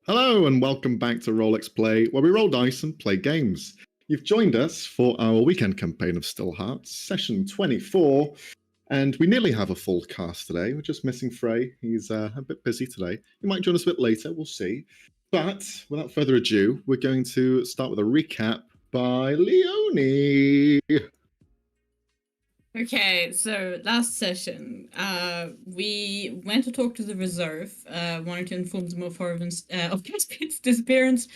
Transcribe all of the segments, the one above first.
Hello and welcome back to Rolex Play, where we roll dice and play games. You've joined us for our weekend campaign of Still Hearts, session 24, and we nearly have a full cast today. We're just missing Frey. He's a bit busy today. He might join us a bit later, we'll see. But without further ado, we're going to start with a recap by Leonie. Okay, so last session, we went to talk to the reserve, wanted to inform them of Caspian's disappearance,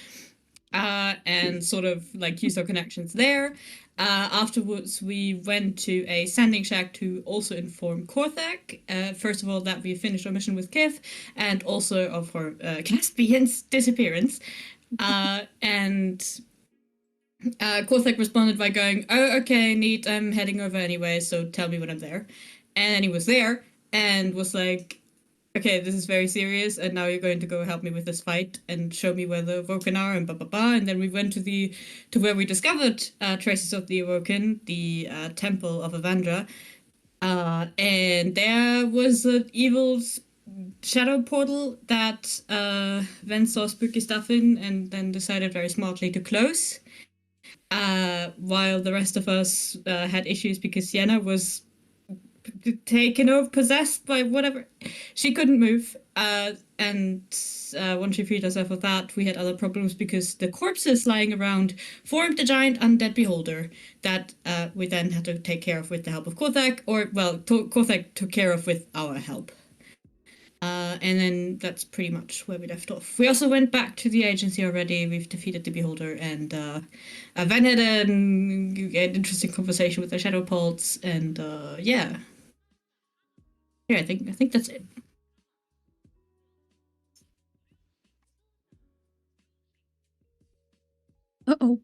and sort of like use our connections there. Afterwards, we went to a sanding shack to also inform Korthak, first of all, that we finished our mission with Kith, and also of her Caspian's disappearance. And Korthak responded by going, "Oh, okay, neat, I'm heading over anyway, so tell me when I'm there." And then he was there, and was like, "Okay, this is very serious, and now you're going to go help me with this fight, and show me where the Awoken are, and blah blah blah." And then we went to where we discovered traces of the Awoken, the Temple of Avandra, and there was an evil shadow portal that Ven saw spooky stuff in, and then decided very smartly to close. While the rest of us had issues because Sienna was taken over, possessed by whatever. She couldn't move. And once she freed herself of that, we had other problems because the corpses lying around formed a giant undead beholder that we then had to take care of with the help of Korthak, Korthak took care of with our help. And then that's pretty much where we left off. We also went back to the agency already. We've defeated the Beholder, and Van had an interesting conversation with the Shadow Pulse, and yeah, I think that's it. Uh-oh.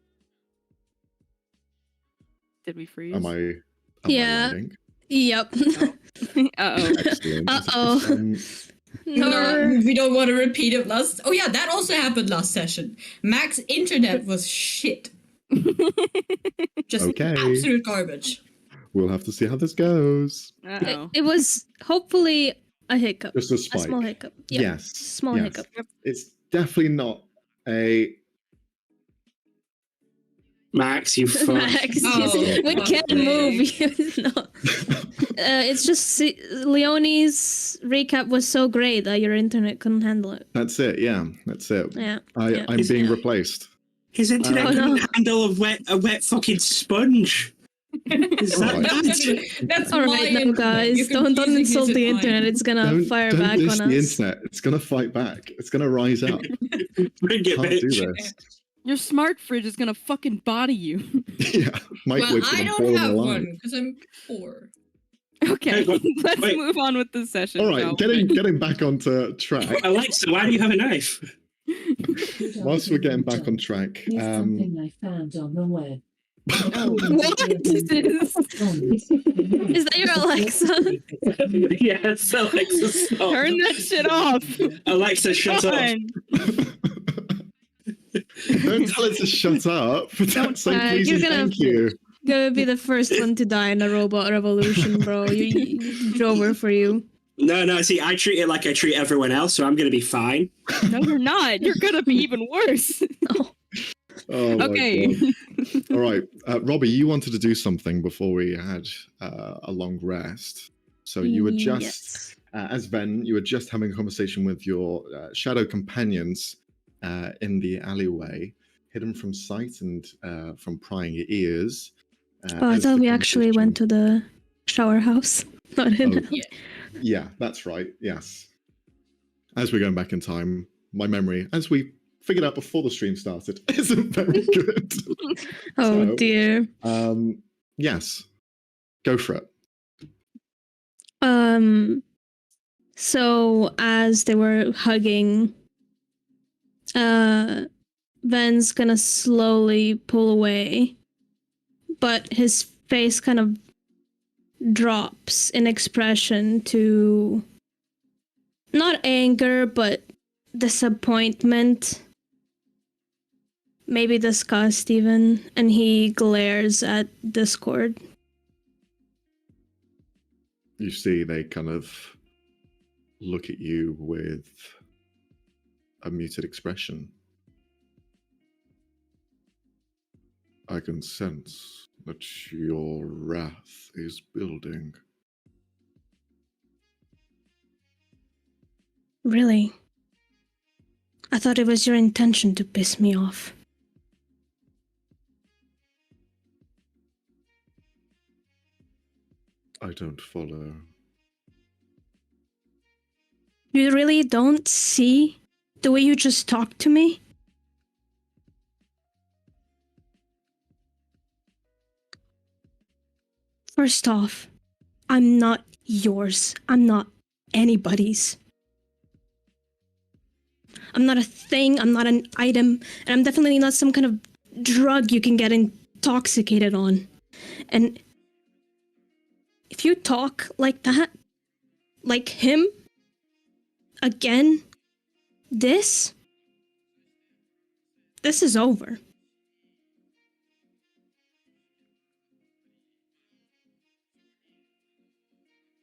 Did we freeze? Am I Yeah. landing? Yep. Uh-oh. Excellent. Uh-oh. No, we don't want to repeat it last. Oh yeah, that also happened last session. Mac's internet was shit. Just Okay. absolute garbage. We'll have to see how this goes. Uh-oh. It was hopefully a hiccup. Just a A spike. small hiccup. Yep. Yes. Small yes. hiccup. It's definitely not a... Max, you fuck. Max, Oh, we can't move. No. It's just Leonie's recap was so great that your internet couldn't handle it. That's it, yeah. That's it. Yeah. I'm being replaced. His internet Oh, couldn't no. handle a wet fucking sponge. Is that Alright. bad? That's All my right, no, internet. guys, You're don't confusing his insult the and internet. mine. It's gonna fire don't back diss on the us. internet. It's gonna fight back. It's gonna rise up. Bring it, Can't do bitch. this. Your smart fridge is gonna fucking body you. Yeah. Microwave's Well, I gonna don't boil have alive. one because I'm poor. Okay, Hang on, let's wait. move on with the session. All right, shall we? getting back onto track. Alexa, why do you have a knife? Whilst we're getting back on track, Here's something I found on the web. What is this? Is that your Alexa? Yes, Alexa, stop. Turn that shit off. Alexa, shut up. Fine. don't tell it to shut up. Don't say please you're and gonna- thank you. Gonna be the first one to die in a robot revolution, bro. It's over for you. No, see, I treat it like I treat everyone else, so I'm going to be fine. No, you're not. You're gonna be even worse. Oh my Okay. God. All right, Robbie, you wanted to do something before we had a long rest. So you were just, Yes. as Ven, you were just having a conversation with your shadow companions in the alleyway, hidden from sight and from prying your ears. Oh, I as thought the we actually went to the shower house. Not in. Oh, yeah, that's right. Yes. As we're going back in time, my memory, as we figured out before the stream started, isn't very good. Oh So, dear. Yes. Go for it. So as they were hugging, Ven's gonna slowly pull away, but his face kind of drops in expression to not anger, but disappointment, maybe disgust even, and he glares at Discord. You see they kind of look at you with a muted expression. I can sense that your wrath is building. Really? I thought it was your intention to piss me off. I don't follow. You really don't see the way you just talked to me? First off, I'm not yours. I'm not anybody's. I'm not a thing, I'm not an item, and I'm definitely not some kind of drug you can get intoxicated on. And if you talk like that, like him, again, this is over.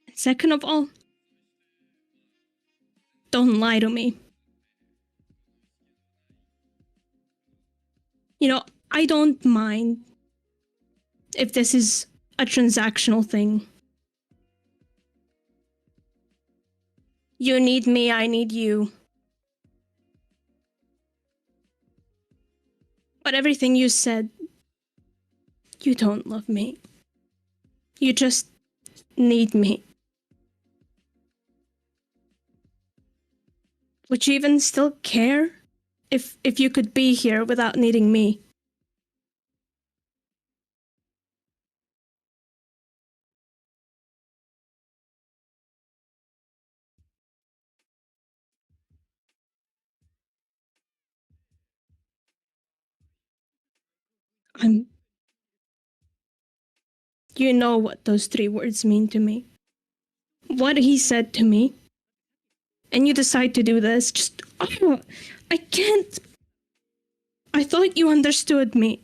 And second of all, don't lie to me. You know, I don't mind if this is a transactional thing. You need me, I need you. But everything you said, you don't love me. You just need me. Would you even still care if you could be here without needing me? You know what those 3 words mean to me. What he said to me. And you decide to do this. Just, oh, I can't. I thought you understood me.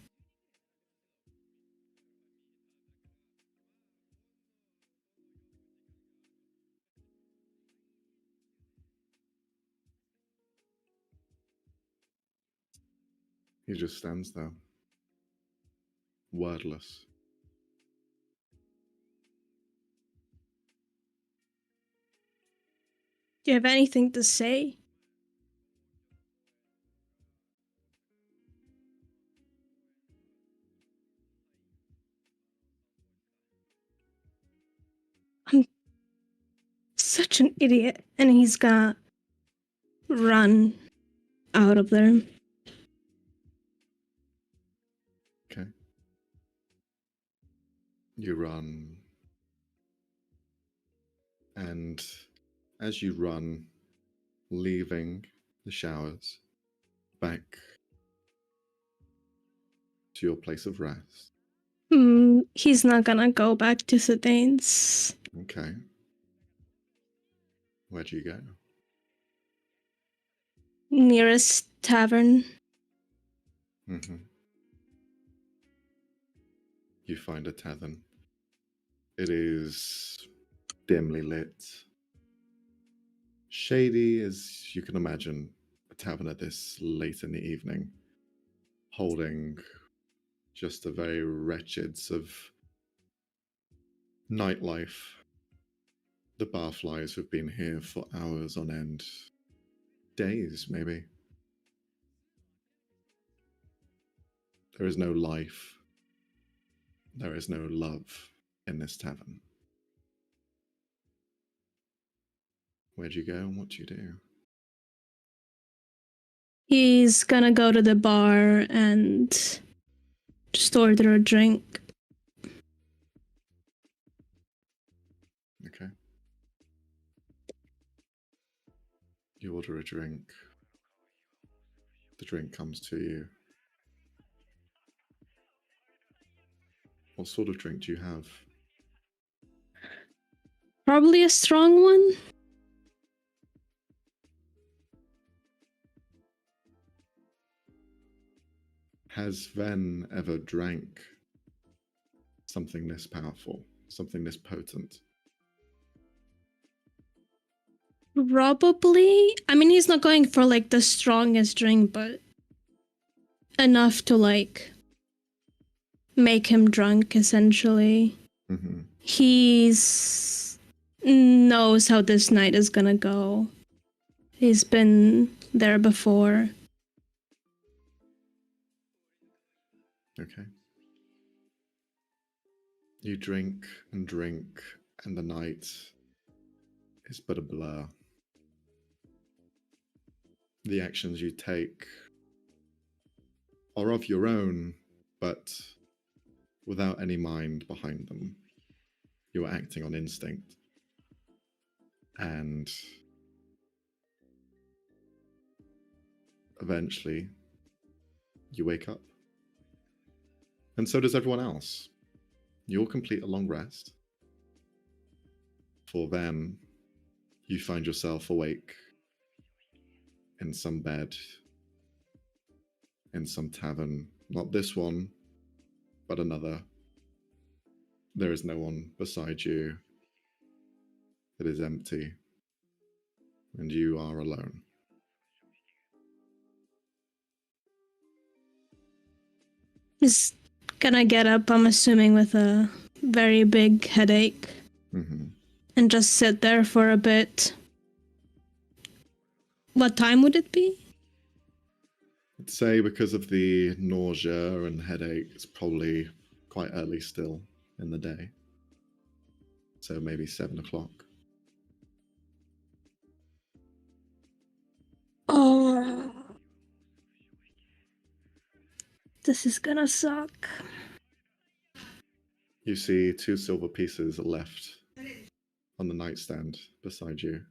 He just stands there, wordless. Do you have anything to say? I'm such an idiot. And he's gonna run out of there. Okay. You run. And as you run, leaving the showers, back to your place of rest. He's not gonna go back to Sedane's. Okay. Where do you go? Nearest tavern. Mm-hmm. You find a tavern. It is dimly lit. Shady as you can imagine a tavern at this late in the evening, holding just a very wretched of nightlife. The barflies have been here for hours on end. Days, maybe. There is no life. There is no love in this tavern. Where do you go and what do you do? He's gonna go to the bar and just order a drink. Okay. You order a drink. The drink comes to you. What sort of drink do you have? Probably a strong one. Has Ven ever drank something this powerful, something this potent? Probably. I mean, he's not going for like the strongest drink, but enough to like make him drunk, essentially. Mm-hmm. He's knows how this night is gonna go. He's been there before. Okay. You drink, and the night is but a blur. The actions you take are of your own, but without any mind behind them. You are acting on instinct. And eventually, you wake up. And so does everyone else. You'll complete a long rest. For then, you find yourself awake in some bed, in some tavern. Not this one, but another. There is no one beside you. It is empty. And you are alone. He's gonna get up, I'm assuming, with a very big headache Mm-hmm. and just sit there for a bit. What time would it be? I'd say because of the nausea and headache, it's probably quite early still in the day. So maybe 7 o'clock. Oh. This is gonna suck. You see 2 silver pieces left on the nightstand beside you.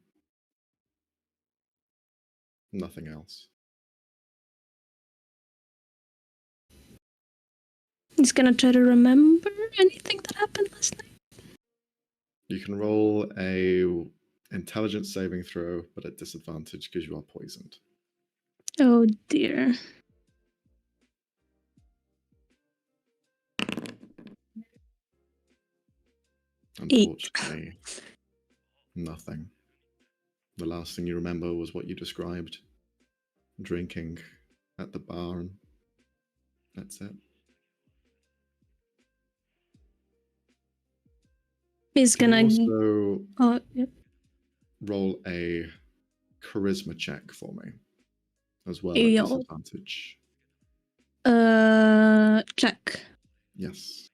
Nothing else. He's gonna try to remember anything that happened last night. You can roll a intelligence saving throw, but at disadvantage because you are poisoned. Oh dear. Unfortunately, nothing. The last thing you remember was what you described. Drinking at the bar, and that's it. He's Can gonna. you also Oh, yep. roll a charisma check for me as well at Yo. disadvantage. Check. Yes.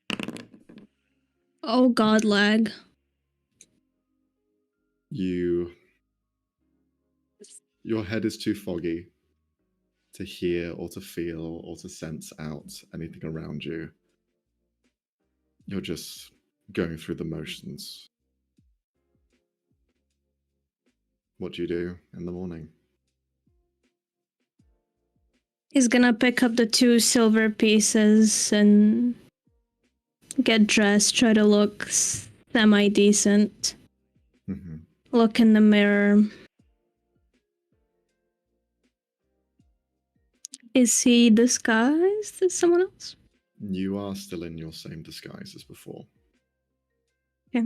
Oh god, lag. Your head is too foggy to hear or to feel or to sense out anything around you. You're just going through the motions. What do you do in the morning? He's gonna pick up the 2 silver pieces and get dressed, try to look semi-decent. Mm-hmm. Look in the mirror. Is he disguised as someone else? You are still in your same disguise as before. Okay.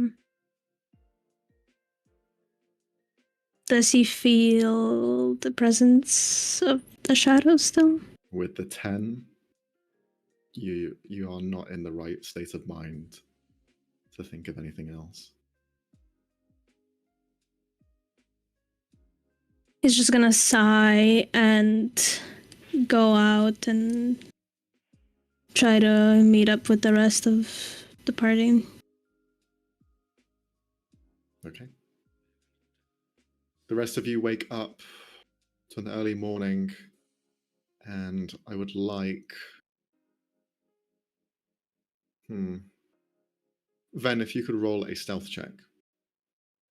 Does he feel the presence of the shadow still? With the 10, you are not in the right state of mind to think of anything else. He's just gonna sigh and go out and try to meet up with the rest of the party. Okay. The rest of you wake up to an early morning, and I would like... Ven, if you could roll a stealth check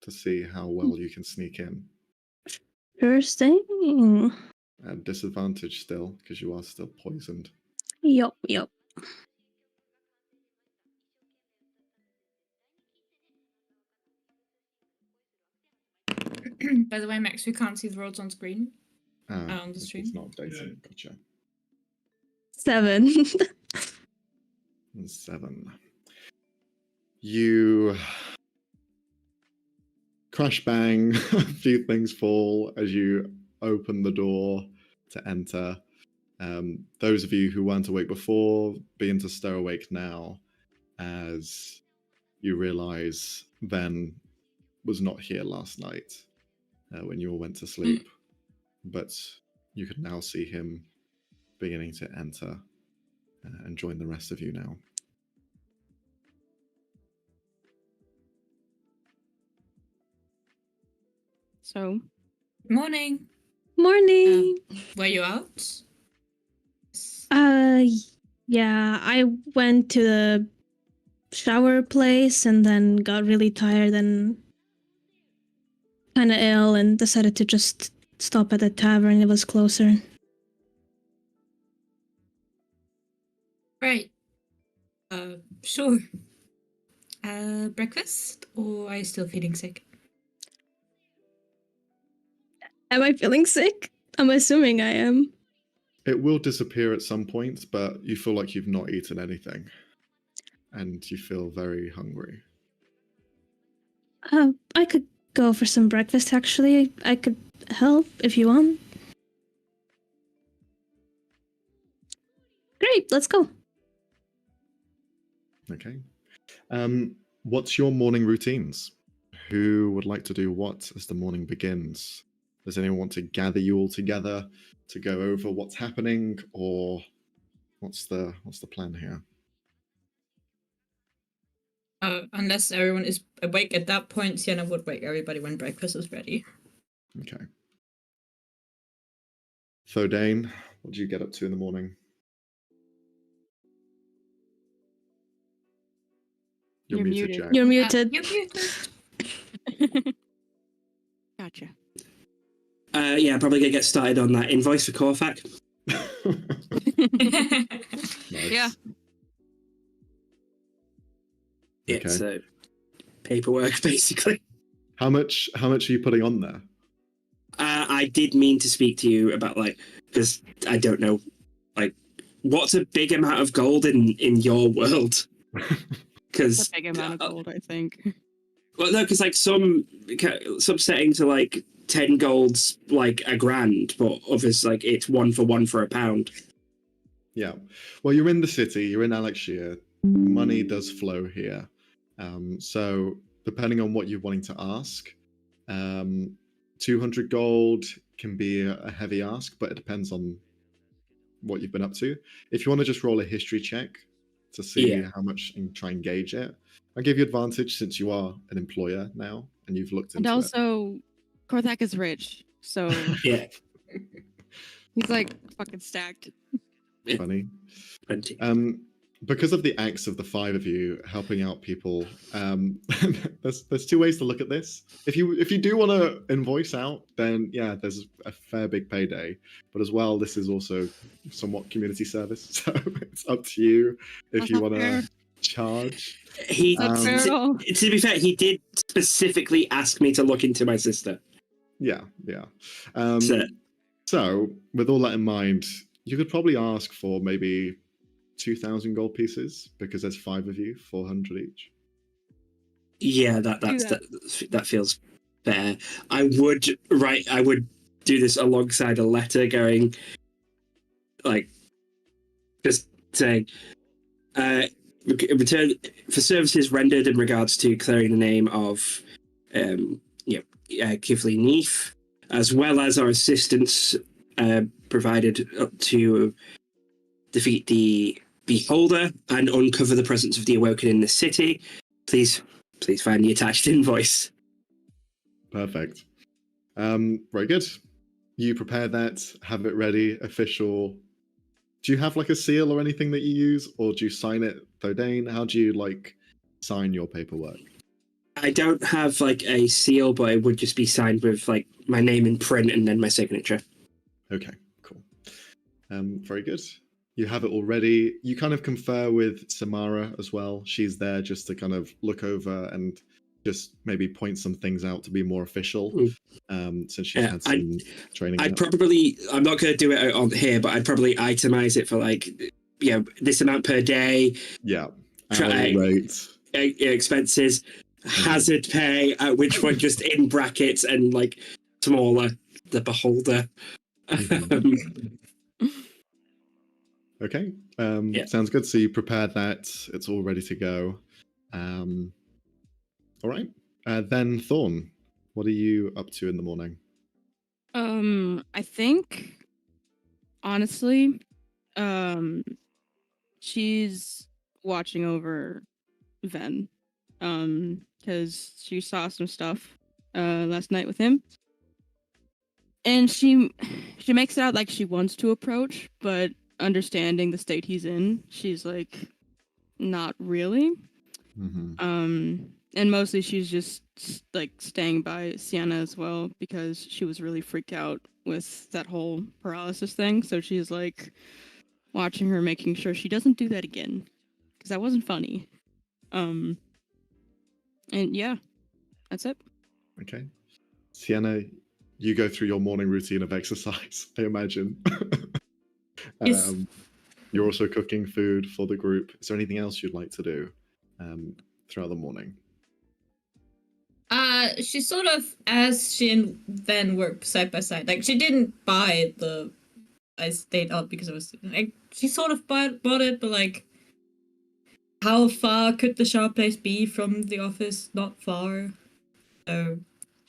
to see how well you can sneak in. First thing. At disadvantage still, because you are still poisoned. Yup. By the way, Max, we can't see the roads on screen. On the stream. It's not updating. Gotcha. 7. 7. You crash bang, a few things fall as you open the door to enter. Those of you who weren't awake before begin to stir awake now as you realize Ben was not here last night when you all went to sleep, but you could now see him beginning to enter and join the rest of you now. So, Morning. Morning. Were you out? Yeah, I went to the shower place and then got really tired and kind of ill and decided to just stop at the tavern. It was closer. Right. Sure. Breakfast? Or are you still feeling sick? Am I feeling sick? I'm assuming I am. It will disappear at some point, but you feel like you've not eaten anything. And you feel very hungry. I could go for some breakfast, actually. I could help if you want. Great, let's go. Okay. What's your morning routines? Who would like to do what as the morning begins? Does anyone want to gather you all together to go over what's happening, or what's the plan here? Unless everyone is awake at that point, Sienna would wake everybody when breakfast is ready. Okay. Thodane, what do you get up to in the morning? You're muted. Jack. You're muted. You're muted. Gotcha. Yeah, probably gonna get started on that invoice for Corfac. Nice. Yeah. Yeah, so paperwork basically. How much are you putting on there? I did mean to speak to you about because I don't know, what's a big amount of gold in your world? It's a big amount of gold, I think. Well, no, because some settings are 10 golds a grand, but others it's 1 for £1 Yeah. Well, you're in the city. You're in Alexia. Money does flow here. So depending on what you're wanting to ask, 200 gold can be a heavy ask, but it depends on what you've been up to. If you want to just roll a history check to see how much and try and gauge it, I'll give you advantage since you are an employer now and you've looked into And also, Korthak is rich, so Yeah, he's fucking stacked. Funny. plenty. Because of the acts of the 5 of you helping out people, there's 2 ways to look at this. If you do want to invoice out, then yeah, there's a fair big payday. But as well, this is also somewhat community service, so it's up to you if That's you not want fair. to charge. He, Not fair at all. to be fair, he did specifically ask me to look into my sister. Yeah. So, So with all that in mind, you could probably ask for maybe 2,000 gold pieces because there's 5 of you, 400 each. yeah, that feels fair. I would do this alongside a letter going, just saying, return for services rendered in regards to clearing the name of, Kifley Neef, as well as our assistance provided to defeat the Beholder and uncover the presence of the Awoken in the city. Please find the attached invoice. Perfect. Very good. You prepare that, have it ready, official. Do you have a seal or anything that you use, or do you sign it, Thodane? How do you sign your paperwork? I don't have a seal, but it would just be signed with my name in print and then my signature. Okay, cool. Very good. You have it all ready. You kind of confer with Samara as well. She's there just to kind of look over and just maybe point some things out to be more official, since she's had some training. I'm not going to do it on here, but I'd probably itemize it for this amount per day. Yeah, hourly rates. Expenses. hazard pay, which were just in brackets and like smaller, the beholder. Okay. Yeah. Sounds good. So you prepared that. It's all ready to go. All right. Then Thorn, what are you up to in the morning? I think honestly, she's watching over Ven. Because she saw some stuff last night with him. And she makes it out like she wants to approach, but understanding the state he's in, she's like, not really. And mostly she's just like staying by Sienna as well because she was really freaked out with that whole paralysis thing. So she's like watching her, making sure she doesn't do that again because that wasn't funny. And yeah, that's it. Okay. Sienna, you go through your morning routine of exercise, I imagine. Yes. You're also cooking food for the group. Is there anything else you'd like to do throughout the morning? She sort of, as she and Ven work side by side, like she didn't buy I stayed up because I was like, she sort of bought it, but like, how far could the sharp place be from the office? Not far. So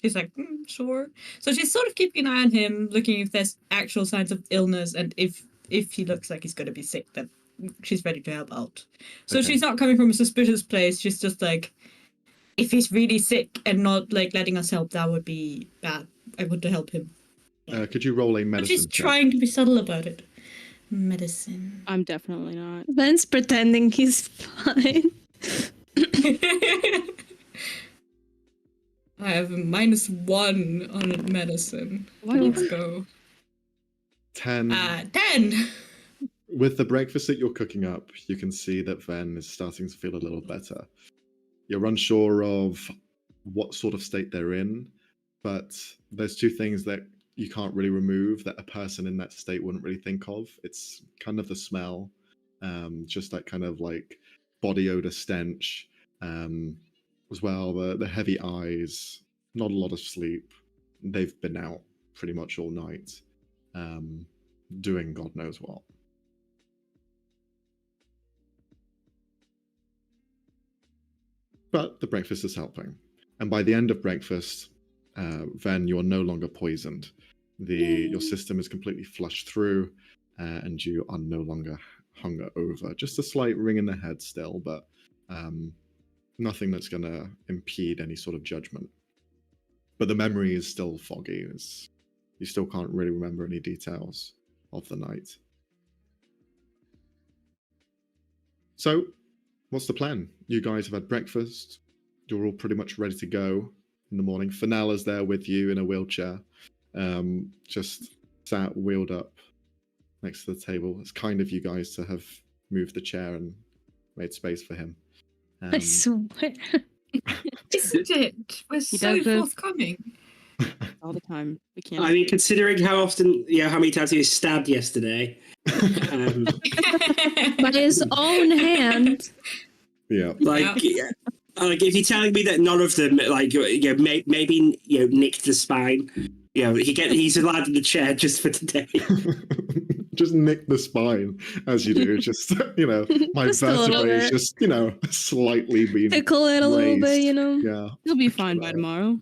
she's like, sure. So she's sort of keeping an eye on him, looking if there's actual signs of illness, and if he looks like he's gonna be sick, then she's ready to help out. So Okay. she's not coming from a suspicious place. She's just like, if he's really sick and not like letting us help, that would be bad. I want to help him. Could you roll a But medicine she's check? trying to be subtle about it. Medicine. I'm definitely not. Ben's pretending he's fine. I have a -1 on medicine. What Let's even? go. 10. 10. With the breakfast that you're cooking up, you can see that Ven is starting to feel a little better. You're unsure of what sort of state they're in, but there's two things that you can't really remove that a person in that state wouldn't really think of. It's kind of the smell, just that kind of like body odor stench, as well. The heavy eyes, not a lot of sleep. They've been out pretty much all night, doing God knows what. But the breakfast is helping. And by the end of breakfast, Ven, you're no longer poisoned. Your system is completely flushed through, and you are no longer hunger over. Just a slight ring in the head still, but nothing that's going to impede any sort of judgment. But the memory is still foggy. You still can't really remember any details of the night. So, what's the plan? You guys have had breakfast. You're all pretty much ready to go in the morning. Finale's there with you in a wheelchair, just sat wheeled up next to the table. It's kind of you guys to have moved the chair and made space for him. I swear. Isn't it? We're so does this. forthcoming. All the time. We can't. I mean, considering how often, how many times he was stabbed yesterday. By his own hand. Yeah. Like if you're telling me that none of them, maybe nicked the spine, he's allowed in the chair just for today. Just nick the spine as you do. Just my Just a little vertebrae is bit. just slightly being Tickle it a little bit, raised. you know. Yeah. He'll be fine by tomorrow.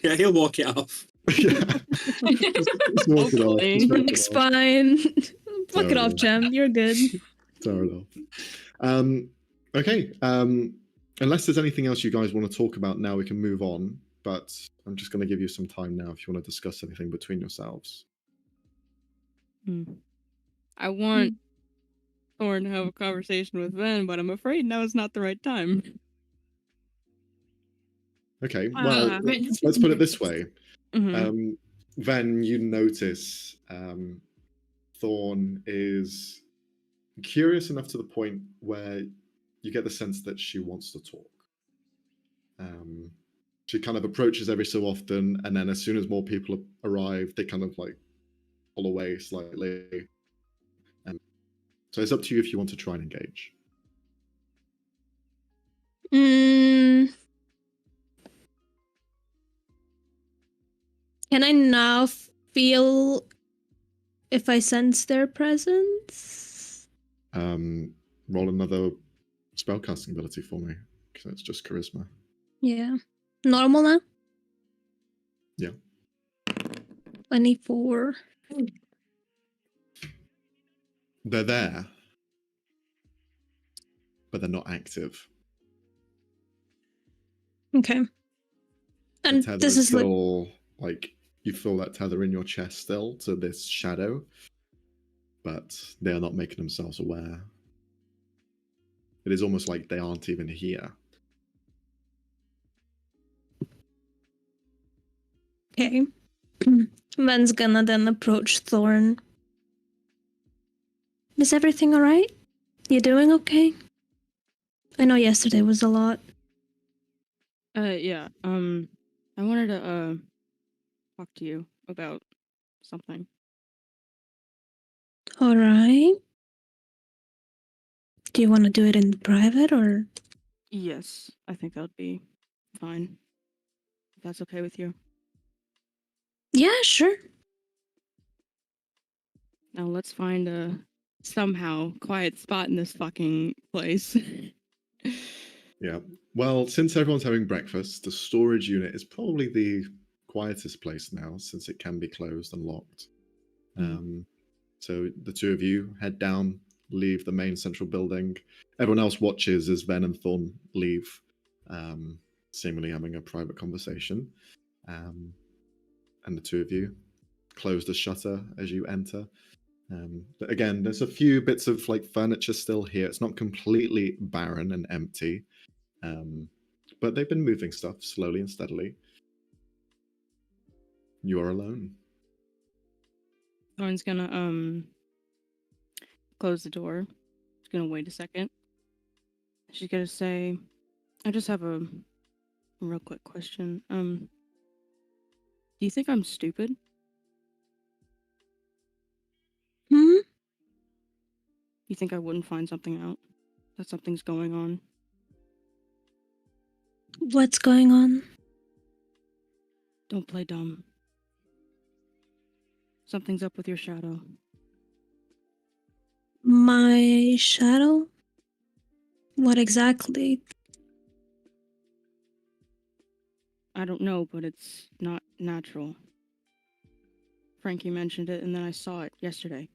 Yeah, he'll walk it off. Yeah. Just walk it off. Just walk it Nick off. spine. Fuck it off, Jem. You're good. Fair enough. Okay. Unless there's anything else you guys want to talk about now, we can move on. But I'm just going to give you some time now if you want to discuss anything between yourselves. I want Thorn to have a conversation with Ven, but I'm afraid now is not the right time. Okay. Well, let's put it this way. Ven, you notice Thorn is curious enough to the point where you get the sense that she wants to talk. She kind of approaches every so often, and then as soon as more people arrive, they kind of like pull away slightly. So it's up to you if you want to try and engage. Mm, can I now feel if I sense their presence? Roll another spellcasting ability for me, because it's just charisma. Yeah. Normal now? Yeah. 24. They're there, but they're not active. Okay. The And tether this is is like still like you feel that tether in your chest still to this shadow, but they are not making themselves aware. It is almost like they aren't even here. okay. Ven's gonna then approach Thorn. Is everything alright? You doing okay? I know yesterday was a lot. Yeah. I wanted to talk to you about something. Alright. Do you want to do it in private or? Yes, I think that would be fine. If that's okay with you. Yeah, sure. Now let's find a somehow quiet spot in this fucking place. Yeah. Well, since everyone's having breakfast, the storage unit is probably the quietest place now, since it can be closed and locked. So the two of you head down, leave the main central building. Everyone else watches as Ven and Thorn leave, seemingly having a private conversation. And the two of you close the shutter as you enter. But again, there's a few bits of like furniture still here. It's not completely barren and empty, but they've been moving stuff slowly and steadily. You are alone. Thorn's gonna close the door. She's gonna wait a second. She's gonna say, I just have a real quick question. Do you think I'm stupid? Hmm? You think I wouldn't find something out? That something's going on? What's going on? Don't play dumb. Something's up with your shadow. My shadow? What exactly? I don't know, but it's not natural. Frankie mentioned it, and then I saw it yesterday.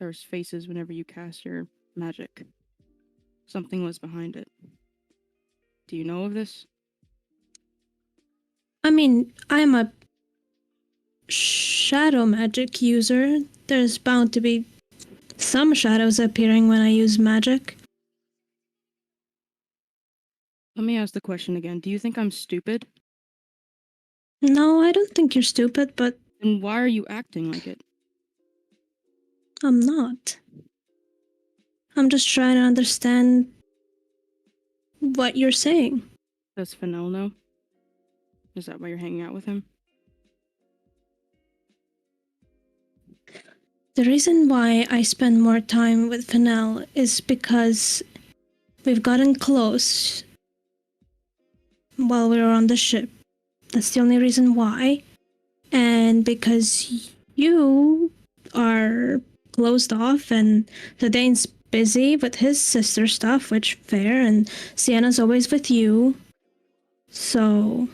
There's faces whenever you cast your magic. Something was behind it. Do you know of this? I mean, I'm a shadow magic user. There's bound to be some shadows appearing when I use magic. Let me ask the question again. Do you think I'm stupid? No, I don't think you're stupid, but Then why are you acting like it? I'm not. I'm just trying to understand what you're saying. Does Fennel know? Is that why you're hanging out with him? The reason why I spend more time with Fennel is because we've gotten close while we were on the ship. That's the only reason why. And because you are closed off and Dane's busy with his sister stuff, which fair, and Sienna's always with you. So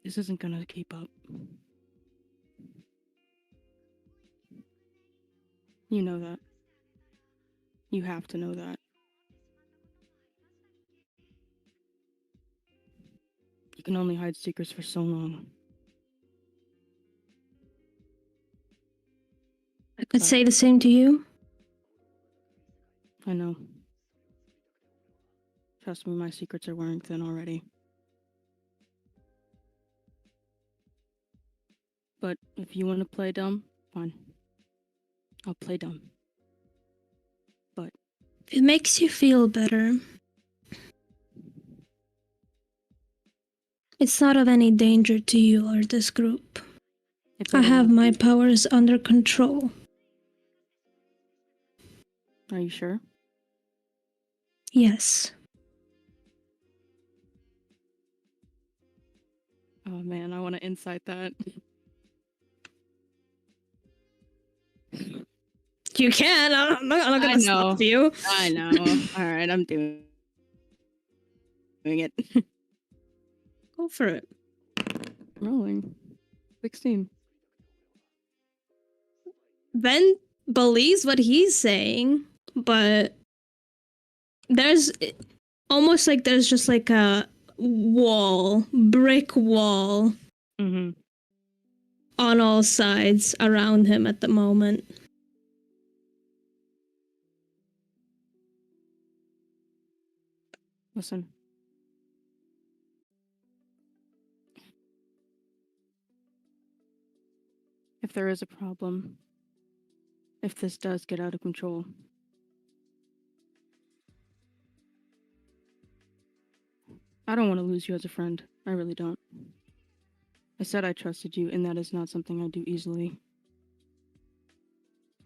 This isn't gonna keep up. You know that. You have to know that. You can only hide secrets for so long. I could say the same to you. I know. Trust me, my secrets are wearing thin already. But if you want to play dumb, fine. I'll play dumb. But If it makes you feel better, it's not of any danger to you or this group. it's I a have little- my powers under control. Are you sure? Yes. Oh man, I want to insight that. You can. I'm not I gonna know. stop you. I know. All right, I'm doing it. Go for it. Rolling. 16. Ben believes what he's saying, but there's almost like there's just like a brick wall Mm-hmm. on all sides around him at the moment. Listen. If there is a problem, if this does get out of control, I don't want to lose you as a friend. I really don't. I said I trusted you, and that is not something I do easily.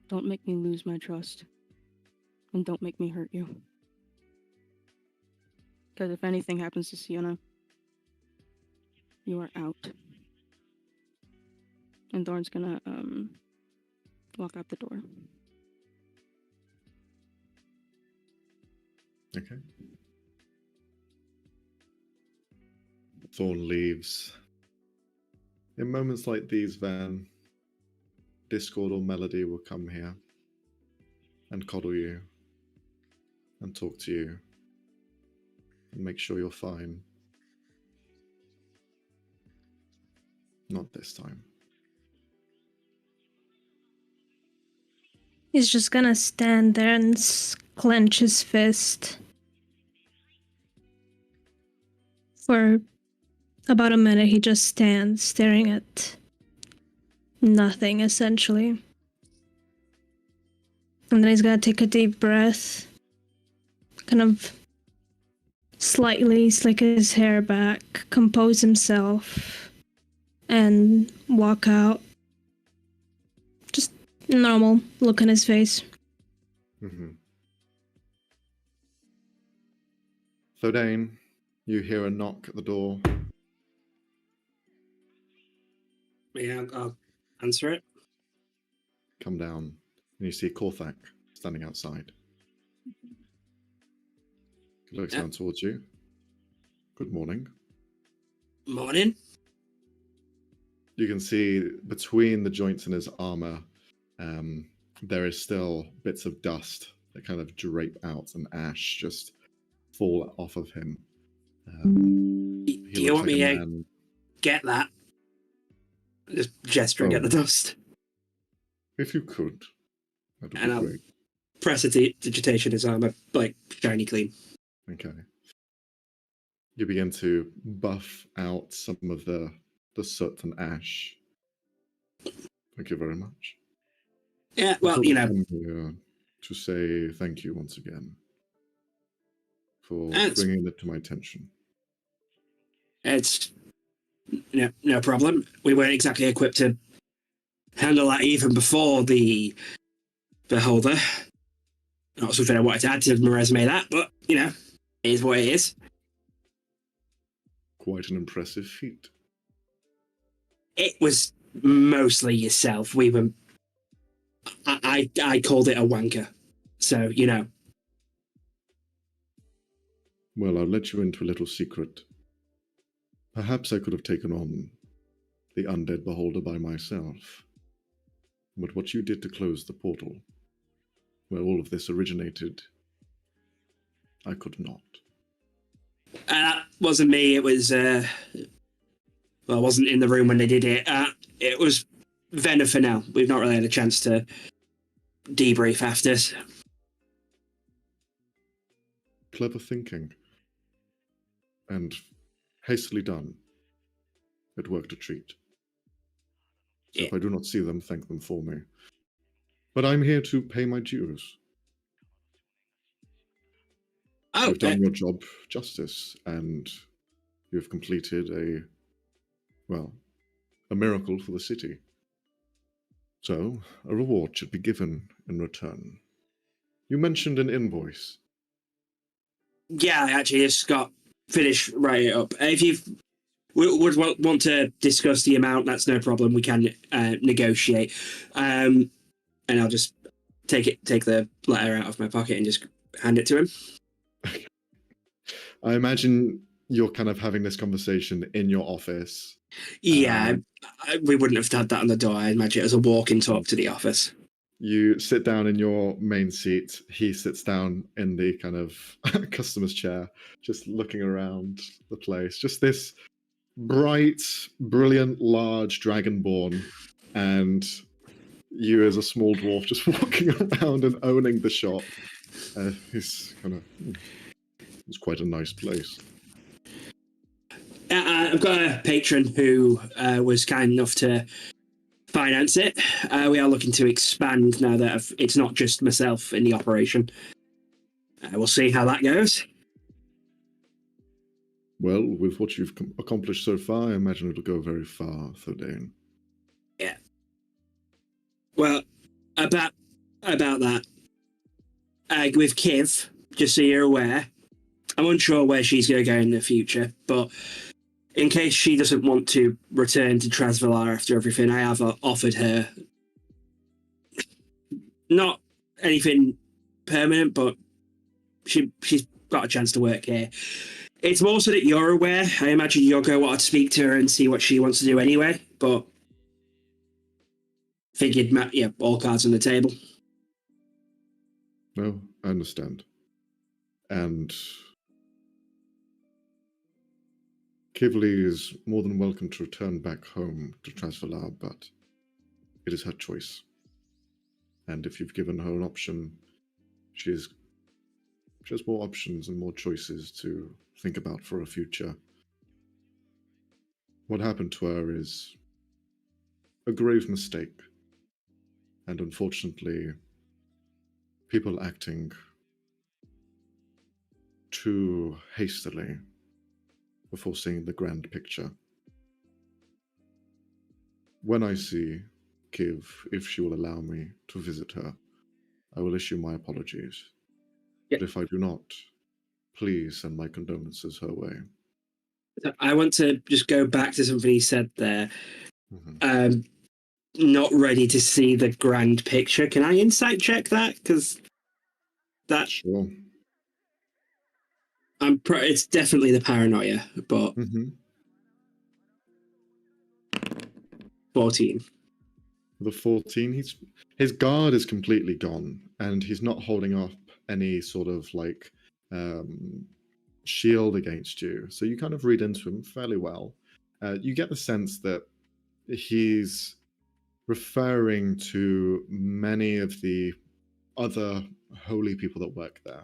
Don't make me lose my trust. And don't make me hurt you. Because if anything happens to Sienna, you are out. And Thorn's gonna, walk out the door. Okay. Thorn leaves. In moments like these, Van, Discord or Melody will come here and coddle you and talk to you and make sure you're fine. Not this time. He's just gonna stand there and clench his fist for about a minute. He just stands staring at nothing, essentially. And then he's gonna take a deep breath, kind of slightly slick his hair back, compose himself, and walk out. Just normal look on his face. Mm-hmm. Thordain, you hear a knock at the door. Yeah, I'll answer it. Come down, and you see Korthak standing outside. He looks Yeah. down towards you. Good morning. Morning. You can see between the joints in his armor, there is still bits of dust that kind of drape out and ash just fall off of him. Do He you looks want like me a to man. get that? Just gesturing at the dust. If you could, that would And be I'll great. press a digitation his armor, like, shiny clean. Okay. You begin to buff out some of the soot and ash. Thank you very much. Yeah, I well, thought you I'd know, come here to say thank you once again for It's- bringing it to my attention. it's no problem. We weren't exactly equipped to handle that even before the Beholder. Not something I wanted to add to my resume, that, but, you know, it is what it is. Quite an impressive feat. It was mostly yourself. We were... I called it a wanker. So, you know. Well, I'll let you into a little secret. Perhaps I could have taken on the undead beholder by myself. But what you did to close the portal, where all of this originated, I could not. That wasn't me. It was... well, I wasn't in the room when they did it. It was Venna for now. We've not really had a chance to debrief after. Clever thinking. And hastily done. It worked a treat. So if I do not see them, thank them for me. But I'm here to pay my dues. Oh, You've done your job justice, and you've completed a miracle for the city. So, a reward should be given in return. You mentioned an invoice. Yeah, I actually just got finished writing it up. If you would want to discuss the amount, that's no problem. We can negotiate. And I'll just take the letter out of my pocket and just hand it to him. I imagine you're kind of having this conversation in your office. Yeah, we wouldn't have had that on the door. I imagine it as a walk-in talk to the office. You sit down in your main seat. He sits down in the kind of customer's chair, just looking around the place. Just this bright, brilliant, large dragonborn, and you as a small dwarf just walking around and owning the shop. It's quite a nice place. I've got a patron who was kind enough to finance it. We are looking to expand now that it's not just myself in the operation. We'll see how that goes. Well, with what you've accomplished so far, I imagine it'll go very far, Thordane. Yeah. Well, about that, with Kiv, just so you're aware, I'm unsure where she's going to go in the future, but in case she doesn't want to return to Trasvalar after everything, I have offered her not anything permanent, but she's got a chance to work here. It's more so that you're aware. I imagine you're going to want to speak to her and see what she wants to do anyway, but figured, yeah, all cards on the table. No, I understand. And Kivli is more than welcome to return back home to Trasvalar, but it is her choice. And if you've given her an option, she has more options and more choices to think about for her future. What happened to her is a grave mistake. And unfortunately, people acting too hastily before seeing the grand picture. When I see Kiv, if she will allow me to visit her, I will issue my apologies. Yeah. But if I do not, please send my condolences her way. I want to just go back to something he said there. Mm-hmm. Not ready to see the grand picture. Can I insight check that? Because that Sure. it's definitely the paranoia, but 14. The 14, his guard is completely gone, and he's not holding up any sort of like shield against you. So you kind of read into him fairly well. You get the sense that he's referring to many of the other holy people that work there.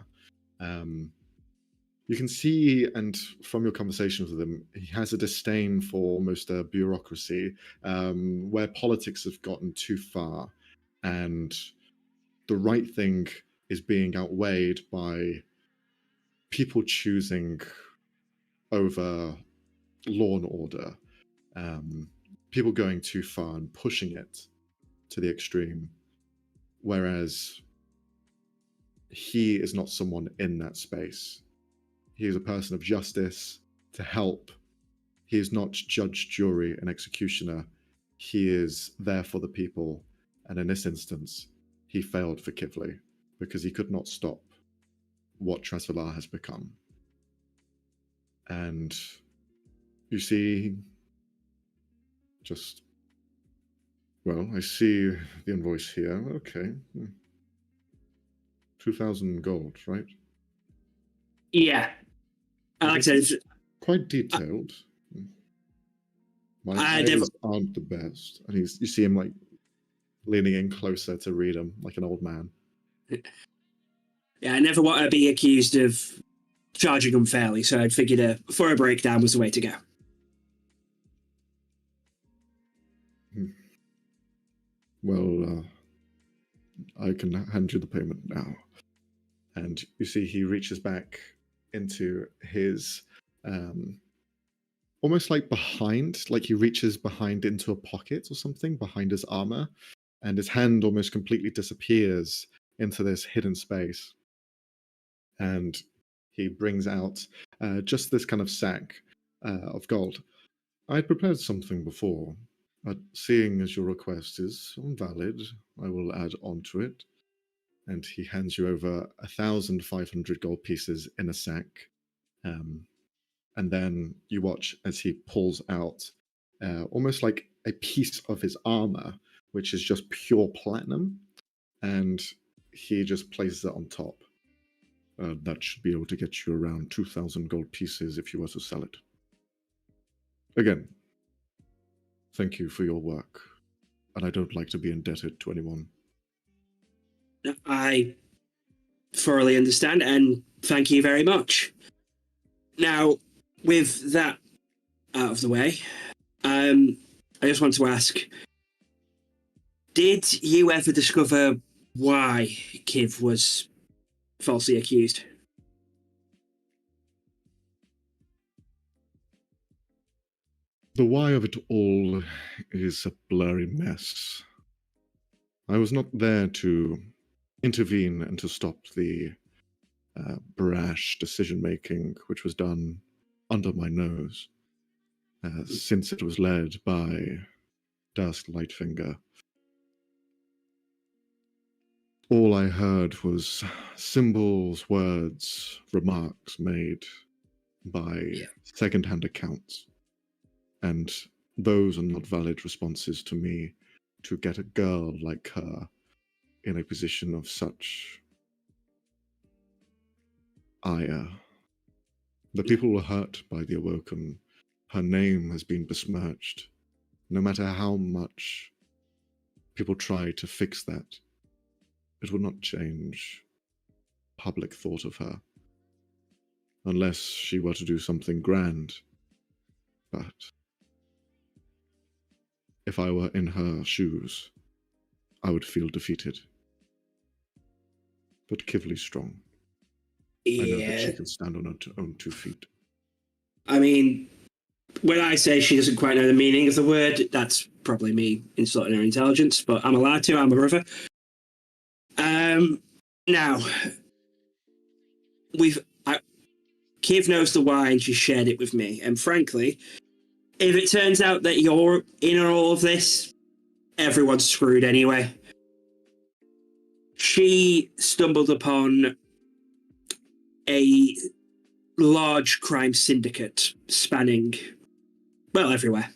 You can see, and from your conversations with him, he has a disdain for almost a bureaucracy, where politics have gotten too far, and the right thing is being outweighed by people choosing over law and order, people going too far and pushing it to the extreme, whereas he is not someone in that space. He is a person of justice to help. He is not judge, jury, and executioner. He is there for the people. And in this instance, he failed for Kivli because he could not stop what Trasvalar has become. And you see, I see the invoice here. Okay. 2,000 gold, right? Yeah. Like I said, it's quite detailed. My eyes aren't the best. And you see him like leaning in closer to read them like an old man. Yeah, I never want to be accused of charging unfairly, so I figured for a breakdown was the way to go. Well, I can hand you the payment now. And you see he reaches back into his, almost like behind, like he reaches behind into a pocket or something behind his armor, and his hand almost completely disappears into this hidden space. And he brings out just this kind of sack of gold. I'd prepared something before, but seeing as your request is valid, I will add on to it. And he hands you over 1,500 gold pieces in a sack. And then you watch as he pulls out almost like a piece of his armor, which is just pure platinum, and he just places it on top. That should be able to get you around 2,000 gold pieces if you were to sell it. Again, thank you for your work, and I don't like to be indebted to anyone. I thoroughly understand, and thank you very much. Now, with that out of the way, I just want to ask, did you ever discover why Kiv was falsely accused? The why of it all is a blurry mess. I was not there to intervene and to stop the brash decision-making which was done under my nose, since it was led by Dusk Lightfinger. All I heard was symbols, words, remarks made by second-hand accounts, and those are not valid responses to me to get a girl like her in a position of such ire. The people were hurt by the Awoken. Her name has been besmirched. No matter how much people try to fix that, it will not change public thought of her. Unless she were to do something grand. But if I were in her shoes, I would feel defeated. But Kivli's strong. I know that she can stand on her own 2 feet. I mean, when I say she doesn't quite know the meaning of the word, that's probably me insulting her intelligence, but I'm allowed to, I'm a brother. Now, Kiv knows the why and she shared it with me, and frankly, if it turns out that you're in on all of this, everyone's screwed anyway. She stumbled upon a large crime syndicate spanning, well, everywhere.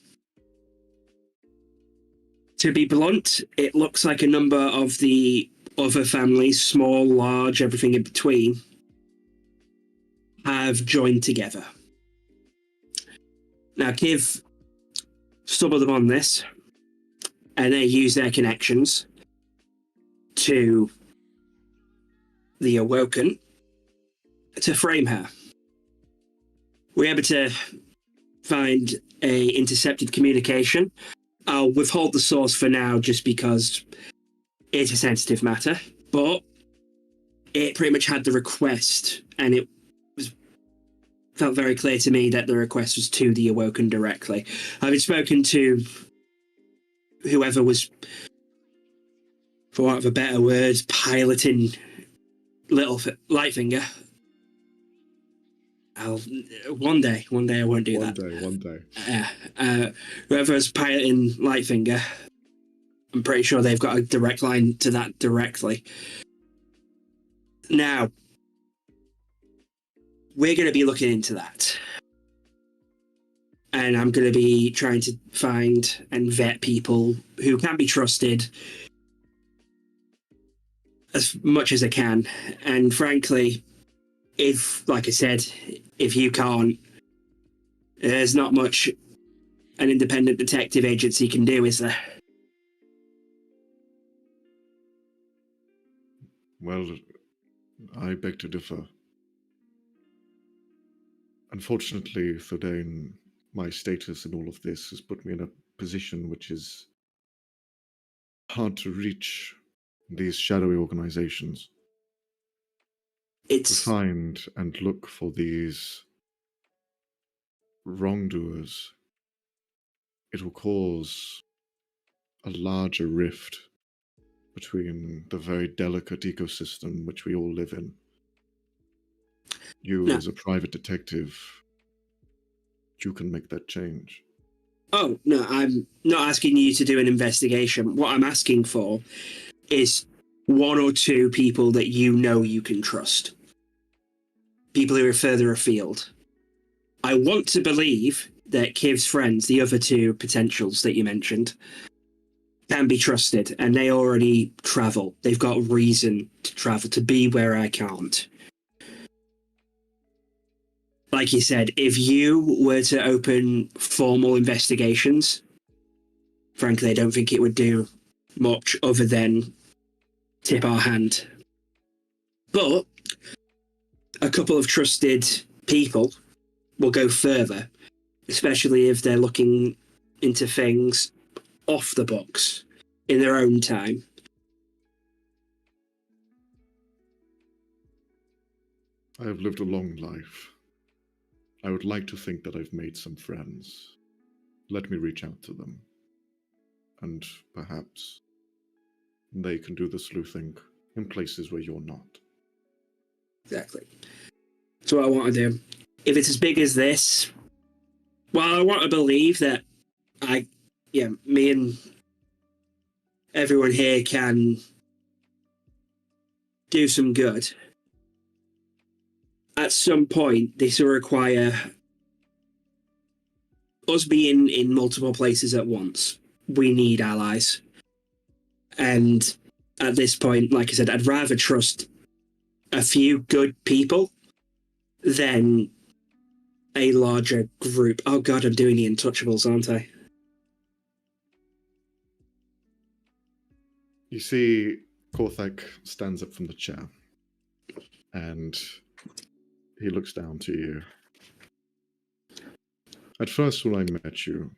To be blunt, it looks like a number of the other families, small, large, everything in between, have joined together. Now, Kiv stumbled upon this, and they use their connections to the Awoken to frame her. We're able to find a intercepted communication. I'll withhold the source for now just because it's a sensitive matter, but it pretty much had the request, and it felt very clear to me that the request was to the Awoken directly. Having spoken to whoever was, for want of a better word, piloting little Lightfinger. One day I won't do that. One day. Whoever was piloting Lightfinger, I'm pretty sure they've got a direct line to that directly. Now, we're going to be looking into that. And I'm going to be trying to find and vet people who can be trusted as much as I can. And frankly, if, like I said, if you can't, there's not much an independent detective agency can do, is there? Well, I beg to differ. Unfortunately, Thordain, my status in all of this has put me in a position which is hard to reach these shadowy organizations. To find and look for these wrongdoers, it will cause a larger rift between the very delicate ecosystem which we all live in. You, No. as a private detective, you can make that change. Oh, no, I'm not asking you to do an investigation. What I'm asking for is one or two people that you know you can trust. People who are further afield. I want to believe that Kiv's friends, the other two potentials that you mentioned, can be trusted, and they already travel. They've got reason to travel, to be where I can't. Like you said, if you were to open formal investigations, frankly, I don't think it would do much other than tip our hand. But a couple of trusted people will go further, especially if they're looking into things off the books in their own time. I have lived a long life. I would like to think that I've made some friends. Let me reach out to them. And perhaps they can do the sleuthing in places where you're not. Exactly. That's what I want to do. If it's as big as this, well, I want to believe that me and everyone here can do some good. At some point, this will require us being in multiple places at once. We need allies. And at this point, like I said, I'd rather trust a few good people than a larger group. Oh god, I'm doing the Untouchables, aren't I? You see, Korthak stands up from the chair, and he looks down to you. At first, when I met you,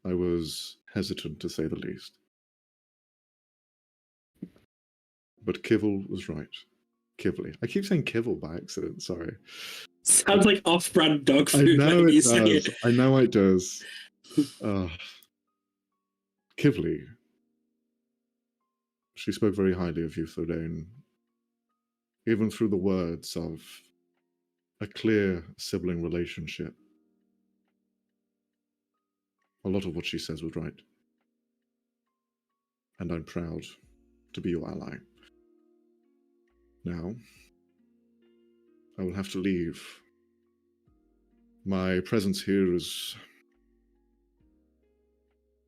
I was hesitant to say the least. But Kivil was right. Kivli. I keep saying Kivil by accident, sorry. Sounds like off-brand dog I food know when it you say does. it. I know it does. Kivli. She spoke very highly of you, Thordain. Even through the words of a clear sibling relationship. A lot of what she says was right. And I'm proud to be your ally. Now, I will have to leave. My presence here has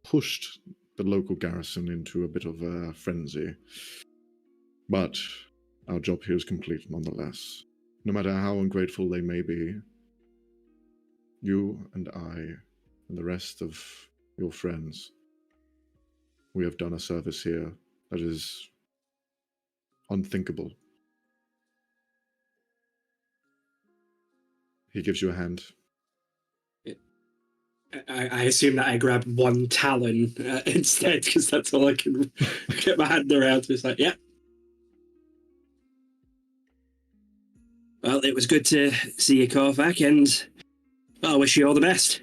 pushed the local garrison into a bit of a frenzy. But our job here is complete nonetheless. No matter how ungrateful they may be, you and I and the rest of your friends, we have done a service here that is unthinkable. He gives you a hand. I assume that I grab one talon instead, because that's all I can get my hand around. It's like, yeah. Well, it was good to see you, Korvac, and well, I wish you all the best.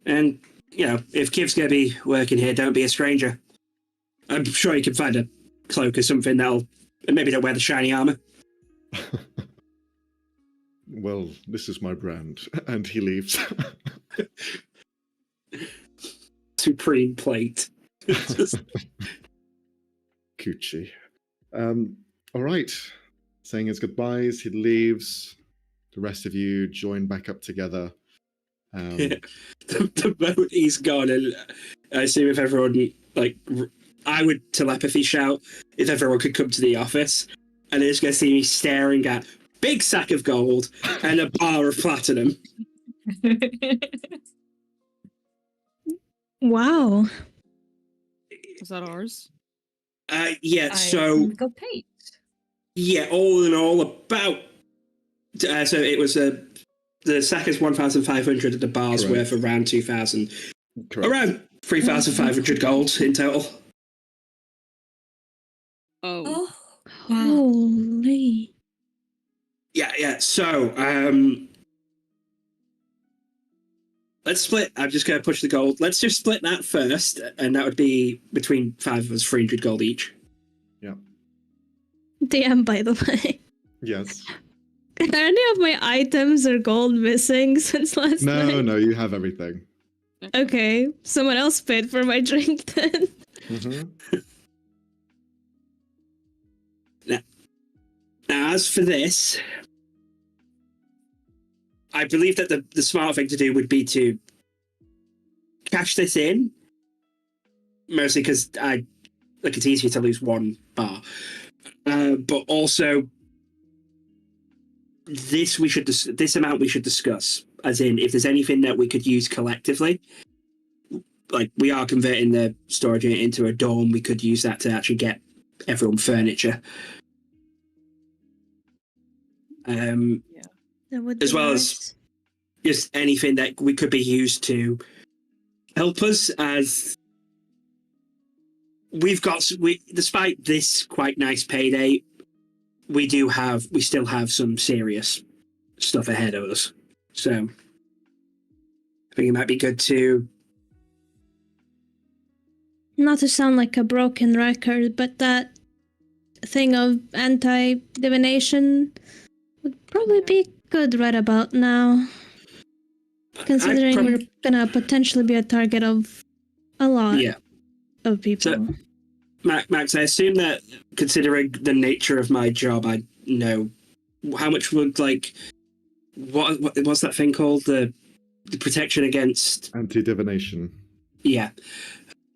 And, you know, if Kiv's going to be working here, don't be a stranger. I'm sure you can find a cloak or something maybe they'll wear the shiny armor. Well, this is my brand. And he leaves. Supreme plate. Coochie. All right. Saying his goodbyes, he leaves. The rest of you join back up together. The moment he's gone, and I assume if everyone, I would telepathy shout if everyone could come to the office, and they're just going to see me staring at big sack of gold and a bar of platinum. Wow. Is that ours? Yeah, I so got paid. yeah, all in all, about so it was the sack is 1,500 and the bar's Correct. worth around 2,000, Correct. around 3,500 gold in total. Oh. Wow. Holy. Yeah. So, let's split. I'm just going to push the gold. Let's just split that first, and that would be between 5 of us, 300 gold each. Yeah. DM, by the way. Yes. Are any of my items or gold missing since last night? No, you have everything. Okay, someone else paid for my drink then. Mm-hmm. Now, as for this, I believe that the smart thing to do would be to cash this in, mostly because it's easier to lose one bar, but also this amount we should discuss, as in if there's anything that we could use collectively. Like, we are converting the storage unit into a dorm, we could use that to actually get everyone furniture. That would As be well nice. as just anything that we could be used to help us, as despite this quite nice payday, we still have some serious stuff ahead of us. So I think it might be good to... Not to sound like a broken record, but that thing of anti-divination would probably be good right about now. Considering we're gonna potentially be a target of a lot of people. So, Max, I assume that, considering the nature of my job, I know how much would, like, what's that thing called? The protection against Anti-divination. Yeah.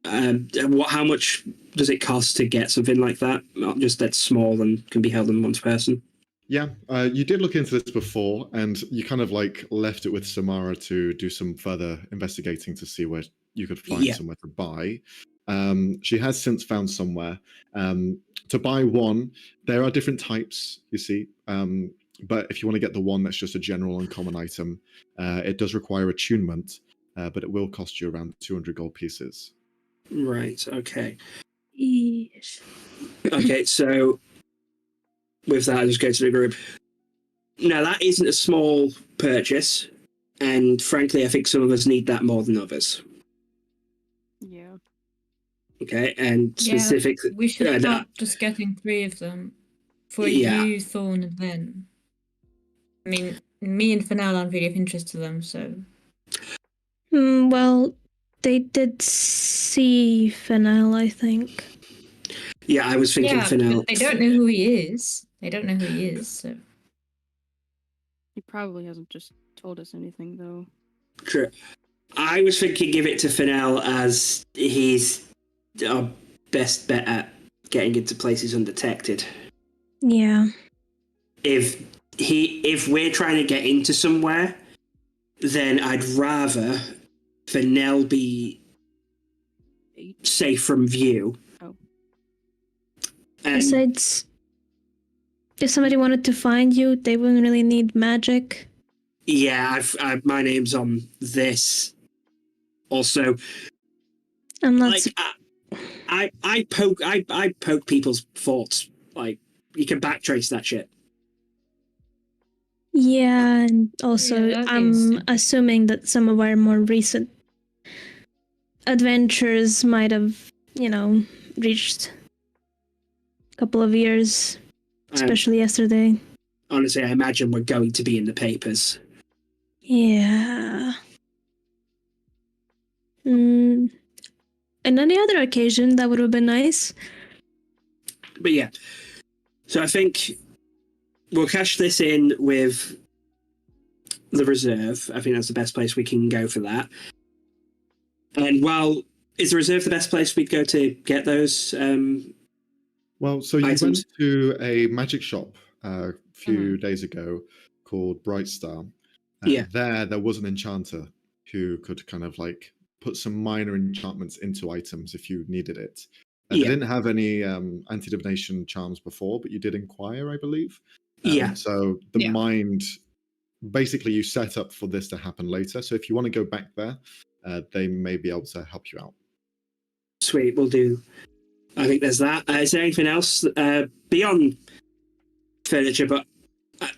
How much does it cost to get something like that? Not just that's small and can be held in one person. Yeah, you did look into this before, and you kind of like left it with Samara to do some further investigating to see where you could find somewhere to buy. She has since found somewhere. To buy one, there are different types, you see. But if you want to get the one that's just a general uncommon item, it does require attunement, but it will cost you around 200 gold pieces. Right, okay. Yeesh. Okay, so with that, I just go to the group. Now, that isn't a small purchase, and frankly, I think some of us need that more than others. Yeah. Okay, and specifically... we should start just getting 3 of them for you, Thorn, and then. I mean, me and Fennel aren't really of interest to them, so... Well, they did see Fennel, I think. Yeah, I was thinking Fennel. They don't know who he is. So... He probably hasn't just told us anything, though. True. I was thinking give it to Fennel, as he's our best bet at getting into places undetected. Yeah. If we're trying to get into somewhere, then I'd rather Fennel be safe from view. Oh. Besides, if somebody wanted to find you, they wouldn't really need magic. Yeah, my name's on this. Also, I'm not. Like, I poke people's thoughts. Like, you can backtrace that shit. Yeah, and also I'm assuming that some of our more recent adventures might have, reached a couple of years, especially yesterday. Honestly, I imagine we're going to be in the papers. Yeah. And any other occasion, that would have been nice. But yeah, so I think we'll cash this in with the reserve. I think that's the best place we can go for that. And is the reserve the best place we'd go to get those Well, so you items? went to a magic shop a few days ago called Bright Star. There was an enchanter who could kind of like put some minor enchantments into items if you needed it. They didn't have any anti-divination charms before, but you did inquire, I believe. So the mind, basically you set up for this to happen later. So if you want to go back there, they may be able to help you out. Sweet, we'll do. I think there's that. Is there anything else beyond furniture? But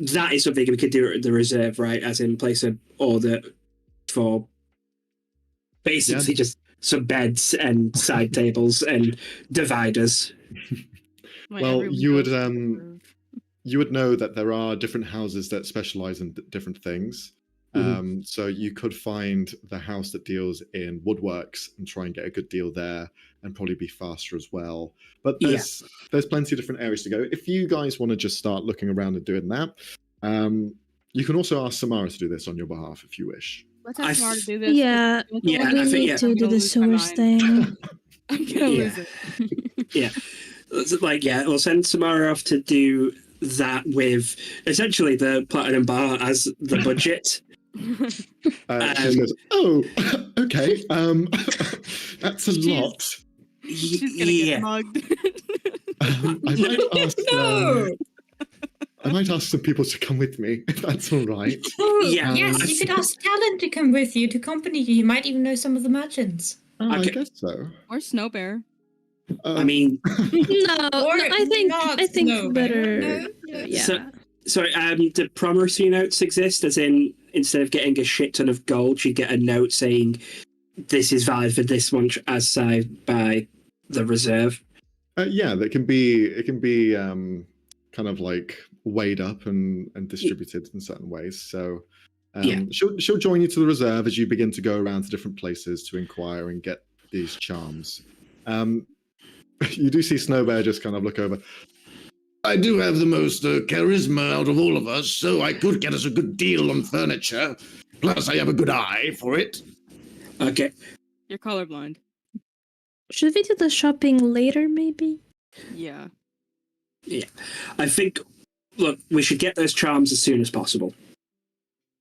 that is something we could do at the reserve, right? As in place an order for basically just some beds and side tables and dividers. Like, Well, everyone you would, goes to the reserve. You would know that there are different houses that specialize in different things. So you could find the house that deals in woodworks and try and get a good deal there, and probably be faster as well. But there's plenty of different areas to go. If you guys want to just start looking around and doing that, you can also ask Samara to do this on your behalf if you wish. Let's I ask Samara to f- do this. Yeah, Yeah, we I think- need yeah. to I'm do gonna the lose my sewers mind. thing. I'm gonna lose it. Yeah. We'll send Samara off to do that with essentially the Platinum Bar as the budget. She goes, "Oh, okay. That's a lot. She's gonna Yeah. get mugged. I might ask. No. I might ask some people to come with me if that's all right." Oh, Yeah. yes, you could ask Talon to come with you to accompany you. You might even know some of the merchants. Oh, I Okay. guess so. Or Snow Bear. I mean, No, Or I not think Snow better. Bear. No. Yeah. sorry, do promissory notes exist? As in, instead of getting a shit ton of gold, you get a note saying this is valid for this much as signed by the reserve. Yeah, that can be. It can be kind of like weighed up and distributed in certain ways. So Yeah. she'll join you to the reserve as you begin to go around to different places to inquire and get these charms. You do see Snowbear just kind of look over. I do have the most charisma out of all of us, so I could get us a good deal on furniture. Plus, I have a good eye for it. Okay. You're colorblind. Should we do the shopping later, maybe? Yeah. I think, look, we should get those charms as soon as possible.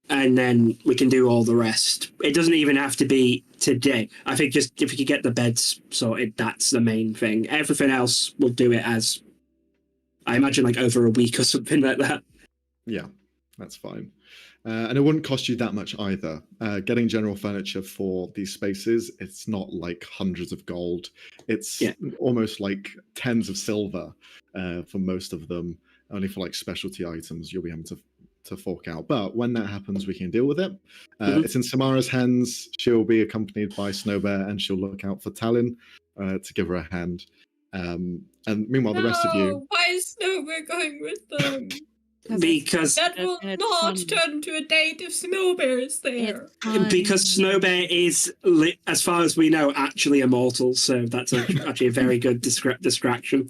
And then we can do all the rest. It doesn't even have to be today. I think just if we could get the beds sorted, that's the main thing. Everything else, we'll do it as, I imagine, like over a week or something like that. Yeah, that's fine. And it wouldn't cost you that much either. Getting general furniture for these spaces, it's not like hundreds of gold. It's almost like tens of silver for most of them. Only for like specialty items, you'll be able to fork out. But when that happens, we can deal with it. It's in Samara's hands. She'll be accompanied by Snowbear, and she'll look out for Talon to give her a hand. And meanwhile, the rest of you... No, why is Snowbear going with them? Because That will And it's not fun. turn into a date if Snowbear is there. because Snowbear is, as far as we know, actually immortal. So that's actually a very good distraction.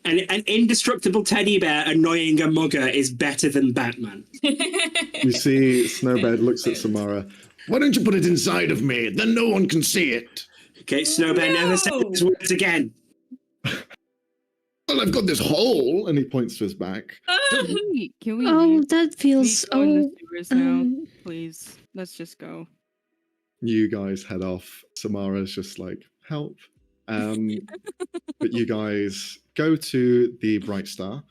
And an indestructible teddy bear annoying a mugger is better than Batman. You see Snowbear looks at Samara. Why don't you put it inside of me? Then no one can see it. Okay, Snowbear never said those words again. Well, I've got this hole. And he points to his back. Can we Oh, leave? that feels. Please go in the Oh, sewers now. um, Please. Let's just go. You guys head off. Samara's just like, help. But you guys go to the Bright Star.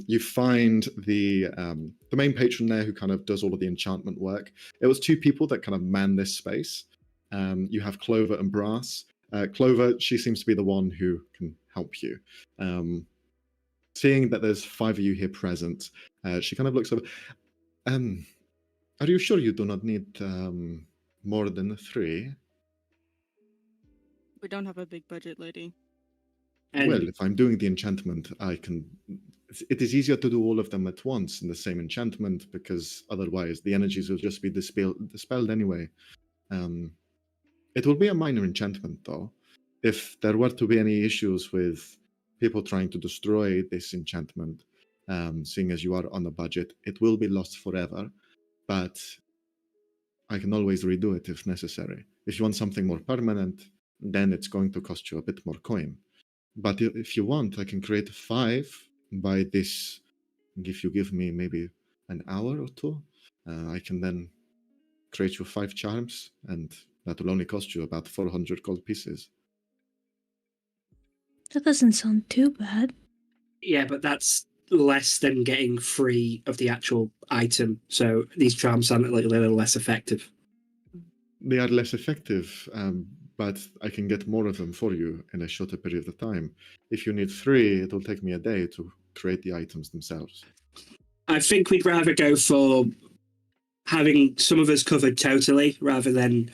You find the main patron there who kind of does all of the enchantment work. It was two people that kind of man this space. You have Clover and Brass. Clover, she seems to be the one who can help you. Seeing that there's 5 of you here present, she kind of looks over. Are you sure you do not need more than 3? We don't have a big budget, lady. And Well, if I'm doing the enchantment, I can. It is easier to do all of them at once in the same enchantment, because otherwise the energies will just be dispelled anyway. It will be a minor enchantment, though. If there were to be any issues with people trying to destroy this enchantment, seeing as you are on a budget, it will be lost forever. But I can always redo it if necessary. If you want something more permanent, then it's going to cost you a bit more coin. But if you want, I can create 5 by this. If you give me maybe an hour or 2, I can then create you 5 charms, and that will only cost you about 400 gold pieces. that doesn't sound too bad. yeah, but that's less than getting free of the actual item. So these charms sound like a little less effective. They are less effective, but I can get more of them for you in a shorter period of time. If you need 3, it will take me a day to create the items themselves. I think we'd rather go for having some of us covered totally rather than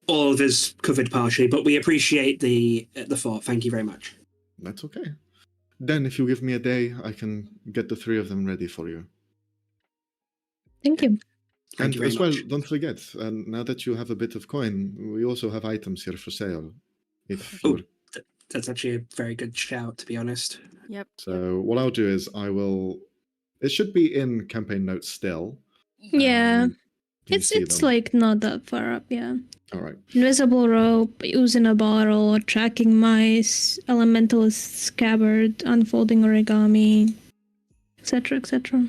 all of us covered partially. But we appreciate the thought. Thank you very much. That's okay. Then, if you give me a day, I can get the 3 of them ready for you. Thank you. Thank And you very as well, much. don't forget, now that you have a bit of coin, we also have items here for sale. If Oh, you're... that's actually a very good shout, to be honest. Yep. So what I'll do is I will... It should be in campaign notes still. Yeah. You It's see it's them. like not that far up, yeah. All right. Invisible rope, using a bottle, tracking mice, elementalist scabbard, unfolding origami, etc., etc.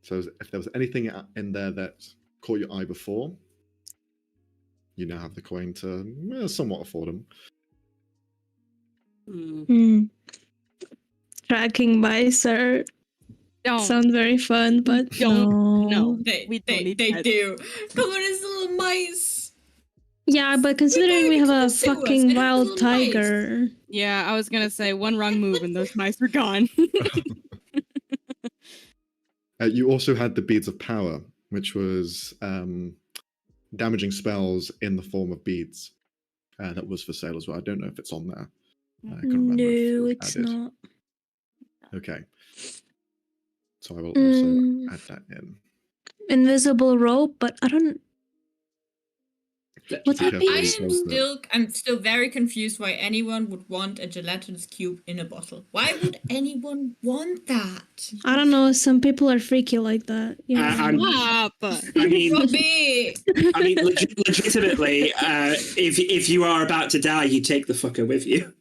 So if there was anything in there that caught your eye before, you now have the coin to somewhat afford them. Tracking mice are sound very fun, but no. We don't need pets. do. Come on, it's little mice. Yeah, but considering going we have into a the sewers fucking and it's wild little mice. tiger. Yeah, I was gonna say one wrong move and those mice were gone. You also had the beads of power, which was damaging spells in the form of beads. That was for sale as well. I don't know if it's on there. I can't remember if it No, was it's added. not. Okay. So I will also add that in. Invisible rope, but I don't. What's Be a careful bead? you close that. I'm still very confused why anyone would want a gelatinous cube in a bottle. Why would anyone want that? I don't know. Some people are freaky like that. You know? I'm- Stop. I mean, Robbie! legitimately, if you are about to die, you take the fucker with you.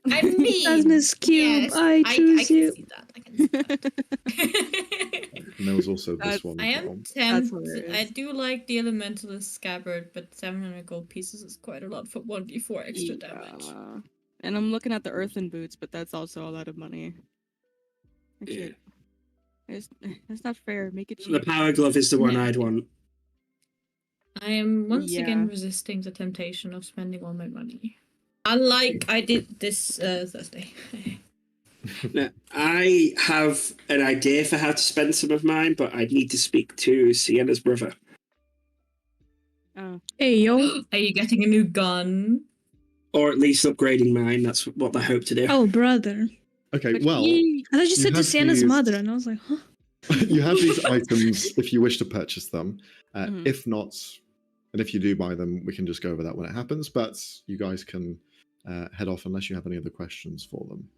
I mean, Plasma's cube. yes, I I choose can you. see that. I can see that. And there was also this That's- one I as am well. tempted. hilarious. I do like the elementalist scabbard, but 700 gold pieces is quite a lot for 1d4 extra damage. Yeah. And I'm looking at the earthen boots, but that's also a lot of money. Yeah. That's not fair. Make it cheap. The power glove is the one I'd want. I am once Yeah. again resisting the temptation of spending all my money. Unlike I did this Thursday. Now, I have an idea for how to spend some of mine, but I need to speak to Sienna's brother. Oh. Hey yo. Are you getting a new gun? Or at least upgrading mine. That's what I hope to do. Oh, brother. Okay, But well, he- I thought you You said to have Sienna's these- mother, and I was like, huh? you have these items if you wish to purchase them. Mhm. If not, and if you do buy them, we can just go over that when it happens. But you guys can head off unless you have any other questions for them.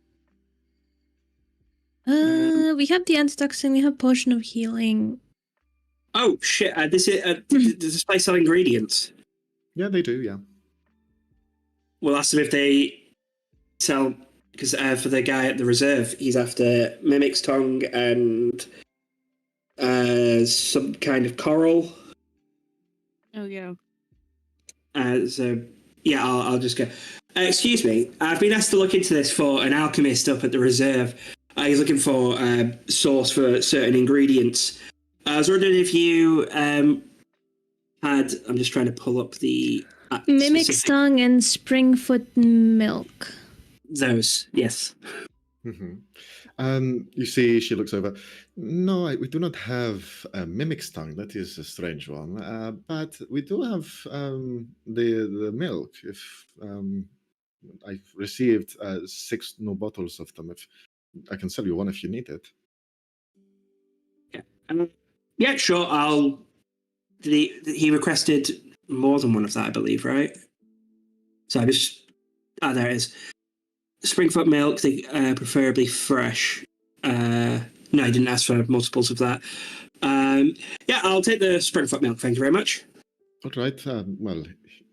We have the antitoxin, we have potion of healing. Oh shit! Does this place sell ingredients? Yeah, they do. Yeah. We'll ask them if they sell, because for the guy at the reserve, he's after Mimic's tongue and some kind of coral. Oh yeah. So yeah, I'll just go. Excuse me, I've been asked to look into this for an alchemist up at the reserve. He's looking for a source for certain ingredients. I was wondering if you had. I'm just trying to pull up the Mimic's specific- tongue and springfoot milk. Those, yes. You see, she looks over. No, we do not have a mimic's tongue. That is a strange one. But we do have the milk. If I've received 6 new bottles of them. If I can sell you one if you need it. Yeah, sure. He requested more than one of that, I believe, right? So I just. There it is. Springfoot milk, preferably fresh. No, I didn't ask for multiples of that. Yeah, I'll take the Springfoot milk. Thank you very much. All right. Well,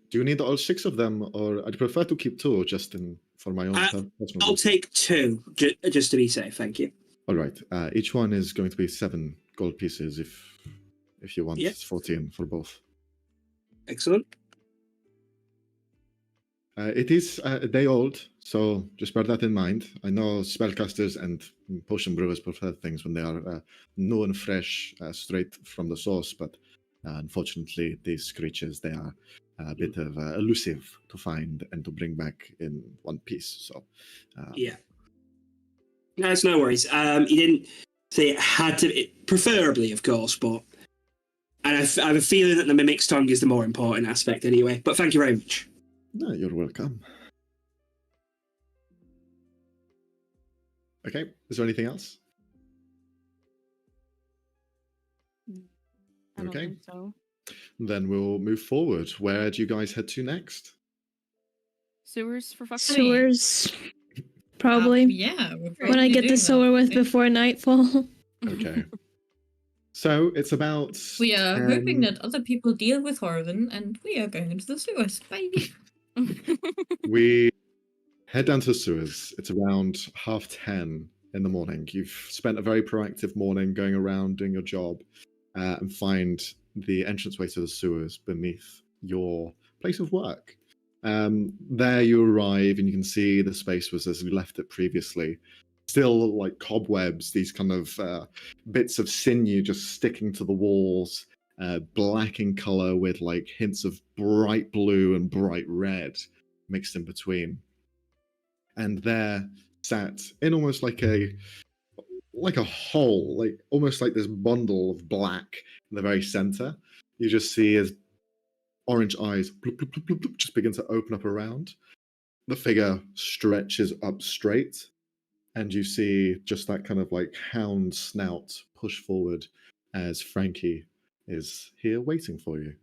do you need all 6 of them, or I'd prefer to keep 2 just for my own personal I'll use. take 2 just to be safe. Thank you. All right. Each one is going to be 7 gold pieces if you want. Yeah. 14 for both. Excellent. It is a day old, so just bear that in mind. I know spellcasters and potion brewers prefer things when they are new and fresh, straight from the source, but unfortunately, these creatures, they are a bit of elusive to find and to bring back in one piece. So, Yeah. No, it's no worries. You didn't say it had to, preferably, of course, but. And I have a feeling that the Mimic's tongue is the more important aspect anyway, but thank you very much. no, you're welcome. Okay. Is there anything else? I don't Okay. think so. Then we'll move forward. Where do you guys head to next? Sewers for fuck's sake. Sewers, probably. Yeah, we're When I probably get doing this over that. with before nightfall. Okay. So it's about. We are hoping 10 that other people deal with Horvin, and we are going into the sewers. Bye. We head down to the sewers. It's around 10:30 in the morning. You've spent a very proactive morning going around doing your job and find the entranceway to the sewers beneath your place of work. There you arrive and you can see the space was as you left it previously. Still like cobwebs, these kind of bits of sinew just sticking to the walls, black in color with like hints of bright blue and bright red mixed in between. And there sat in almost like a hole, like almost like this bundle of black in the very center. You just see his orange eyes bloop, bloop, bloop, bloop, bloop, just begin to open up around. The figure stretches up straight, and you see just that kind of like hound snout push forward as Frankie is here waiting for you.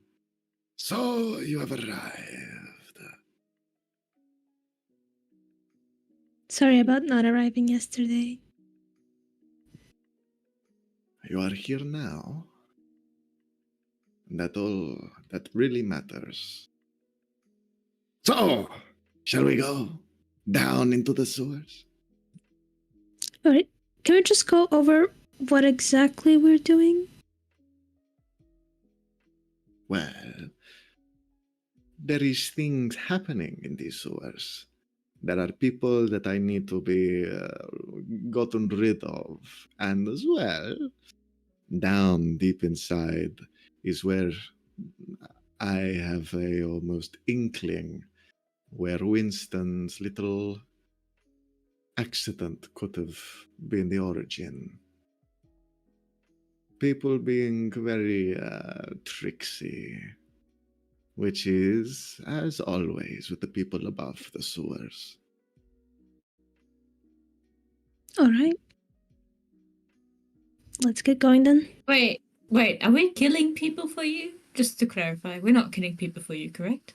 So you have arrived. Sorry about not arriving yesterday. You are here now. That all that really matters. So, shall we go down into the sewers? Alright, can we just go over what exactly we're doing? Well, there is things happening in these sewers. There are people that I need to be gotten rid of. And as well, down deep inside is where I have a almost inkling where Winston's little accident could have been the origin. People being very tricksy, which is, as always, with the people above the sewers. Alright. Let's get going then. Wait, are we killing people for you? Just to clarify, we're not killing people for you, correct?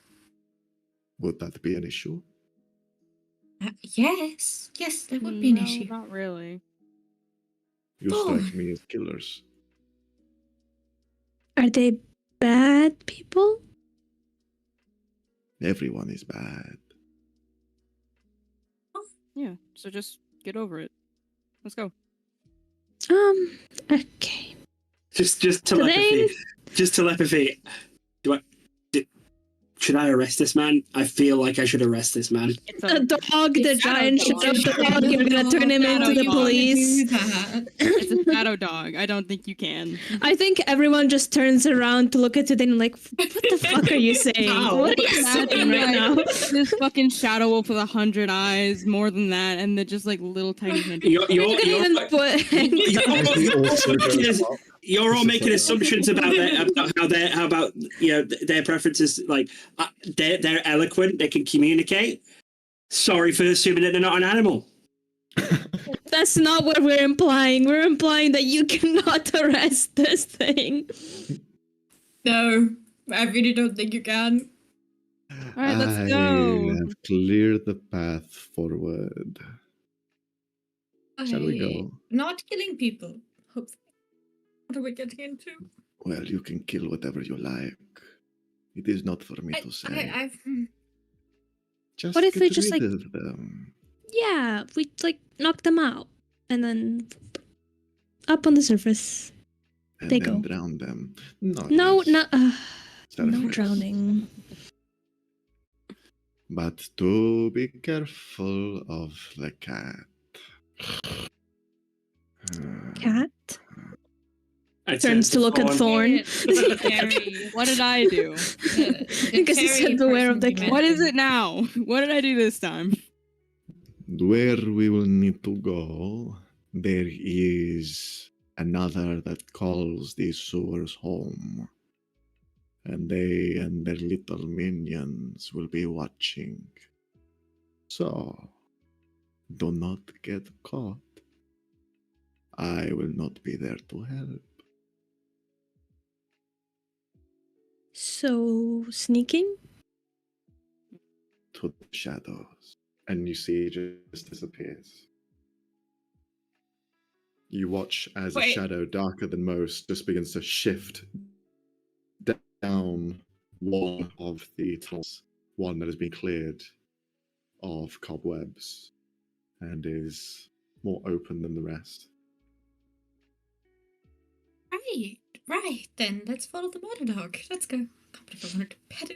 Would that be an issue? Yes, that would be an No, issue. Not really. You Oh. strike me as killers. Are they bad people? Everyone is bad. Yeah, so just get over it. Let's go. Okay. Just telepathy. Just telepathy. Should I arrest this man? I feel like I should arrest this man. It's The dog, the it's giant shadow dog, you're gonna turn him into the dog. police. It's a shadow dog. I don't think you can. I think everyone just turns around to look at it and like, what the fuck are you saying? Ow. What are you saying right now? This fucking shadow wolf with 100 eyes, more than that, and they're just like little tiny hints. You're Even you're all making assumptions about how about their preferences. Like they're eloquent, they can communicate. Sorry for assuming that they're not an animal. That's not what we're implying. We're implying that you cannot arrest this thing. No, I really don't think you can. All right, let's I go. have cleared the path forward. Shall we go? Not killing people. Hopefully. What are we getting into? Well, you can kill whatever you like. It is not for me to say. Just What if get we just, rid like- of them. Yeah, we like knock them out and then up on the surface. And They then go. drown them. No, yes. no, no Selfless. drowning. But do be careful of the cat. Cat I turns to look at Thorn. What did I do? Because he said beware of the cat. What is it now? What did I do this time? Where we will need to go, there is another that calls these sewers home. And they and their little minions will be watching. So, do not get caught. I will not be there to help. So, sneaking? To the shadows. And you see it just disappears. You watch as a Wait. shadow darker than most just begins to shift down one of the tunnels, one that has been cleared of cobwebs and is more open than the rest. Right. Then let's follow the murder dog. Let's go. I can't believe I wanted to pet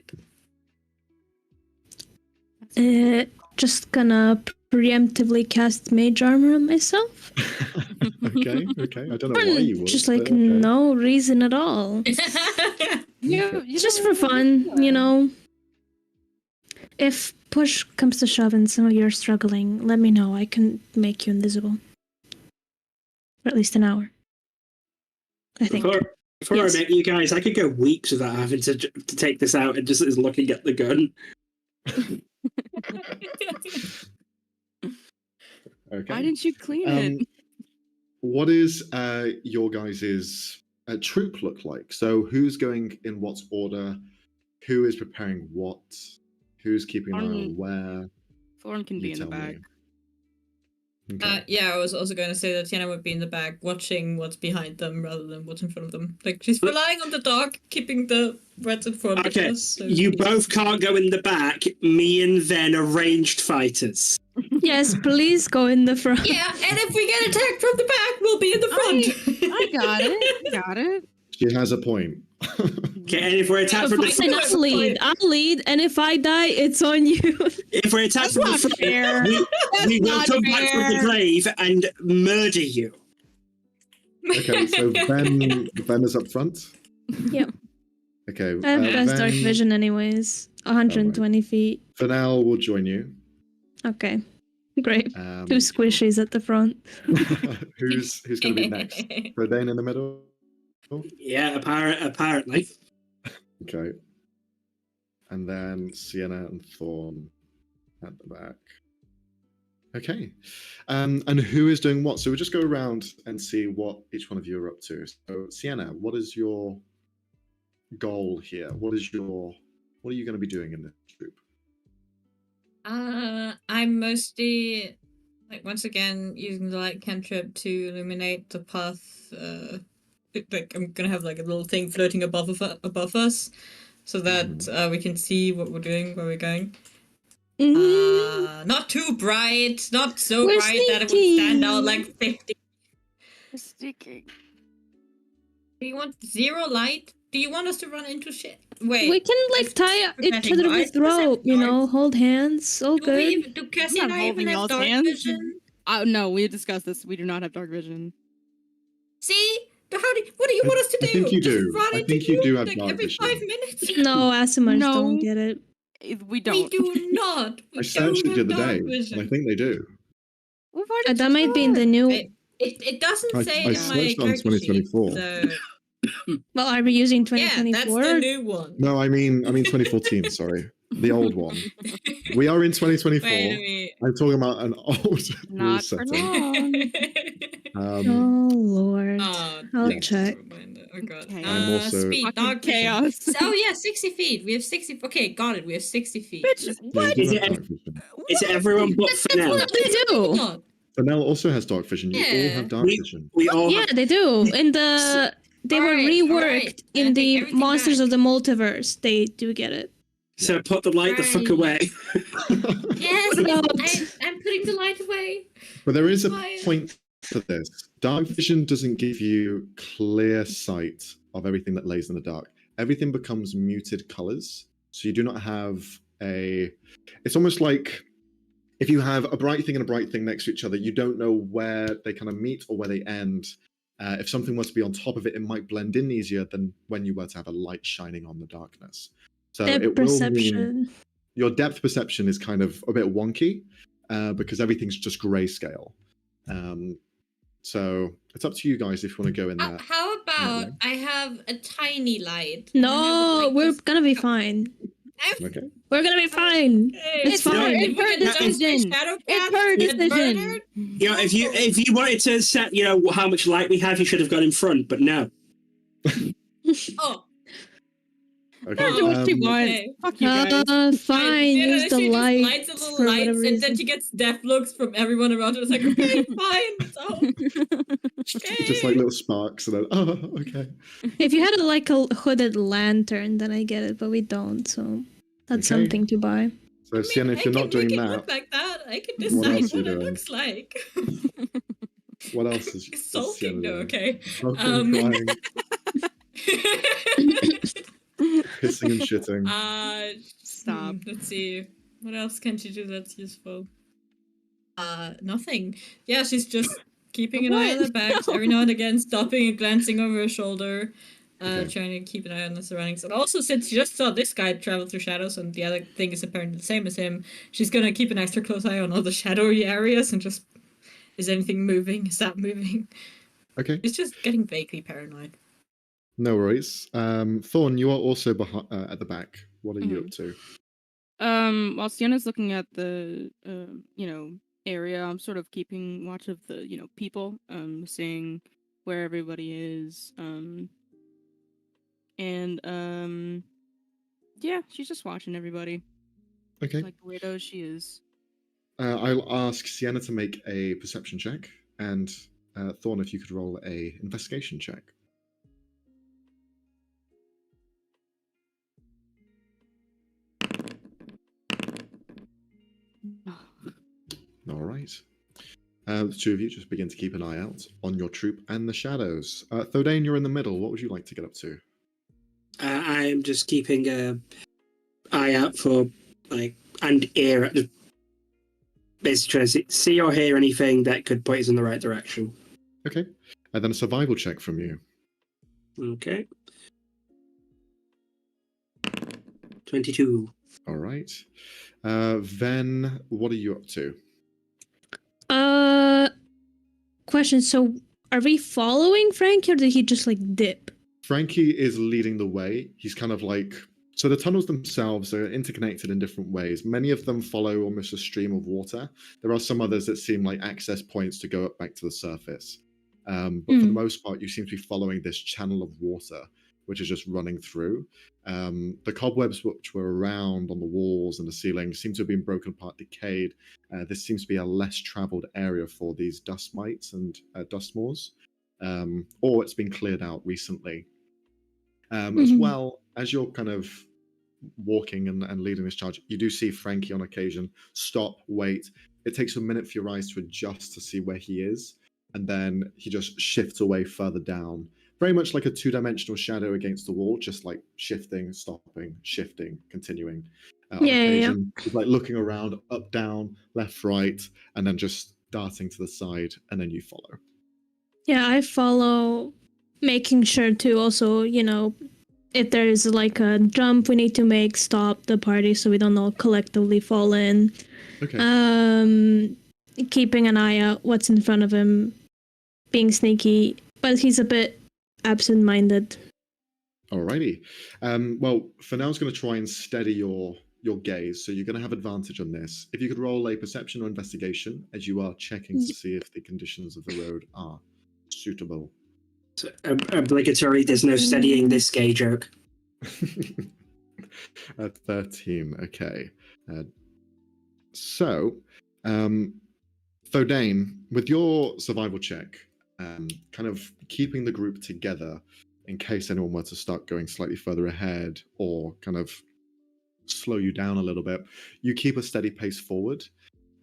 it. Just gonna preemptively cast mage armor on myself. Okay. I don't know why you would. Just but like okay. no reason at all. Just for fun, you know. If push comes to shove and some of you are struggling, let me know. I can make you invisible. For at least an hour. I think. Before Yes. I met you guys, I could go weeks without having to take this out and just is looking at the gun. Okay. Why didn't you clean it? What is your guys' troop look like? So who's going in what order? Who is preparing what? Who's keeping an eye on where? Thorn can be You in the tell back. me. Okay. Yeah, I was also going to say that Tiana would be in the back, watching what's behind them rather than what's in front of them. Like she's relying on the dog, keeping the reds in front of Okay, us. So you both can't go in the back. Me and Ven are ranged fighters. Yes, please go in the front. Yeah, and if we get attacked from the back, we'll be in the front. I got it. She has a point. Okay, and if we're attacked from the Fine, front, I'll lead, and if I die, it's on you. if we're attacked from the That's front, not fair. we will not come back from the fair. grave and murder you. Okay, so Ben is up front. Yep. Okay. I have best dark Ven- vision anyways. 120 feet. Fennel will join you. Okay. Great. Um, Two squishies at the front. who's going to be next? Rodane in the middle. Yeah, apparently. Okay. And then Sienna and Thorn at the back. Okay. And who is doing what? So we'll just go around and see what each one of you are up to. So Sienna, what is your goal here? What are you going to be doing in this group? I'm mostly once again using the light cantrip to illuminate the path. I'm gonna have a little thing floating above us, so that we can see what we're doing, where we're going. Not too bright, not so We're bright that it would stand out sneaking. like 50. Sticky. Do you want zero light? Do you want us to run into shit? Wait. We can tie each other with rope, you know, hold hands, all good. Do Cassie I'm and not I even holding have y'all's dark hands. vision? No, we discussed this. We do not have dark vision. See? What do you want us to do? I think you Just do. run I into think you do have like dark every vision. 5 minutes? No, Asimars No. don't get it. We don't. We do not. We I searched don't it the have other day, dark vision. and I think they do. We've already That might be in the new. It doesn't I say in my searched on character sheet, 2024. so Well, are we using yeah, that's 2024? the new one. No, I mean 2014. Sorry, the old one. We are in 2024. Wait a minute. I'm talking about an old rule Not for setting. long. Oh Lord. Oh, I'll thanks check. for the reminder. Oh god. Okay. I'm also- Speed, Fucking dark vision. chaos. Oh yeah, 60 feet. We have 60. Okay, got it. We have 60 feet. Bitch, Yeah, you what? do Is have it- dark vision. Is it everyone but That's Fennel? what They do. not. Fennel also has dark vision. You all Yeah. have dark vision. We all Yeah, they do. In the they were Alright, reworked alright. in I take the everything Monsters back. of the Multiverse. They do get it. So put the light the fuck Right. away. Yes, Don't. I'm putting the light away. But there is a Why? point to this. Dark vision doesn't give you clear sight of everything that lays in the dark. Everything becomes muted colors. So you do not have a. It's almost like if you have a bright thing and a bright thing next to each other, you don't know where they kind of meet or where they end. If something were to be on top of it, it might blend in easier than when you were to have a light shining on the darkness. So Depth it will mean perception. your depth perception is kind of a bit wonky because everything's just grayscale. So it's up to you guys if you want to go in there. How about I have a tiny light? No, we're gonna be fine. Okay. We're gonna be fine. It's fine. fine. If we It's can her just say decision. Shadow It's Cat her get decision. murdered, You know, if you wanted to set, how much light we have, you should have gone in front. But no. Oh, Okay. Do what she wants. okay. Fuck you guys. Fine. Yeah, Use the she lights just lights a little for lights, whatever and then reason. she gets death looks from everyone around her. It's like, okay, fine, it's all okay. Just like little sparks, and then okay. If you had a hooded lantern, then I get it, but we don't, so that's Okay. something to buy. So, Sienna, if you're not doing make it that, look like that. I can what decide else are you what it doing? looks like. what else is Sulking, Sienna no, doing? okay. Sulking, crying, pissing and shitting. Stop. Let's see. What else can she do that's useful? Nothing. Yeah, she's just keeping an eye on What? the bags, every now and again stopping and glancing over her shoulder, Okay. trying to keep an eye on the surroundings. And also, since she just saw this guy travel through shadows and the other thing is apparently the same as him, she's gonna keep an extra close eye on all the shadowy areas and just, is anything moving? Is that moving? Okay. She's just getting vaguely paranoid. No worries. Thorn, you are also at the back. What are you up to? While Sienna's looking at the area, I'm sort of keeping watch of the people, seeing where everybody is, and yeah, she's just watching everybody Okay. like the weirdo she is. I'll ask Sienna to make a perception check, and Thorn, if you could roll a investigation check. All right. The two of you just begin to keep an eye out on your troop and the shadows. Thodane, you're in the middle. What would you like to get up to? I'm just keeping an eye out for, and ear, basically trying to see or hear anything that could point us in the right direction. Okay. And then a survival check from you. Okay. 22. All right. Ven, what are you up to? Question. So, are we following Frankie, or did he just dip? Frankie is leading the way. He's kind of so the tunnels themselves are interconnected in different ways. Many of them follow almost a stream of water. There are some others that seem like access points to go up back to the surface. But for the most part, you seem to be following this channel of water, which is just running through. The cobwebs which were around on the walls and the ceiling seem to have been broken apart, decayed. This seems to be a less traveled area for these dust mites and dust moors, or it's been cleared out recently. As well, as you're kind of walking and leading this charge, you do see Frankie on occasion stop, wait. It takes a minute for your eyes to adjust to see where he is, and then he just shifts away further down. Very much like a two-dimensional shadow against the wall, just like shifting, stopping, shifting, continuing. On occasion, he's looking around, up, down, left, right, and then just darting to the side, and then you follow. Yeah, I follow, making sure to also, if there's a jump we need to make, stop the party so we don't all collectively fall in. Okay. Keeping an eye out what's in front of him, being sneaky, but he's a bit absent-minded. Alrighty. Well, Fennell's going to try and steady your gaze, so you're going to have advantage on this. If you could roll a perception or investigation as you are checking to see if the conditions of the road are suitable. So, obligatory, there's no studying this gay joke. 13, okay. So, Thodane, with your survival check, kind of keeping the group together in case anyone were to start going slightly further ahead or kind of slow you down a little bit, you keep a steady pace forward.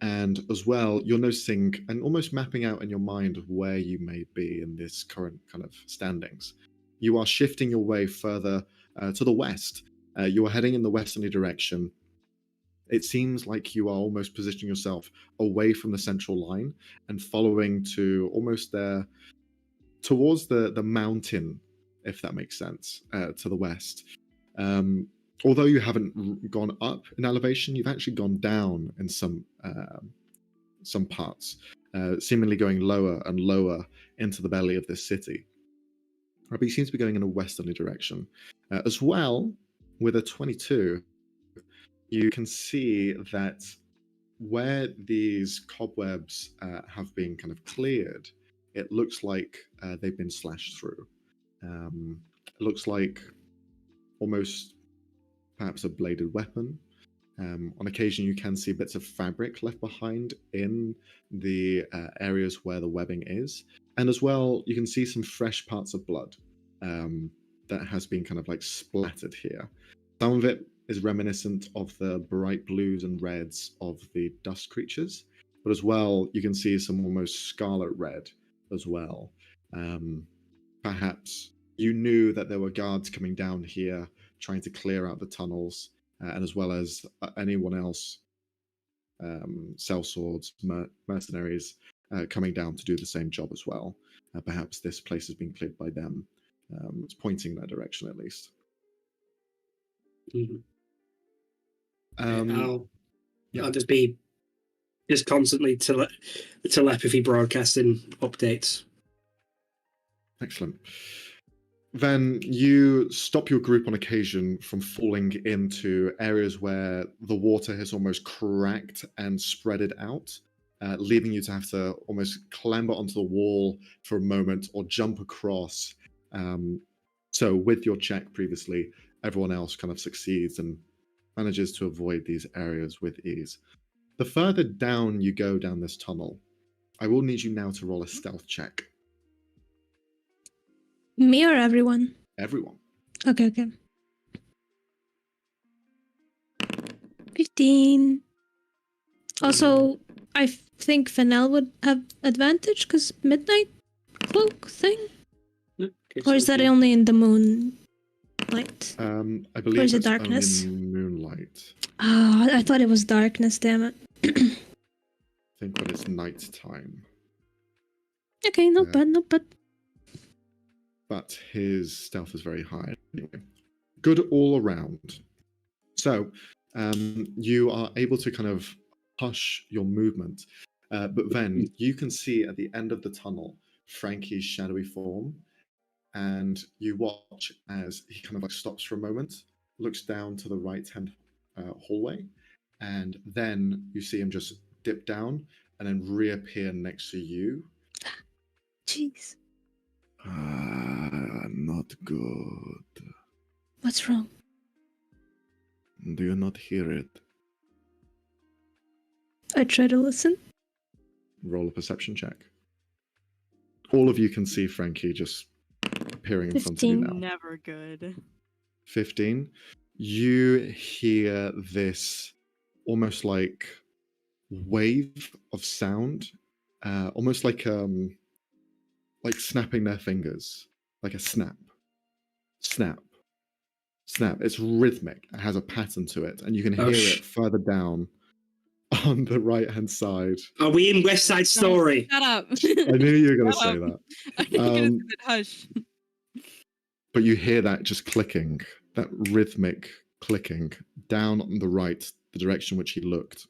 And as well, you're noticing and almost mapping out in your mind where you may be in this current kind of standings. You are shifting your way further to the west. You are heading in the westerly direction. It seems like you are almost positioning yourself away from the central line and following to almost there towards the mountain, if that makes sense, to the west. Although you haven't gone up in elevation, you've actually gone down in some parts, seemingly going lower and lower into the belly of this city. But you seem to be going in a westerly direction. As well, with a 22, you can see that where these cobwebs have been kind of cleared, it looks like they've been slashed through. It looks like almost perhaps a bladed weapon. On occasion, you can see bits of fabric left behind in the areas where the webbing is. And as well, you can see some fresh parts of blood that has been kind of like splattered here. Some of it is reminiscent of the bright blues and reds of the dust creatures, but as well, you can see some almost scarlet red as well. Perhaps you knew that there were guards coming down here trying to clear out the tunnels, and as well as anyone else, sellswords, mercenaries, coming down to do the same job as well. Perhaps this place has been cleared by them. It's pointing that direction at least. Mhm. Yeah. I'll just be constantly telepathy broadcasting updates. Excellent. Then you stop your group on occasion from falling into areas where the water has almost cracked and spreaded out, leaving you to have to almost clamber onto the wall for a moment or jump across. So with your check previously, everyone else kind of succeeds and manages to avoid these areas with ease. The further down you go down this tunnel, I will need you now to roll a stealth check. Me or everyone? Everyone. Okay. 15. Also, I think Fennel would have advantage because midnight cloak thing? Or is that only in the moonlight? I believe Or is it it's darkness? only moonlight. Oh, I thought it was darkness, damn it. I think when it's night time. Okay, not bad. But his stealth is very high. Anyway, good all around. So you are able to kind of hush your movement. But then you can see at the end of the tunnel Frankie's shadowy form. And you watch as he kind of like stops for a moment, looks down to the right-hand hallway, and then you see him just dip down and then reappear next to you. Jeez. Not good. What's wrong? Do you not hear it? I try to listen. Roll a perception check. All of you can see Frankie just appearing in front of you 15. now. Never good. 15. You hear this almost like wave of sound, almost like snapping their fingers, like a snap, snap, snap. It's rhythmic. It has a pattern to it, and you can hear it further down on the right-hand side. Are we in West Side Story? Shut up. I knew you were going to say that. I knew you were going to say hush. But you hear that just clicking, that rhythmic clicking down on the right, the direction which he looked.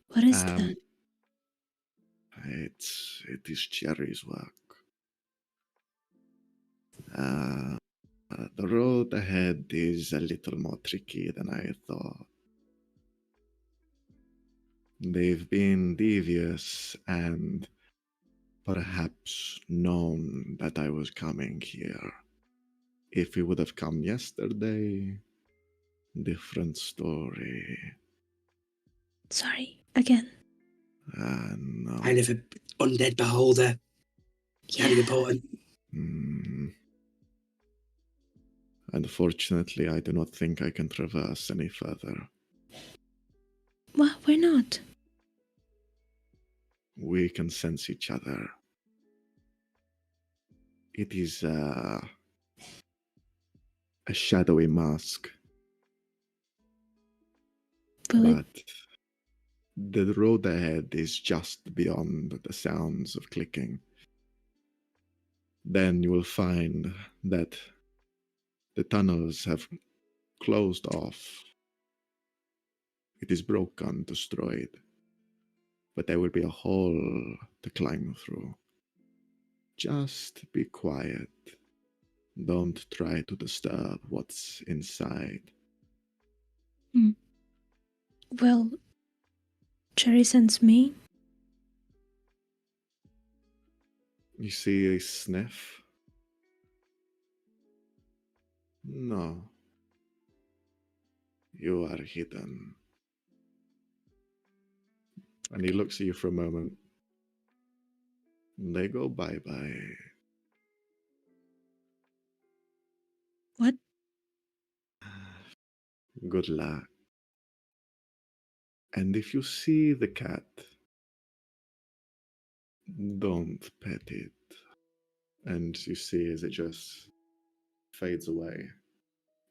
What is that? It is Jerry's work. The road ahead is a little more tricky than I thought. They've been devious and perhaps known that I was coming here. If we would have come yesterday, different story. Sorry, again. No. Kind of an undead beholder. Kind of important. Unfortunately, I do not think I can traverse any further. Well, why not? We can sense each other. It is a shadowy mask. But the road ahead is just beyond the sounds of clicking. Then you will find that the tunnels have closed off. It is broken, destroyed. But there will be a hole to climb through. Just be quiet. Don't try to disturb what's inside. Well, Cherry sends me. You see a sniff. No. You are hidden. And he looks at you for a moment. They go bye-bye. What? Good luck. And if you see the cat, don't pet it. And you see as it just fades away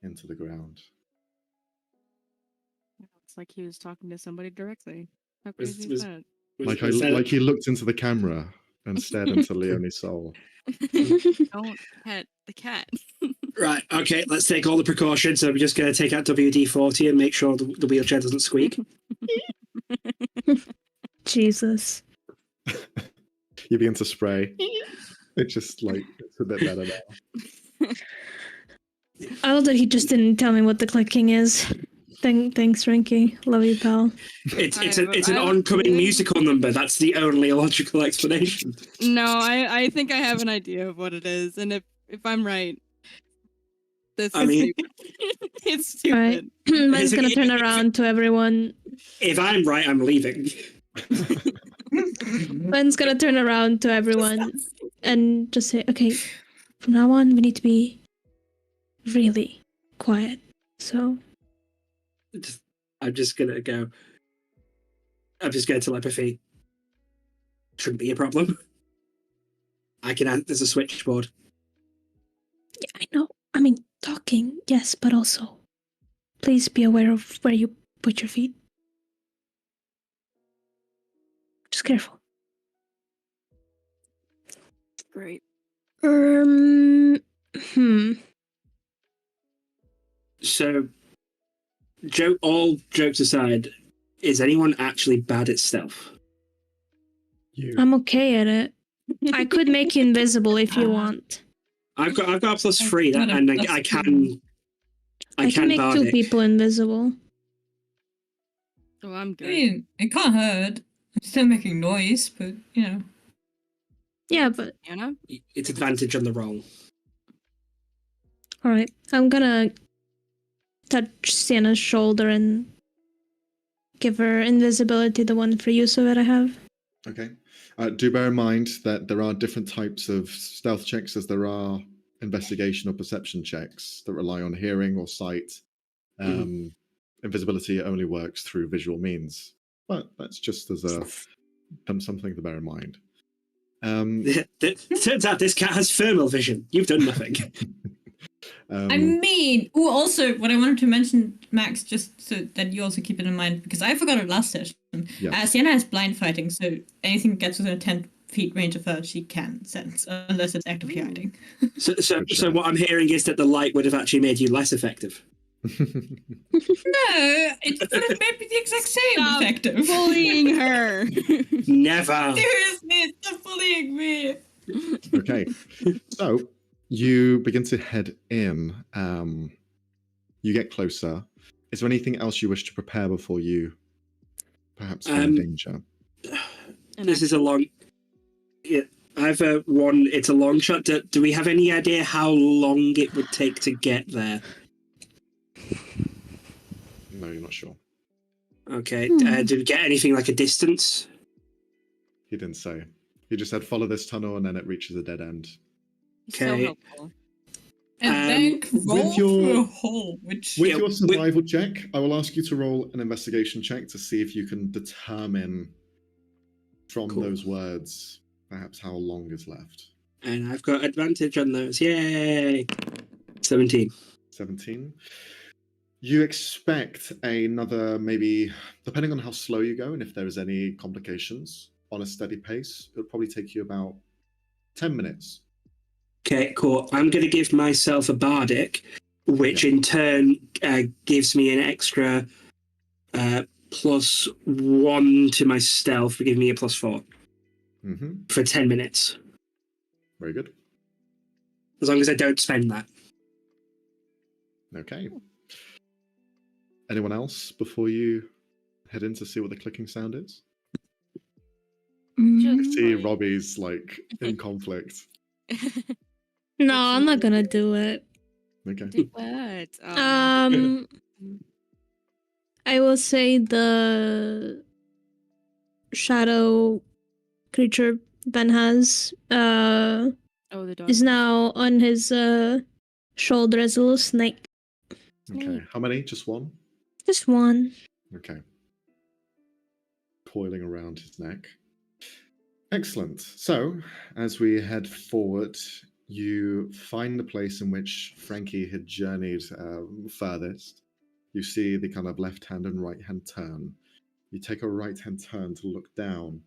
into the ground. It's like he was talking to somebody directly. How Was- crazy was- is that? Like he looked into the camera and stared into Leonie's soul. Don't pet the cat. Right, okay, let's take all the precautions. So we're just going to take out WD-40 and make sure the wheelchair doesn't squeak. Jesus. You begin to spray. It's just like, it's a bit better now. I love that he just didn't tell me what the clicking is. Thanks, Rinky. Love you, pal. It's an oncoming musical number. That's the only logical explanation. No, I think I have an idea of what it is, and if I'm right, this I is mean- stupid. It's Alright. stupid. Ben's gonna turn around to everyone. If I'm right, I'm leaving. Ben's gonna turn around to everyone and just say, okay, from now on, we need to be really quiet. So, I'm just going to go. I'm just going to telepathy. Shouldn't be a problem. I can add, there's a switchboard. yeah, I know. I mean, talking, yes, but also, please be aware of where you put your feet. Just careful. Great. Hmm. So, all jokes aside, is anyone actually bad at stealth? You. I'm okay at it. I could make you invisible if you want. I've got a +3, Got a and I +2. can I can make two bardic. people invisible. Oh, I'm I good. mean, it can't hurt. I'm still making noise, but you know. Yeah, but Anna? It's advantage on the roll. alright. I'm gonna touch Sienna's shoulder and give her invisibility, the one for you, so that I have. Okay. Do bear in mind that there are different types of stealth checks as there are investigation or perception checks that rely on hearing or sight. Invisibility only works through visual means, but that's just as something to bear in mind. Turns out this cat has thermal vision. You've done nothing. I mean, also, what I wanted to mention, Max, just so that you also keep it in mind, because I forgot it last session. Yeah. Sienna has blind fighting, so anything that gets within a 10 feet range of her, she can sense, unless it's actively hiding. So what I'm hearing is that the light would have actually made you less effective. No, it would have made me the exact same Stop effective. bullying her. Never. Seriously, stop bullying me. Okay. So you begin to head in. You get closer. Is there anything else you wish to prepare before you perhaps find danger? This is a long. Yeah, I've one. It's a long shot. Do we have any idea how long it would take to get there? No, you're not sure. Okay. Did we get anything like a distance? He didn't say. He just said follow this tunnel and then it reaches a dead end. So Okay. helpful. And then roll your- through a hole, which... With Yeah, your survival check, I will ask you to roll an investigation check to see if you can determine from Cool. those words perhaps how long is left. And I've got advantage on those. Yay! 17. 17. You expect another, maybe, depending on how slow you go and if there is any complications, on a steady pace, it'll probably take you about 10 minutes. Okay, cool. I'm going to give myself a bardic, which in turn gives me an extra +1 to my stealth, for giving me a +4 for 10 minutes. Very good. As long as I don't spend that. Okay. Anyone else before you head in to see what the clicking sound is? Mm. I see Like- Robbie's like in conflict. No, I'm not gonna do it. Okay. Do what? I will say the shadow creature Ben has Oh, the dog. is now on his shoulder as a little snake. Okay. How many? Just one? Just one. Okay. Coiling around his neck. Excellent. So, as we head forward, you find the place in which Frankie had journeyed furthest. You see the kind of left hand and right hand turn. You take a right hand turn to look down,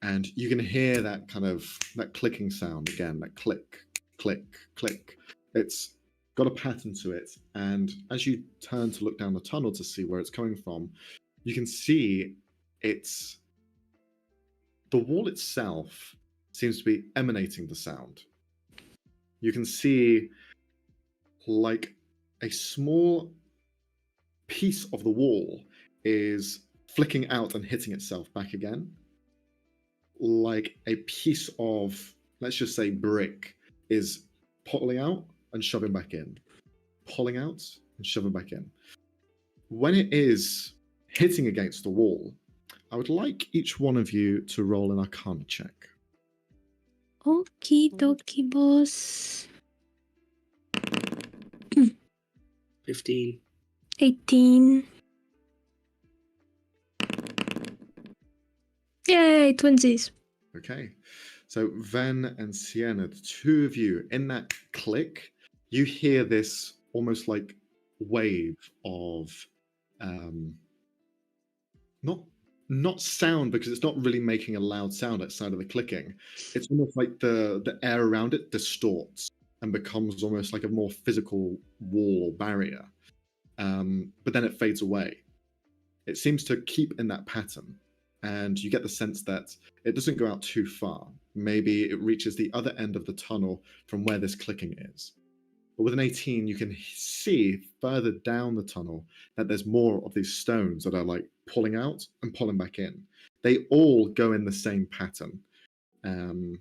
and you can hear that kind of that clicking sound again, that click, click, click. It's got a pattern to it, and as you turn to look down the tunnel to see where it's coming from, you can see it's the wall itself seems to be emanating the sound. You can see like a small piece of the wall is flicking out and hitting itself back again. Like a piece of, let's just say, brick is pulling out and shoving back in. Pulling out and shoving back in. When it is hitting against the wall, I would like each one of you to roll an Arcana check. Okie dokie, boss. 15. 18. Yay, twinsies. Okay. So Ven and Sienna, the two of you, in that click, you hear this almost like wave of not sound, because it's not really making a loud sound outside of the clicking. It's almost like the air around it distorts and becomes almost like a more physical wall or barrier. But then it fades away. It seems to keep in that pattern, and you get the sense that it doesn't go out too far. Maybe it reaches the other end of the tunnel from where this clicking is. But with an 18, you can see further down the tunnel that there's more of these stones that are like pulling out and pulling back in. They all go in the same pattern. There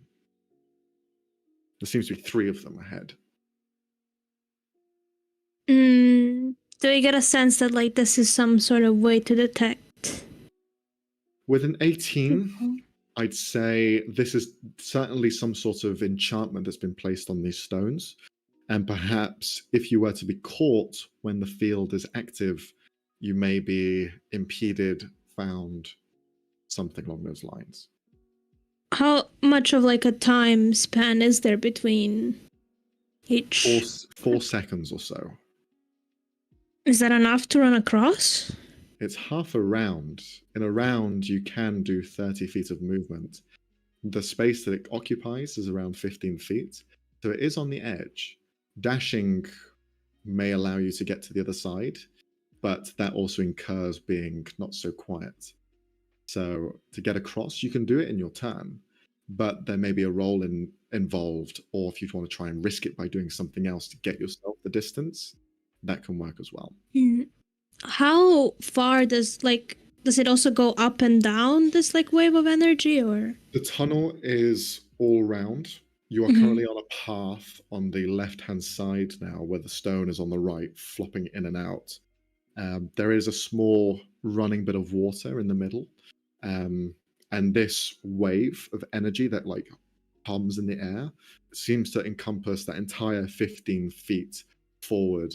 seems to be 3 of them ahead. Do we get a sense that like this is some sort of way to detect? With an 18, I'd say this is certainly some sort of enchantment that's been placed on these stones. And perhaps if you were to be caught when the field is active, you may be impeded, found, something along those lines. How much of like a time span is there between each? 4 seconds or so. Is that enough to run across? It's half a round. In a round, you can do 30 feet of movement. The space that it occupies is around 15 feet, so it is on the edge. Dashing may allow you to get to the other side, but that also incurs being not so quiet. So to get across, you can do it in your turn, but there may be a roll involved, or if you want to try and risk it by doing something else to get yourself the distance, that can work as well. How far does it also go up and down, this like wave of energy, or? The tunnel is all round. You are currently on a path on the left-hand side now, where the stone is on the right, flopping in and out. There is a small running bit of water in the middle, and this wave of energy that like hums in the air seems to encompass that entire 15 feet forward.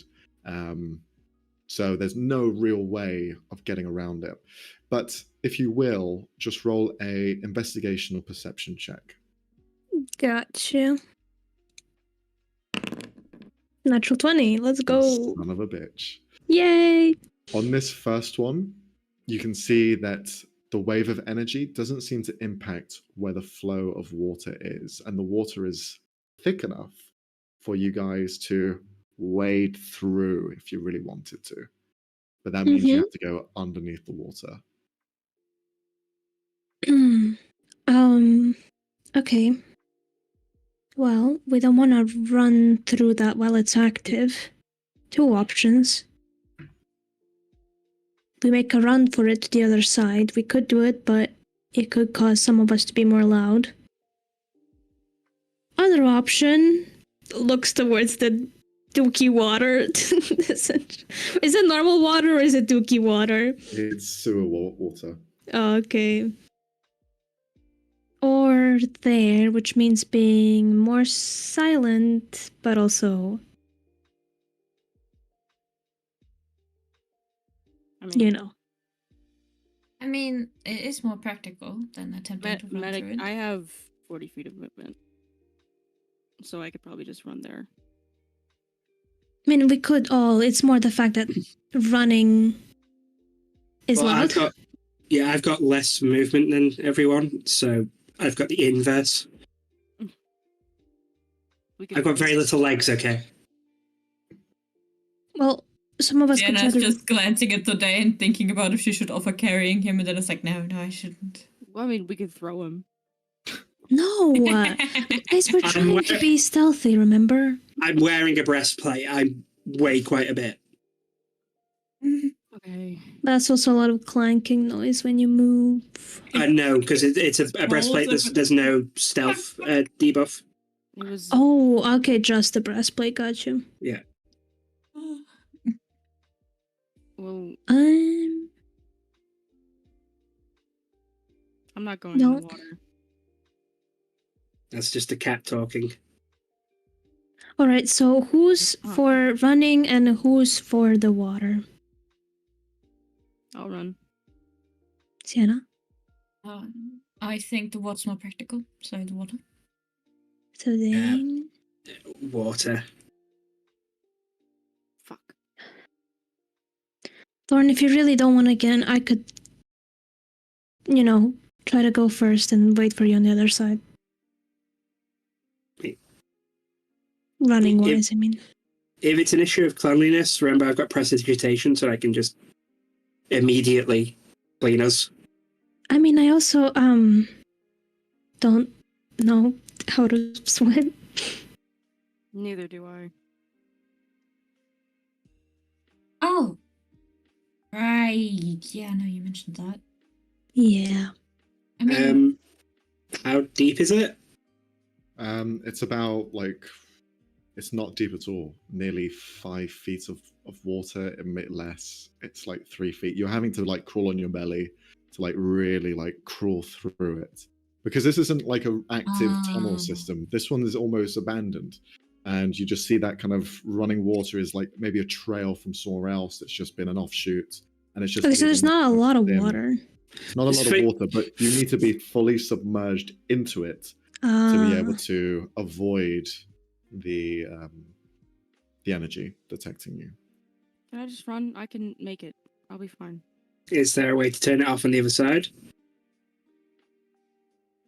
So there's no real way of getting around it. But if you will, just roll a investigation or perception check. Gotcha. Natural 20. Let's go. Son of a bitch. Yay. On this first one, you can see that the wave of energy doesn't seem to impact where the flow of water is. And the water is thick enough for you guys to wade through if you really wanted to. But that means you have to go underneath the water. Okay. Well, we don't want to run through that while it's active. 2 options. we make a run for it to the other side. We could do it, but it could cause some of us to be more loud. Other option looks towards the dookie water. Is it normal water or is it dookie water? It's sewer water. Oh, okay. Or there, which means being more silent, but also, I mean, you know. I mean, it is more practical than attempting to run medic, through it. I have 40 feet of movement. So I could probably just run there. I mean, we could all. It's more the fact that running is Well, loud. I've got less movement than everyone, so I've got the inverse. I've got very little legs, okay? Well, some of us could try Diana's to... just glancing at Today and thinking about if she should offer carrying him, and then it's like, no, I shouldn't. Well, I mean, we could throw him. No! Guys, we're trying to be stealthy, remember? I'm wearing a breastplate. I weigh quite a bit. Okay. That's also a lot of clanking noise when you move. I know, because it's a breastplate. There's no stealth debuff. It was. Oh, okay, just the breastplate, got you. Yeah. Well, Um, I'm not going No. in the water. That's just a cat talking. alright, so who's for running and who's for the water? I'll run. Sienna? I think the water's more practical. So the water. So then... Water. Fuck. Thorn, if you really don't want to get in, I could, try to go first and wait for you on the other side. Running wise, I mean. If it's an issue of cleanliness, remember I've got prestidigitation, so I can just immediately clean us. I mean, I also, don't know how to swim. Neither do I. Oh, right. Yeah, no, you mentioned that. Yeah. I mean, How deep is it? It's about it's not deep at all. Nearly 5 feet of water, a bit less. It's 3 feet. You're having to crawl on your belly to really crawl through it, because this isn't an active tunnel system. This one is almost abandoned, and you just see that kind of running water is maybe a trail from somewhere else that's just been an offshoot, and it's just. Okay, so there's not a lot of water. It's not a lot of water, but you need to be fully submerged into it to be able to avoid the energy detecting you. Can I just run? I can make it. I'll be fine. Is there a way to turn it off on the other side?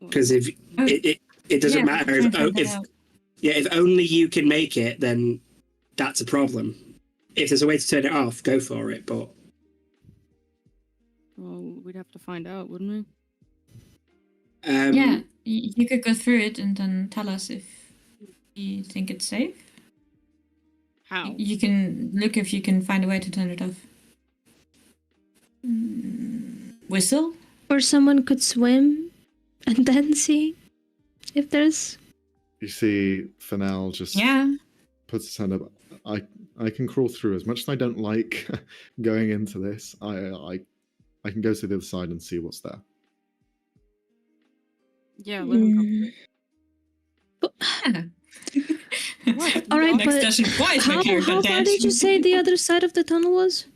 Because if it doesn't matter if only you can make it, then that's a problem. If there's a way to turn it off, go for it. But Well, we'd have to find out, wouldn't we? yeah, you could go through it and then tell us if you think it's safe. How? You can look if you can find a way to turn it off. Whistle? Or someone could swim and then see if there's... You see Fennel just puts his hand up. I can crawl through. As much as I don't like going into this, I can go to the other side and see what's there. Yeah, let him go. What? All right, Next but session, why is my character how far did you say the other side of the tunnel was?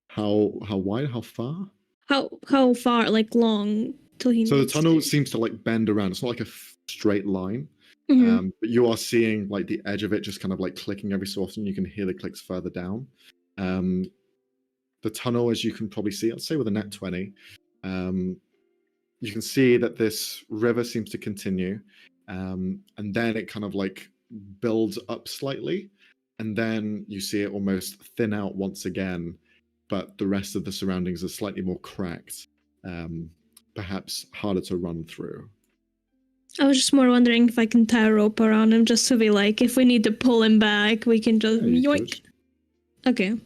How wide? How far? How far? Long till he. So the needs tunnel to- seems to bend around. It's not like a straight line. Mhm. But you are seeing the edge of it just kind of clicking every so often. You can hear the clicks further down. The tunnel, as you can probably see, I'd say with a net 20, you can see that this river seems to continue, and then it kind of builds up slightly, and then you see it almost thin out once again, but the rest of the surroundings are slightly more cracked, perhaps harder to run through. I was just more wondering if I can tie a rope around him just to be if we need to pull him back, we can just Yeah, you yoink. could. Okay.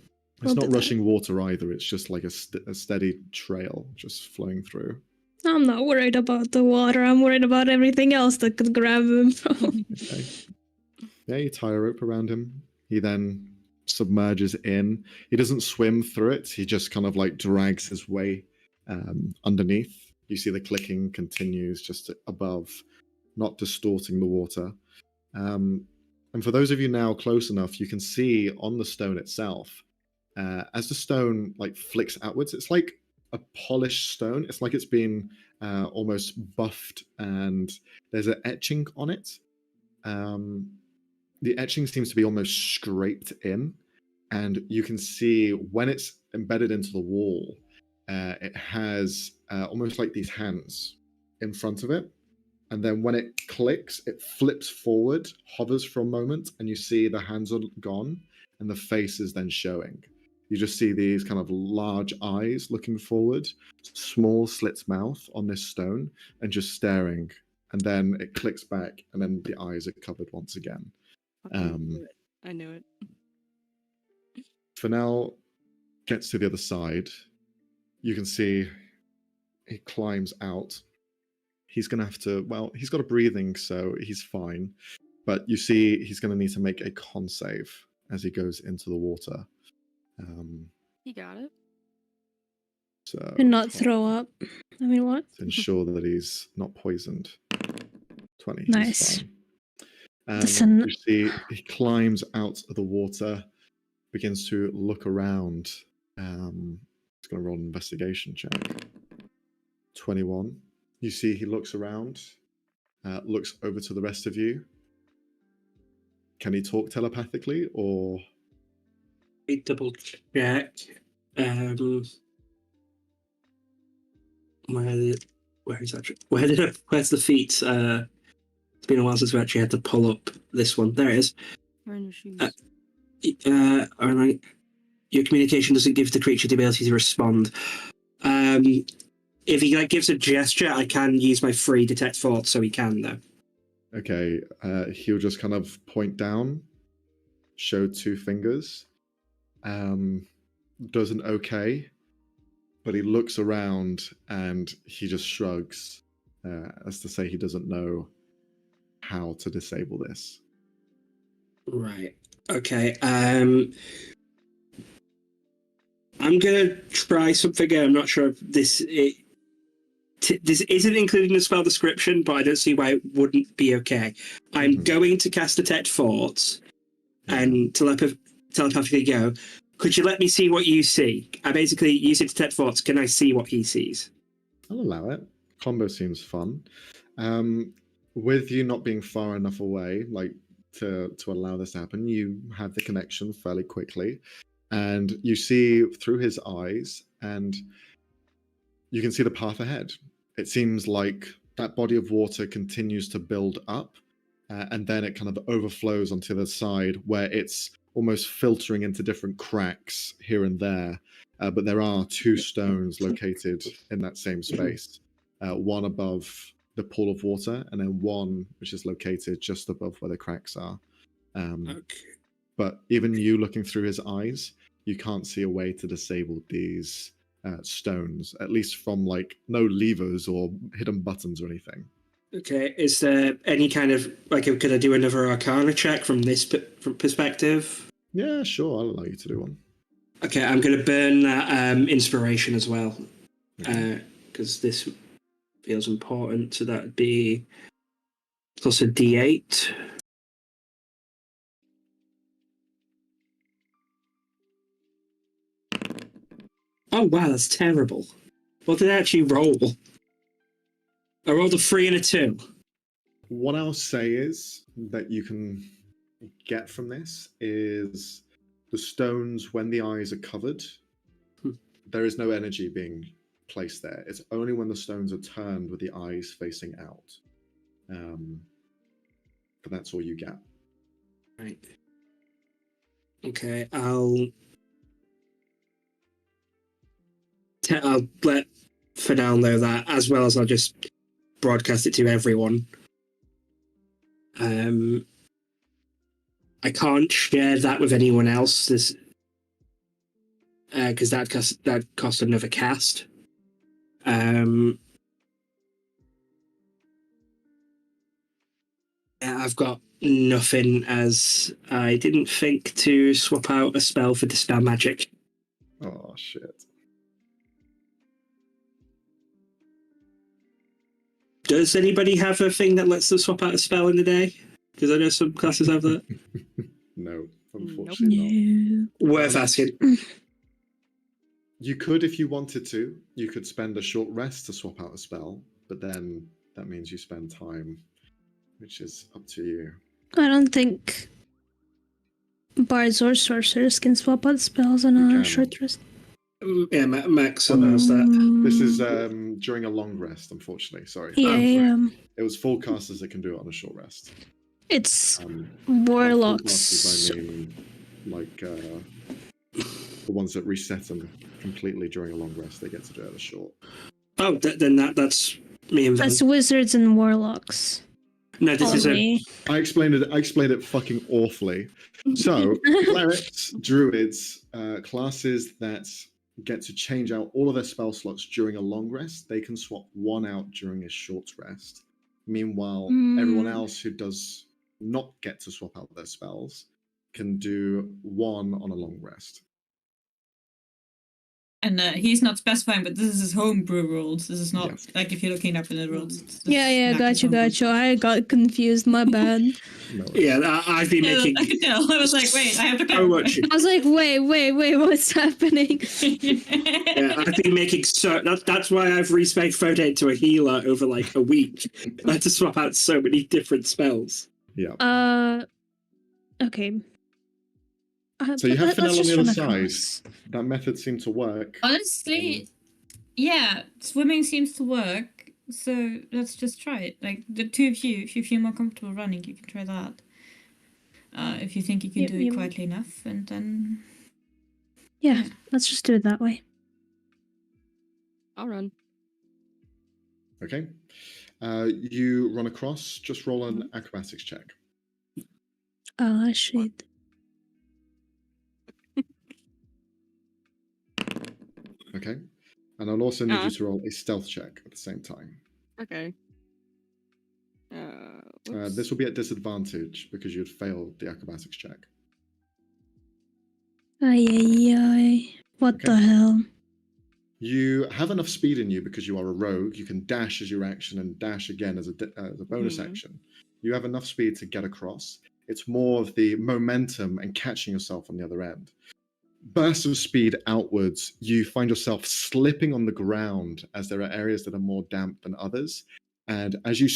It's I'll not do that. rushing water either. It's just like a steady trail just flowing through. I'm not worried about the water. I'm worried about everything else that could grab him. Okay. Yeah, you tie a rope around him. He then submerges in. He doesn't swim through it. He just kind of like drags his way underneath. You see the clicking continues just above, not distorting the water. And for those of you now close enough, you can see on the stone itself, as the stone like flicks outwards, it's like a polished stone. It's like it's been almost buffed, and there's an etching on it. The etching seems to be almost scraped in, and you can see when it's embedded into the wall, it has almost like these hands in front of it. And then when it clicks, it flips forward, hovers for a moment, and you see the hands are gone and the face is then showing. You just see these kind of large eyes looking forward, small slits mouth on this stone, and just staring. And then it clicks back, and then the eyes are covered once again. I knew it. Fennel gets to the other side. You can see he climbs out. He's going to have to, well, he's got a breathing, so he's fine. But you see he's going to need to make a con save as he goes into the water. He got it. So And not throw up. I mean, what? to ensure that he's not poisoned. 20. he's Nice. fine. Listen. You see he climbs out of the water, begins to look around. He's going to roll an investigation check. 21. You see he looks around, looks over to the rest of you. Can he talk telepathically, or? A double check. Where's the feet? It's been a while since we actually had to pull up this one. There it is. We're in your shoes. All right. Your communication doesn't give the creature the ability to respond. If he gives a gesture, I can use my free detect thoughts, so he can though. Okay, he'll just kind of point down, show 2 fingers, does an okay, but he looks around and he just shrugs, as to say he doesn't know how to disable this. Right. Okay. I'm gonna try something. I'm not sure if this isn't included in the spell description, but I don't see why it wouldn't be okay. I'm going to cast Detect Thoughts and telepathically go, could you let me see what you see? I basically use it to Detect Thoughts. Can I see what he sees? I'll allow it. Combo seems fun. With you not being far enough away, like to allow this to happen, you have the connection fairly quickly, and you see through his eyes, and you can see the path ahead. It seems like that body of water continues to build up, and then it kind of overflows onto the side where it's almost filtering into different cracks here and there. But there are 2 stones located in that same space, one above the pool of water, and then one which is located just above where the cracks are. Okay. But even you looking through his eyes, you can't see a way to disable these stones, at least from like no levers or hidden buttons or anything. Okay. Is there any kind of could I do another Arcana check from this perspective? Yeah, sure. I'll allow you to do one. Okay, I'm going to burn that inspiration as well, because this feels important. So that would be plus a D8. Oh wow, that's terrible. What did I actually roll? I rolled a 3 and a 2. What I'll say is that you can get from this is the stones, when the eyes are covered, there is no energy being placed there. It's only when the stones are turned with the eyes facing out. But that's all you get. Right. Okay, I'll let Fidel know that, as well as I'll just broadcast it to everyone. I can't share that with anyone else. because that cost another cast. I've got nothing, as I didn't think to swap out a spell for Dispel Magic. Oh, shit. Does anybody have a thing that lets them swap out a spell in the day? Because I know some classes have that. No, unfortunately not. No. Worth asking. You could, if you wanted to, you could spend a short rest to swap out a spell, but then that means you spend time, which is up to you. I don't think bards or sorcerers can swap out spells on You a can. short rest. Yeah, Max allows that. This is Mm, during a long rest, unfortunately. Sorry. yeah, yeah. It was full casters that can do it on a short rest. It's By full warlocks. casters, I mean, like, the ones that reset them completely during a long rest, they get to do it at a short. Oh, then that's me and Van. That's wizards and warlocks. No, this is a. Only. I explained it fucking awfully. So, clerics, druids, classes that get to change out all of their spell slots during a long rest, they can swap one out during a short rest. Meanwhile, everyone else who does not get to swap out their spells can do one on a long rest. And he's not specifying, but this is his homebrew rules. This is not Yes. like if you're looking up in the rules. it's Yeah, not his homebrew. gotcha. I got confused. My bad. No, Yeah, I've been Yeah, making I could tell. I was like, wait, I have to so clarify. much. I was like, wait, what's happening? Yeah, I've been making so. That's why I've respec Fodate to a healer over like a week. I had to swap out so many different spells. yeah. Okay. So you but have let's Fennel on just the run other side. across. That method seemed to work. Honestly, yeah, swimming seems to work. So let's just try it. Like the two of you, if you feel more comfortable running, you can try that. If you think you can do it quietly enough, and then Yeah, let's just do it that way. I'll run. Okay. You run across, just roll an acrobatics check. Oh, shit. Okay. And I'll also need you to roll a stealth check at the same time. Okay. This will be at disadvantage because you'd failed the acrobatics check. Ay. What Okay. the hell? You have enough speed in you because you are a rogue. You can dash as your action and dash again as a bonus action. You have enough speed to get across. It's more of the momentum and catching yourself on the other end. Bursts of speed outwards, you find yourself slipping on the ground as there are areas that are more damp than others. And as you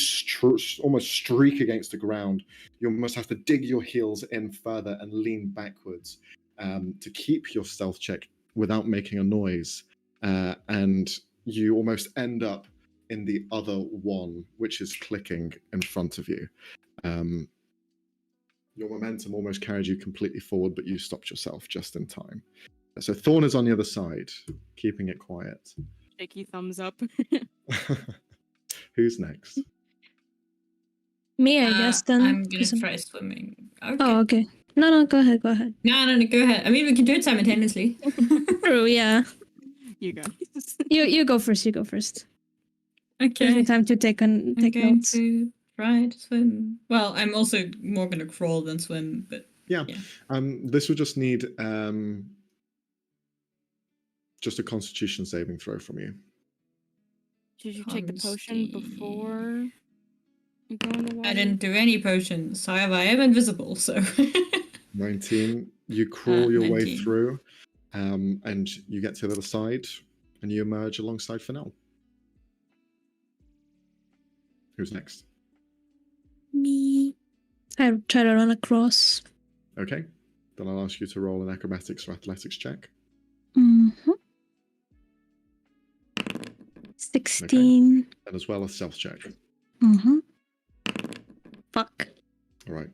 almost streak against the ground, you almost have to dig your heels in further and lean backwards to keep your stealth check without making a noise. And you almost end up in the other one, which is clicking in front of you. Your momentum almost carried you completely forward, but you stopped yourself just in time. So Thorn is on the other side, keeping it quiet. Shaky thumbs up. Who's next? Me, I guess, then. I'm gonna 'cause I'm- try swimming. Okay. Oh, okay. No, go ahead. No, go ahead. I mean, we can do it simultaneously. True, yeah. You go. You go first, Give me Okay. time to take I'm going notes. to try to swim. Well, I'm also more gonna crawl than swim, but Yeah. This will just need just a Constitution saving throw from you. Did you take the potion before you go in the water? I didn't do any potions. However, I am invisible, so 19. You crawl your way 19. through, and you get to the other side, and you emerge alongside Fennel. Who's next? Me. I try to run across. Okay. Then I'll ask you to roll an acrobatics or athletics check. 16. And as well as stealth check. Fuck. All right.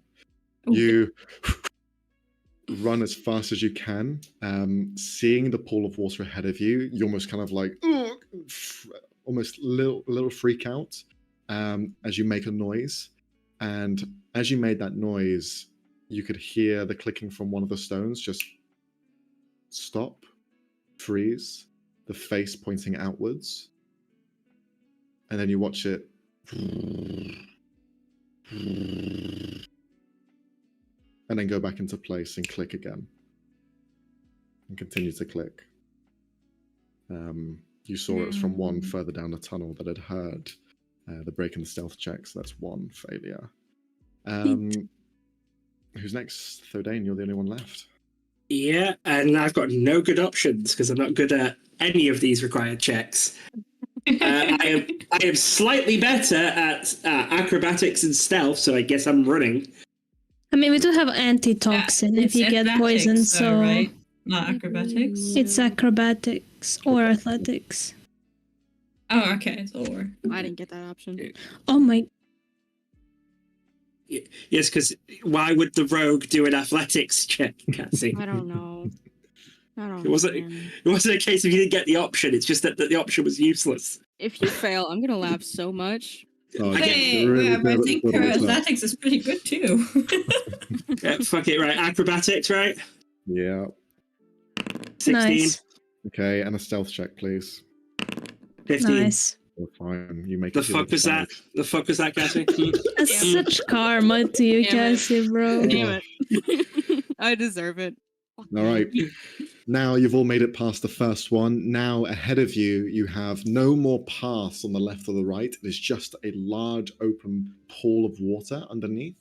Ooh. You run as fast as you can. Seeing the pool of water ahead of you, you almost kind of like, almost little freak out as you make a noise. And as you made that noise, you could hear the clicking from one of the stones just stop freeze, the face pointing outwards, and then you watch it and then go back into place and click again and continue to click. You saw it was from one further down the tunnel that had heard the break in the stealth check, so that's one failure. Who's next? Thodane, you're the only one left. Yeah, and I've got no good options because I'm not good at any of these required checks. I am slightly better at acrobatics and stealth, so I guess I'm running. I mean, we do have antitoxin if you get poisoned, though, so right? Not acrobatics. it's acrobatics or athletics. Oh, okay, it's or. I didn't get that option. Oh my! Yes, because why would the rogue do an athletics check, Cassie? I don't know. It wasn't a case of you didn't get the option. It's just that the option was useless. If you fail, I'm gonna laugh so much. Oh, Hey, but I think her athletics is pretty good too. Yeah, fuck it, right? Acrobatics, right? Yeah. 16. Nice. Okay, and a stealth check, please. 15. Nice. You're fine. You make The it to fuck was that? The fuck was that, Cassie? That's such karma to you, Damn it. Cassie, bro. Damn it. I deserve it. All right. Now you've all made it past the first one. Now ahead of you, you have no more paths on the left or the right. It is just a large open pool of water underneath,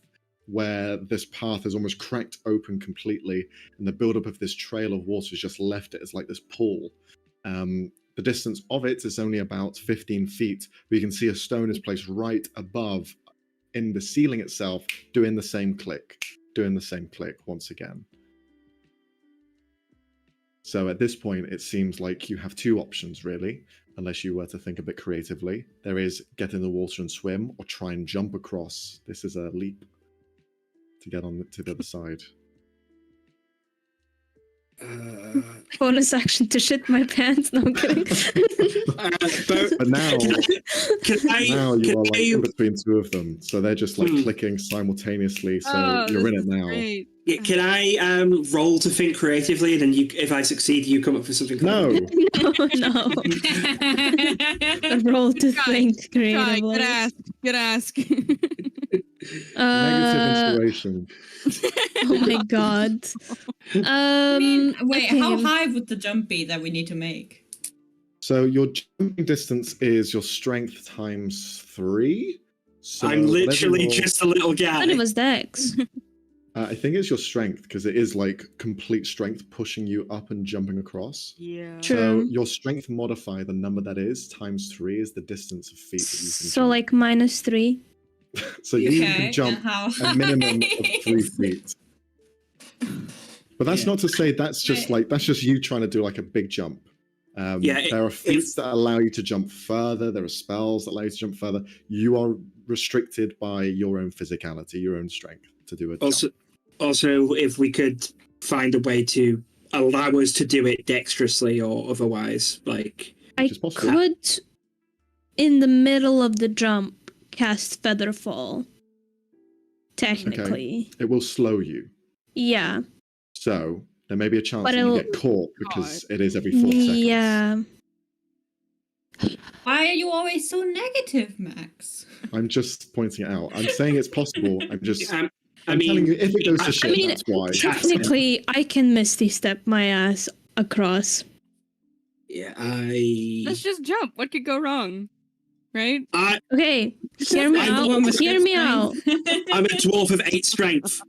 where this path is almost cracked open completely, and the buildup of this trail of water has just left it as like this pool. The distance of it is only about 15 feet, but you can see a stone is placed right above in the ceiling itself, doing the same click once again. So at this point, it seems like you have two options, really, unless you were to think a bit creatively. There is get in the water and swim, or try and jump across. This is a leap to get on to the other side. Bonus action to shit my pants. No, I'm kidding. But now you are like in between two of them, so they're just like clicking simultaneously. So you're in it now. Great. Yeah, can I roll to think creatively, and then if I succeed, you come up with something? No. No. A roll to think Try. creatively. Good ask. Negative inspiration. Oh my god. I mean, wait, okay. how high would the jump be that we need to make? So your jumping distance is your strength times 3. So I'm literally whatever your- just a little I guy. thought it was Dex. I think it's your strength, because it is like complete strength pushing you up and jumping across. Yeah. True. So your strength modifier, the number that is, times 3 is the distance of feet that you can So jump. like -3. So you can jump and how a minimum of 3 feet. But that's not to say that's just like, that's just you trying to do like a big jump. There are feats that allow you to jump further. There are spells that allow you to jump further. You are restricted by your own physicality, your own strength to do a jump. Also, if we could find a way to allow us to do it dexterously or otherwise, like I is possible. could, in the middle of the jump, cast Featherfall. Technically. It will slow you. Yeah. So there may be a chance But that you it'll- get caught because it is every 4 seconds. Yeah. Why are you always so negative, Max? I'm just pointing it out. I'm saying it's possible. I'm just I I'm mean, telling you, if it goes to shit, mean, that's why. Technically, I can Misty Step my ass across. yeah, Let's just jump. What could go wrong? Right? Okay, hear me I'm the out. one with Hear me out. I'm a dwarf of 8 strength.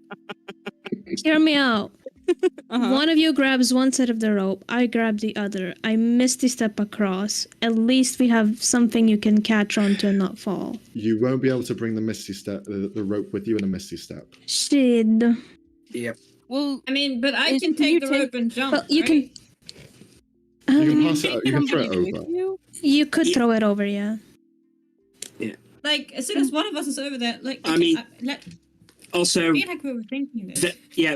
Hear me out. Uh-huh. One of you grabs one side of the rope, I grab the other. I Misty Step across. At least we have something you can catch onto and not fall. You won't be able to bring the misty step, the rope with you in a misty step. Shit. Yep. Well, I mean, but I Is- can can you take the rope and jump. Well, you right? can. You can pass it. You can throw it somebody over. with you? You could Yeah. throw it over, yeah. Like, as soon as one of us is over there, like, I mean- I Also, feel like we were thinking this. we are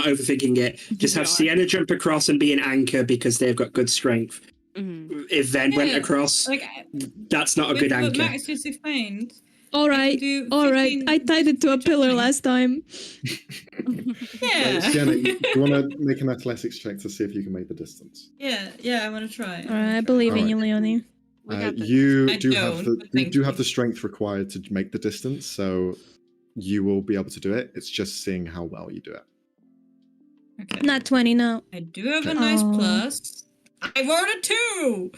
overthinking it. Just have We are. Sienna jump across and be an anchor because they've got good strength. Mhm. If Ven went Yeah, across, Like, that's not a with good what anchor. Max just explained, All right. do All right. 15 I tied it to a pillar jumping. last time. Yeah. Sienna, you want to make an athletics check to see if you can make the distance? Yeah, I want to try. All right. I believe in Alright. you, Leonie. We got this. You I do have don't, the but you do thank have you. the strength required to make the distance, so you will be able to do it. It's just seeing how well you do it. Okay. Not 20 now. I do have a Okay. nice Aw. plus. I rolled a 2!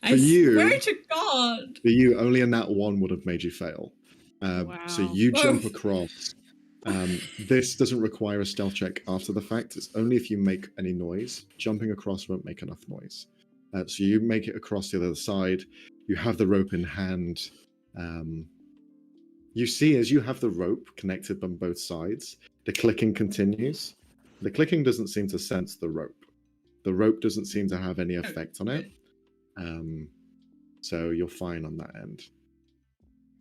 I For you- swear to God! For you, only a nat 1 would have made you fail. So Wow. you jump Oh. across. This doesn't require a stealth check after the fact. It's only if you make any noise. Jumping across won't make enough noise. So you make it across the other side. You have the rope in hand. You see, as you have the rope connected on both sides, the clicking continues. The clicking doesn't seem to sense the rope. The rope doesn't seem to have any effect on it. So you're fine on that end.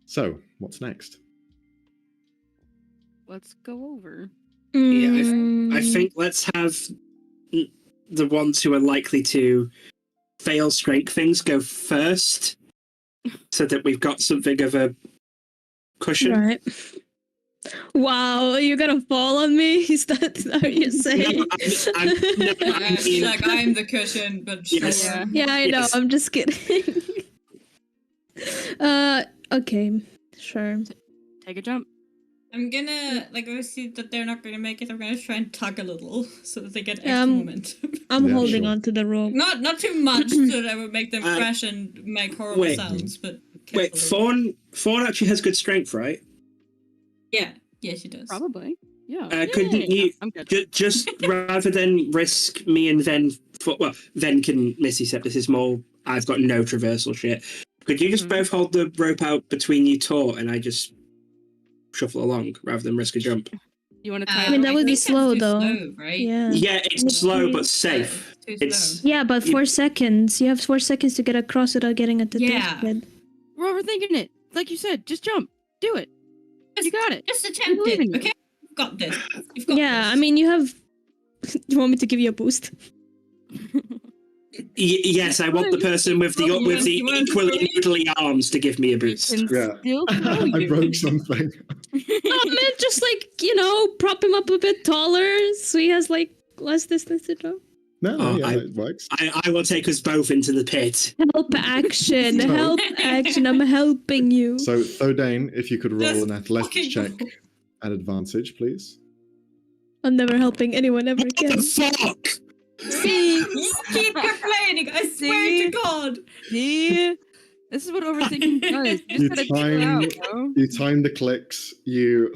So, what's next? Let's go over. Yeah, I Mm, think let's have the ones who are likely to fail strength things go first, so that we've got something of a cushion. Right. Wow, you're gonna fall on me? Is that what you're saying? mean- Like, I'm the cushion, but Yes. sure. Yeah, I know. Yes. I'm just kidding. Okay, sure. Take a jump. I'm gonna, like, I see that they're not gonna make it. I'm gonna try and tug a little so that they get extra Um, momentum. I'm Yeah, holding sure. on to the rope. Not too much so that I would make them crash and make horrible wait. sounds, but Wait, carefully. Fawn actually has good strength, right? Yeah, she does. Probably. Yeah. Couldn't Yay. you I'm good. just rather than risk me and Ven? Well, Ven can Missy set. This is more. I've got no traversal shit. Could you just Mhm. both hold the rope out between you taut, and I just shuffle along rather than risk a jump? You want to tie I mean, it that over? would be think that's slow, too though. slow, right? Yeah. Yeah, it's slow but safe. Too slow. It's Yeah, but 4 seconds. You have 4 seconds to get across without getting at the Yeah. deathbed. We're overthinking it. Like you said, just jump. Do it. You got it. Just attempt believe in it, you. okay? You've got this. You've got Yeah, this. I mean, you have. You want me to give you a boost? yes, I want the person with the You want to equally throw noodly arms to give me a boost. Can Yeah. still throw I you. broke something. Oh man, just like, prop him up a bit taller so he has like less distance to jump. No, Oh, yeah, I- it works. I will take us both into the pit. Help action, So- help action, I'm helping you. So, Thodane, if you could roll Just an athletics fucking check go. at advantage, please. I'm never helping anyone ever What again. the fuck? See? You keep complaining, I swear See? to God. See? This is what overthinking does. You You just gotta chill time- out, bro. You time the clicks, you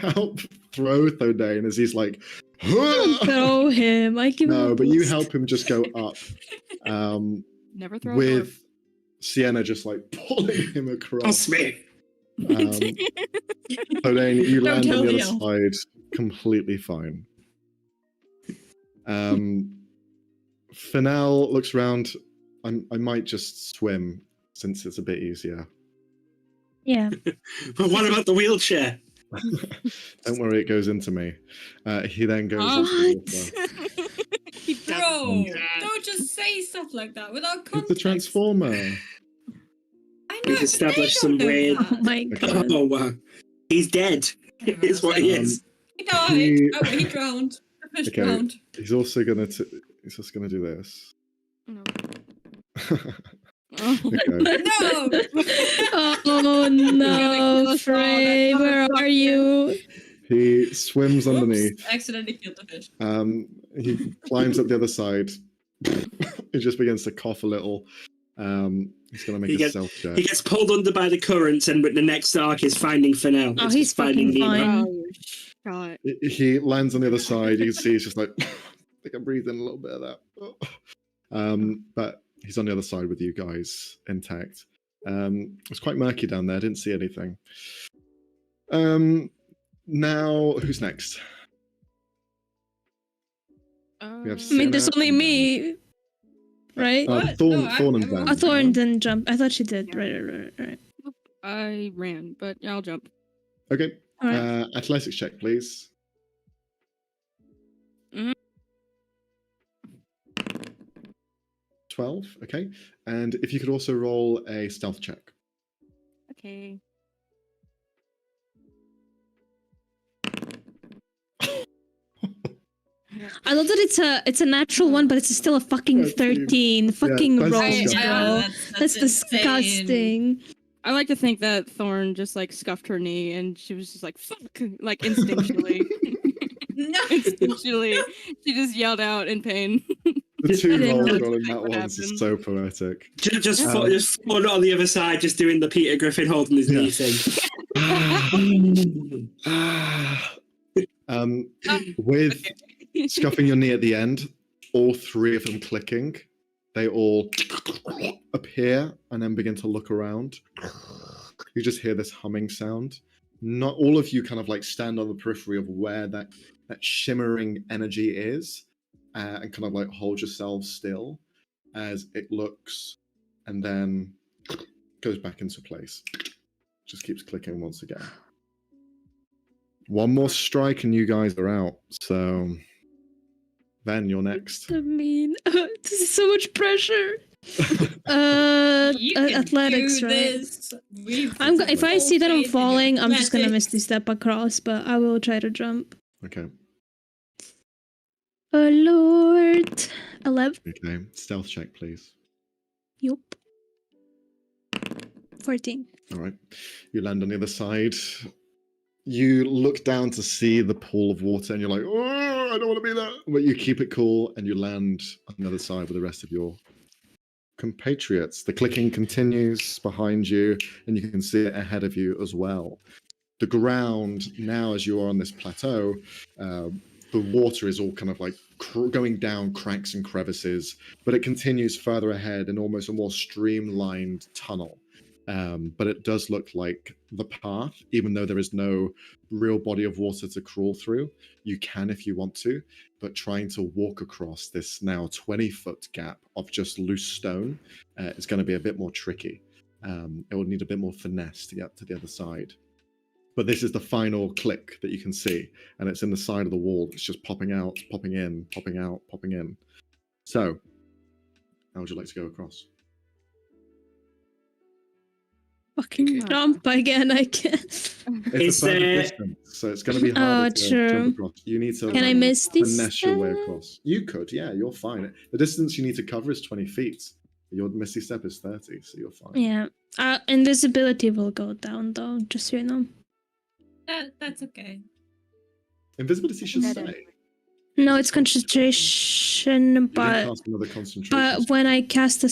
help throw Thodane as he's like, Don't throw him. I give him no, a but you boost. help him just go up. Never throw a With Sienna just like pulling him across. Trust me. Thodane, you Don't land tell on the the other elf. side completely fine. Fennel looks around. I might just swim since it's a bit easier. Yeah. But what about the wheelchair? Don't worry, it goes into me. He then goes What? into the water. Bro, don't just say stuff like that without He's context. the Transformer. I know, We've but established they don't some know weird- Oh that. my god. Oh wow, he's dead. Is what he is. He died. He- Oh, he drowned. The fish Okay. drowned. He's also gonna. He's just gonna do this. No. Okay. No! Oh no, Frey, where are you? He swims Whoops, underneath. accidentally killed the fish. He climbs up the other side. He just begins to cough a little. He's gonna make He a gets- stealth check. He gets pulled under by the current, and the next arc is finding Fennel. Oh, It's he's finding fucking Nemo. fine. Oh, you're shot. He lands on the other side. You can see he's just like, I think I'm breathing a little bit of that. But he's on the other side with you guys intact. It's quite murky down there. I didn't see anything. Now, who's next? We have I mean, there's Sienna only and me, right? What? Thorn, No, Thorn and I'm- Van. Oh, Thorn didn't jump. I thought she did. Yeah. Right. I ran, but I'll jump. Okay. All right. Athletics check, please. Mhm. 12. Okay. And if you could also roll a stealth check. Okay. I love that it's a natural one, but it's still a fucking 13. Fucking that's rolls, disgusting. bro. That's insane. disgusting. I like to think that Thorn just like scuffed her knee and she was just like fuck, like instinctually. No. Instinctually, she just yelled out in pain. The two didn't rolls know rolling what that one's happened. so poetic. Just falling on the other side, just doing the Peter Griffin holding his knee thing. With scuffing your knee at the end, all three of them clicking, they all appear and then begin to look around. You just hear this humming sound. Not all of you kind of like stand on the periphery of where that shimmering energy is, and kind of like hold yourselves still as it looks and then goes back into place. Just keeps clicking once again. One more strike and you guys are out. So, Ven, you're next. I mean, this is so much pressure. You can Athletics, do right? this. If I see that I'm Okay, falling, I'm just gonna athletics. misty step across, but I will try to jump. Okay. Oh Lord. 11. Okay. Stealth check, please. Yup. 14. All right. You land on the other side. You look down to see the pool of water and you're like, oh, I don't want to be there. But you keep it cool and you land on the other side with the rest of your compatriots. The clicking continues behind you and you can see it ahead of you as well. The ground, now as you are on this plateau, the water is all kind of like going down cracks and crevices, but it continues further ahead in almost a more streamlined tunnel. But it does look like the path, even though there is no real body of water to crawl through. You can if you want to, but trying to walk across this now 20-foot gap of just loose stone is going to be a bit more tricky. It will need a bit more finesse to get to the other side. But this is the final click that you can see, and it's in the side of the wall. It's just popping out, popping in, popping out, popping in. So, how would you like to go across? Fucking jump again, I guess. It's a further distance, so it's going to be harder to true. jump across. You need to Can I miss this? finesse your way across. You could, yeah, you're fine. The distance you need to cover is 20 feet. Your misty step is 30, so you're fine. Yeah. Invisibility will go down though, just so you know. That's okay. Invisibility should Better. stay. No, it's concentration, You can but cast another concentration. but when I cast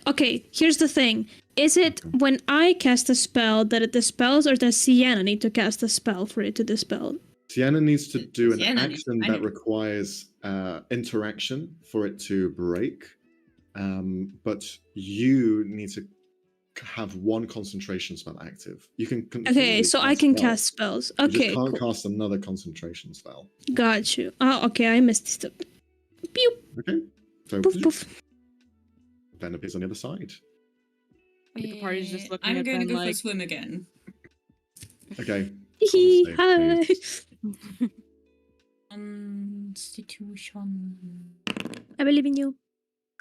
okay, here's the thing. Is it when I cast a spell that it dispels, or does Sienna need to cast a spell for it to dispel? Sienna needs to do an Sienna action needs- that requires interaction for it to break. But you need to have one concentration spell active. You can Okay, so I can spells. cast spells. You just Okay, can't cool. cast another concentration spell. Got you. Oh, okay, I missed this. Pew, Okay. So poof, poof. then appears on the other side. I think the party's just looking I'm at going to them go for a like, swim again. Okay. Hee, Save, hi. please. Constitution. I believe in you.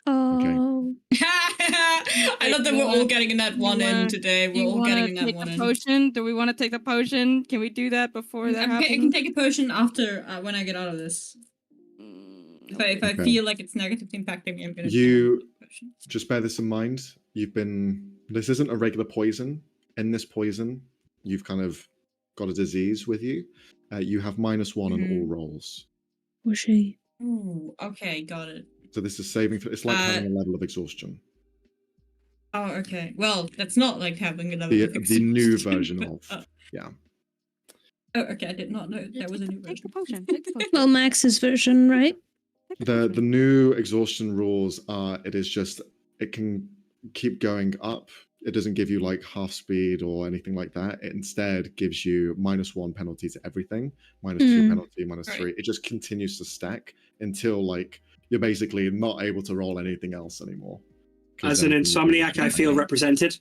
Oh. I love that we're all getting in that one in today. do We're you all want getting to in that take one the in. potion? Do we want to take the potion? Can we do that before that I can happens? take a potion after when I get out of this. If I Okay. feel like it's negatively impacting me, I'm gonna You- take a potion. Just bear this in mind. This isn't a regular poison. In this poison, you've kind of got a disease with you. You have -1 on all rolls. Was she? Ooh, okay, got it. So this is saving. It's like having a level of exhaustion. Oh, okay. Well, that's not like having a level of The new exhaustion, version but, of. Yeah. Oh, okay. I did not know there was a new Take the version. potion. Take the potion. Well, Max's version, right? The new exhaustion rules are it can keep going up. It doesn't give you like half speed or anything like that. It instead gives you -1 penalty to everything, -2 penalty, -3. Right. It just continues to stack until like you're basically not able to roll anything else anymore. 'Cause As an then- insomniac, I feel represented.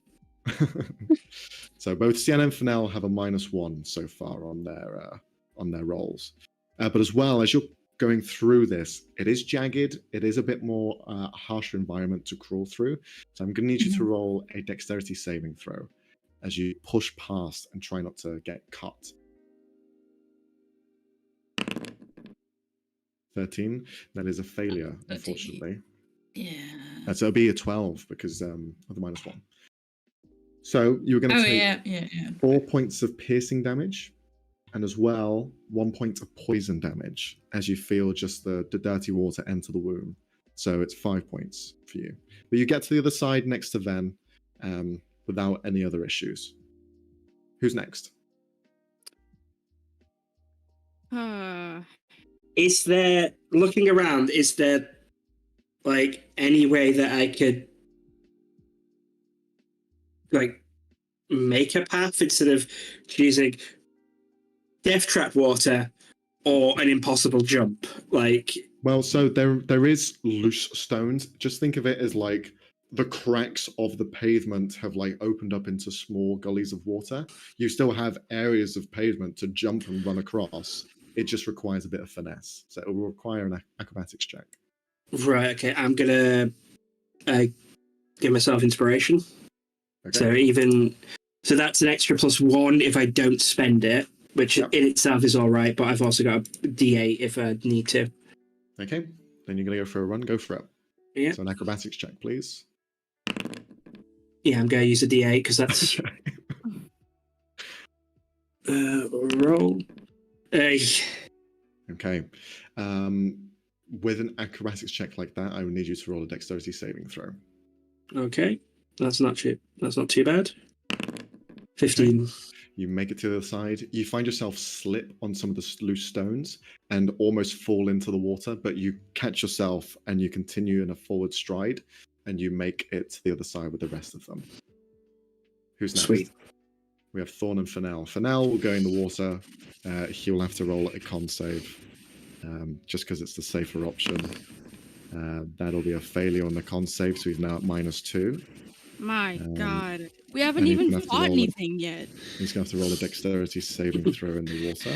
So both Sienna and Fennell have a -1 so far on their rolls. But as well, as you're going through this, it is jagged. It is a bit more harsher environment to crawl through. So I'm going to need you to roll a dexterity saving throw as you push past and try not to get cut. 13. That is a failure, 13. unfortunately. Yeah. So it'll be a 12 because of the -1. So you're going to take yeah. 4 points of piercing damage, and as well 1 point of poison damage as you feel just the dirty water enter the wound. So it's 5 points for you. But you get to the other side next to Ven without any other issues. Who's next? Is there, looking around, is there like any way that I could like make a path instead of choosing death trap water or an impossible jump? Like, Well, so there is loose stones. Just think of it as like the cracks of the pavement have like opened up into small gullies of water. You still have areas of pavement to jump and run across. It just requires a bit of finesse. So it will require an acrobatics check. right, okay, I'm gonna give myself inspiration. Okay. So that's an extra +1 if I don't spend it, which Yep. in itself is all right. But I've also got a D8 if I need to. Okay. Then you're gonna go for a run. Go for it. Yeah, So an acrobatics check, please. yeah, I'm gonna use a D8 because that's roll. Okay. With an acrobatics check like that, I would need you to roll a dexterity saving throw. Okay, that's not too bad. 15. You make it to the other side. You find yourself slip on some of the loose stones and almost fall into the water, but you catch yourself and you continue in a forward stride and you make it to the other side with the rest of them. Who's next? Sweet. We have Thorn and Fennel. Fennel will go in the water. He will have to roll a con save just because it's the safer option. That'll be a failure on the con save, so he's now at -2. My God. We haven't and he's even gonna have to fought roll anything yet. He's going to have to roll a dexterity saving throw in the water.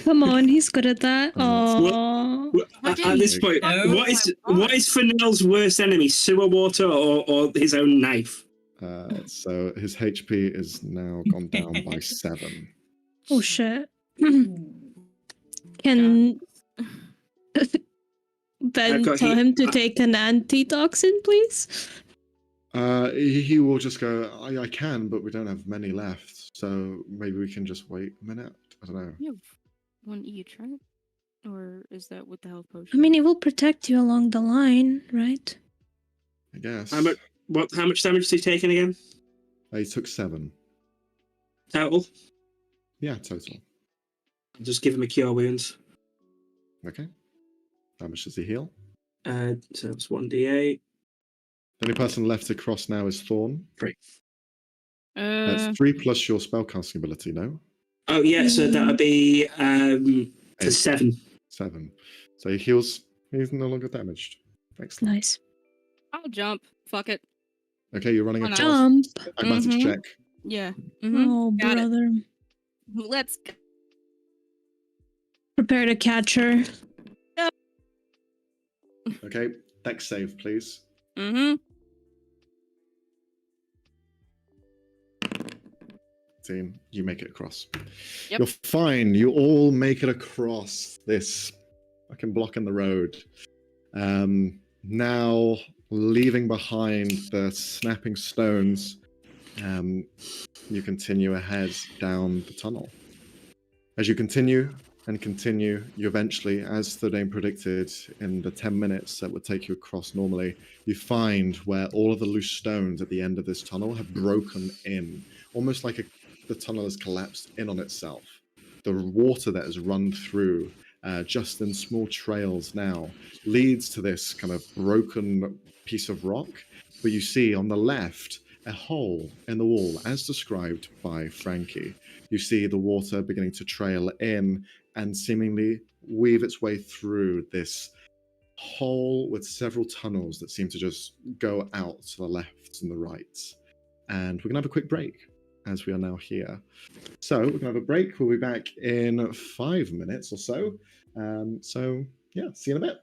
Come on, he's good at that. Well, Oh, At this point, No. what is Fennel's worst enemy? Sewer water or his own knife? So his HP is now gone down by 7. oh shit. Can Ben I've got tell him to take an antitoxin, please? He will just go, I can, but we don't have many left. So maybe we can just wait a minute. I don't know. You have one each, right? Or is that with the health I potion? mean, it will protect you along the line, right? I guess. How much damage is he taking again? He took 7. Total? Yeah, total. I'll just give him a cure wounds. Okay. How much does he heal? So it's 1d8. The only person left to cross now is Thorn. 3. That's 3 plus your spellcasting ability, no? Oh yeah, so that would be to 8. 7. 7. So he heals. He's no longer damaged. Excellent. Nice. I'll jump. Fuck it. Okay, you're running Why not? across. Jump. Acrobatics Mhm. check. Yeah. Oh, Got it. brother. Let's go. Prepare to catch her. Okay, dex save, please. Team, you make it across. Yep. You're fine. You all make it across this fucking block in the road. Now, leaving behind the snapping stones, you continue ahead down the tunnel. As you continue and continue, you eventually, as the name predicted, in the 10 minutes that would take you across normally, you find where all of the loose stones at the end of this tunnel have broken in, almost like the tunnel has collapsed in on itself. The water that has run through, just in small trails now, leads to this kind of broken piece of rock. But you see on the left a hole in the wall, as described by Frankie. You see the water beginning to trail in and seemingly weave its way through this hole with several tunnels that seem to just go out to the left and the right. And we're going to have a quick break as we are now here. So we're going to have a break. We'll be back in 5 minutes or so. So yeah, see you in a bit.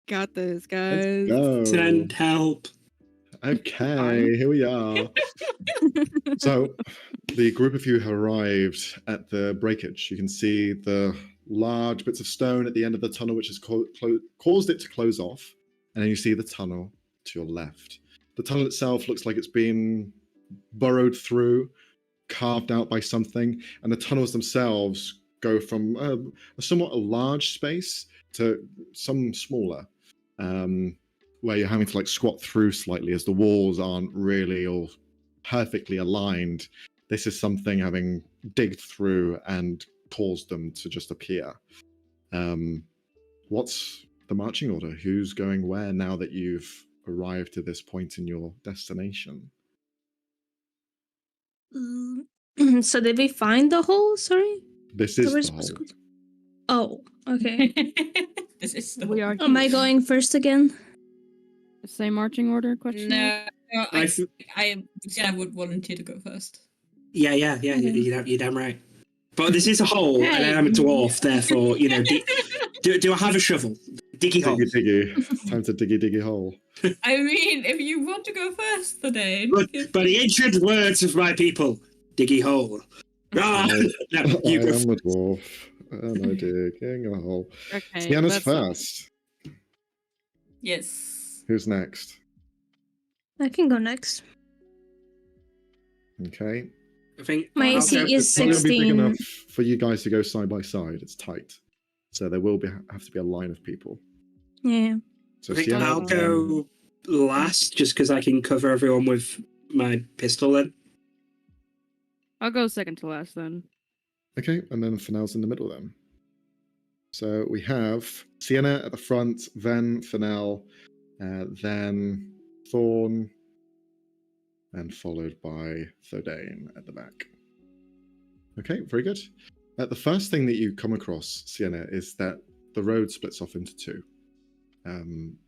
Got this, Let's guys. go. Send help. Okay, here we are. So, the group of you have arrived at the breakage. You can see the large bits of stone at the end of the tunnel, which has caused it to close off. And then you see the tunnel to your left. The tunnel itself looks like it's been burrowed through, carved out by something. And the tunnels themselves go from a somewhat large space to some smaller. Where you're having to like squat through slightly as the walls aren't really all perfectly aligned. This is something having digged through and caused them to just appear. What's the marching order? Who's going where now that you've arrived to this point in your destination? So did we find the hole? Sorry? This So is we're the supposed hole. to go- Oh, okay. This is the We are Am I going first again? The same marching order? Question mark? No, I- I would volunteer to go first. Yeah, Okay. you're damn right. But this is a hole, and I am a dwarf, therefore, do I have a shovel? Diggy hole. Diggy. Time to diggy hole. I mean, if you want to go first today. But the ancient words of my people, diggy hole. Ah, no, I you go am a dwarf. And I digging a hole. Okay. Sienna's let's- first. Yes. Who's next? I can go next. Okay. I think My I'll AC go is It's not going to be big 16. enough for you guys to go side by side. It's tight. So there will have to be a line of people. Yeah. So I think Sienna, I'll go last, just because I can cover everyone with my pistol then. I'll go second to last then. Okay, and then Fennell's in the middle then. So we have Sienna at the front, then Fennell, then Thorn, and followed by Thordane at the back. Okay, very good. The first thing that you come across, Sienna, is that the road splits off into two.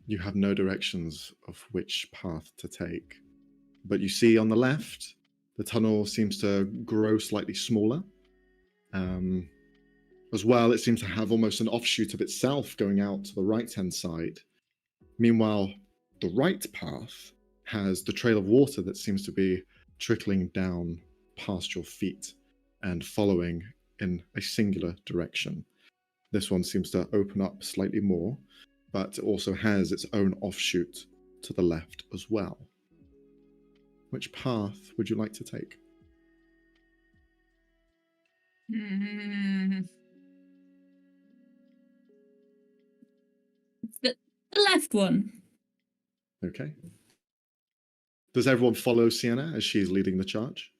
You have no directions of which path to take. But you see on the left, the tunnel seems to grow slightly smaller. As well, it seems to have almost an offshoot of itself going out to the right-hand side. Meanwhile, the right path has the trail of water that seems to be trickling down past your feet and following in a singular direction. This one seems to open up slightly more, but it also has its own offshoot to the left as well. Which path would you like to take? The left one. Okay. Does everyone follow Sienna as she's leading the charge?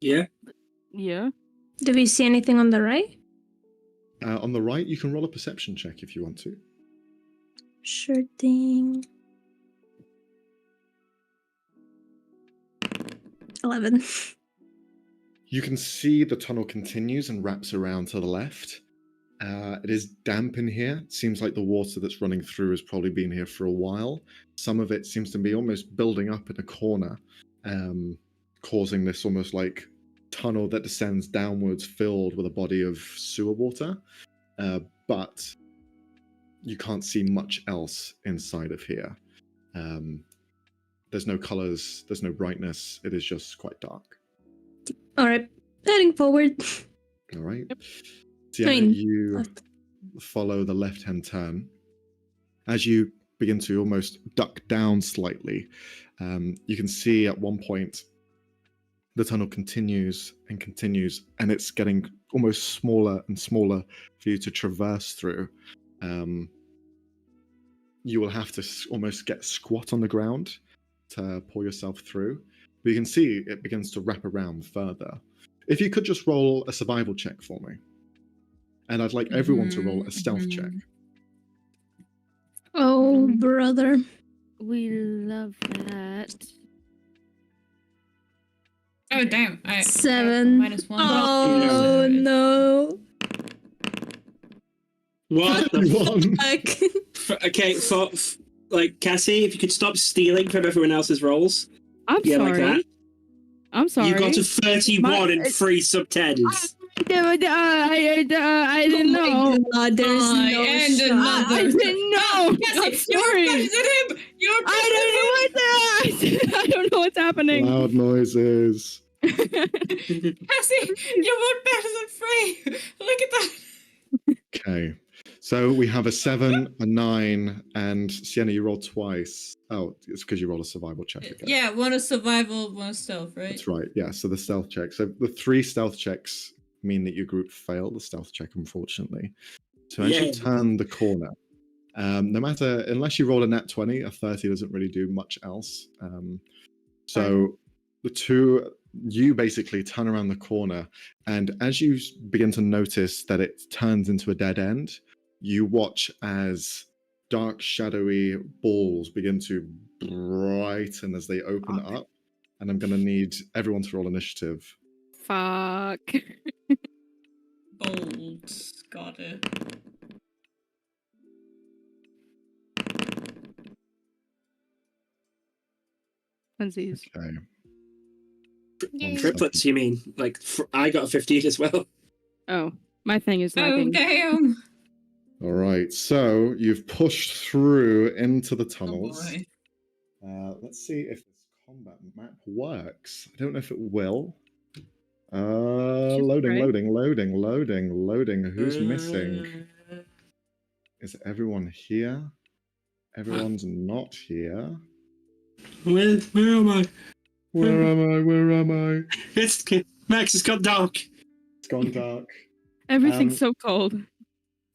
Yeah. Yeah. Do we see anything on the right? On the right, you can roll a perception check if you want to. Sure thing. 11. You can see the tunnel continues and wraps around to the left. It is damp in here. It seems like the water that's running through has probably been here for a while. Some of it seems to be almost building up in a corner, causing this almost like tunnel that descends downwards filled with a body of sewer water. But you can't see much else inside of here. There's no colors, there's no brightness. It is just quite dark. All right, heading forward. All right. I Sienna, mean, you left. follow the left-hand turn. As you begin to almost duck down slightly, you can see at one point the tunnel continues and continues, and it's getting almost smaller and smaller for you to traverse through. You will have to almost get squat on the ground to pull yourself through. But you can see it begins to wrap around further. If you could just roll a survival check for me. And I'd like everyone to roll a stealth check. Oh, brother. We love that. Oh damn! 7. -1. Oh, no. What? One. Fuck. Okay, like Cassie, if you could stop stealing from everyone else's rolls. I'm Yeah, sorry. like that. I'm sorry. You got a 31 and My- 3 sub-10s. I didn't know. There's no and shot. another. I didn't know. Cassie, I'm you're sorry. better than him. You're better I don't know what's happening. Loud noises. Cassie, you were better than Frey. Look at that. Okay. So we have a 7, a 9, and Sienna, you rolled twice. Oh, it's because you rolled a survival check again. Yeah, one is survival, one is stealth, right? That's right. Yeah. So the stealth check. So the 3 stealth checks mean that your group failed the stealth check, unfortunately. So as you turn the corner, no matter, unless you roll a nat 20, a 30 doesn't really do much else. So the two, you basically turn around the corner, and as you begin to notice that it turns into a dead end, you watch as dark, shadowy balls begin to brighten as they open up. And I'm going to need everyone to roll initiative. Fuck. Bold. Got it. Funsies. Okay. Yay. Triplets, you mean? Like, I got a 15 as well. Oh, my thing is Oh, lagging. damn. All right. So you've pushed through into the Oh, tunnels. boy. Let's see if this combat map works. I don't know if it will. Loading, right. loading. Who's missing? Is everyone here? Everyone's not here. Where am I? Where am I? It's Max. It's got dark. It's gone dark. Everything's so cold.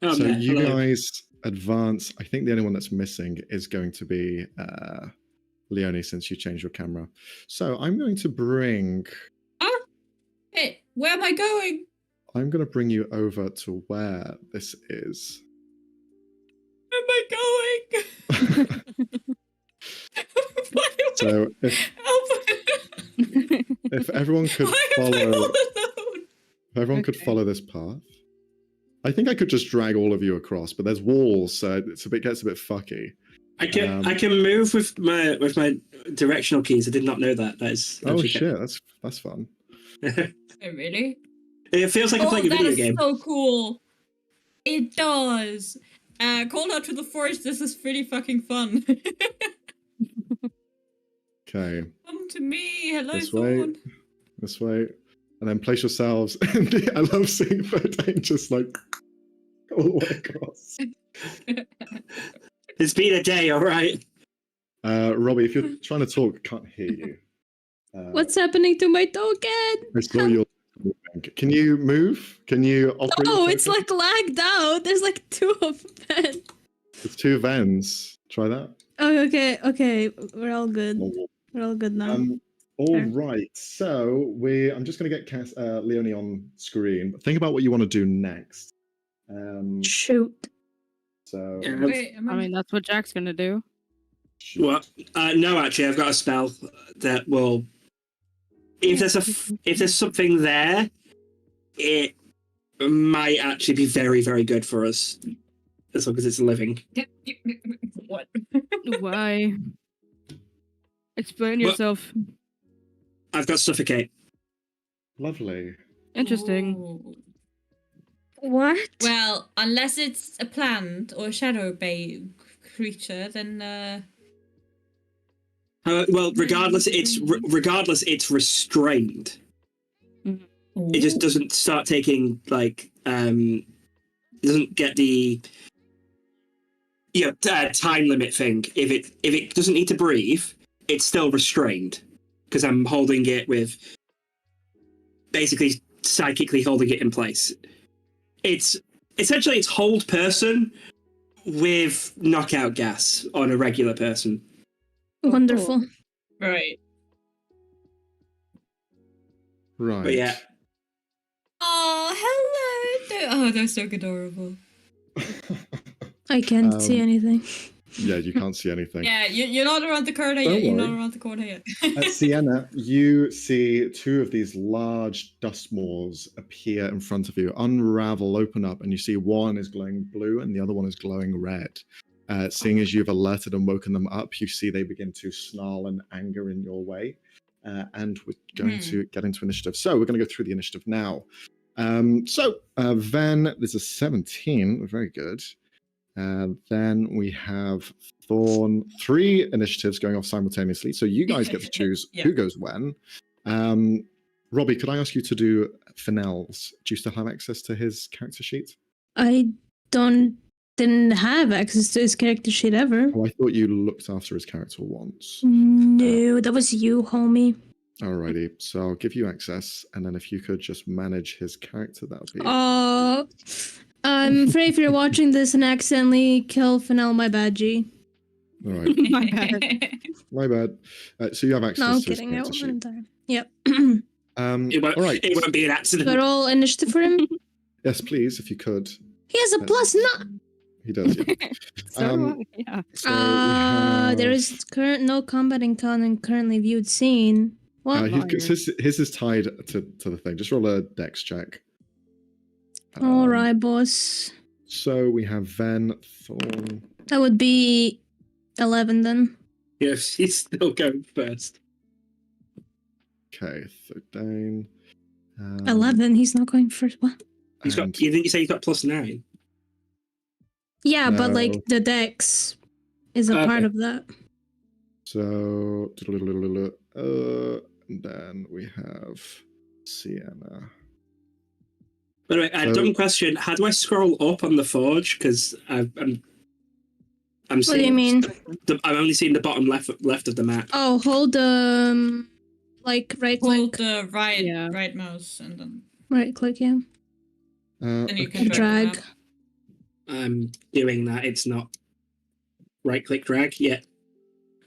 Oh, So man, you hello. guys advance. I think the only one that's missing is going to be Leonie, since you changed your camera. So I'm going to bring. Hey, where am I going? I'm going to bring you over to where this is. Where am I going? Why am So I... if everyone could Why am I all follow, alone? if everyone could Okay. follow this path, I think I could just drag all of you across. But there's walls, so it gets a bit fucky. I can move with my directional keys. I did not know that. That is. Oh actually- shit, that's fun. Oh, really? It feels like I'm playing a that video is game. so cool. It does. Call out to the force. This is pretty fucking fun. Okay, Come to me. Hello, This way. Thorn. this way, and then place yourselves. And I love seeing Verdane just like all the way across. It's been a day, all right. Robbie, if you're trying to talk, I can't hear you. What's happening to my token? I saw your moving. Can you move? Can you operate? Oh, the it's token? like lagged out. There's like 2 of them. There's 2 vents. Try that. Oh, okay. We're all good. We're all good now. All Sure. right. So I'm just going to get Leonie on screen. But think about what you want to do next. Shoot. So Yeah. Wait, am I mean, that's what Jack's gonna do. What? No, actually, I've got a spell that will. If there's something there, it might actually be very, very good for us, as long as it's living. What? Why? Explain What? yourself. I've got suffocate. lovely. Interesting. Ooh. What? Well, unless it's a plant or a shadow bay creature, then Well, regardless, it's restrained. It just doesn't start taking doesn't get the time limit thing. If it doesn't need to breathe, it's still restrained because I'm holding it with basically psychically holding it in place. It's essentially it's hold person with knockout gas on a regular person. Wonderful. right. Right. But yeah, Oh, hello. Oh, they're so adorable. I can't see anything. Yeah, you can't see anything. Yeah, you're not around the corner Don't yet. You're not worry. around the corner yet. Sienna, you see 2 of these large dust moors appear in front of you, unravel, open up, and you see one is glowing blue and the other one is glowing red. Seeing as you've alerted and woken them up, you see they begin to snarl in anger in your way. And we're going to get into initiative. So we're going to go through the initiative now. Then there's a 17. Very good. Then we have Thorn. 3 initiatives going off simultaneously. So you guys get to choose Yeah. who goes when. Robbie, could I ask you to do Fennell's? Do you still have access to his character sheet? I didn't have access to his character sheet ever. Oh, I thought you looked after his character once. No, that was you, homie. Alrighty, so I'll give you access, and then if you could just manage his character, that would be. I'm afraid if you're watching this and accidentally kill Fennell, my bad, G. All right, My bad. my bad. So you have access No, I'm to his kidding. I character won't sheet. entire. Yep. It All right. won't be an accident. But all initiative for him. Yes, please, if you could. He has a plus nine. He does. Yeah. So do I, yeah. So we have, There is no combat encounter currently viewed scene. What? his is tied to the thing. Just roll a dex check. All right, boss. So we have Ven, Thorn. That would be 11 then. Yes, he's still going first. Okay, Thordain. 11. He's not going first. What? He's got. and- You think you say he's got +9? Yeah, but No. like the dex is a part Okay. of that. So, and then we have Sienna. By the way, a So- dumb question. How do I scroll up on the forge? Because I'm What do you seeing. mean? I'm only seeing the bottom left of the map. Oh, hold like right Hold click. the right Yeah. right mouse and then Right click, yeah. then you Okay. can Drag. the map. I'm doing that. It's not right click drag yet.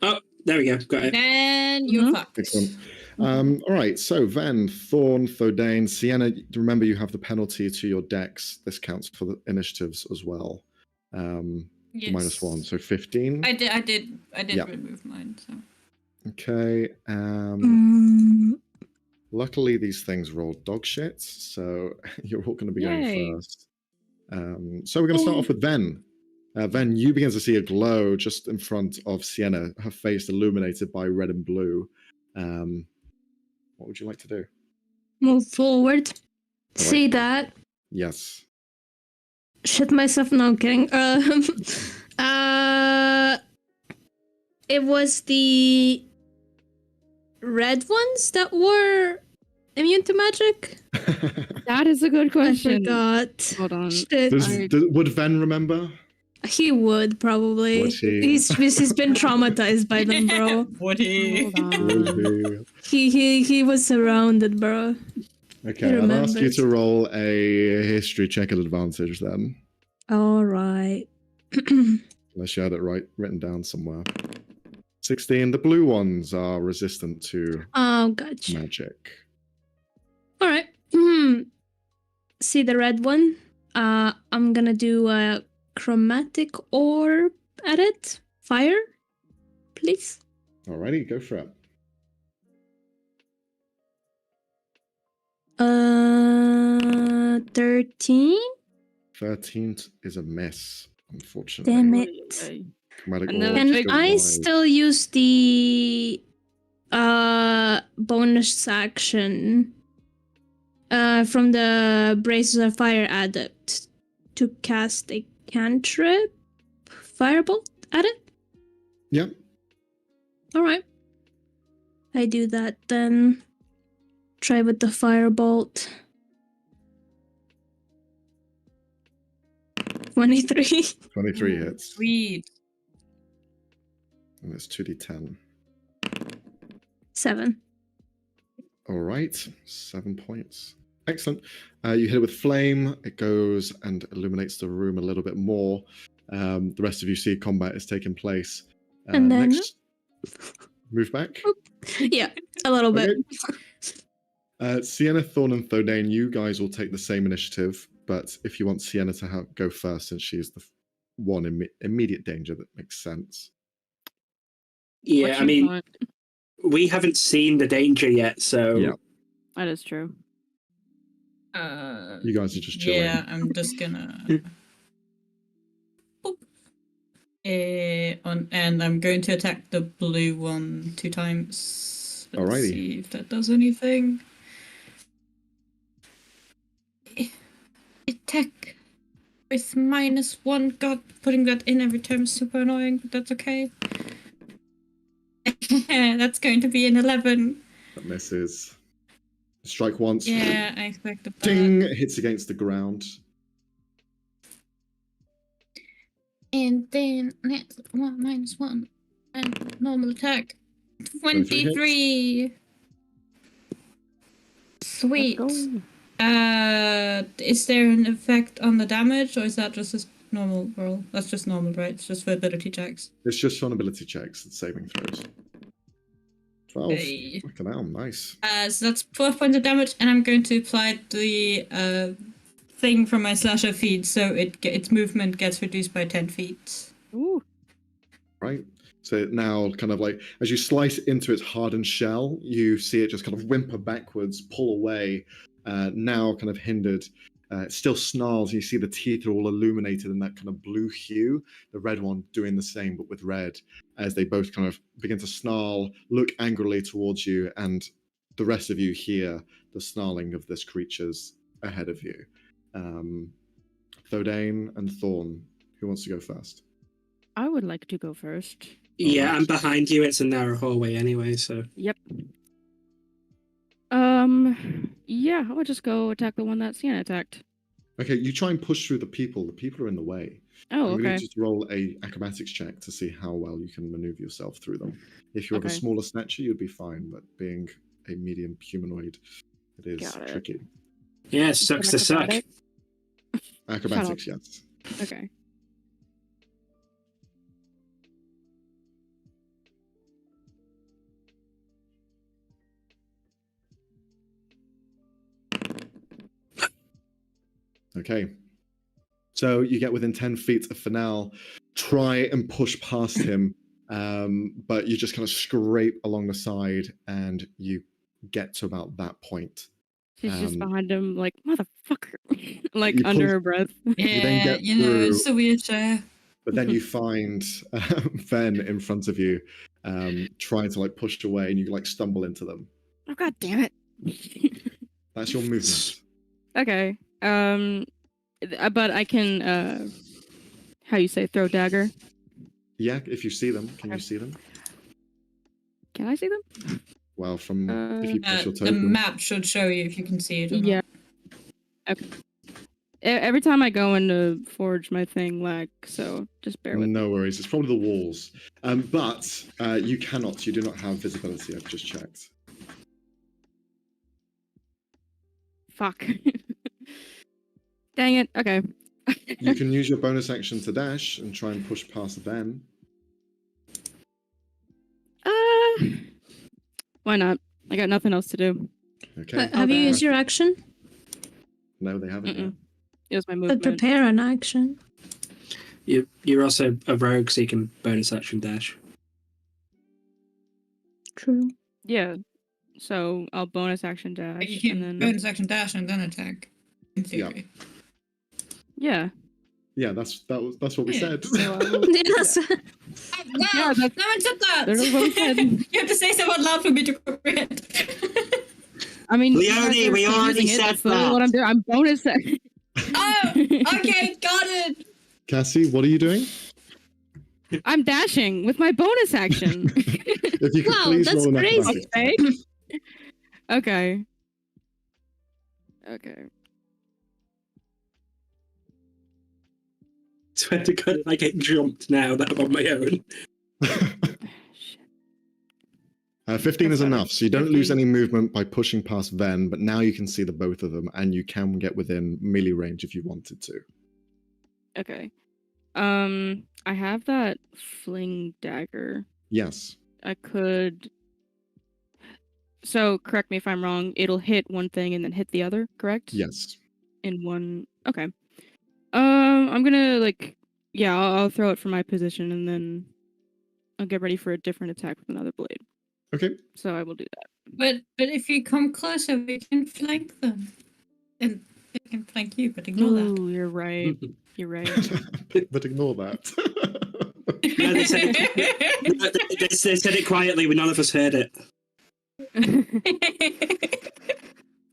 Oh, there we go. Got it. Then you're Mhm. fucked. Excellent. All right, so Ven, Thorn, Thodain, Sienna, remember you have the penalty to your dex. This counts for the initiatives as well. The Yes. -1, so 15. I did Yeah. remove mine. So Okay. Mm, Luckily, these things roll dog shit, so you're all going to be Yay. going first. So we're going to start off with Ven. Ven, you begin to see a glow just in front of Sienna, her face illuminated by red and blue. What would you like to do? move forward. See that? Yes. Shit myself. No, I'm kidding. It was the red ones that were immune to magic. That is a good I question. forgot. Hold on. Shit. Would Ven remember? He would probably. Would he? He's been traumatized by them, bro. Would he? Hold on. Would he? He was surrounded, bro. Okay, He I'll ask you remembers. to roll a history check at advantage then. All right. Unless you had it written down somewhere. 16. The blue ones are resistant to Oh, gotcha. magic. All right. See the red one? I'm gonna do a chromatic orb at it. Fire, please. Alrighty, go for it. 13. 13 is a miss, unfortunately. Damn it. Chromatic And then orb Can big I wise. still use the bonus action from the Braces of Fire Adept to cast a cantrip firebolt at it? Yep. All right. I do that then. Try with the firebolt. 23. 23 hits. Sweet. And it's 2d10. 7. All right, 7 points. Excellent. You hit it with flame. It goes and illuminates the room a little bit more. The rest of you see combat is taking place. And then- Next, move back. Yeah, a little bit. Sienna, Thorn, and Thodain, you guys will take the same initiative, but if you want Sienna to go first, since she's the one in immediate danger, that makes sense. Yeah, What I you mean, want. we haven't seen the danger yet, so Yeah. That is true. You guys are just chilling. Yeah, I'm just gonna. Boop. And I'm going to attack the blue one 2 times. Let's Alrighty. see if that does anything. attack with -1. God, putting that in every time is super annoying, but that's okay. That's going to be an 11. That misses. Strike once. Yeah, I expected that. Ding! Hits against the ground. And then next one -1 and normal attack. 23. Sweet. Let's go. Is there an effect on the damage, or is that just a normal roll? That's just normal, right? It's just for ability checks. It's just on ability checks and saving throws. 12. Hey. Fucking hell, nice. So that's 12 points of damage, and I'm going to apply the thing from my slasher feed, so its movement gets reduced by 10 feet. Ooh. Right? So it now kind of like, as you slice into its hardened shell, you see it just kind of whimper backwards, pull away, now kind of hindered. It still snarls. You see the teeth are all illuminated in that kind of blue hue. The red one doing the same, but with red, as they both kind of begin to snarl, look angrily towards you, and the rest of you hear the snarling of this creature's ahead of you. Thodane and Thorn, who wants to go first? I would like to go first. Yeah, Alright. I'm behind you. It's a narrow hallway anyway, so. Yep. Yeah, I would just go attack the one that Sienna attacked. Okay, you try and push through the people. The people are in the way. Oh, I'm going okay. to just roll a acrobatics check to see how well you can maneuver yourself through them. If you're of a Okay. smaller stature, you'd be fine, but being a medium humanoid, it is Got it. tricky. Yeah, sucks to suck. Acrobatic? Acrobatics, yes. Okay. Okay. So you get within 10 feet of Fanal, try and push past him, but you just kind of scrape along the side and you get to about that point. She's just Um, behind him, like, motherfucker. like, You under pull- her breath. Yeah, get you know, through- it's a wheelchair. But then you find Ven in front of you, trying to like push away, and you like stumble into them. Oh, god damn it. That's your movement. Okay. But I can, how you say, throw dagger? Yeah, if you see them, can you Okay. see them? Can I see them? Well, from if you push your The token. map should show you if you can see it or Yeah. not. Okay. Every time I go in to forge, my thing lag, so just bear with me. No worries. It's probably the walls. But you cannot. You do not have visibility. I've just checked. Fuck. Dang it. Okay. You can use your bonus action to dash and try and push past Ven. Why not? I got nothing else to do. Okay. Have you Okay. used your action? No, they haven't. Yet. Mm-mm. It was my But movement. prepare an action. You're also a rogue, so you can bonus action dash. True. Yeah. So I'll bonus action dash, But you can and then bonus action dash and then attack. In theory. yeah. Yeah, that's what we Yeah. said. So I will, Yes. Oh, no! Yeah, that's- No one said that! That is what we said. You have to say so out loud for me to comprehend. I mean, Leonie, you guys are we already confusing it, said that's literally that. what I'm doing. I'm bonus. Oh! Okay, got it! Cassie, what are you doing? I'm dashing with my bonus action. If you could Wow, please that's roll an crazy. acrobatics. Okay. Okay. Okay. Swear to God, I get jumped now that I'm on my own. Shit. 15 is That's enough, so you don't lose 15. any movement by pushing past Ven, but now you can see the both of them, and you can get within melee range if you wanted to. Okay. I have that fling dagger. Yes. I could. So correct me if I'm wrong. It'll hit one thing and then hit the other, correct? Yes. In one. Okay. I'm gonna I'll throw it from my position and then I'll get ready for a different attack with another blade. Okay. So I will do that. But if you come closer, we can flank them. And they can flank you, but ignore that. Ooh, you're right. You're right. But ignore that. No, they said it, they said it quietly, but none of us heard it.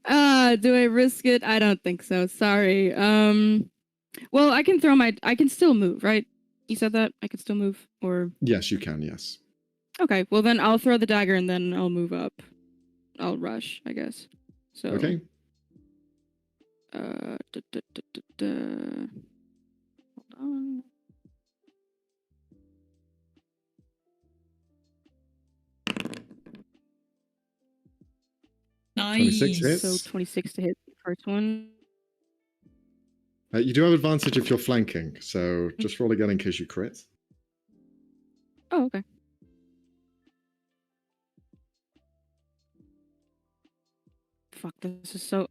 Do I risk it? I don't think so. Sorry. Well, I can still move, right? You said that I could still move, or Yes, you can. Yes. okay. Well, then I'll throw the dagger and then I'll move up. I'll rush, I guess. So. Okay. Hold on. Nice. 26 hits. So 26 to hit the first one. You do have advantage if you're flanking, so just roll again in case you crit. Oh, okay. Fuck, this is so.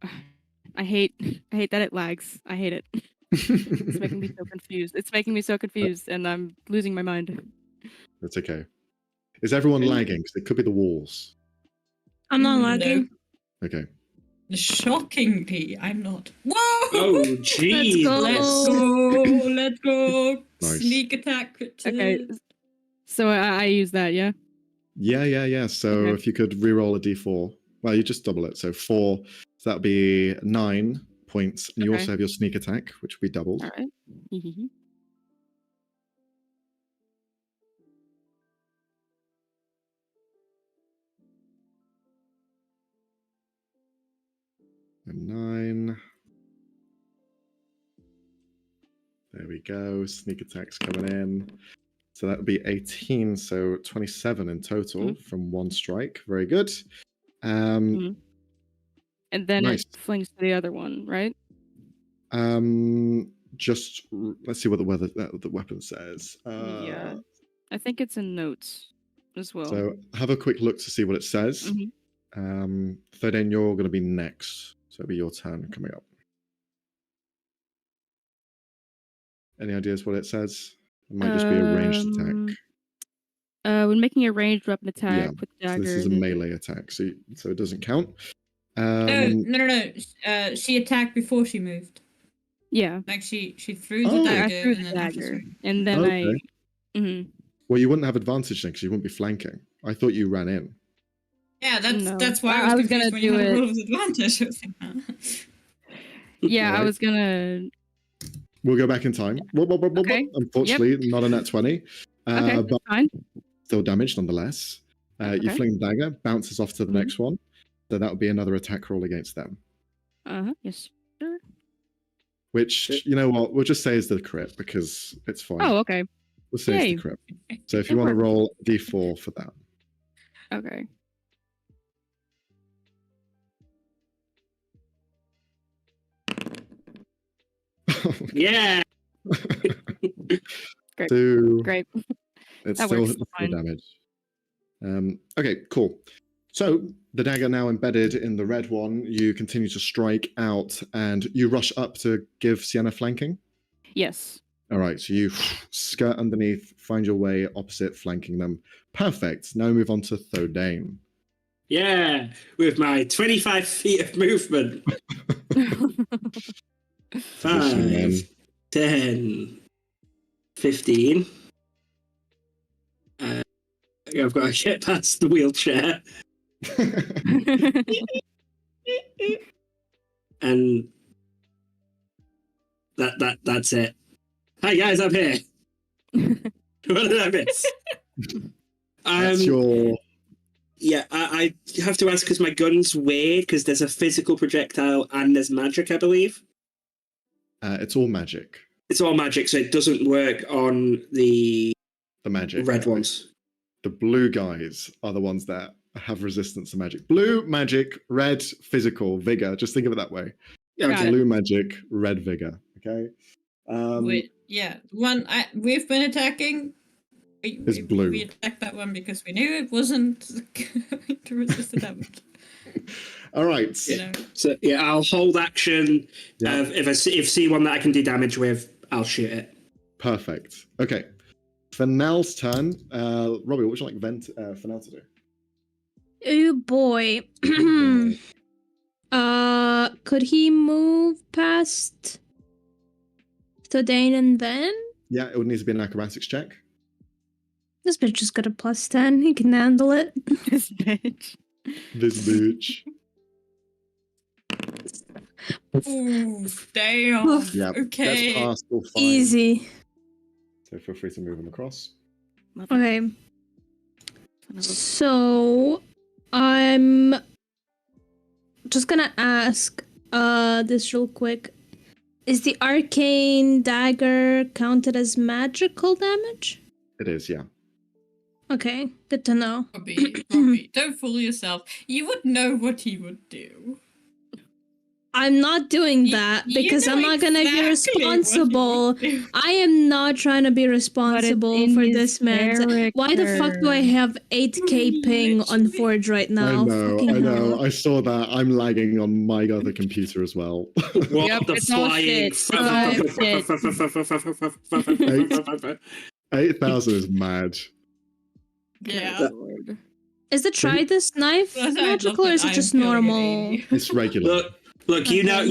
I hate that it lags. I hate it. It's making me so confused. It's making me so confused, and I'm losing my mind. That's okay. Is everyone lagging? Because it could be the walls. I'm not No. lagging. Okay. Shockingly, I'm not. Whoa! Oh, jeez. go. Let's go! Let's go! Nice. Sneak attack. Okay, so I use that, yeah. Yeah. So Okay. if you could reroll a d4, well, you just double it. So 4, so that'd be 9 points. And you Okay. also have your sneak attack, which will be doubled. All right. And 9. There we go. Sneak attacks coming in. So that would be 18, so 27 in total from one strike. Very good. And then Nice. it flings to the other one, right? Just let's see what the weapon says. Yeah. I think it's in notes as well. So have a quick look to see what it says. Thirdain, you're going to be next, so it'll be your turn coming up. Any ideas what it says? It might just be a ranged attack. When making a ranged weapon attack Yeah, with So dagger. this is a melee attack, so it doesn't count. No. She attacked before she moved. Yeah. Like she threw the Oh. dagger. I threw and the then after dagger, she- and then Okay. Well, you wouldn't have advantage then because you wouldn't be flanking. I thought you ran in. Yeah, No. that's why I I was was gonna confused when you do had a it- roll of advantage. I was like, huh. Yeah, I Alright. was gonna. We'll go back in time. Okay. Unfortunately, not a nat 20. Okay, But that's fine. still damaged nonetheless. You Okay. fling the dagger, bounces off to the Mhm. next one. So that would be another attack roll against them. Yes. Sure. Which, you know what, we'll just say is the crit because it's fine. Oh, okay. We'll say it's yay. the crit. So if It you want to works. roll d4 for that. Okay. Yeah. Great. 2. Great. It's That still works it's still fine. damage. Okay, cool. So the dagger now embedded in the red one, you continue to strike out and you rush up to give Sienna flanking. Yes. All right, so you skirt underneath, find your way opposite, flanking them. Perfect. Now move on to Thordain. Yeah. With my 25 feet of movement. 5, 10, 15. I've got to get past the wheelchair. And that's it. Hi guys, I'm here. What did I miss? That's your... Yeah, I have to ask because my gun's weird because there's a physical projectile and there's magic, I believe. It's all magic. It's all magic, so it doesn't work on the magic. red ones. The blue guys are the ones that have resistance to magic. Blue, magic, red, physical, vigor. Just think of it that way. Okay. Blue magic, red vigor. Okay. Wait, yeah, one we've been attacking. Is blue. We attacked that one because we knew it wasn't going to resist the damage. All right. You know? So yeah, I'll hold action. Yeah. If I see one that I can do damage with, I'll shoot it. Perfect. Okay. For Nell's turn, Robbie, what would you like for Nell to do? Oh boy. boy. Could he move past Thordain and then? Yeah, it would need to be an acrobatics check. This bitch just got a +10. He can handle it. This bitch. This bitch. Ooh, damn. Oof. Yeah, Okay. that's past all fine. Easy. So feel free to move them across. Okay. Son of a- So I'm just gonna ask this real quick. Is the arcane dagger counted as magical damage? It is, yeah. Okay, good to know. Robbie, don't fool yourself. You would know what he would do. I'm not doing You- that you because know I'm not gonna be exactly what he would responsible. do. I am not trying to be responsible in for his this man. Why the fuck do I character. have 8k ping on Literally. Forge right now? I know, Fucking I know. hell. I saw that. I'm lagging on my other computer as well. What Yep, the it's all flying? shit. 8,000 is mad. Yeah. Lord. Is the try this knife Plus, I love magical or that is it I'm just killing it, normal? 80. It's regular. Look, you know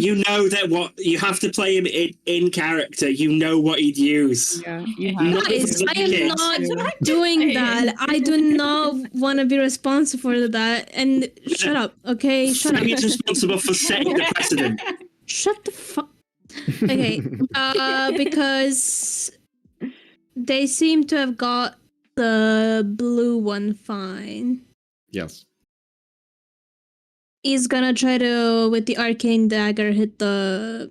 that what you have to play him in character. You know what he'd use. Yeah, you Guys, have Not Guys, the I am kids. not doing that. I do not want to be responsible for that. And shut up, okay? Shut up. He's responsible for setting the precedent. Shut the fuck. Okay. Because they seem to have got the blue one fine. Yes. He's gonna try to, with the arcane dagger, hit the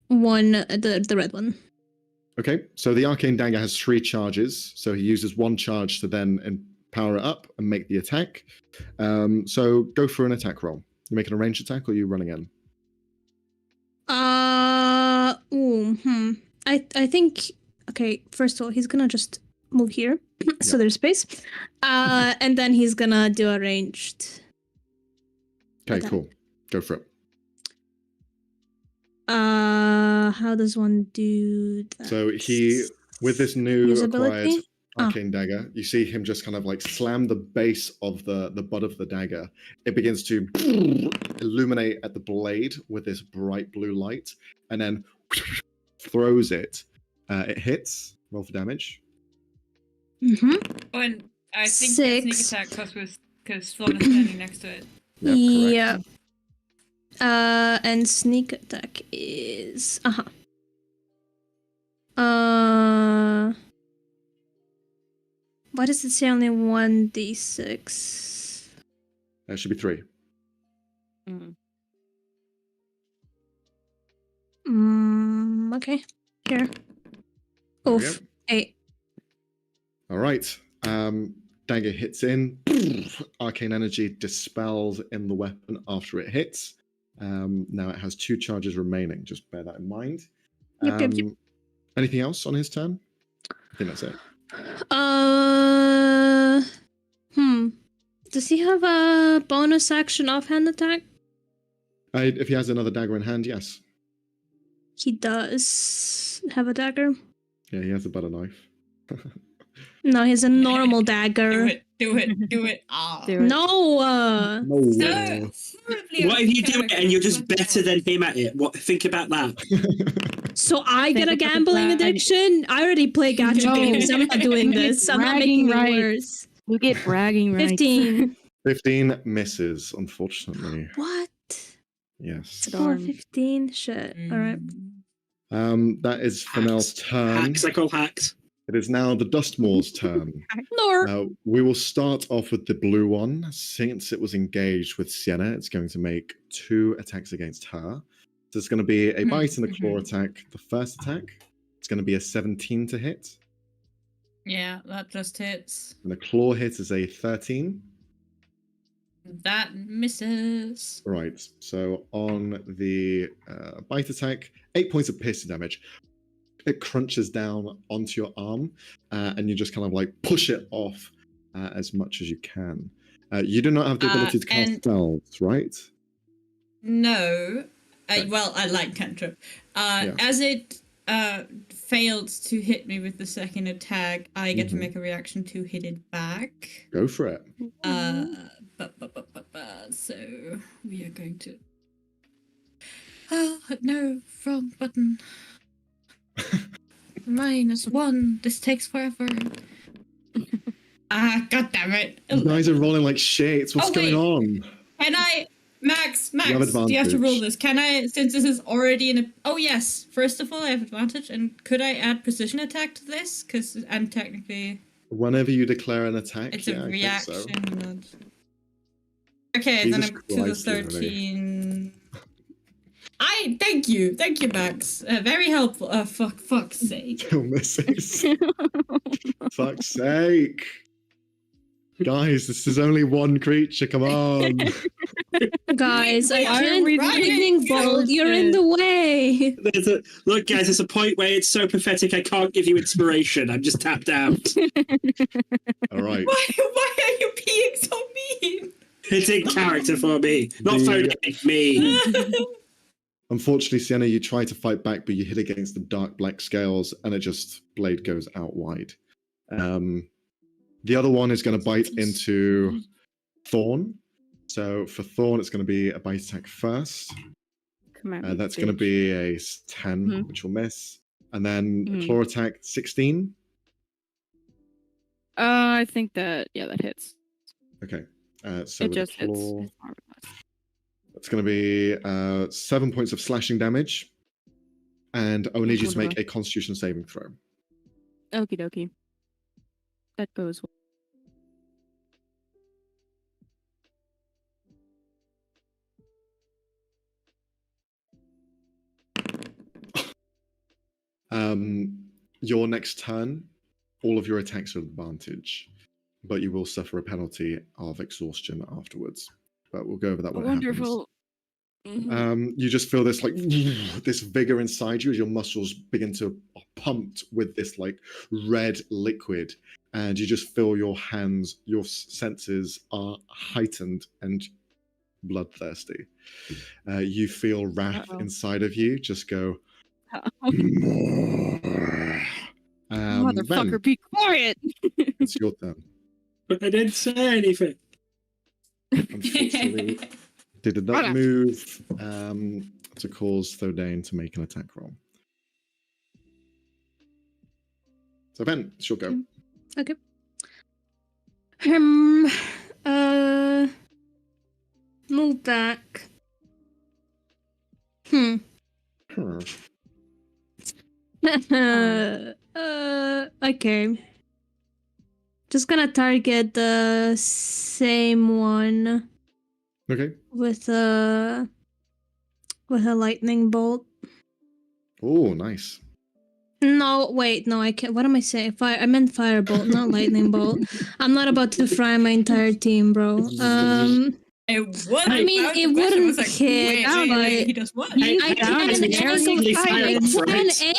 red one. Okay, so the arcane dagger has 3 charges, so he uses 1 charge to then power it up and make the attack. So go for an attack roll. You making a ranged attack or are you running in? I think, okay, first of all, he's gonna just move here, so there's space. And then he's gonna do a ranged. Okay, attack. cool. Go for it. How does one do that? So he, with this new acquired Usability? arcane dagger, you see him just kind of like slam the base of the butt of the dagger. It begins to illuminate at the blade with this bright blue light, and then throws it. It hits. Roll for damage. Mm-hmm. And I think Six. sneak attack because Sloan is standing next to it. Yep, Yeah. correct. And sneak attack is why does it say only 1d6? That should be 3. Okay. Here. There we Oof. go. 8. All right. Dagger hits in. Arcane energy dispels in the weapon after it hits. Now it has 2 charges remaining. Just bear that in mind. Yep. Anything else on his turn? I think that's it. Does he have a bonus action offhand attack? If he has another dagger in hand, yes. He does have a dagger. Yeah, he has a butter knife. No, he's a normal dagger. Do it. Ah. Do it. No. So horribly What if you do it and you're just out of better than him at it? What? Think about that. So I get a Think about gambling that. addiction? I already play gacha No. games. I'm not doing this. I'm not Bragging making it rights. worse. You get bragging rights. 15. 15 misses, unfortunately. What? Yes. Oh, Darn. 15? Shit. Alright. That is Fennel's turn. Hacks, I call hacks. It is now the Dustmore's turn. Nor. We will start off with the blue one. Since it was engaged with Sienna, it's going to make 2 attacks against her. So it's going to be a bite and a claw attack. The first attack, it's going to be a 17 to hit. Yeah, that just hits. And the claw hit is a 13. That misses. Right, so on the bite attack, 8 points of piercing damage. It crunches down onto your arm, and you just kind of like push it off as much as you can. You do not have the ability to cast and- spells, right? No. Okay. Well, I like cantrip. Yeah. As it failed to hit me with the second attack, I get to Mhm. make a reaction to hit it back. Go for it. So we are going to. Oh no! Wrong button. -1. This takes forever. God damn it! You guys are rolling like shit. What's Oh, going wait. on? Can I? Max, You have do you have to roll advantage. this? Can I, since this is already in a... Oh, yes. First of all, I have advantage. And could I add precision attack to this? Because I'm technically... Whenever you declare an attack, It's yeah, a I reaction. think so. Not... Okay, Jesus then I'm to the Christ, Leonie. 13... Thank you, Max. Very helpful. Fuck's sake. Kill misses. Fuck's sake. Guys, this is only one creature, come on. Guys, I Why are can't we lightning doing bolt. You're in the way. Look, guys, there's a point where it's so pathetic I can't give you inspiration. I'm just tapped out. All right. Why are you being so mean? It's in character for me, not The- phoning me. Unfortunately, Sienna, you try to fight back, but you hit against the dark black scales, and it just blade goes out wide. The other one is going to bite into Thorn. So for Thorn, it's going to be a bite attack first. Come at me, That's going to bitch. be a 10, Mhm. which will miss. And then a Mhm. claw attack 16. I think that hits. Okay. So It with just a hits. claw, that's going to be 7 points of slashing damage. And I will need you to make a Constitution saving throw. Okie dokie. That goes well. Your next turn, all of your attacks are advantage, but you will suffer a penalty of exhaustion afterwards. But we'll go over that when it happens. Wonderful. Mhm. You just feel this like this vigor inside you as your muscles begin to pumped with this like red liquid, and you just feel your hands, your senses are heightened and bloodthirsty. You feel wrath Uh-oh. inside of you just go Uh-oh. more. Motherfucker, Ben, be quiet! it's your turn. But I didn't say anything. Unfortunately, they did not Shut move to cause Thodane to make an attack roll. So Ben, it's your go. Okay. Move back. Hmm. Okay. Just gonna target the same one Okay. with a lightning bolt. Oh, nice. No, wait, no, I can't. What am I saying? I meant firebolt, not lightning bolt. I'm not about to fry my entire team, bro. It was. I mean, the it question was wouldn't hit, Wait, but- he does what? I can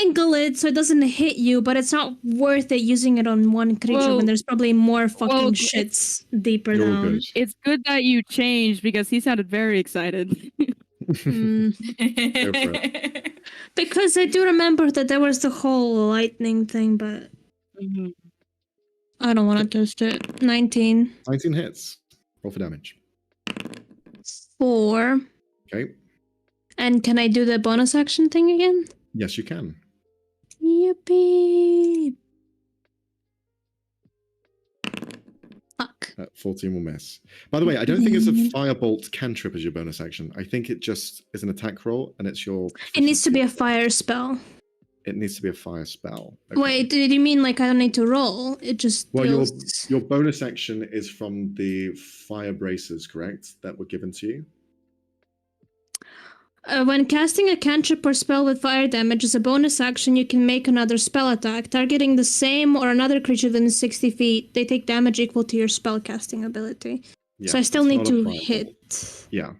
angle it so it doesn't hit you, but it's not worth it using it on one creature Well- when there's probably more fucking well, shits deeper You're down. good. It's good that you changed because he sounded very excited. Mm, Go for because I do remember that there was the whole lightning thing, but I don't want to test it. 19. 19 hits. Roll for damage. 4. Okay. And can I do the bonus action thing again? Yes, you can. Yippee! Fuck. 14 will miss. By the way, I don't think it's a firebolt cantrip as your bonus action. I think it just is an attack roll, and it's your. It needs to be a fire spell. It needs to be a fire spell. Okay. Wait, did you mean like I don't need to roll? It just Well, deals... your bonus action is from the fire braces, correct? That were given to you. When casting a cantrip or spell with fire damage as a bonus action, you can make another spell attack. Targeting the same or another creature within 60 feet, they take damage equal to your spell casting ability. Yeah, So I still it's need not a to firebolt. hit. Yeah,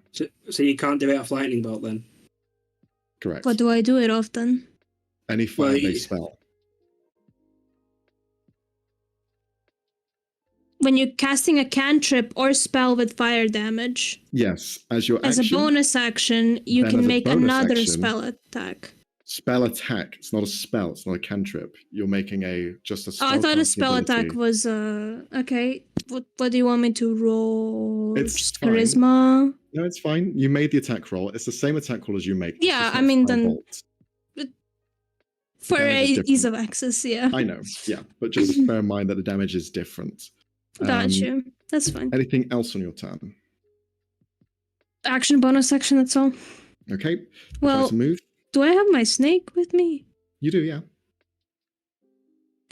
So you can't do it off lightning bolt then? correct. What do I do it often? Any Well, fire-based spell. When you're casting a cantrip or spell with fire damage, Yes, as your as action. a bonus action, you Then can as a make bonus another action- spell attack. Spell attack. It's not a spell. It's not a cantrip. You're making just a Oh, I thought a spellcasting spell attack ability. was okay. What do you want me to roll? It's Just fine. charisma. No, it's fine. You made the attack roll. It's the same attack roll as you make. Yeah, It's I not mean, then- firebolt. For Damage is ease different. of access, yeah. I know. Yeah, but just bear in mind that the damage is different. Got you. That's fine. Anything else on your turn? Action bonus section, that's all. Okay. Try Well, to move. do I have my snake with me? You do, yeah.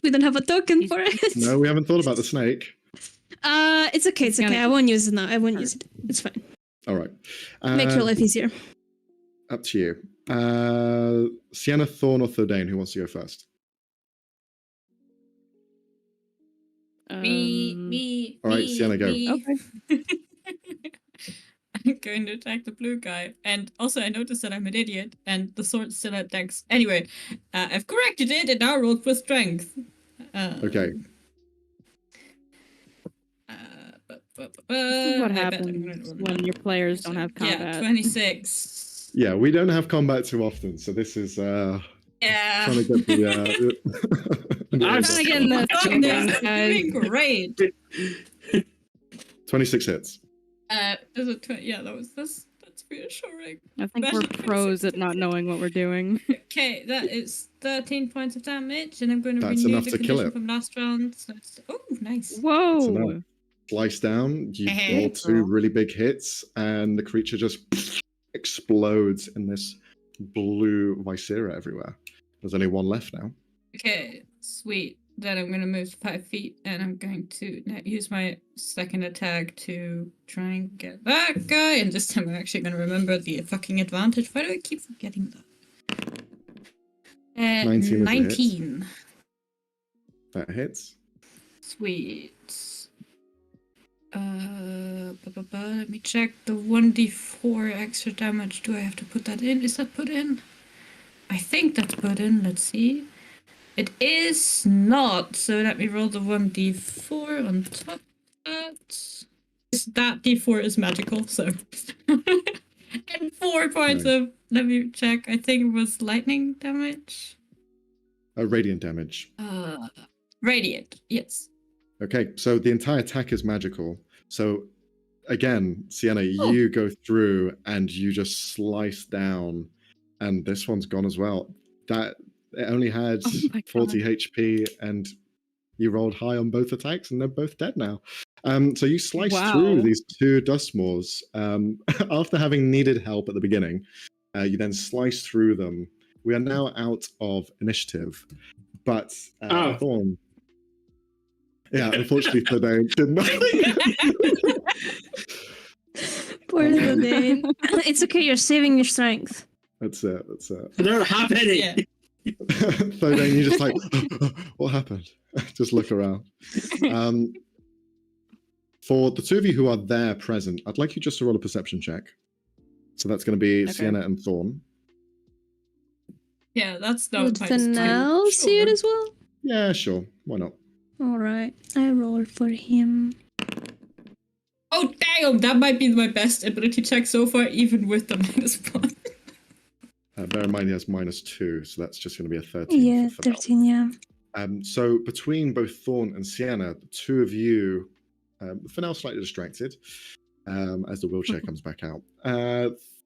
We don't have a token He's- for it. No, we haven't thought about the snake. It's okay, it's He's okay. gonna- I won't use it now. I won't use it. It's fine. All right. Make your life easier. Up to you. Sienna, Thorn, or Thordane? Who wants to go first? Me. All right, Sienna, go. Okay. I'm going to attack the blue guy. And also, I noticed that I'm an idiot, and the sword still attacks. Anyway, I've corrected it, and now rolled for strength. Okay. This is what happens when your players don't have Yeah, combat. 26. Yeah, we don't have combat too often, so this is Yeah. trying to get the. I'm I'm trying to get in the Fucking guys. doing great. 26 hits. There's a yeah, that's reassuring. I think we're pros at not knowing what we're doing. Okay, that is 13 points of damage, and I'm going to That's renew enough the to kill condition it. from last round. So it's nice. enough. Whoa! Slice down, you Uh-huh. roll two really big hits, and the creature just explodes in this blue viscera everywhere. There's only one left now. Okay, sweet. Then I'm going to move 5 feet, and I'm going to use my second attack to try and get that guy. And this time I'm actually going to remember the fucking advantage. Why do I keep forgetting that? 19 is a hit. 19. That hits. Sweet. Let me check the 1d4 extra damage. Do I have to put that in? Is that put in? I think that's put in. Let's see. It is not. So let me roll the 1d4 on top of that. That d4 is magical, so. And 4 points Okay. of. Let me check. I think it was lightning damage. Radiant damage. Radiant. Yes. Okay, so the entire attack is magical. So again, Sienna, Oh. you go through and you just slice down, and this one's gone as well. That it only had Oh my 40 HP, and you rolled high on both attacks, and they're both dead now. So you slice through Wow. these two Dustmores. After having needed help at the beginning, you then slice through them. We are now out of initiative, but Oh. Thorn. Yeah, unfortunately, Thordane did nothing. Poor little Dane. It's okay, you're saving your strength. That's it. That's it. I don't have any. Yeah. Thordane, you just like, what happened? Just look around. For the two of you who are there present, I'd like you just to roll a perception check. So that's going to be Okay. Sienna and Thorn. Yeah, that's no Would Fennel see it as well? Yeah, sure. Why not? Alright, I roll for him. Oh damn! That might be my best ability check so far, even with the -1. Bear in mind he has -2, so that's just going to be a 13. Yeah, for Fennel. 13, yeah. So between both Thorn and Sienna, the two of you, Fennel slightly distracted as the wheelchair comes back out.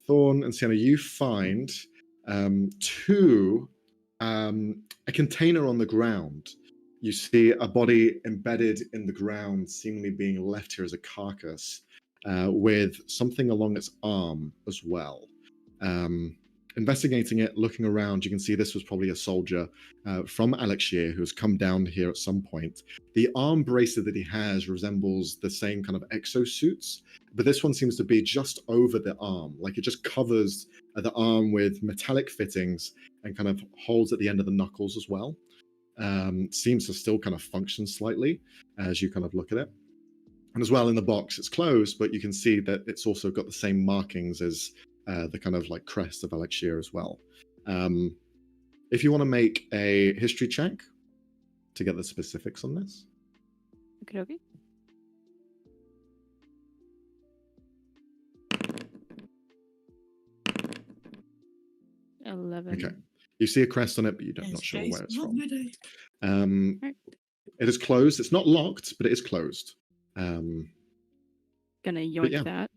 Thorn and Sienna, you find a container on the ground. You see a body embedded in the ground, seemingly being left here as a carcass, with something along its arm as well. Investigating it, looking around, you can see this was probably a soldier from Alexir who has come down here at some point. The arm bracelet that he has resembles the same kind of exosuits, but this one seems to be just over the arm, like it just covers the arm with metallic fittings and kind of holes at the end of the knuckles as well. Seems to still kind of function slightly as you kind of look at it. And as well in the box, it's closed, but you can see that it's also got the same markings as the kind of like crest of Alexir as well. If you want to make a history check to get the specifics on this. Okay, okay. Okay. You see a crest on it, but you're not sure where it's from. It is closed. It's not locked, but it is closed. Gonna yoink yeah. that.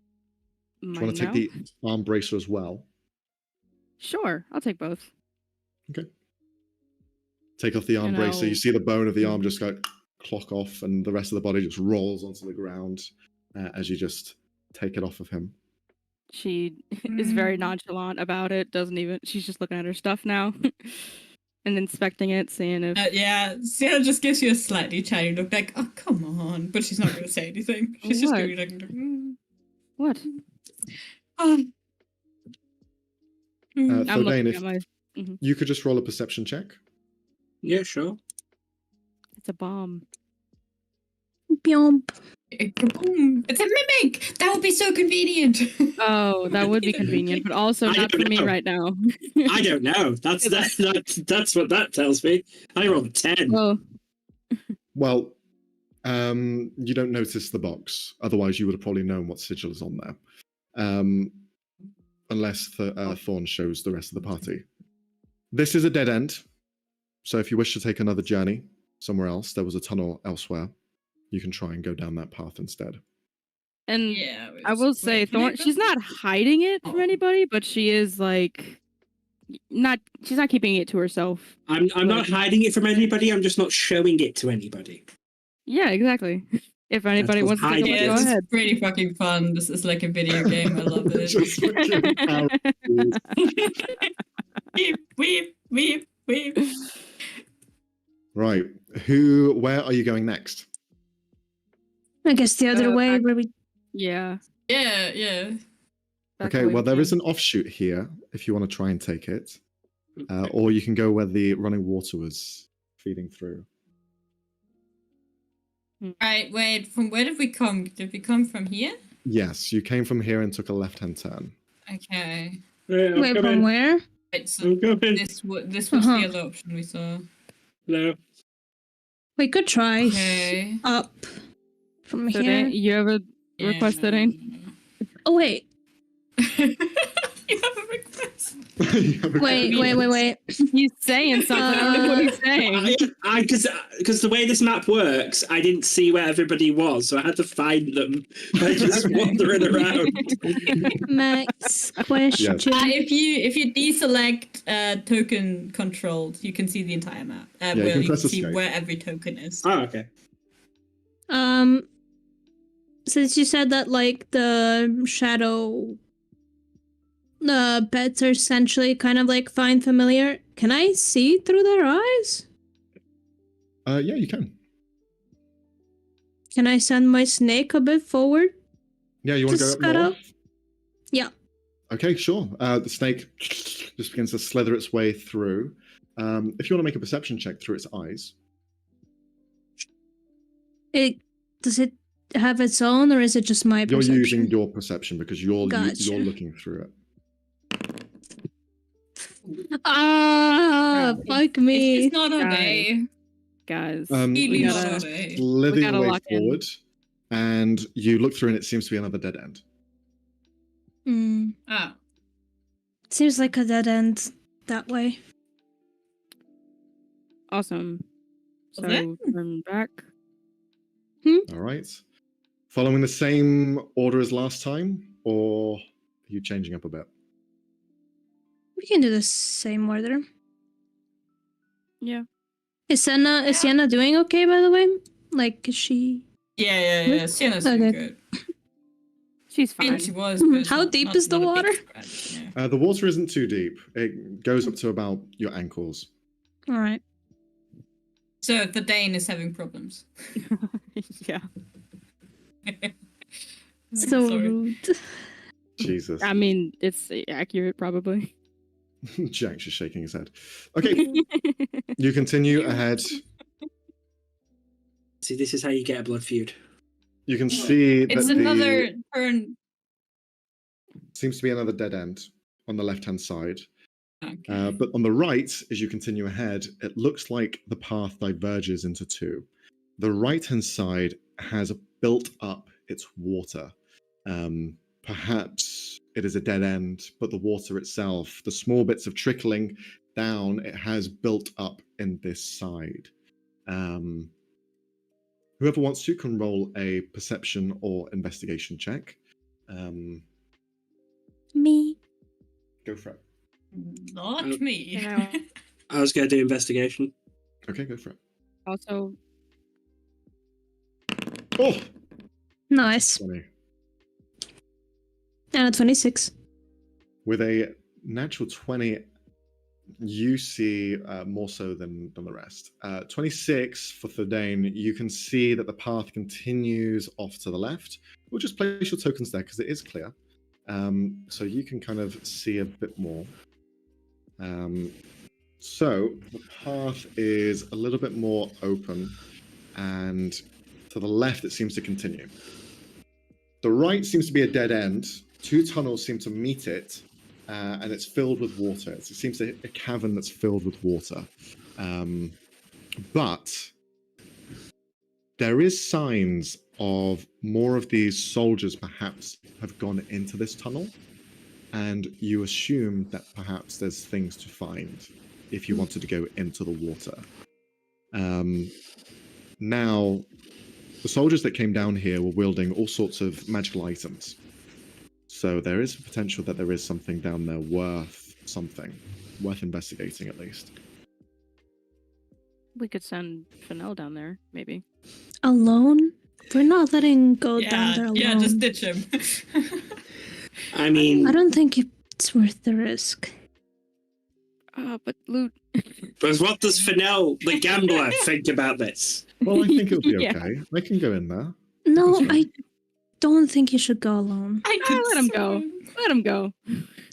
Do you want to take the arm bracer as well? Sure, I'll take both. Okay. Take off the arm And bracer. You I'll- see the bone of the arm just go clock off, and the rest of the body just rolls onto the ground as you just take it off of him. she is very Mm. nonchalant about it. She's just looking at her stuff now and inspecting it, seeing if. Yeah, Sienna just gives you a slightly chatty look, like, "Oh, come on," but she's not going to say anything. She's just What? going to be like, What? oh. I'm Thordain, looking if at my. Mhm. you could just roll a perception check. Yeah, sure. It's a bomb. Byomp. Boom. It's a mimic! That would be so convenient. Oh, that would be convenient, but also I not for don't me know. right now. I don't know. That's what that tells me. I rolled a 10. Oh, Well, you don't notice the box. Otherwise, you would have probably known what sigil is on there. Unless Thorn shows the rest of the party. This is a dead end. So if you wish to take another journey somewhere else, there was a tunnel elsewhere. You can try and go down that path instead. and Yeah. I will say, Thorn. She's not hiding it from anybody, but she is like not. She's not keeping it to herself. I'm not hiding it from anybody. I'm just not showing it to anybody. Yeah, exactly. If anybody That's wants to take a hiding look, Yeah, go this ahead. is pretty fucking fun. This is like a video game. I love it. Just looking out. Weep, weep, weep. Right. Where are you going next? I guess the other way back- where we. Yeah. Yeah. back Okay, away well, from there is him. an offshoot here if you want to try and take it. Or you can go where the running water was feeding through. Right, wait, from where did we come? Did we come from here? Yes, you came from here and took a left-hand turn. Okay. Yeah, Wait, from where? Right, so I'm coming. this was Uh-huh. the other option we saw. No. Wait, good try. Okay. Up. From So here. Dan, you have a request, Dane? Oh, wait. You have a request. Wait. He's saying something. I don't know what he's saying. Because the way this map works, I didn't see where everybody was, so I had to find them by just wandering around. Max question. If you deselect token controlled, you can see the entire map. you Where can you press can see escape. where every token is. Oh, okay. Since you said that like the shadow pets are essentially kind of like find familiar, can I see through their eyes? Yeah, you can. Can I send my snake a bit forward? Yeah, you want to Just go up gotta- north? Yeah. Okay, sure. The snake just begins to slither its way through. If you want to make a perception check through its eyes. Does it have its own, or is it just my You're perception? using your perception because you're Gotcha. looking through it. Fuck me. It's not obey. Guys, Really we not gotta. obey. Slither we your gotta way lock in. forward, and you look through, and it seems to be another dead end. Oh. Seems like a dead end that way. Awesome. So Okay. turn back. All right. Following the same order as last time, or are you changing up a bit? We can do the same order. Yeah. Is Sienna doing okay, by the way? Like, is she... Yeah. Sienna's Okay. doing good. She's I mean, fine. she was. But it's How not- deep not- is the not a big water? scratch, yeah. The water isn't too deep. It goes up to about your ankles. Alright. So the Dane is having problems. Yeah. So Sorry. rude. Jesus. I mean, it's accurate, probably. Jack's just shaking his head. Okay, you continue ahead. See, this is how you get a blood feud. You can see that It's another turn. seems to be another dead end on the left-hand side. Okay. But on the right, as you continue ahead, it looks like the path diverges into two. The right-hand side has built up its water. Perhaps it is a dead end, but the water itself, the small bits of trickling down, it has built up in this side. Whoever wants to can roll a perception or investigation check. Me. Go for it. Not Oh, me. you know. I was going to do investigation. Okay, go for it. Also, Oh, Nice. 20. And a 26. With a natural 20, you see more so than the rest. 26 for Thordane, you can see that the path continues off to the left. We'll just place your tokens there because it is clear. So you can kind of see a bit more. So the path is a little bit more open, and to the left it seems to continue. The right seems to be a dead end. 2 tunnels seem to meet it, and it's filled with water. It seems to a cavern that's filled with water. But there is signs of more of these soldiers perhaps have gone into this tunnel, and you assume that perhaps there's things to find if you wanted to go into the water. Now, the soldiers that came down here were wielding all sorts of magical items. So there is a potential that there is something down there worth investigating at least. We could send Fennel down there, maybe. Alone? We're not letting go down there alone. Yeah, just ditch him. I mean, I don't think it's worth the risk. But Loot. but what does Fennel, the gambler, think about this? Well, I think it'll be Yeah. okay. I can go in there. No, That's right. I don't think you should go alone. Let him go. Let him go.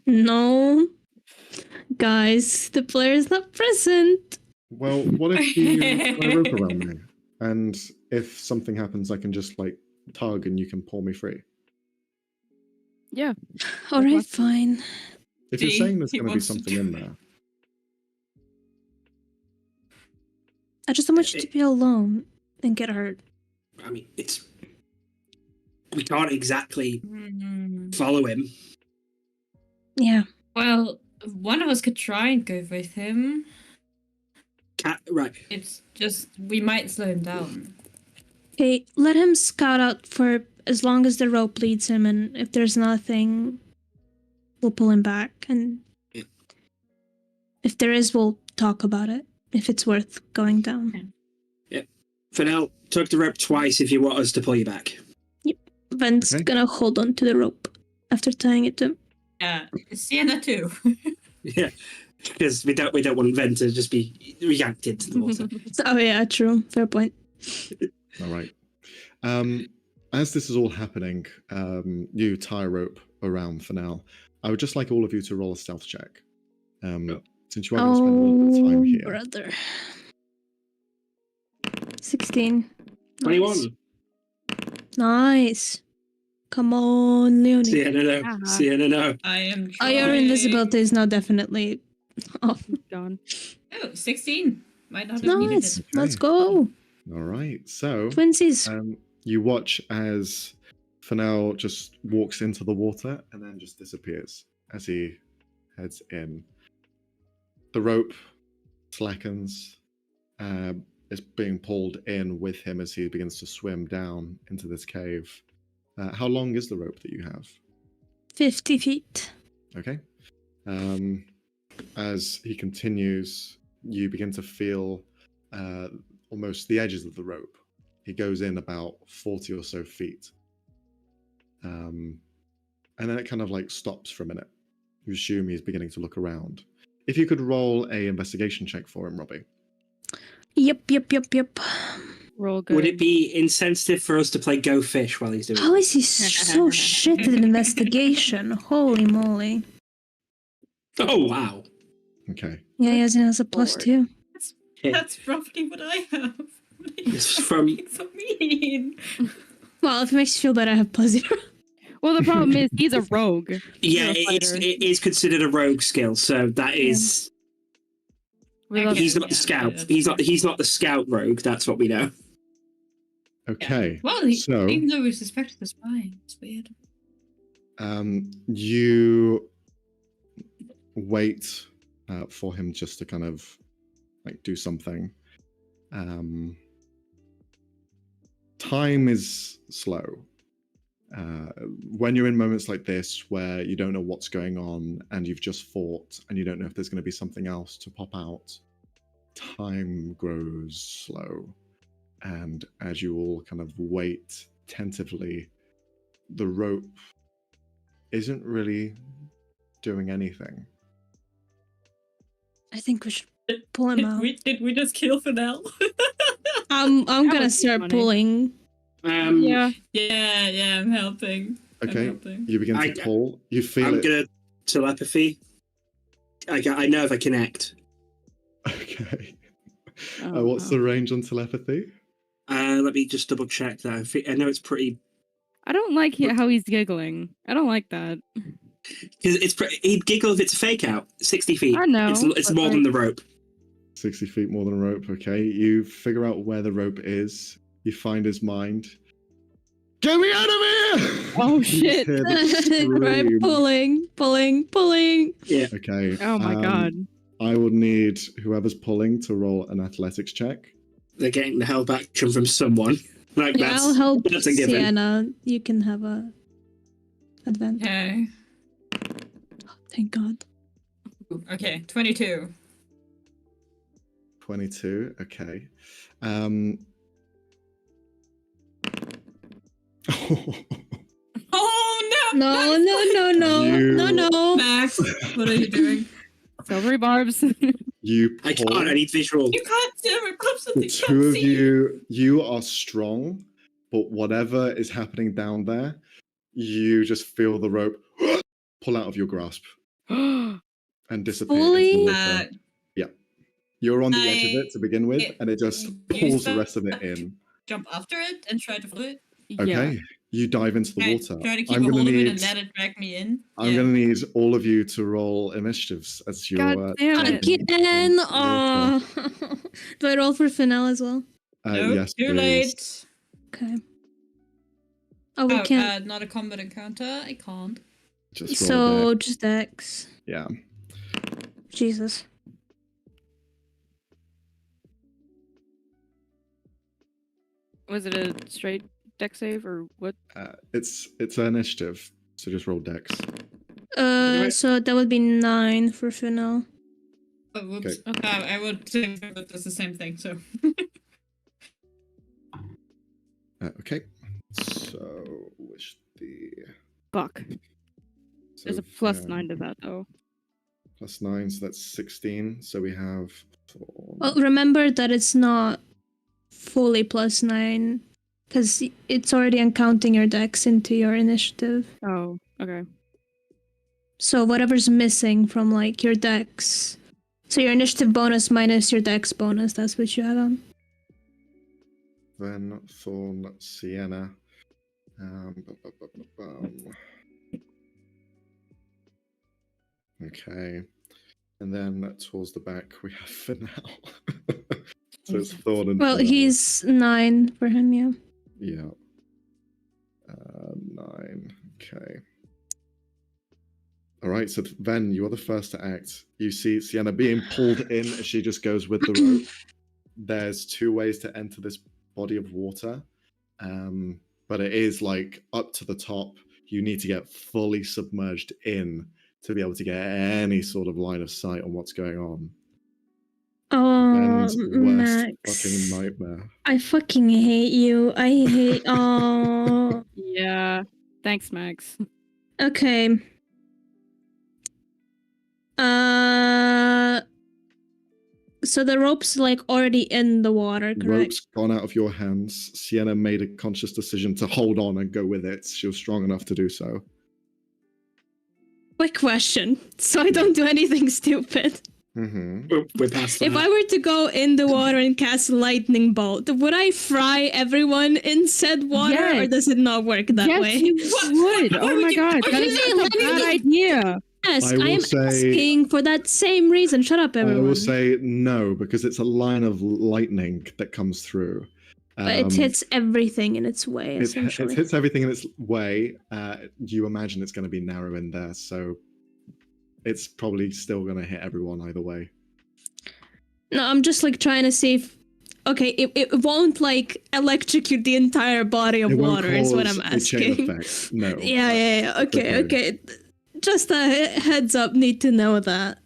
No. Guys, the player is not present. Well, what if you tie a rope around me? And if something happens, I can just like tug and you can pull me free. Yeah. All right, fine. If you're See, saying there's he going to be wants to something do- in there, I just don't want you to be alone and get hurt. I mean, we can't exactly Mm. follow him. Yeah. Well, one of us could try and go with him. Right. It's just we might slow him down. Okay, let him scout out for as long as the rope leads him, and if there's nothing, we'll pull him back. And Yeah. if there is, we'll talk about it. If it's worth going down. Fennel, tug the rope twice if you want us to pull you back. Ven's Okay. gonna hold on to the rope after tying it to him. Yeah, Sienna too. Yeah, because we don't want Ven to just be reacted to the water. Oh yeah, true. Fair point. all right. As this is all happening, you tie a rope around for now. I would just like all of you to roll a stealth check. Since you are going to spend a little bit of time here. Brother. 16. 21. Nice. Come on, Leonie. Sienna, no. Uh-huh. Sienna, no. I am. Oh, your trying. invisibility is now definitely off. Gone. Oh, 16. Might not have needed Nice. it. Let's go. All right. So Twinsies. you watch as Fennel just walks into the water and then just disappears as he heads in. The rope slackens. Is being pulled in with him as he begins to swim down into this cave. How long is the rope that you have? 50 feet. Okay. As he continues, you begin to feel almost the edges of the rope. He goes in about 40 or so feet. And then it kind of like stops for a minute. You assume he's beginning to look around. If you could roll a investigation check for him, Robbie. Yep. Roll good. Would it be insensitive for us to play Go Fish while he's doing How it? is he so shit at investigation? Holy moly. Oh, wow. Okay. Yeah, he has a +2. Yeah. That's roughly what I have. It's from... It's so mean. Well, if it makes you feel better, I have +0. Well, the problem is he's a rogue. Yeah, You're a fighter. it is considered a rogue skill, so that is... We love He's it. not the Yeah, scout. that's He's not the scout rogue, that's what we know. Okay. Well, so even though we suspected the spy, it's weird. you wait for him just to kind of like do something. Time is slow. When you're in moments like this where you don't know what's going on and you've just fought and you don't know if there's going to be something else to pop out, time grows slow. And as you all kind of wait tentatively, the rope isn't really doing anything. I think we should pull him out. Did we just kill Fidel? I'm That gonna would be start funny. pulling. Yeah. Yeah, I'm helping. Okay, I'm helping. you begin to pull. You feel I'm it. gonna telepathy. I know if I connect. Okay. Oh, What's wow. the range on telepathy? Let me just double check that. I know it's pretty. I don't like how he's giggling. I don't like that. Because he'd giggle if it's a fake out. 60 feet. I know, It's but more than like- the rope. 60 feet more than a rope. Okay, you figure out where the rope is. You find his mind. Get me out of here! Oh, You shit. hear the Right, scream. pulling. Yeah. Okay. Oh my god. I would need whoever's pulling to roll an athletics check. They're getting the held action from someone. Like Yeah, that's, I'll help that's a given. Sienna. You can have a advantage. Okay. Thank God. Okay, 22. 22. Okay. Oh no! No. Max, what are you doing? Silvery barbs. You I pull. can't. I need visual. You can't see him. The two of you are strong, but whatever is happening down there, you just feel the rope pull out of your grasp and disappear Fully? into the water. Yeah. You're on the edge of it to begin with, and it just you pulls the start- rest of it in. Jump after it and try to follow it. Okay. You dive into the water. Try to keep I'm a gonna hold of it need and let it drag me in. I'm gonna need all of you to roll initiatives as your God damn it. Again. Oh. Do I roll for Fennel as well? Nope, yes, too please. late. Okay. Oh, we can't. Not a combat encounter. I can't. Just roll So it. just X. Yeah. Jesus. Was it a straight deck save or what? It's an initiative, so just roll dex. So that would be 9 for Fennel. Oh, whoops. I would say that that's the same thing. So. Okay. So which the Fuck. so There's a plus 9 to that though. plus 9, so that's 16. So we have 4. Well, remember that it's not fully plus 9 because it's already uncounting your dex into your initiative. Oh, okay. So whatever's missing from like your dex, so your initiative bonus minus your dex bonus, that's what you add on. Then Thorn, Sienna. Bum, bum, bum, bum, bum. Okay. And then towards the back we have Fennel. So it's Thorn and Well, Fennel. he's 9 for him, yeah. Yeah. 9. Okay. All right, so Ven, you are the first to act. You see Sienna being pulled in as she just goes with the rope. There's 2 ways to enter this body of water, but it is like up to the top. You need to get fully submerged in to be able to get any sort of line of sight on what's going on. Oh, Ven's worst Max. fucking nightmare. I fucking hate you. I hate. Oh. Yeah. Thanks, Max. Okay. So the rope's like already in the water, correct? Rope's gone out of your hands. Sienna made a conscious decision to hold on and go with it. She was strong enough to do so. Quick question, so I don't do anything stupid. Mm-hmm. We're past that. If I were to go in the water and cast lightning bolt, would I fry everyone in said water, or Yes. does it not work that Yes, way? you would. Why Oh would my you- god, why that would is you such a say bad lightning? idea. Yes, I I will am say- asking for that same reason. Shut up, everyone. I will say no, because it's a line of lightning that comes through. But it hits everything in its way, It essentially. hits everything in its way. You imagine it's going to be narrow in there, so it's probably still going to hit everyone either way. No, I'm just like trying to see if. Okay, it won't like electrocute the entire body of It won't water, is what I'm cause a chain asking. effect. No. Yeah. Okay, okay. Just a heads up, need to know that.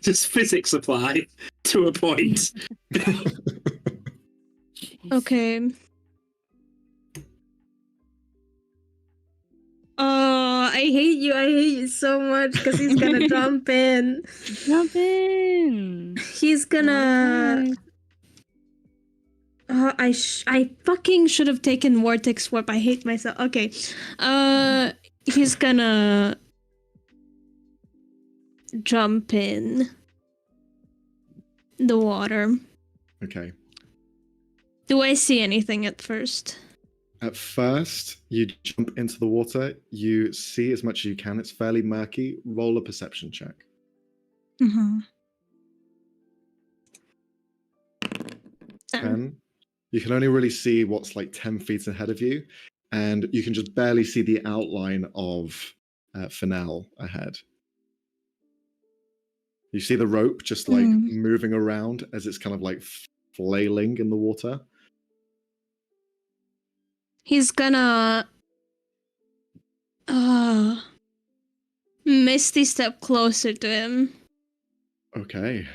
Just physics apply to a point. Okay. Oh, I hate you. I hate you so much because he's gonna jump in. Jump in. He's gonna. I fucking should have taken Vortex Warp. I hate myself. Okay. He's gonna jump in the water. Okay. Do I see anything at first? At first, you jump into the water. You see as much as you can. It's fairly murky. Roll a perception check. Mm-hmm. 10. You can only really see what's like 10 feet ahead of you, and you can just barely see the outline of Fennel ahead. You see the rope just like moving around as it's kind of like flailing in the water. He's gonna Misty step closer to him Okay.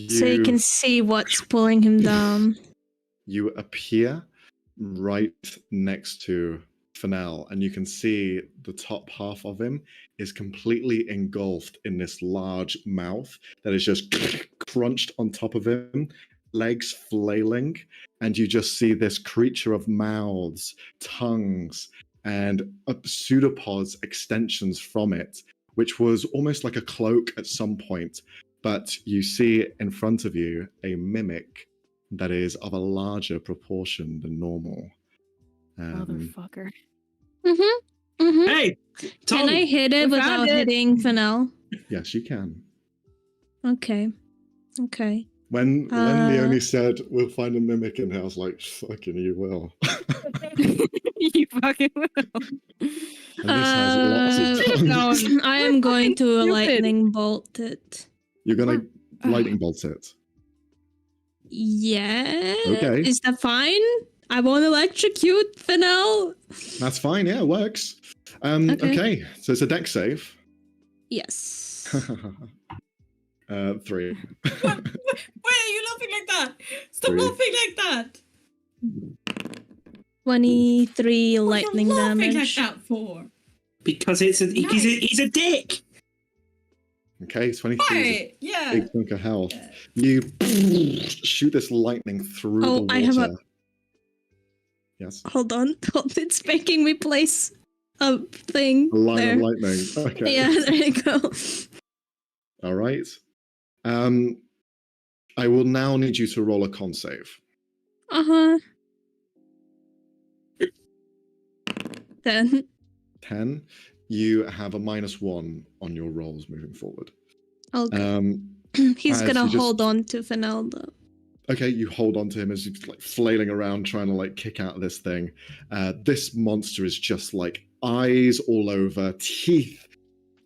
so he can see what's pulling him down. You appear right next to Fennel, and you can see the top half of him is completely engulfed in this large mouth that is just crunched on top of him, legs flailing, and you just see this creature of mouths, tongues, and pseudopods extensions from it, which was almost like a cloak at some point. But you see in front of you a mimic that is of a larger proportion than normal. Motherfucker. Mm-hmm. Mm-hmm. Hey, Tom. Can I hit it We without found it. hitting Fennel? Yes, you can. Okay. Okay. When Leonie said we'll find a mimic in here, I was like, fucking you will. You fucking will. And this has lots of tongues. No. I am going to Stupid. lightning bolt it. You're gonna lightning bolt it. Yeah. Okay. Is that fine? I won't electrocute Fennel. That's fine, yeah, it works. Okay, so it's a dex save. Yes. 3. Why are you laughing like that? Stop 3. laughing like that. 23 What lightning are you laughing damage. like that for? Because he's a dick. Okay, 23 is a Why? Yeah. big chunk of health. You shoot this lightning through the Oh, water. I have a- Yes. Hold on. It's making me place a thing A line there. of lightning. Okay. Yeah, there you go. All right. I will now need you to roll a con save. Uh-huh. 10. 10. You have a -1 on your rolls moving forward. Okay. He's as gonna you just- hold on to Fennel though. Okay, you hold on to him as he's like flailing around trying to like kick out of this thing. This monster is just like eyes all over, teeth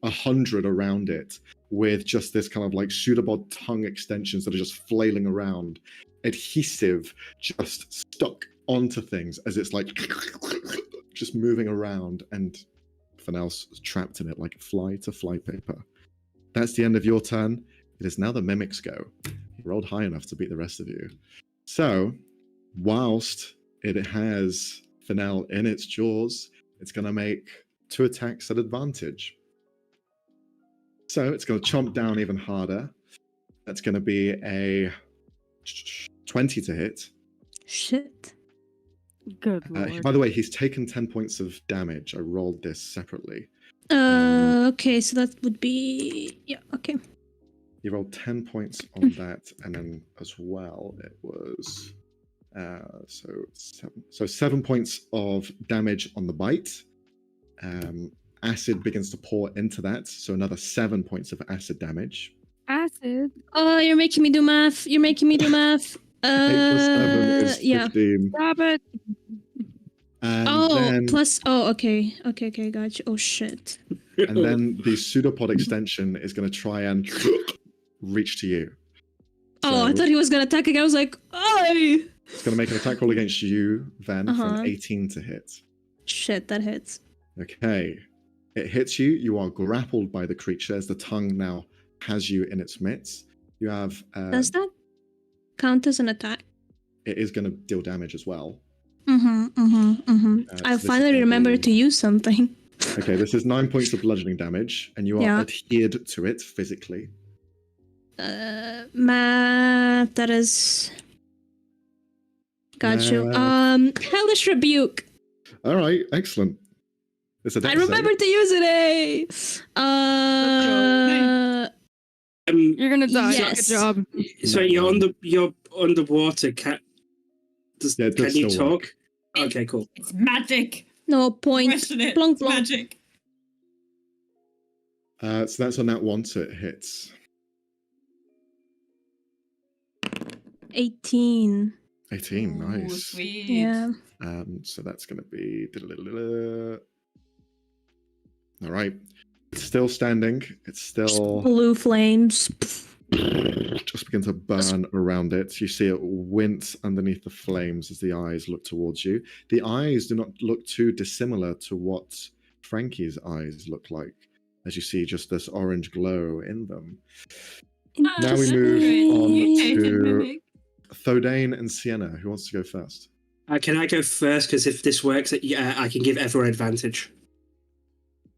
100 around it, with just this kind of like pseudobod tongue extensions that are just flailing around. Adhesive just stuck onto things as it's like just moving around, and Fennel's trapped in it like a fly to fly paper. That's the end of your turn. It is now the mimic's go. You rolled high enough to beat the rest of you. So, whilst it has Fennel in its jaws, it's going to make 2 attacks at advantage. So, it's going to chomp down even harder. That's going to be a 20 to hit. Shit. Good lord. By the way, he's taken 10 points of damage. I rolled this separately. Okay, so that would be... Yeah, okay. You rolled 10 points on that, and then as well, it was so 7 points of damage on the bite. Acid begins to pour into that, so another 7 points of acid damage. Acid. Oh, you're making me do math. You're making me do math. 8 plus 7 is Yeah. 15. Stop it. And Oh, then, plus... Oh, okay. Okay, gotcha. Oh, shit. and then the pseudopod extension is going to try and reach to you. Oh, I So thought he was gonna attack again. I was like, oh! it's going to make an attack roll against you, Van, for Uh-huh. an 18 to hit. Shit, that hits. Okay. It hits you. You are grappled by the creature as the tongue now has you in its mitts. You have... Does that count as an attack? it is going to deal damage as well. Mm-hmm. so I this is finally gonna remembered be- to use something. Okay, this is 9 points of bludgeoning damage, and you are Yeah. adhered to it physically. Math, that is. Got you. Hellish Rebuke. All right, excellent. It's a dex I save. remembered to use it, You're gonna die. Yes. Good job. So you're underwater. Can Yeah, it does you still talk? work. Okay, cool. It's magic. No point. Question it. Plonk, It's plonk. magic. So that's on that one, so it hits. 18. 18, Ooh, nice. Sweet. Yeah. So that's going to be... All right. It's still standing. It's still... Blue flames. just begin to burn around it. You see it wince underneath the flames as the eyes look towards you. The eyes do not look too dissimilar to what Frankie's eyes look like, as you see just this orange glow in them. Now we move on to Thodane and Sienna. Who wants to go first? Can I go first? Because if this works, I can give everyone advantage.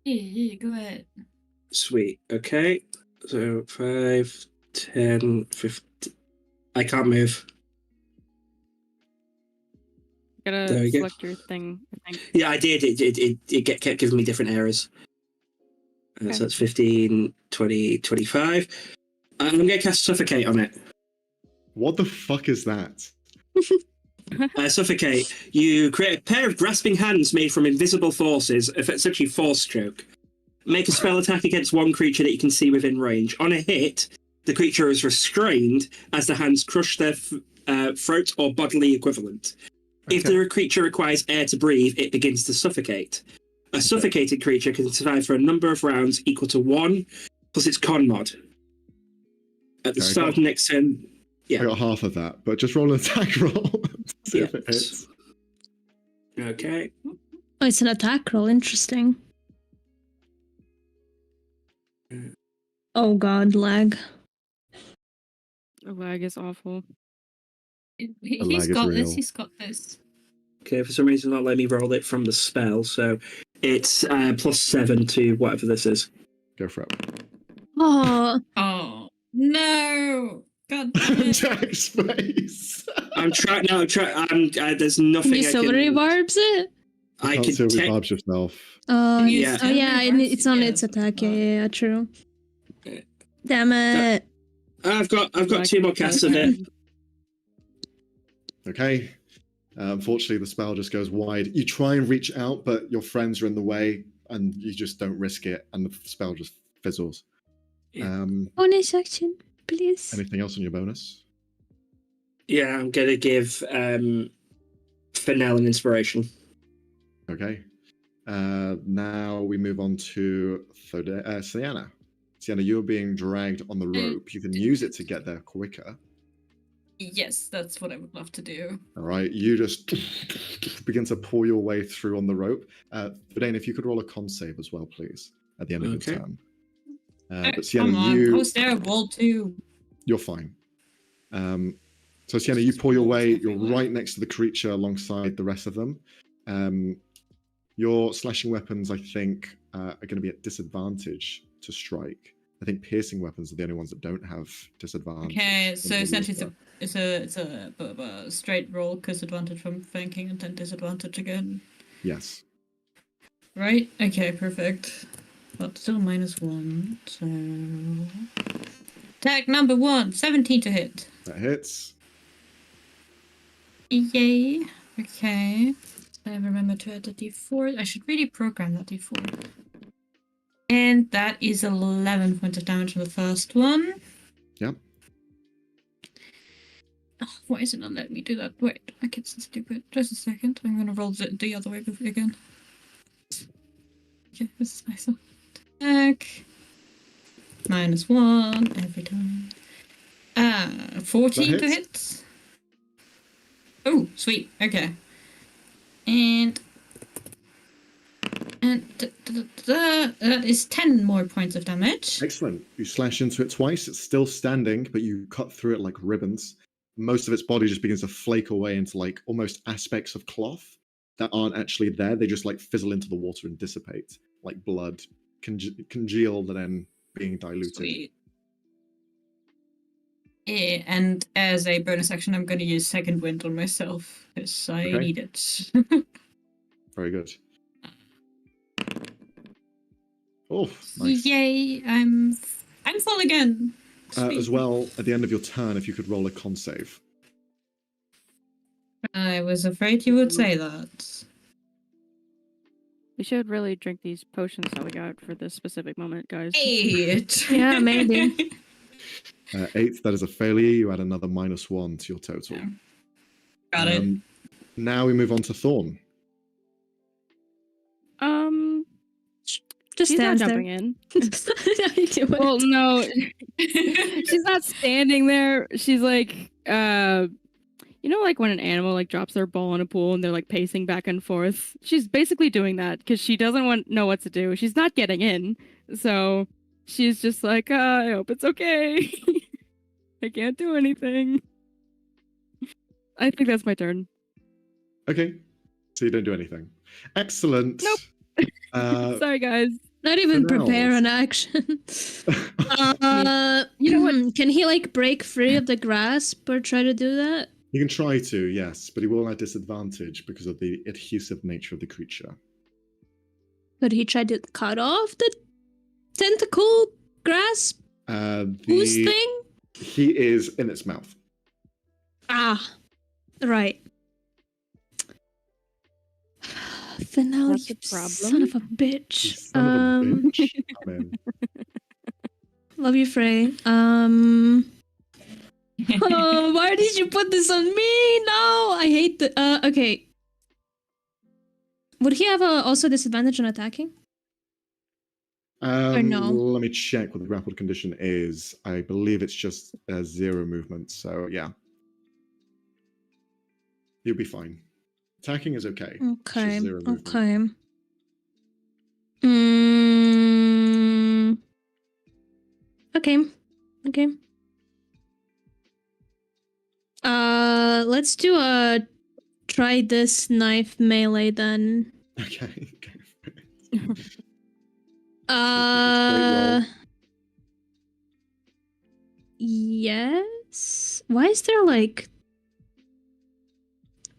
Yeah, go ahead. Sweet. Okay. So 5, 10, 15. I can't move. Gotta There we go. select your thing, I think. Yeah, I did. It kept giving me different errors. Okay. So that's 15, 20, 25. I'm going to cast Suffocate on it. What the fuck is that? Suffocate. You create a pair of grasping hands made from invisible forces, essentially force stroke. Make a spell attack against one creature that you can see within range. On a hit, the creature is restrained as the hands crush their throat or bodily equivalent. If the creature requires air to breathe, it begins to suffocate. A suffocated creature can survive for a number of rounds equal to 1 plus its con mod. At the start of the next turn, I got half of that, but just roll an attack roll. See if it hits. Okay. Oh, it's an attack roll. Interesting. Oh god, lag. The lag is awful. He's got this. He's got this. Okay, for some reason not let me roll it from the spell, so it's +7 to whatever this is. Go for it. Oh. Oh no! God damn it. Jack Space. I'm trying. No, I'm trying. There's nothing. Can you silver rebarbs it? I can't can silver take. rebarbs yourself. Oh, Yeah. oh yeah, it's on its attack. Yeah, true. Damn it. I've got 2 more casts of it. Okay. Unfortunately, the spell just goes wide. You try and reach out, but your friends are in the way, and you just don't risk it, and the spell just fizzles. Bonus action, please. Anything else on your bonus? Yeah, I'm gonna give Fennell an inspiration. Okay. Now we move on to Sienna. Sienna, you're being dragged on the rope. You can use it to get there quicker. Yes, that's what I would love to do. All right, you just begin to pull your way through on the rope. Fidane, if you could roll a con save as well, please, at the end of your turn. But Sienna, Come on, I was there at wall 2. You're fine. So Sienna, you pull your way. You're right next to the creature alongside the rest of them. Your slashing weapons, I think, are going to be at disadvantage to strike. I think piercing weapons are the only ones that don't have disadvantage. Okay, so essentially it's a straight roll because advantage from flanking and then disadvantage again. Yes. Right? Okay, perfect. But still -1, so... Attack number 1, 17 to hit. That hits. Yay. Okay. I remember to add the d4. I should really program that d4. And that is 11 points of damage on the first one. Yep. Oh, why is it not letting me do that? Wait, I get so stupid. Just a second. I'm gonna roll the other way again. Okay, this is nice. Attack. -1 every time. 14 to hit. Oh, sweet. Okay. And that is 10 more points of damage. Excellent. You slash into it twice. It's still standing, but you cut through it like ribbons. Most of its body just begins to flake away into like almost aspects of cloth that aren't actually there. They just like fizzle into the water and dissipate. like blood congealed and then being diluted. Sweet. Yeah, and as a bonus action, I'm going to use Second Wind on myself because I Okay. need it. Very good. Oh, nice. Yay! I'm full again. As well, at the end of your turn, if you could roll a con save. I was afraid you would say that. We should really drink these potions that we got for this specific moment, guys. 8. Yeah, maybe. 8, that is a failure. You add another -1 to your total. Yeah. Got it. Now we move on to Thorn. Just She's not stand there. jumping in. You do it. Well, no, she's not standing there. She's like, you know, like when an animal like drops their ball in a pool and they're like pacing back and forth. She's basically doing that because she doesn't know what to do. She's not getting in, so she's just like, I hope it's okay. I can't do anything. I think that's my turn. Okay, so you don't do anything. Excellent. Nope. Sorry, guys. Not even Finals. prepare an action. You know what? Can he like break free of the grasp or try to do that? You can try to, yes, but he will at disadvantage because of the adhesive nature of the creature. Could he try to cut off the tentacle grasp? Whose thing? He is in its mouth. Ah, right. Finale, That's you a problem. son of a bitch. You son of a bitch. I'm in. Love you, Frey. Oh, why did you put this on me? No, I hate the. Okay. Would he have also disadvantage on attacking? Or no? Let me check what the grappled condition is. I believe it's just 0 movement, so yeah. You'll be fine. Attacking is okay. It's just Okay. 0 movement. Okay. Okay. Okay. Let's do a try this knife melee then. Okay. Yes. Why is there like?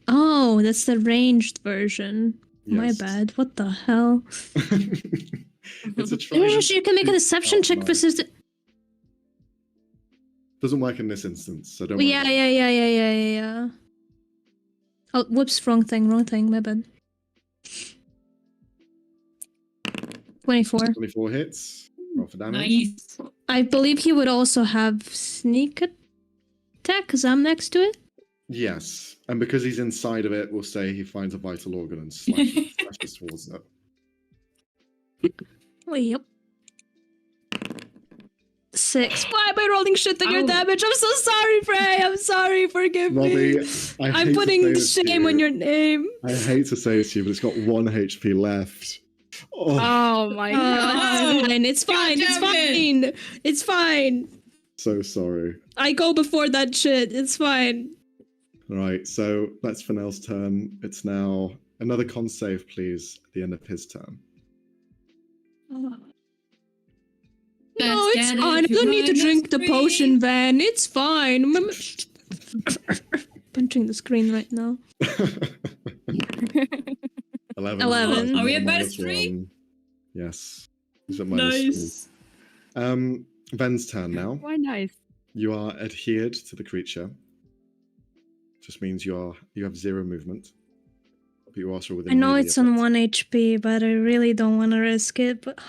Oh, that's the ranged version. My Yes. bad. What the hell? It's a trident. You can make a deception check for Nice. system. Doesn't work in this instance, so don't Oh, worry. yeah, about yeah. Oh, whoops, wrong thing, my bad. 24. it. 24 hits. Roll for damage. Nice. I believe he would also have sneak attack because I'm next to it. Yes, and because he's inside of it, we'll say he finds a vital organ and slashes towards it. Oh, yep. 6. Why am I rolling shit on your Ow. damage? I'm so sorry, Frey. I'm sorry. Forgive Robbie, me. I hate I'm to putting say this to shame on you. your name. I hate to say it to you, but it's got 1 HP left. Oh, Oh my god. It's fine. It's God fine. damn It's fine. It's fine. so sorry. I go before that shit. It's fine. All right, so that's Fennell's turn. It's now another con save, please, at the end of his turn. No, Let's it's get fine. I into don't need to minus drink the 3. potion, Van. It's fine. Punching the screen right now. 11. 11. Are we at Minus -3? 1. Yes. He's at -3. Nice. Ven's turn now. Why nice? You are adhered to the creature. Just means you have 0 movement. But you are also within I know melee it's on effect. 1 HP, but I really don't want to risk it. But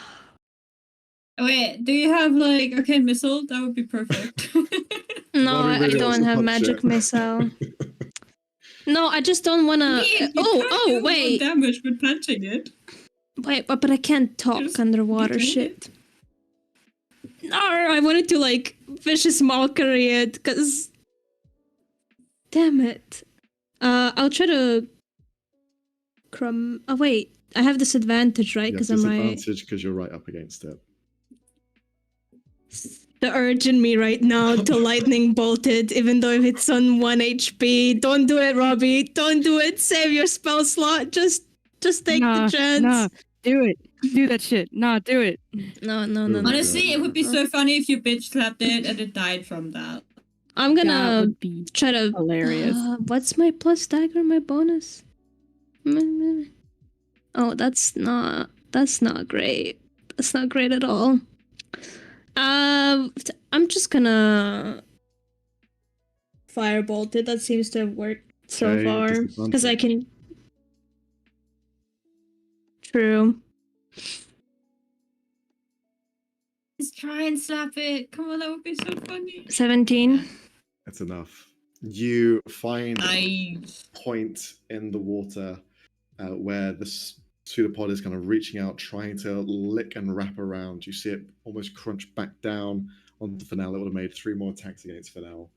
Wait, do you have like arcane missile? That would be perfect. no, Robbie I really wants don't to have punch magic it. missile. No, I just don't want to. Yeah, you can't do more Wait, damage with punching it. but I can't talk Just underwater. keep doing Shit. No, I wanted to like vicious mockery it, cause. Damn it. I'll try to. Oh wait, I have disadvantage, right? You have Because I'm right. disadvantage because you're right up against it. The urge in me right now to lightning bolt it, even though if it's on 1 HP. Don't do it, Robbie. Don't do it. Save your spell slot. Just take Nah, the chance. nah, do it. Do that shit. Nah, do it. No, no, no, Oh no. my Honestly, it would be so funny if you bitch slapped it and it died from that. I'm That gonna would be try to. hilarious. What's my plus dagger? My bonus? Oh, that's not. That's not great. That's not great at all. I'm just gonna firebolt it. That seems to have worked so Okay, far because I can. True. Just try and slap it. Come on, that would be so funny. 17. That's enough. You find Nice. a point in the water where the pseudopod is kind of reaching out, trying to lick and wrap around. You see it almost crunch back down onto Fennel. It would have made 3 more attacks against Fennel.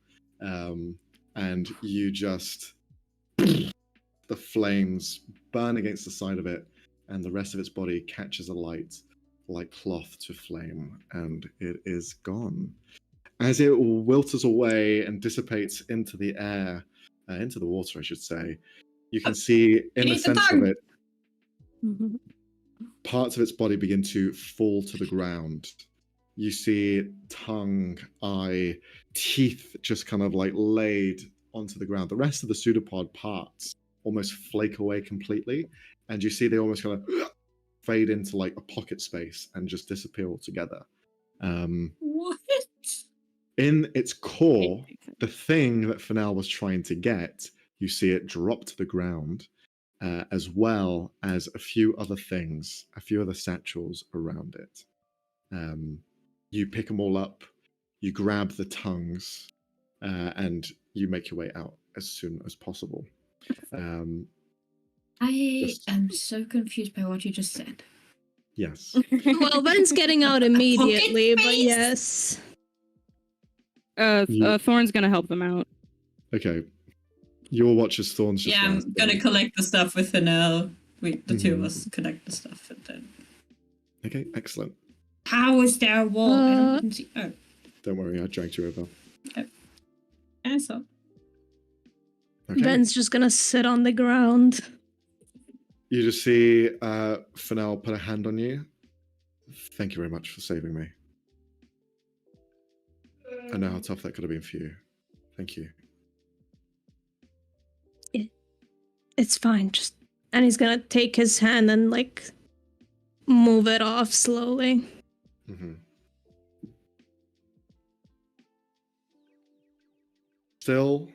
And you just... the flames burn against the side of it, and the rest of its body catches alight like cloth to flame, and it is gone. As it wilters away and dissipates into the air, into the water, I should say, you can see in the Eat the center of tongue! it, parts of its body begin to fall to the ground. You see tongue, eye, teeth just kind of like laid onto the ground. The rest of the pseudopod parts almost flake away completely, and you see they almost kind of fade into like a pocket space and just disappear altogether. What? In its core, the thing that Fennel was trying to get, you see it drop to the ground, as well as a few other things, a few other satchels around it. You pick them all up, you grab the tongues, and you make your way out as soon as possible. I Yes. am so confused by what you just said. Yes. Well, Ben's getting out immediately, but space? yes. Thorn's gonna help them out. Okay. Your watch as Thorns just Yeah, I'm runs gonna down. collect the stuff with Fennel. The two of Mhm. us collect the stuff and then. Okay, excellent. How is there a wall? I don't even see. Oh, Don't worry, I dragged you over. I saw. Okay. Ben's just gonna sit on the ground. You just see Fennel put a hand on you. Thank you very much for saving me. I know how tough that could have been for you. Thank you. It's fine. And he's gonna take his hand and like move it off slowly. Mm-hmm. Still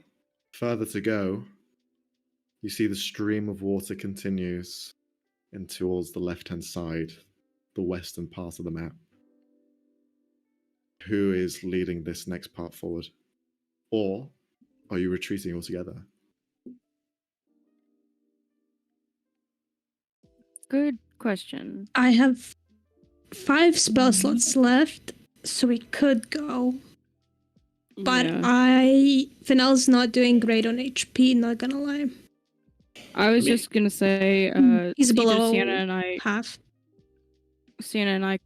further to go. You see the stream of water continues in towards the left-hand side, the western part of the map. Who is leading this next part forward? Or are you retreating altogether? Good question. I have 5 spell slots left, so we could go. But Yeah. Fennel's not doing great on HP, not gonna lie. I was just gonna say, He's either below Sienna and I half.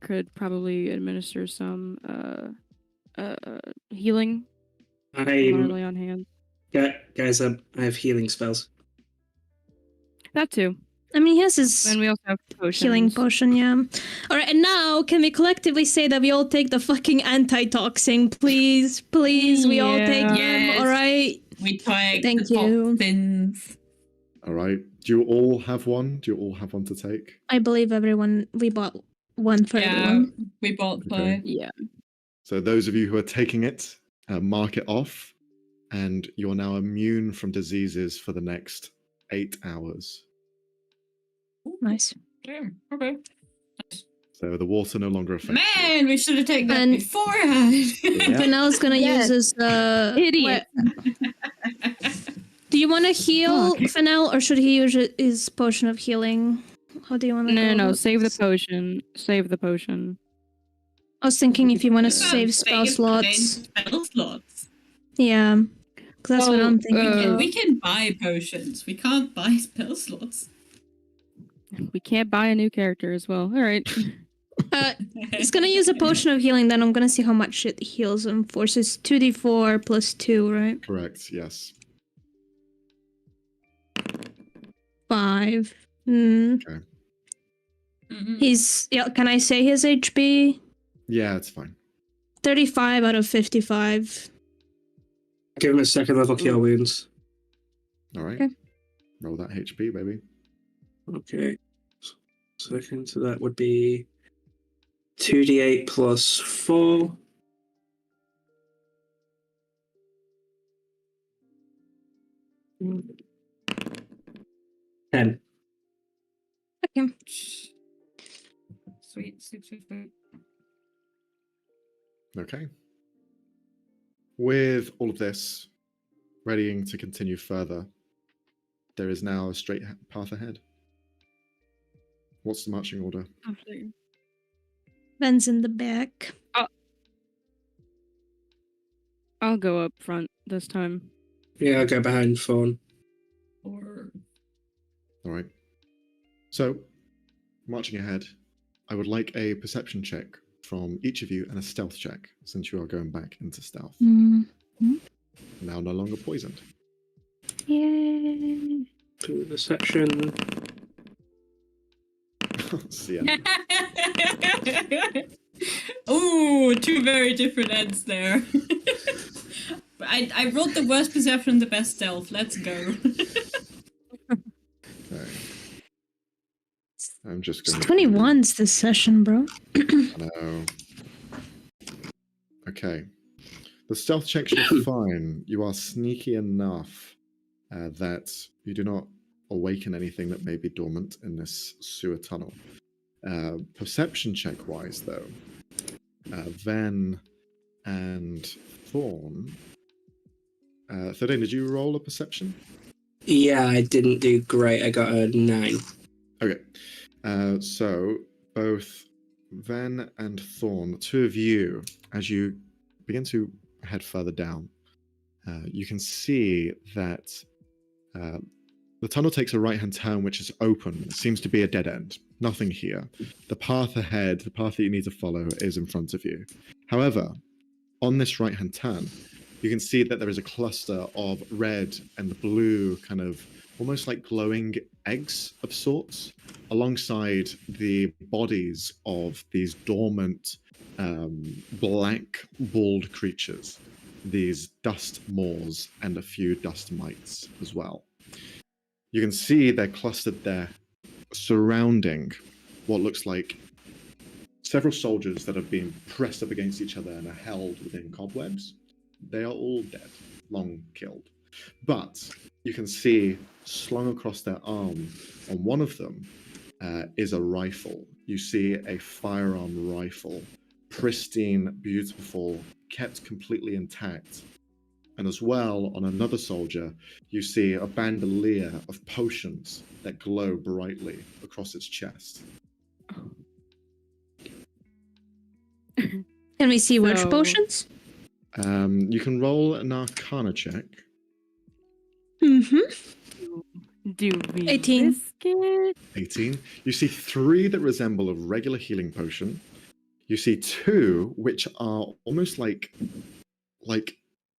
could probably administer some healing. Lay on hand. Guys, I have healing spells. That too. I mean, he has his And we also have potions. healing potion, yeah. Alright, and now can we collectively say that we all take the fucking antitoxin, please? Please, we all take them, Yes. alright? We take Thank the you. toxins. All right. Do you all have one? Do you all have one to take? I believe we bought one for Yeah, everyone. we bought Okay. 5. Yeah. So those of you who are taking it, mark it off, and you're now immune from diseases for the next 8 hours. Nice. Yeah, okay. So the water no longer affects you. Man, we should have taken that And- beforehand. Yeah. Fennel's gonna Yes. use his Idiot. Do you want to heal Fuck. Fennel, or should he use his potion of healing? How do you want to No. Save the potion. Save the potion. I was thinking if you want to Yeah, save spell slots. Spell slots. Yeah. 'Cause that's what Well, I'm thinking. We can buy potions. We can't buy spell slots. We can't buy a new character as well. All right. He's gonna use a potion of healing, then I'm gonna see how much it heals him for. So it's 2d4 plus 2, right? Correct, yes. 5. Okay. Mhm. He's, yeah, can I say his HP? Yeah, it's fine. 35 out of 55. Give him a second level cure wounds. All right. Okay. Roll that HP, baby. Okay. Second, so that would be 2d8 plus 4. Ten. Okay. Sweet, sweet, sweet, sweet. Okay. With all of this, readying to continue further, there is now a straight path ahead. What's the marching order? Ben's in the back. I'll go up front this time. Yeah, I'll go behind Fawn. Or All right. So, marching ahead, I would like a perception check from each of you and a stealth check, since you are going back into stealth. Now no longer poisoned. Yay. Perception. See ya. Ooh, two very different ends there. But I rolled the worst perception, the best stealth. Let's go. Okay. I'm just going It's 21s this session, bro. No. Okay. The stealth checks are fine. You are sneaky enough that you do not awaken anything that may be dormant in this sewer tunnel. Perception check wise, though, Ven and Thorn. 13, did you roll a perception? Yeah, I didn't do great. I got a 9. Okay. So both Ven and Thorn, the two of you, as you begin to head further down, you can see that the tunnel takes a right-hand turn, which is open. It seems to be a dead end. Nothing here. The path ahead, the path that you need to follow, is in front of you. However, on this right-hand turn, you can see that there is a cluster of red and blue, kind of almost like glowing eggs of sorts, alongside the bodies of these dormant, black, bald creatures, these dust maws and a few dust mites as well. You can see they're clustered there, surrounding what looks like several soldiers that have been pressed up against each other and are held within cobwebs. They are all dead, long killed. But you can see slung across their arm on one of them is a rifle. You see a firearm rifle, pristine, beautiful, kept completely intact. And as well, on another soldier, you see a bandolier of potions that glow brightly across its chest. Can we see which So- potions? You can roll an Arcana check. Mm-hmm. Do we 18. risk it? 18. You see 3 that resemble a regular healing potion. You see 2 which are almost like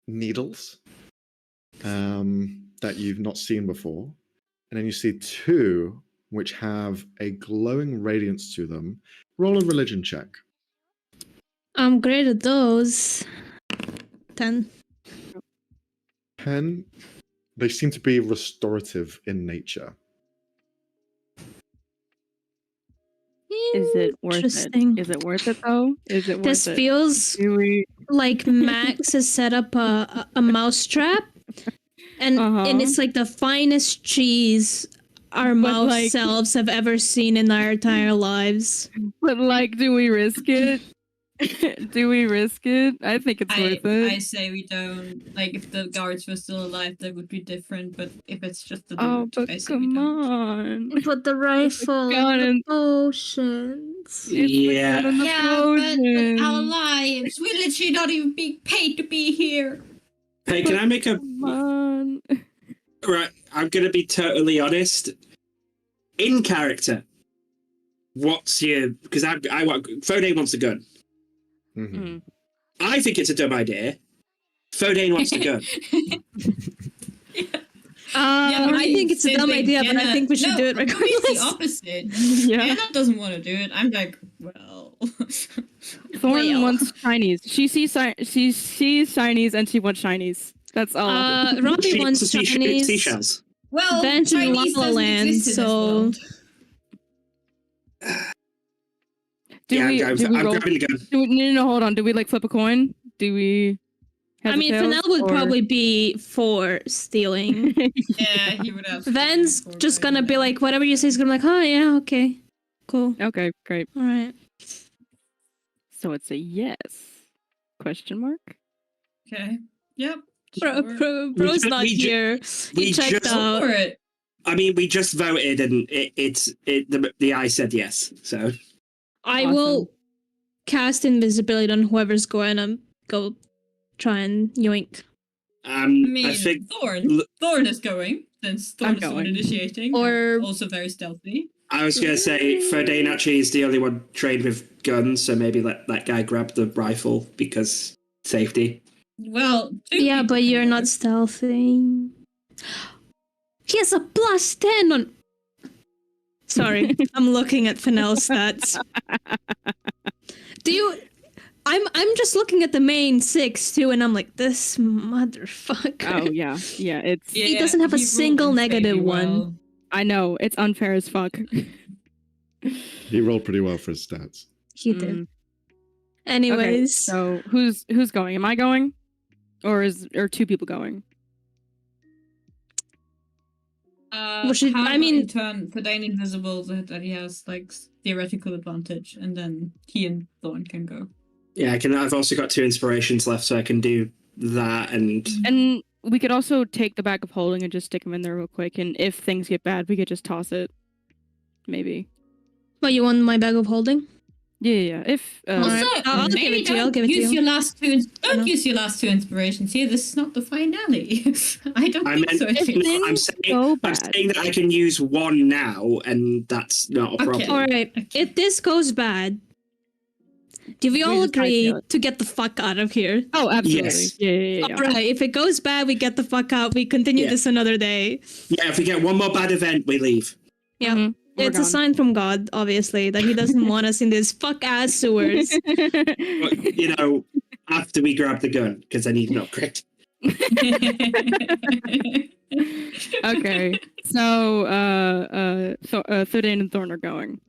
needles that you've not seen before. And then you see 2 which have a glowing radiance to them. Roll a religion check. I'm great at those. 10. 10. They seem to be restorative in nature. Is it worth it? Interesting. Is it worth it though? Is it worth This it? feels Do we? like Max has set up a mousetrap, and it's like the finest cheese our But, mouse like- selves have ever seen in our entire lives. But like, do we risk it? Do we risk it? I think it's worth it. I say we don't. Like, if the guards were still alive, that would be different. But if it's just the dude, Oh, but I say we come don't. on. But the rifle gun and and- the potions. It's the Yeah. gun and the but our potion. lives. We're literally not even being paid to be here. Hey, can I make a... Come on. Right, I'm going to be totally honest. In character, what's your... Because I want... Fodane wants a gun. Mhm. Mm. I think it's a dumb idea. Fodane wants a gun. I think it's a dumb idea, but I think we should do it It's the regardless. opposite. Yeah. Anna doesn't want to do it. I'm like, well. Thorn Well. wants shinies. She sees shinies and she wants shinies. That's all. Robbie She wants wants to see Chinese. seashells. Well, Bench in Chinese La La doesn't Land, exist in this so- world. I'm roll? grabbing the gun. No, hold on. Do we like flip a coin? Do we? I mean, heads or Fennel tails, would or- probably be for stealing. Yeah, he would have. Ven's just gonna be like, whatever you say, he's gonna be like, oh yeah, okay, cool, Okay, great. all right. So it's a yes? Question mark. Okay. Yep. Bro's ju- not we ju- here. we He checked just- out. For it. I mean, we just voted and the eye said yes. So I Awesome. will cast invisibility on whoever's going to go try and yoink. I mean, I think Thorn is going, since Thorn I'm is the one going. initiating. Or- and also very stealthy. I was going to say Ferdane actually is the only one trained with guns, so maybe let that guy grab the rifle because safety. Well, Yeah, but you're not stealthy. He has a +10 on. Sorry, I'm looking at Fennel's stats. Do you? I'm just looking at the main 6 too, and I'm like, this motherfucker. Oh yeah, yeah. It's. He doesn't have a he rolled single insanely negative one. well. I know it's unfair as fuck. He rolled pretty well for his stats. He did. Mm. Anyways, So who's going? Am I going, or are 2 people going? Well, should- how I about mean- in turn Ferdane invisible that he has like theoretical advantage, and then he and Thorn can go. Yeah, I've also got 2 inspirations left, so I can do that and And we could also take the bag of holding and just stick them in there real quick. And if things get bad, we could just toss it. Maybe. but you want my bag of holding? Yeah. If Alright. I'll give maybe it to you, I'll don't give it to use you. your last two. I know. Don't use your last 2 inspirations here. This is not the finale. I don't I think meant- so. It If is. things I'm saying, go I'm bad. saying that I can use 1 now, and that's not a Okay. problem. All right. Okay. If this goes bad, do we all just might agree feel it. to get the fuck out of here? Oh, absolutely. Yes. Yeah. All right. If it goes bad, we get the fuck out. We continue Yeah. this another day. Yeah, if we get 1 more bad event, we leave. Yeah. Mhm. We're It's a gone. sign from God, obviously, that He doesn't want us in these fuck ass sewers. But, after we grab the gun, because I need an upgrade. Okay. So Thudane and Thorn are going.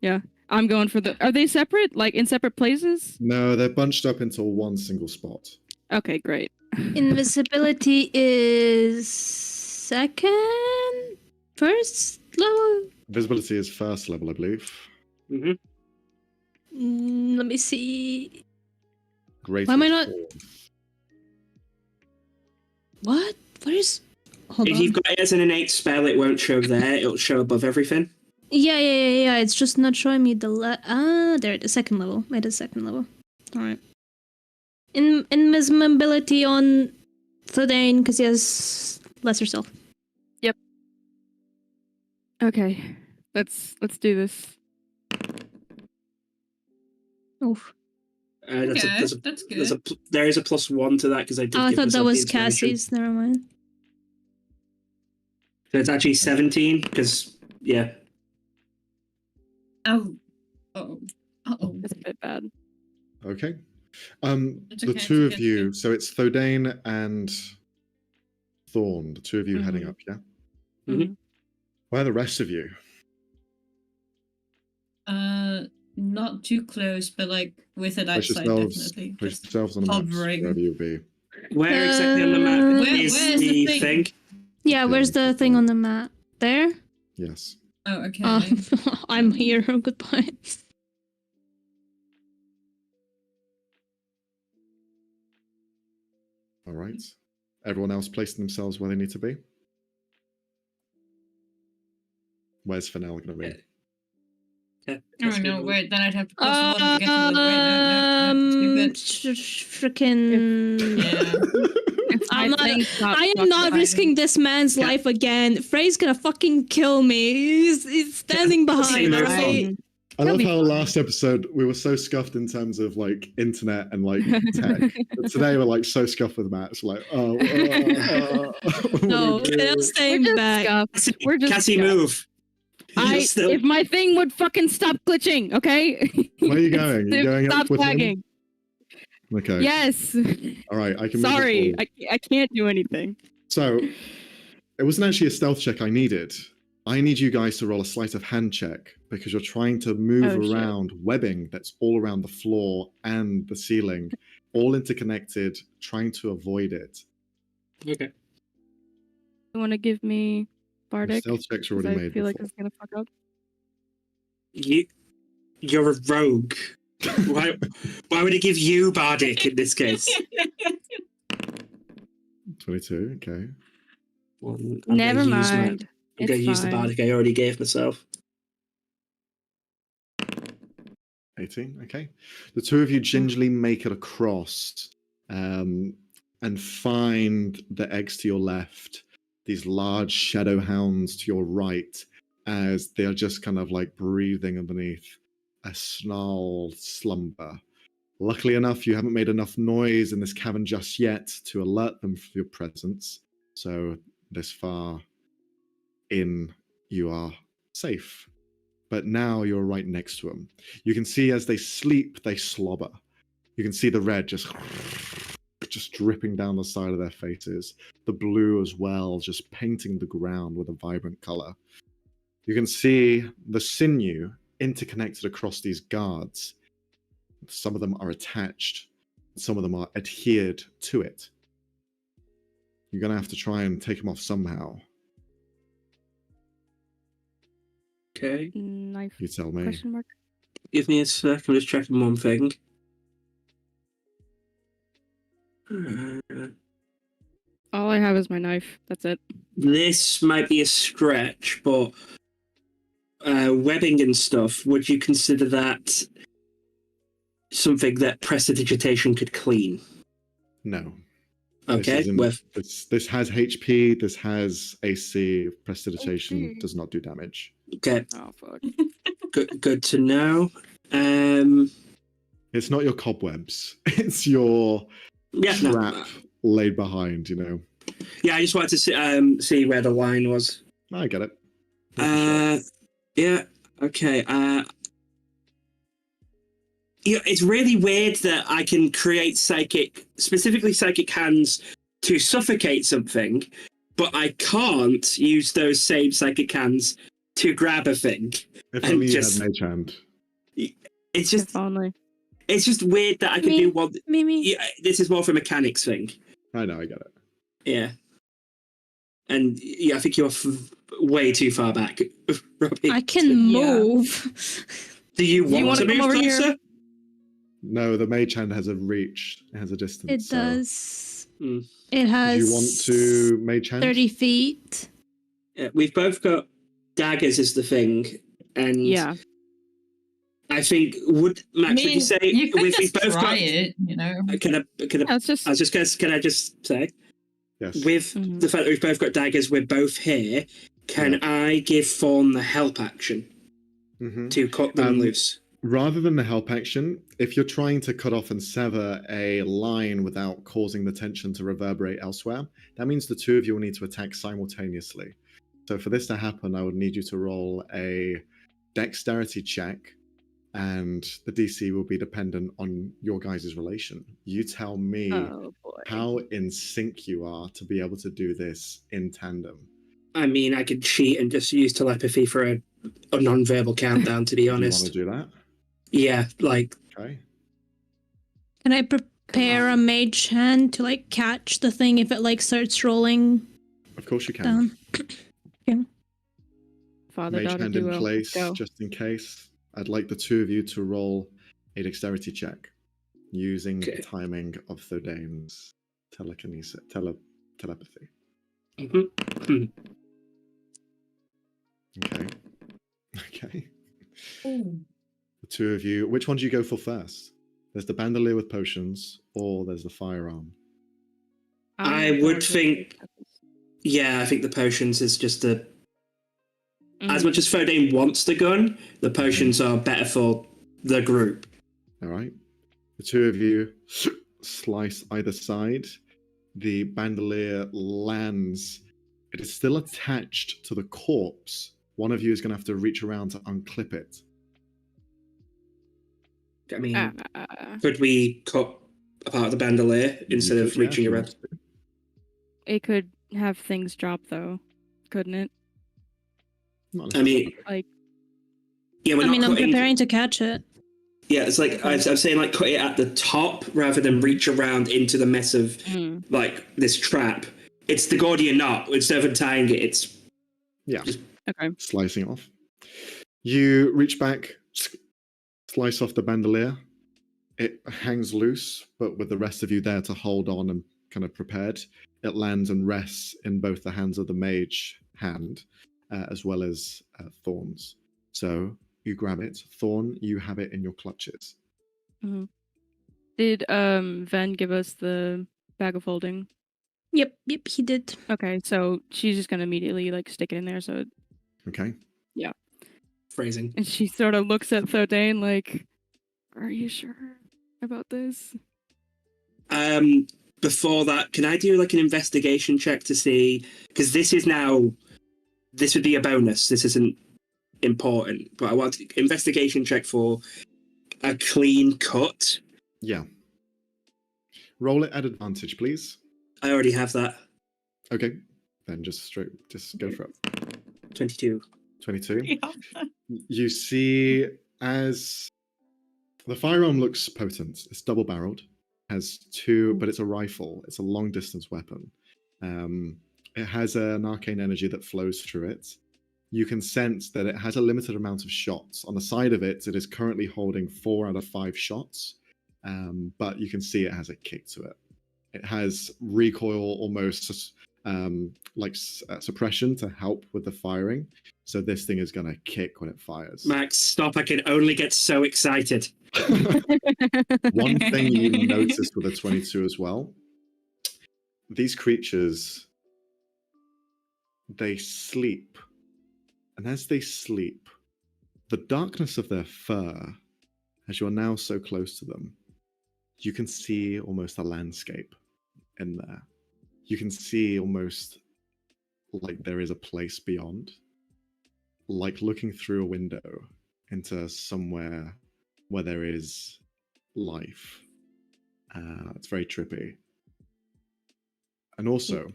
Yeah. I'm going for the. Are they separate? Like in separate places? No, they're bunched up into one single spot. Okay, great. Invisibility is second? First level? Visibility is first level, I believe. hmm Let me see. Great. Why am I not- What? Where is. Hold If on. you've got it as an innate spell, it won't show there. It'll show above everything. Yeah. It's just not showing me the there it is, second level. It is second level. Alright. Invisibility on Thudane, because he has lesser self. Okay. Let's do this. Oof. That's Okay, there's that's good. there is a +1 to that because I did. Oh, I give thought that myself the was inspiration. Cassie's. Never mind. So it's actually 17 because yeah. Oh. Uh-oh. Uh-oh. That's a bit bad. Okay. It's The okay, two it's of okay, you, it's so it's Thudane and Thorn, the 2 of you heading Mm-hmm. up, yeah? Mhm. Where are the rest of you? Not too close, but like with it Push outside, yourselves, definitely. push Just yourselves on the map, hovering. wherever you'll be. Where exactly on the map is where's the the thing? thing? Yeah, where's the thing on the map? There? Yes. Oh, okay. I'm here. Goodbye. All right. Everyone else placing themselves where they need to be? Where's Fennel going to be? Yeah, Oh that's no, good. wait, then I'd have to plus 1 to get to the Freaking. Yeah. I'm not- I am not fine. risking this man's Yeah. life again. Frey's gonna fucking kill me. He's standing behind, no right? I That'll love be how fun. last episode we were so scuffed in terms of like internet and like tech. But today we're like so scuffed with maps. Like, No, I'll stay back. Scuffed. We're just Cassie, scuffed. move. You're still- If my thing would fucking stop glitching, okay? Where are you going? You're going up Stop with him? lagging. Okay. Yes. All right. I can. Move it Sorry, forward. I can't do anything. So, it wasn't actually a stealth check I needed. I need you guys to roll a sleight of hand check because you're trying to move Oh, shit. around webbing that's all around the floor and the ceiling, all interconnected, trying to avoid it. Okay. You want to give me Your Bardic? stealth checks are 'Cause already I made. feel like before. it's gonna fuck up. You're a rogue. Why would it give you Bardic in this case? 22. Okay. Well, I'm Never gonna use mind. I'm going to use the fine. Bardic I already gave myself. 18. Okay. The two of you gingerly make it across and find the eggs to your left, these large shadow hounds to your right, as they're just kind of like breathing underneath a snarled slumber. Luckily enough, you haven't made enough noise in this cavern just yet to alert them for your presence. So this far in, you are safe. But now you're right next to them. You can see as they sleep, they slobber. You can see the red just dripping down the side of their faces. The blue as well, just painting the ground with a vibrant color. You can see the sinew interconnected across these guards. Some of them are attached. Some of them are adhered to it. You're going to have to try and take them off somehow. Okay. Knife? You tell me. Question mark? Give me a sec. I'm just checking one thing. All I have is my knife. That's it. This might be a stretch, but webbing and stuff, would you consider that something that prestidigitation could clean? No. Okay. This has HP, this has AC. Prestidigitation HP. does not do damage. Okay. Oh fuck. Good to know. It's not your cobwebs. It's your Yeah, no. trap laid behind, you know. Yeah, I just wanted to see where the line was. I get it. Worth a shot. Yeah. Okay. It's really weird that I can create specifically psychic hands to suffocate something, but I can't use those same psychic hands to grab a thing. If and only you just- had Mage Hand. It's just If only. it's just weird that I can do one. Mimi. Yeah, this is more of a mechanics thing. I know, I get it. Yeah. And yeah, I think you're way too far back, Robbie. I can move. Do you want wanna to come move over here? closer? No, the Mage Hand has a reach. It has a distance. It so- does. Mm. It Do has you want to Mage Hand? 30 feet. Yeah, we've both got daggers is the thing, and Yeah. I think Max, would you say you could we've just both try got? it, you know. Can I? It's just. I was just going. Can I just say, Yes. with Mhm. the fact that we've both got daggers, we're both here. Can I give Fawn the help action Mhm. to cut them loose? Rather than the help action, if you're trying to cut off and sever a line without causing the tension to reverberate elsewhere, that means the two of you will need to attack simultaneously. So for this to happen, I would need you to roll a dexterity check, and the DC will be dependent on your guys' relation. You tell me Oh boy. how in sync you are to be able to do this in tandem. I mean, I could cheat and just use telepathy for a non-verbal countdown. To be Do you want honest, to do that? yeah, like Okay. Can I prepare a mage hand to like catch the thing if it like starts rolling Of course you can. down? Father Mage daughter hand in duo. place, Go. just in case. I'd like the two of you to roll a dexterity check using Okay. the timing of Thodane's telepathy. mhm. Okay. Okay. Ooh. The two of you, which one do you go for first? There's the bandolier with potions, or there's the firearm. I would think- yeah. I think the potions is just a. As much as Fodane wants the gun, the potions are better for the group. All right. The two of you slice either side. The bandolier lands It is still attached to the corpse. One of you is going to have to reach around to unclip it. I mean, could we cut a part of the bandolier instead You of could, yeah, reaching if you around? want to. It could have things drop though, couldn't it? Not I mean, Like, yeah, we're I not mean, I'm cutting. preparing to catch it. Yeah, it's like I'm saying, like cut it at the top rather than reach around into the mess of like this trap. It's the Gordian knot. Instead of tying it, it's Yeah. okay. Slicing it off. You reach back, slice off the bandolier. It hangs loose, but with the rest of you there to hold on and kind of prepared, it lands and rests in both the hands of the mage hand as well as Thorn's. So you grab it. Thorn, you have it in your clutches. Mm-hmm. Did Ven give us the bag of holding? Yep, he did. Okay, so she's just gonna immediately like stick it in there. So Okay. phrasing. and she sort of looks at Thordain like, "Are you sure about this?" Before that, can I do like an investigation check to see? Because this would be a bonus. This isn't important, but I want investigation check for a clean cut. Yeah. Roll it at advantage, please. I already have that. Okay. Then just go for it. 22. 22. Yeah. You see, as the firearm looks potent, it's double barreled, has two, but it's a rifle, it's a long distance weapon. It has an arcane energy that flows through it. You can sense that it has a limited amount of shots. On the side of it, it is currently holding 4 out of 5 shots, but you can see it has a kick to it. It has recoil almost suppression to help with the firing. So this thing is going to kick when it fires. Max, stop. I can only get so excited. One thing you noticed with the 22 as well, these creatures, they sleep. And as they sleep, the darkness of their fur, as you're now so close to them, you can see almost a landscape in there. You can see almost like there is a place beyond, like looking through a window into somewhere where there is life. It's very trippy. And also,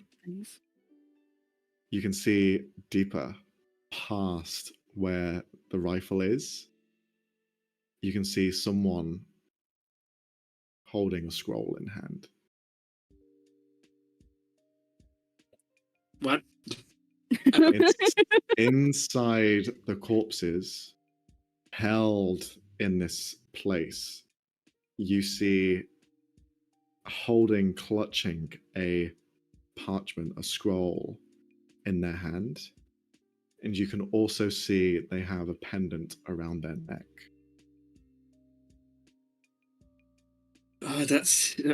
you can see deeper past where the rifle is. You can see someone holding a scroll in hand. What? It's inside the corpses, held in this place. You see clutching a parchment, a scroll in their hand. And you can also see they have a pendant around their neck. Oh, that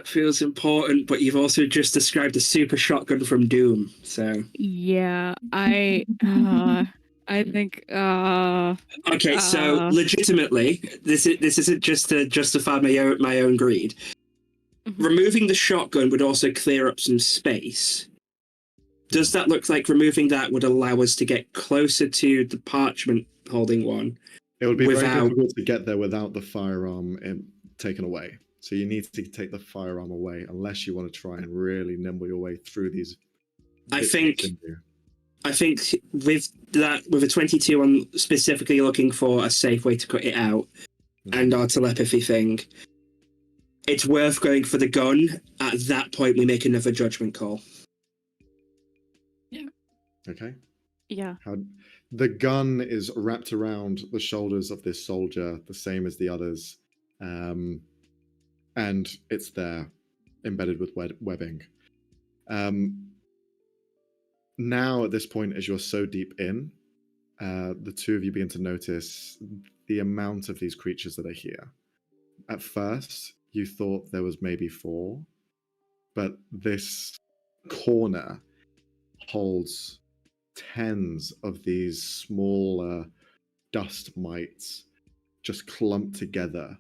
feels important, but you've also just described a super shotgun from Doom, so... Yeah, I think Okay, so legitimately, this isn't just to justify my own greed. Removing the shotgun would also clear up some space. Does that look like removing that would allow us to get closer to the parchment holding one? It would be very difficult to get there without the firearm taken away. So you need to take the firearm away unless you want to try and really nimble your way through these. I think with a 22, I'm specifically looking for a safe way to cut it out, and our telepathy thing. It's worth going for the gun. At that point, we make another judgment call. Yeah. Okay. Yeah. The gun is wrapped around the shoulders of this soldier, the same as the others, and it's there, embedded with webbing. Now, at this point, as you're so deep in, the two of you begin to notice the amount of these creatures that are here. At first, you thought there was maybe 4, but this corner holds tens of these smaller dust mites just clumped together,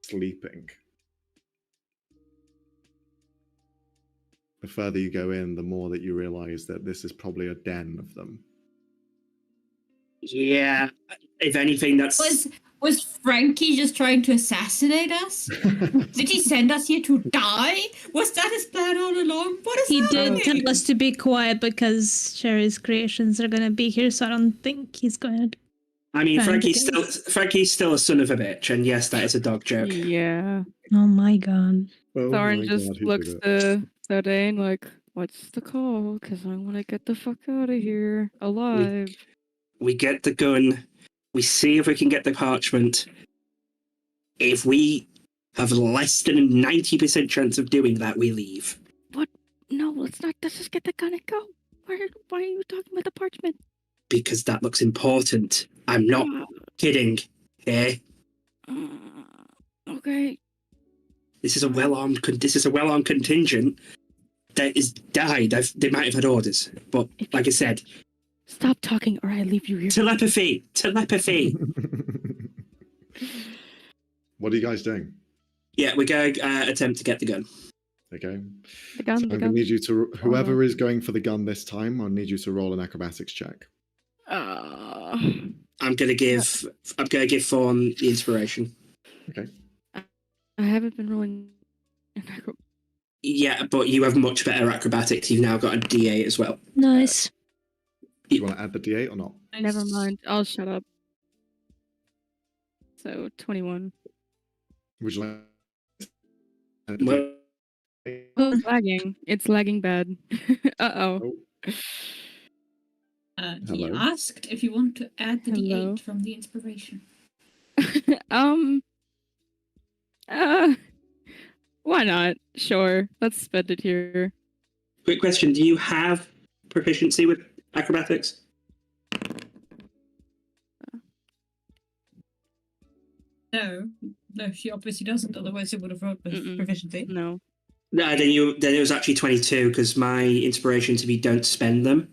sleeping. the further you go in, the more that you realize that this is probably a den of them. Yeah, if anything, that's Was Frankie just trying to assassinate us? Did he send us here to die? Was that his plan all along? What is He happening? did tell us to be quiet because Sherry's creations are gonna be here, so I don't think he's going to. I mean, Found Frankie's still a son of a bitch, and yes, that is a dog joke. Yeah. Oh my god. Oh Thorin my just God, he looks did it. to Thordain like, what's the call? Because I want to get the fuck out of here alive. We get the gun. We see if we can get the parchment. If we have less than a 90% chance of doing that, we leave. No, let's not. Let's just get the gun and go. Why are you talking about the parchment? Because that looks important. I'm not kidding. Eh? Okay. This is a well-armed contingent that is died. They might have had orders, but like I said, Stop talking or I leave you here. telepathy. What are you guys doing? Yeah, we're going to attempt to get the gun. Okay. The gun, So the I'm gun. gonna need you to, whoever is going for the gun this time, I'll need you to roll an acrobatics check. I'm gonna give Fawn the inspiration. Okay. I haven't been rolling. Yeah, but you have much better acrobatics. You've now got a D8 as well. Nice. Do you want to add the D8 or not? Never mind. I'll shut up. So 21. Would you like? to add the Well, D8? Oh, it's lagging. It's lagging bad. Uh-oh. He Hello? asked if you want to add the Hello? D8 from the inspiration. Why not? Sure. Let's spend it here. quick question: do you have proficiency with acrobatics? No, she obviously doesn't. Otherwise, it would have rolled with Mm-mm. proficiency. No. No, then it was actually 22 because my inspirations, if you don't spend them,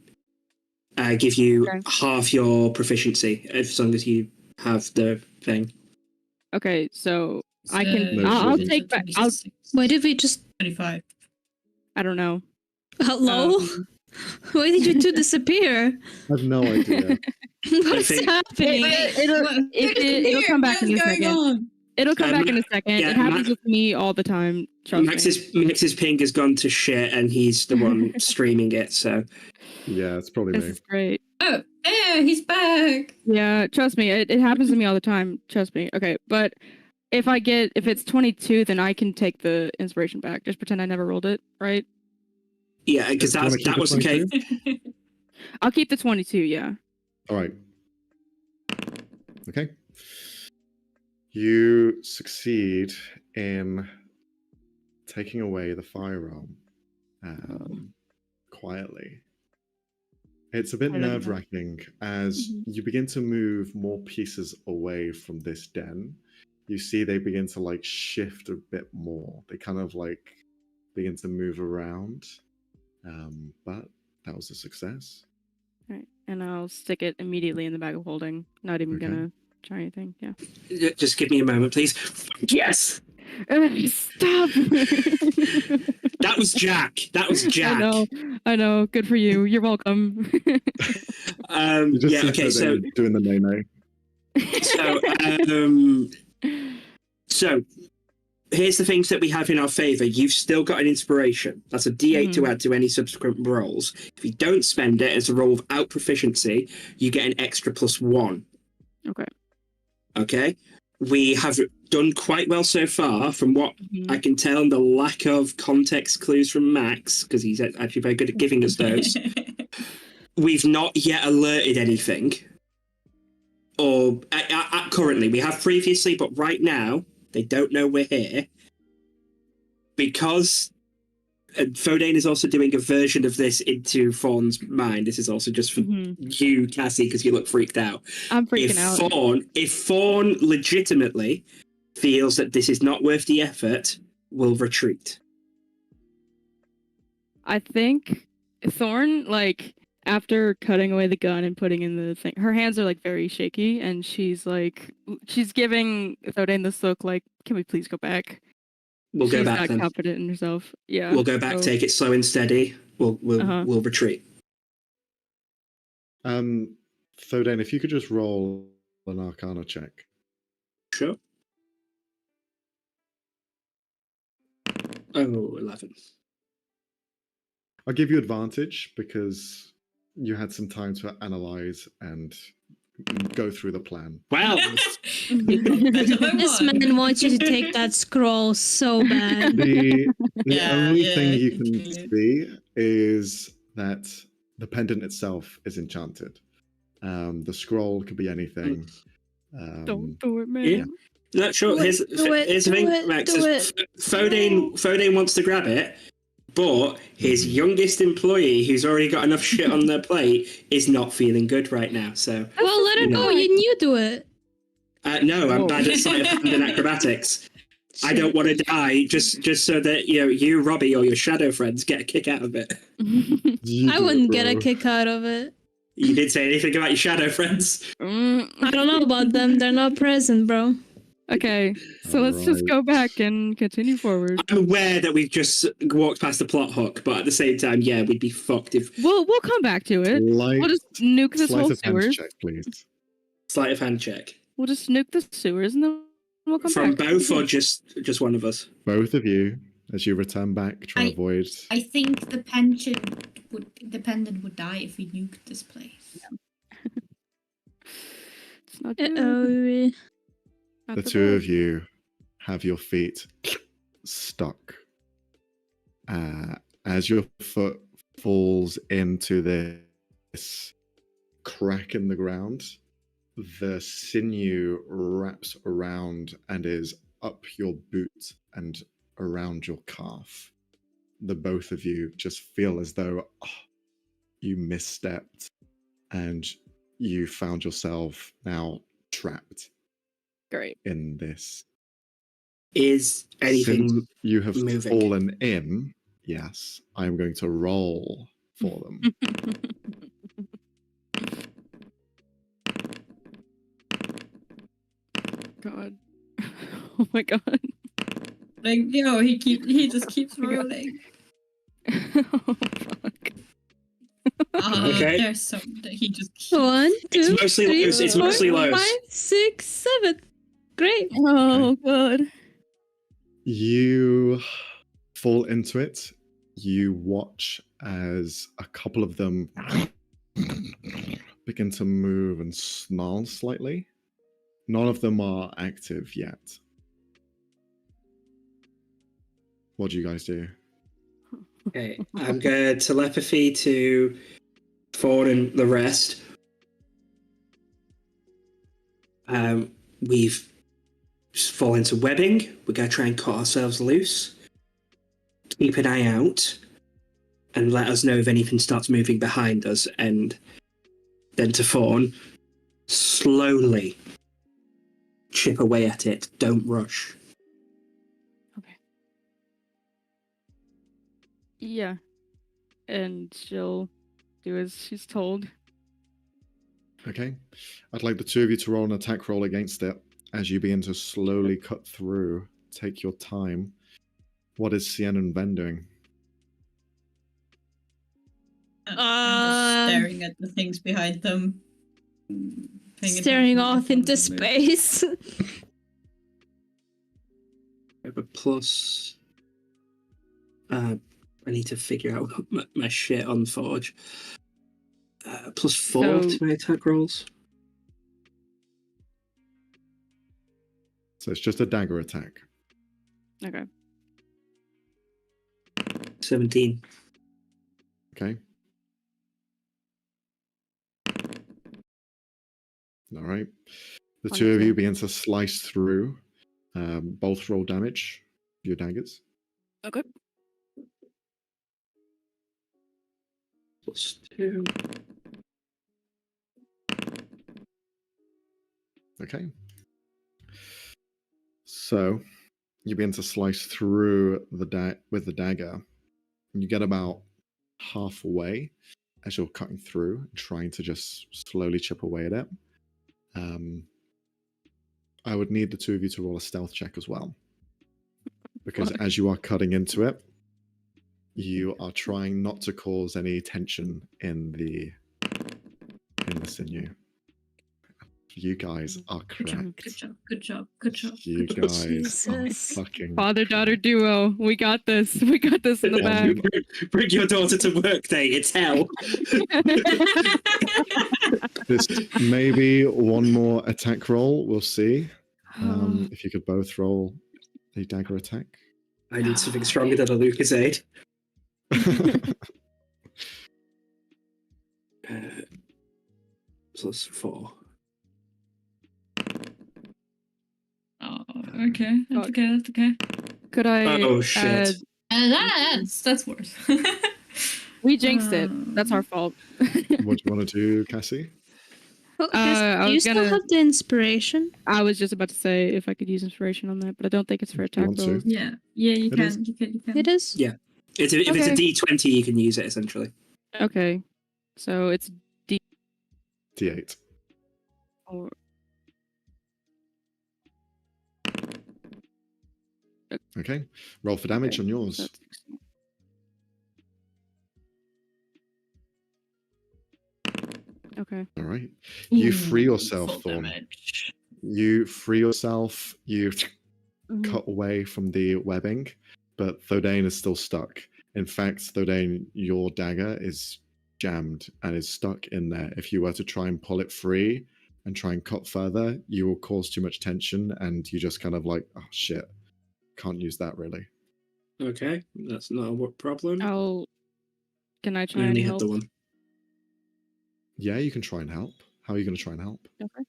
give you Okay. half your proficiency as long as you have the thing. Okay, so I can. No, she I'll doesn't. take back. I'll. Why did we just 25. I don't know. hello? Why did you two disappear? I have no idea. What's think- happening? It'll come back in a second. It'll come back in a second. yeah, It happens Max- with me all the time. Trust me. Max's ping has gone to shit, and he's the one streaming it. So Yeah, it's probably This me. is great. Oh, there, he's back. Yeah, trust me. It happens to me all the time. Trust me. Okay, but if it's 22, then I can take the inspiration back. Just pretend I never rolled it, right? yeah, because Do you wanna that keep was the the case. 22? I'll keep the 22. Yeah. All right. Okay. You succeed in taking away the firearm quietly. It's a bit I don't know. nerve-wracking as Mhm. you begin to move more pieces away from this den. You see they begin to like shift a bit more. They kind of like begin to move around. But that was a success. Right. And I'll stick it immediately in the bag of holding. Not even Okay. gonna try anything. Yeah. Just give me a moment, please. Yes, Stop. that was Jack. That was Jack. I know. Good for you. You're welcome. You just Yeah. see Okay. that So they're doing the nay-nay. So here's the things that we have in our favor. You've still got an inspiration. That's a D8 to Mhm. add to any subsequent rolls. If you don't spend it as a roll without proficiency, you get an extra +1. Okay. Okay. We have done quite well so far, from what Mhm. I can tell, and the lack of context clues from Max, because he's actually very good at giving us those. We've not yet alerted anything. Or currently, we have previously, but right now, they don't know we're here. Because Fodain is also doing a version of this into Fawn's mind. This is also just for Mhm. you, Cassie, because you look freaked out. I'm freaking out. If Fawn legitimately feels that this is not worth the effort, we'll retreat. I think Thorn, like, after cutting away the gun and putting in the thing, her hands are like very shaky, and she's giving Thodain this look like, "Can we please go back?" We'll She's go back not then. confident in herself. Yeah. We'll go back, so- take it slow and steady. We'll Uh-huh. we'll retreat. Thodan, if you could just roll an Arcana check. Sure. Oh, 11. I'll give you advantage because you had some time to analyze and go through the plan. Wow. This man wants you to take that scroll so bad. The Yeah, only yeah, thing you can literally. see is that the pendant itself is enchanted. The scroll could be anything. Don't do it, man. Yeah. No, sure. Do it, Here's do it, the do thing, it, Max. do is it. Fodane wants to grab it, but his youngest employee, who's already got enough shit on their plate, is not feeling good right now. So Well, let her go. You do it. no, I'm Whoa. bad at sleight of hand and acrobatics. I don't want to die just so that you, Robbie, or your shadow friends get a kick out of it. I wouldn't get a kick out of it. You didn't say anything about your shadow friends. I don't know about them. They're not present, bro. Okay, so let's just Alright. go back and continue forward. I'm aware that we've just walked past the plot hook, but at the same time, yeah, we'd be fucked if We'll come back to it. We'll just nuke this sleight whole of hand sewers. check, please. sleight of hand check. We'll just nuke the sewers and then we'll come From back. both or just one of us? Both of you, as you return back, try to avoid. I think the pendant would die if we nuked this place. It's not good. Uh-oh. Not The the two of best. you have your feet stuck. As your foot falls into this crack in the ground, the sinew wraps around and is up your boot and around your calf. The both of you just feel as though you misstepped and you found yourself now trapped Great. in this. Is anything Since you have moving? fallen in, yes, I'm going to roll for them. God. Oh my god. Like, he just keeps rolling. Oh fuck. Okay. There's so he just keeps 1, 2, It's mostly 3, lows. It's 4, mostly lows. 5, 6, 7. Great. Oh god. You fall into it. You watch as a couple of them begin to move and snarl slightly. None of them are active yet. What do you guys do? Okay, I'm going to telepathy to Ford and the rest. We've just fallen into webbing. We're going to try and cut ourselves loose. Keep an eye out and let us know if anything starts moving behind us. And then to Fawn, slowly chip away at it. Don't rush. Yeah. And she'll do as she's told. Okay. I'd like the two of you to roll an attack roll against it as you begin to slowly cut through. Take your time. What is Sienna and Ben doing? Staring at the things behind them. Paying Staring attention to off their into phones and space. I have a plus. I need to figure out my shit on Forge. +4 So- to my attack rolls. So it's just a dagger attack. Okay. 17. Okay. All right. The two of you begin to slice through. Both roll damage. Your daggers. Okay. +2. Okay. So you begin to slice through with the dagger. And you get about halfway as you're cutting through, trying to just slowly chip away at it. I would need the two of you to roll a stealth check as well. because as you are cutting into it, you are trying not to cause any tension in the sinew. You guys are Good job. correct. Good job. Good job. Good job. You Good job. guys Jesus. are fucking Father-daughter duo. We got this. We got this in the bag. Bring your daughter to work day. It's hell. Just maybe one more attack roll. We'll see. If you could both roll a dagger attack. I need something stronger than a Lucasade. +4. Oh, okay. That's okay. That's okay. Could I? Oh, shit. That's worse. We jinxed it. That's our fault. What do you want to do, Cassie? Well, I do you was still gonna- have the inspiration? I was just about to say if I could use inspiration on that, but I don't think it's for Do you attack want to? rolls. Yeah. Yeah, you It can. is. You can. You can. It is? Yeah. If it's a Okay. D20, you can use it essentially. Okay, so it's D8. or Okay. Roll for damage Okay, on yours. so it's 16. Okay. All right. You free Ooh, yourself, full Thorn. damage. You free yourself. You Mhm. cut away from the webbing, but Thodane is still stuck. In fact, Thodane, your dagger is jammed and is stuck in there. If you were to try and pull it free and try and cut further, you will cause too much tension and you just kind of like, oh shit, can't use that really. Okay, that's not a problem. Can I I try only and had help? the one. Yeah, you can try and help. How are you going to try and help? Okay.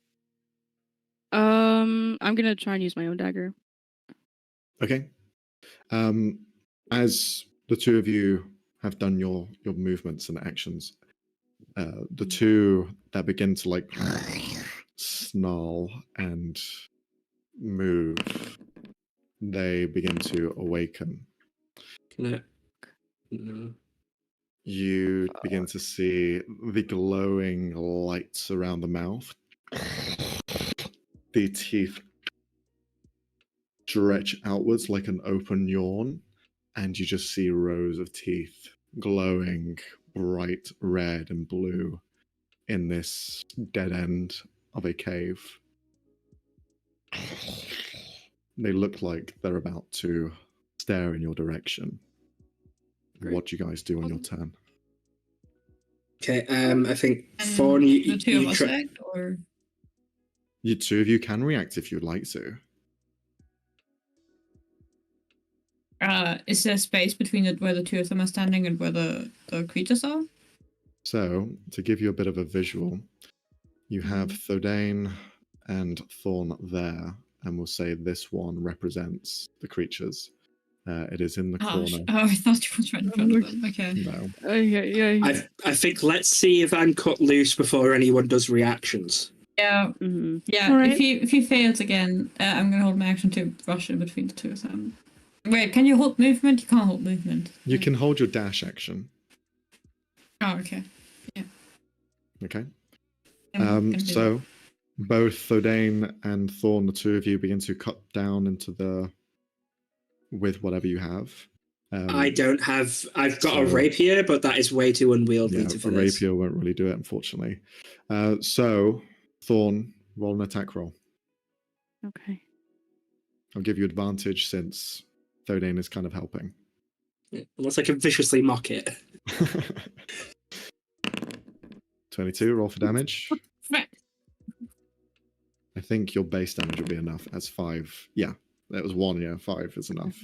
I'm gonna try and use my own dagger. Okay. As the two of you have done your movements and actions, the two that begin to like snarl and move, they begin to awaken. Can I? No. You begin to see the glowing lights around the mouth. The teeth stretch outwards like an open yawn, and you just see rows of teeth glowing bright red and blue in this dead end of a cave. They look like they're about to stare in your direction. Great. What do you guys do on your turn? Okay, I think And Fawn, the two of us try- act, or You two of you can react if you'd like to. is there space between where the two of them are standing and where the creatures are? So, to give you a bit of a visual, you have Thodane and Thorn there, and we'll say this one represents the creatures. It is in the Oh, corner. I thought you was right in front of them. Okay. No. Yeah. I think let's see if I'm cut loose before anyone does reactions. Yeah. Mm-hmm. Yeah. Alright. If he fails again, I'm gonna hold my action to rush in between the two of them. Wait, can you hold movement? You can't hold movement. You can hold your dash action. Oh, okay. Okay. I'm gonna do So both Thodane and Thorn, the two of you, begin to cut down into with whatever you have. I don't have. I've got a so- rapier, but that is way too unwieldy Yeah, to a for this. rapier won't really do it, unfortunately. So, Thorn, roll an attack roll. Okay. I'll give you advantage since Thodane is kind of helping. Unless I can viciously mock it. 22, roll for damage. Right. I think your base damage will be enough. That's 5. Yeah, that was 1. Yeah, 5 is enough.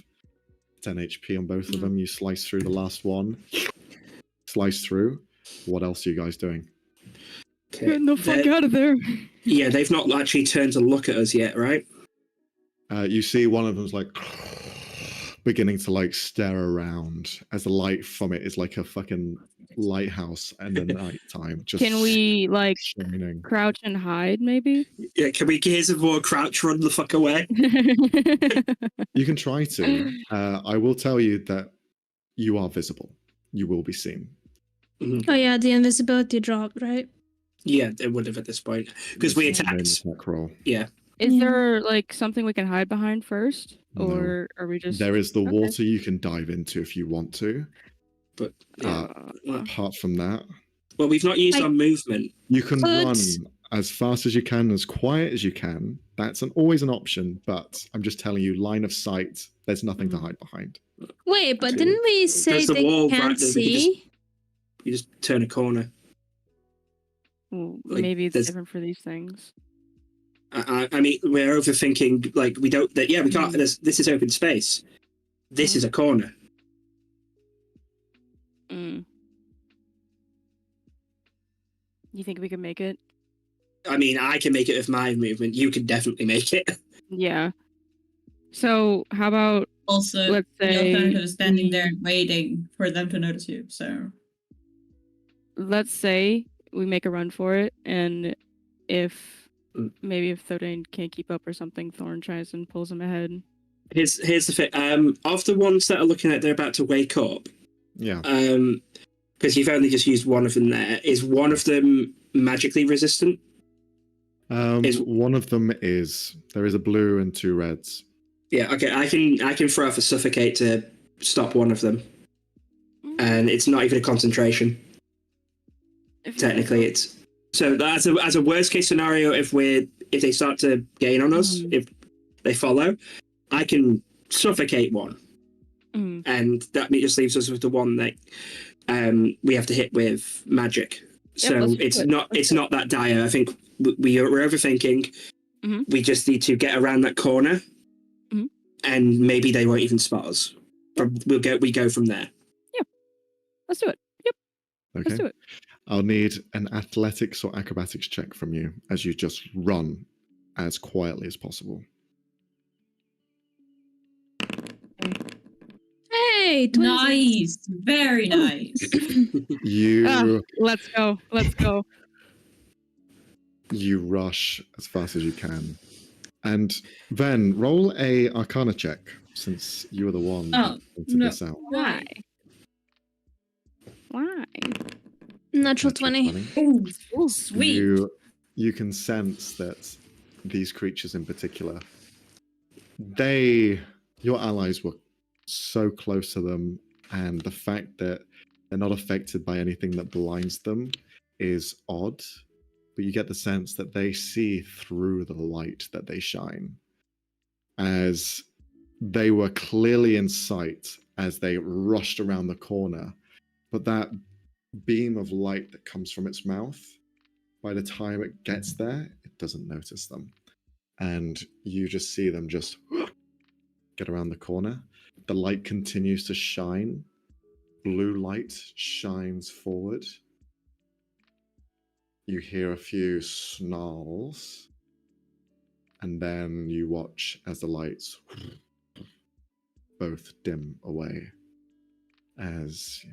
10 HP on both of them. You slice through the last one. Slice through. What else are you guys doing? Okay. Getting the fuck out of there. Yeah, they've not actually turned to look at us yet, right? You see one of them's like beginning to like stare around as the light from it is like a fucking lighthouse in the night time. Just Can we like shining. crouch and hide maybe? Yeah, can we Gears of War crouch run the fuck away? You can try to. I will tell you that you are visible. You will be seen. Oh yeah, the invisibility dropped, right? Yeah, it would have at this point. Because we It's a main attacked. attack roll. Yeah. Is Yeah. there like something we can hide behind first, No. or are we just? There is the Okay. water you can dive into if you want to. But yeah. Apart from that, Well, we've not used I- our movement. you can Could- run as fast as you can, as quiet as you can. That's always an option, but I'm just telling you, line of sight, there's nothing to hide behind. Wait, but Okay. didn't we say There's the they wall can't right there, we can just- see? You just turn a corner. Well, Like, maybe it's there's- different for these things. I mean, we're overthinking. Like, we don't. Yeah, we can't. This is open space. This is a corner. Mm. You think we can make it? I mean, I can make it with my movement. You can definitely make it. Yeah. So how about Also, let's the say alternative is standing there we- and waiting for them to notice you. So let's say we make a run for it, and if maybe if Thodain can't keep up or something, Thorn tries and pulls him ahead. Here's the thing. Of the ones that are looking like they're about to wake up, Yeah. because you've only just used one of them there. Is one of them magically resistant? One of them is. There is a blue and 2 reds. Yeah. Okay. I can throw off a suffocate to stop one of them, and it's not even a concentration. Technically, it's so as a worst case scenario. If they start to gain on us, if they follow, I can suffocate one, and that just leaves us with the one that we have to hit with magic. Yep, So let's do it's it. not Let's it's do it. not that dire. I think we're overthinking. We just need to get around that corner, and maybe they won't even spot us. We go from there. Let's do it. Yep. Okay. Let's do it. I'll need an athletics or acrobatics check from you as you just run as quietly as possible. Hey, twins. nice, very nice. You Let's go. Let's go. you rush as fast as you can. And then roll a arcana check since you were the one Oh, that pointed no. this out. Why? Why? Natural Natural 20. Ooh, sweet. You can sense that these creatures in particular, your allies were so close to them, and the fact that they're not affected by anything that blinds them is odd. But you get the sense that they see through the light that they shine, as they were clearly in sight as they rushed around the corner. But that beam of light that comes from its mouth, by the time it gets there, it doesn't notice them. And you just see them just get around the corner. The light continues to shine. Blue light shines forward. You hear a few snarls. And then you watch as the lights both dim away as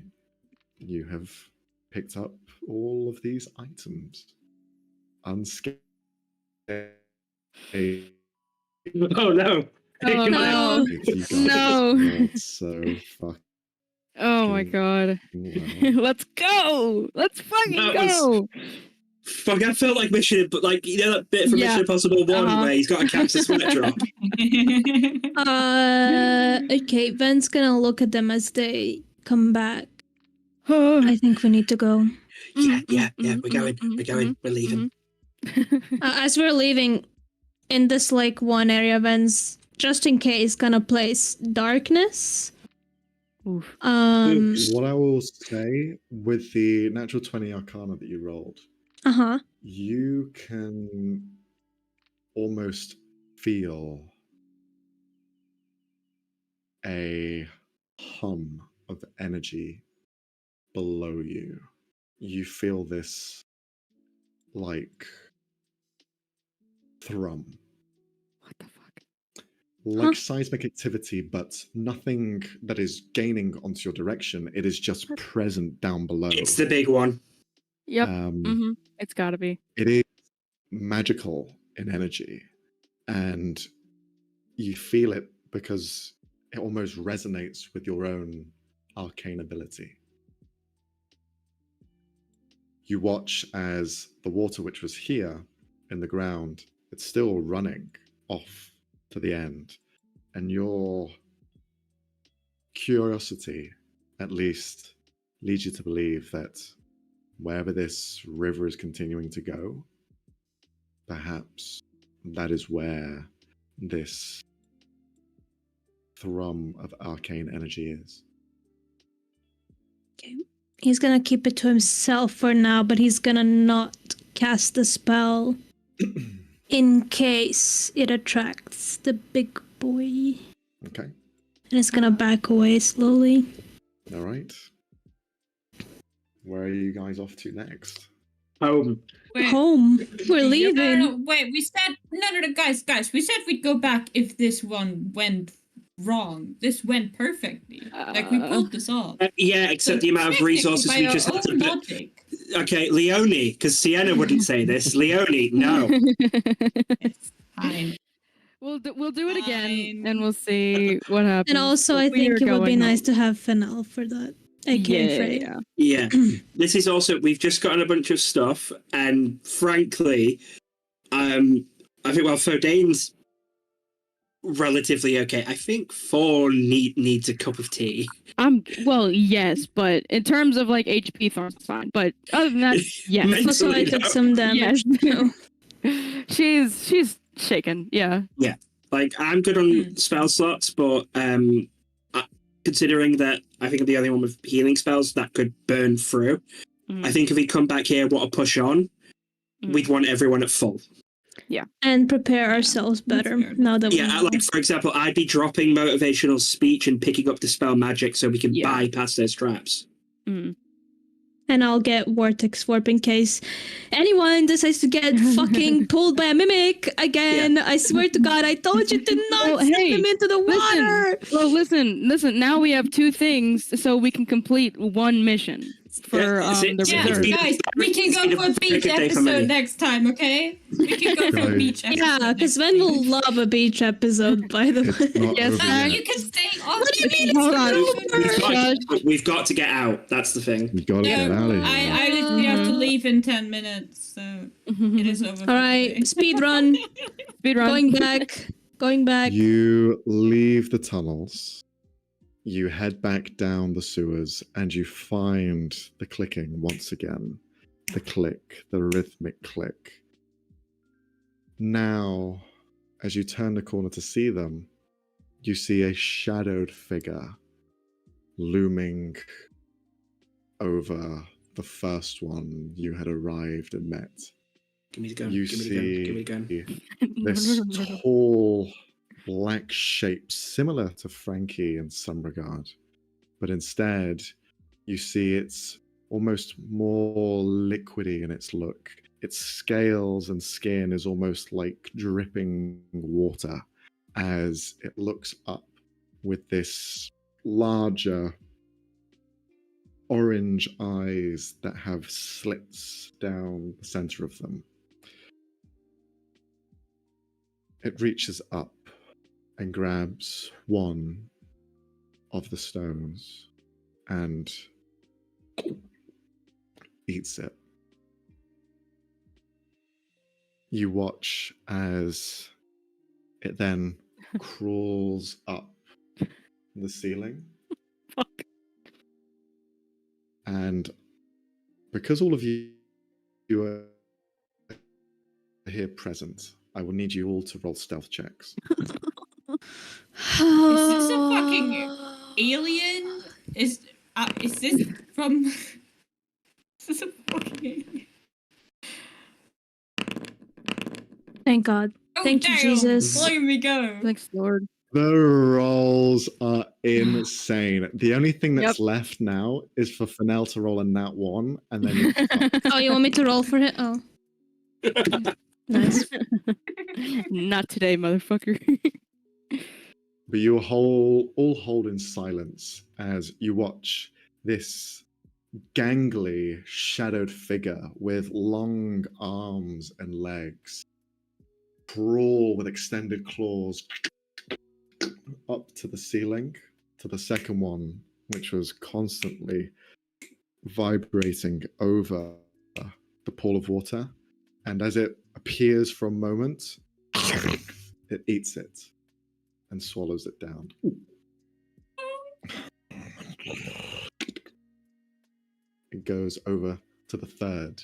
you have picked up all of these items unscathed. Oh no! Oh, no. You guys No. rolled so fucking Oh my god. well. Let's go. Let's fucking That go. Fuck! I felt like Mission, but like that bit from Yeah. Mission Impossible 1 Uh-huh. where he's got to catch the sweat drop. Okay, Ven's gonna look at them as they come back. I think we need to go. Yeah. We're going. We're leaving. As we're leaving, in this like one area, Ven's just in case gonna place darkness. Oof. What I will say with the natural 20 arcana that you rolled, Uh-huh. you can almost feel a hum of energy below you. You feel this like thrum, What the fuck? like seismic activity, but nothing that is gaining onto your direction. It is just present down below. It's the big one. Yep. Um, It's gotta be. It is magical in energy, and you feel it because it almost resonates with your own arcane ability. You watch as the water which was here in the ground it's still running off to the end. And your curiosity, at least, leads you to believe that wherever this river is continuing to go, perhaps that is where this thrum of arcane energy is. Okay. He's gonna keep it to himself for now, but he's gonna not cast the spell in case it attracts the big boy. Okay. And it's gonna back away slowly. All right. Where are you guys off to next? Home. Wait, Home. We're no, leaving. no, wait, we said no, guys, we said we'd go back if this one went wrong. This went perfectly. Like we pulled this off. Yeah, except So the amount of technically, resources by we our just had to own put. logic. Okay, Leone, because Sienna wouldn't say this. Leone, no. It's fine. We'll do it again, Fine. and we'll see what happens. And also, I Hopefully think you're it would be going nice home. to have Fennel for that. AKA Frey. Yeah. This is also, we've just gotten a bunch of stuff, and frankly, I think, well, Fodane's relatively okay. I think Thor needs a cup of tea. Well, yes, but in terms of like HP, Thorn's fine. But other than that, yes. Mentally, Also, I took no. some damage. Yes. too. She's shaken. Yeah. Like, I'm good on spell slots, but considering that I think I'm the only one with healing spells that could burn through, I think if we come back here, what a push on, we'd want everyone at full. And prepare ourselves better fair. now that we Yeah, know. like, for example, I'd be dropping motivational speech and picking up Dispel Magic so we can Yeah. bypass those traps. And I'll get Vortex Warp in case anyone decides to get fucking pulled by a mimic again. I swear to God, I told you to not Well, send hey, them into the water. Well, listen. Now we have 2 things, so we can complete 1 mission for the Yeah, reserve. guys, we can go for a beach episode next time, okay? We can go for a beach episode. Yeah, because next Sven time. will love a beach episode, by the It's way. not Yes, over I- yet. You can stay on. What do you mean Hold on. We've got to get out. That's the thing. You gotta No, get out of here. I literally have to leave in 10 minutes, so it is over. All right, speed run. Speedrun. Going back. You leave the tunnels, you head back down the sewers, and you find the clicking once again. The click, the rhythmic click. Now, as you turn the corner to see them, you see a shadowed figure looming over the first one you had arrived and met. Give me the gun. You Give me the gun. Give me see the gun. this tall, black shape similar to Frankie in some regard, but instead you see it's almost more liquidy in its look. Its scales and skin is almost like dripping water as it looks up with this larger orange eyes that have slits down the center of them. It reaches up and grabs one of the stones and eats it. You watch as it then crawls up the ceiling. Fuck. And because all of you are here present, I will need you all to roll stealth checks. Is this a fucking alien? Is this from? Is this a fucking alien? Thank God. Oh, Thank you, damn. Jesus. Look at me go. Thanks, Lord. The rolls are insane. The only thing that's Yep. left now is for Fennel to roll a nat 1, and then you're fucked. Oh, you want me to roll for it? Oh. Nice. Not today, motherfucker. But you all hold in silence as you watch this gangly, shadowed figure with long arms and legs crawl with extended claws up to the ceiling, to the second one, which was constantly vibrating over the pool of water. And as it appears for a moment, It eats it and swallows it down. It goes over to the third.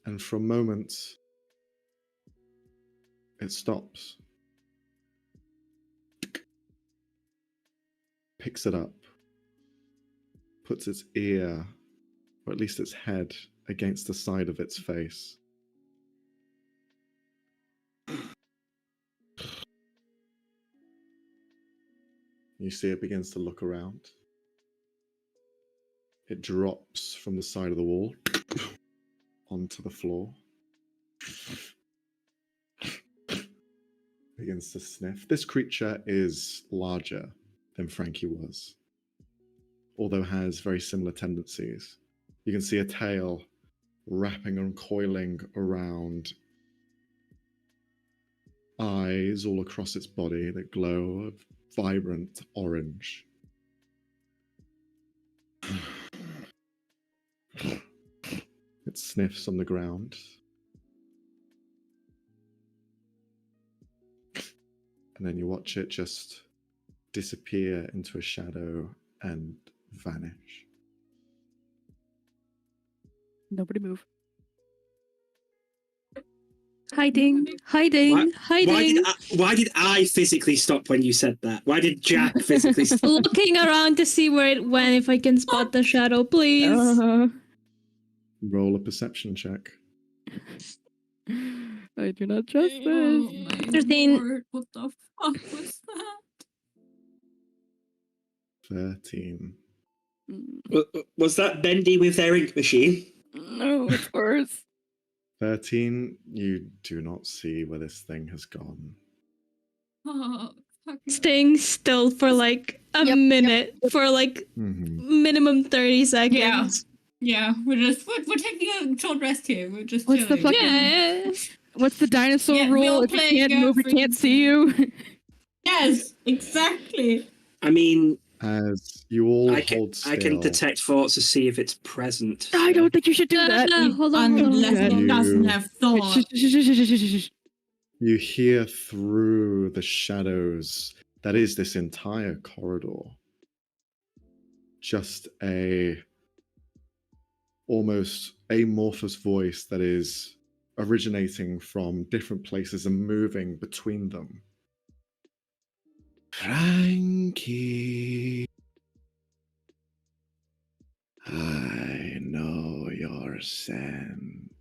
And for a moment, it stops. Picks it up. Puts its ear, or at least its head, against the side of its face. You see it begins to look around. It drops from the side of the wall onto the floor. Begins to sniff. This creature is larger than Frankie was, although has very similar tendencies. You can see a tail wrapping and coiling around eyes all across its body that glow a vibrant orange. It sniffs on the ground. And then you watch it just disappear into a shadow and vanish. Nobody move. Hiding, hiding, hiding. Why did I physically stop when you said that? Why did Jack physically stop? Looking around to see where it went, if I can spot the shadow, please. Roll a perception check. I do not trust Oh this. my 13. lord, what the fuck was that? 13. Was that Bendy with their ink machine? No, it's worse. 13, you do not see where this thing has gone. Oh, fuck no. Staying still for like a minute, for like minimum 30 seconds. Yeah, we're taking a short rest here. We're just What's the chilling. fucking- Yeah. What's the dinosaur Yeah, we all rule? If you playing can't move, we freaking- can't see you. Yes, exactly. I mean, As you all hold still. I can detect thoughts to see if it's present. I don't think you should do that. Hold on, hold on. Unless God. it doesn't have thought. You hear through the shadows that is this entire corridor just a almost amorphous voice that is originating from different places and moving between them. Frankie, I know your scent.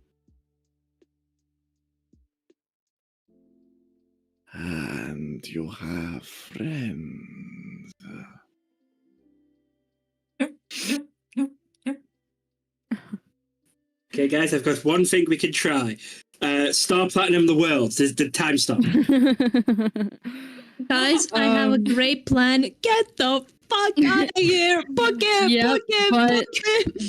And you have friends. Okay, guys, I've got one thing we can try. Star Platinum the world. The time stop. Guys, I have a great plan. Get the fuck out of here! Book it! Yep, Book it! but- Book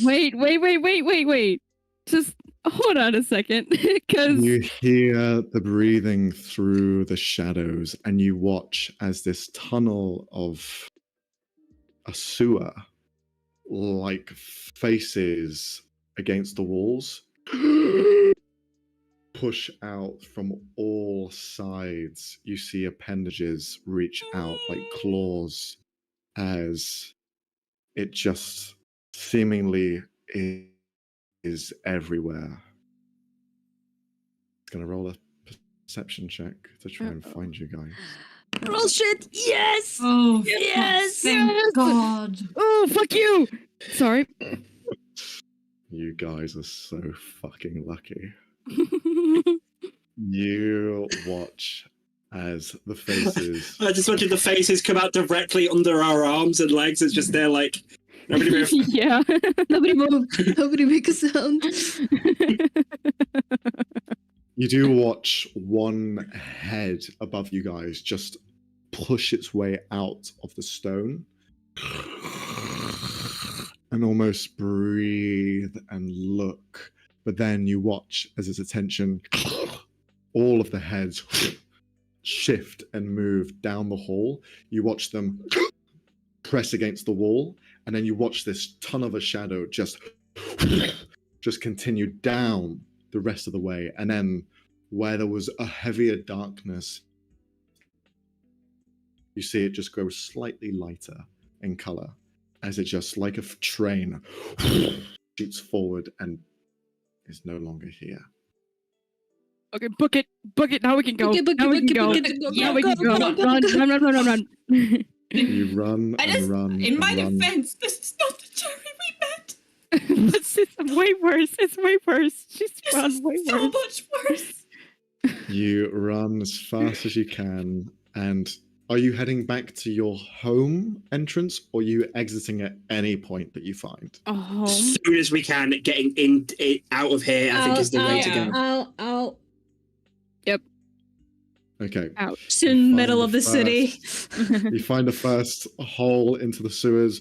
it! Wait. Just hold on a second. Because You hear the breathing through the shadows, and you watch as this tunnel of a sewer, like faces against the walls, push out from all sides. You see appendages reach out like claws as it just seemingly is everywhere. It's gonna roll a perception check to try and find you guys. Roll shit! Yes! Oh, Yes! thank Yes! God. oh, fuck you. Sorry. You guys are so fucking lucky. You watch as the faces. I just wanted the faces come out directly under our arms and legs. It's just there, like nobody move. yeah. Nobody move. Nobody make a sound. You do watch one head above you guys just push its way out of the stone and almost breathe and look. But then you watch as its attention, all of the heads shift and move down the hall. You watch them press against the wall, and then you watch this ton of a shadow just continue down the rest of the way, and then where there was a heavier darkness, you see it just grow slightly lighter in color as it just, like a train, shoots forward and is no longer here. Okay, book it. Now we can go. Book it, Now we can go. book it, go, Now go, we go, can go. go, go, Run, go. run. You run I and just, run in and my run. defense, this is not the Jerry we met. It's way worse. It's way worse. She's This run is way so worse. much worse. You run as fast as you can. And are you heading back to your home entrance, or are you exiting at any point that you find? Oh, As soon as we can, getting out of here, I think is the way to go. I'll. Okay. out. Just in the find middle the of the city. You find the first hole into the sewers.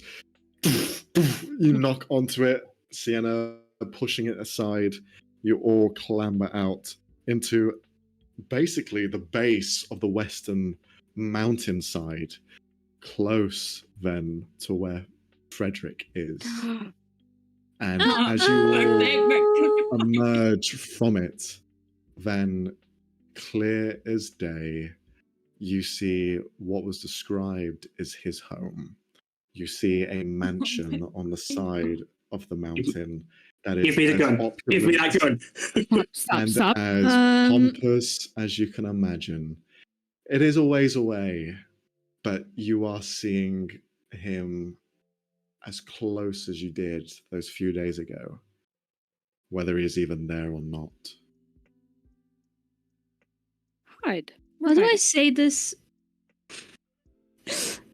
You knock onto it, Sienna pushing it aside. You all clamber out into basically the base of the western mountainside, close then to where Frederick is. And as you all emerge from it, then clear as day, you see what was described as his home. You see a mansion on the side of the mountain that is Give me the as gun. Give me that opulent gun. and Stop. as pompous as you can imagine. It is a ways away, but you are seeing him as close as you did those few days ago, whether he is even there or not. Hide. How do I say this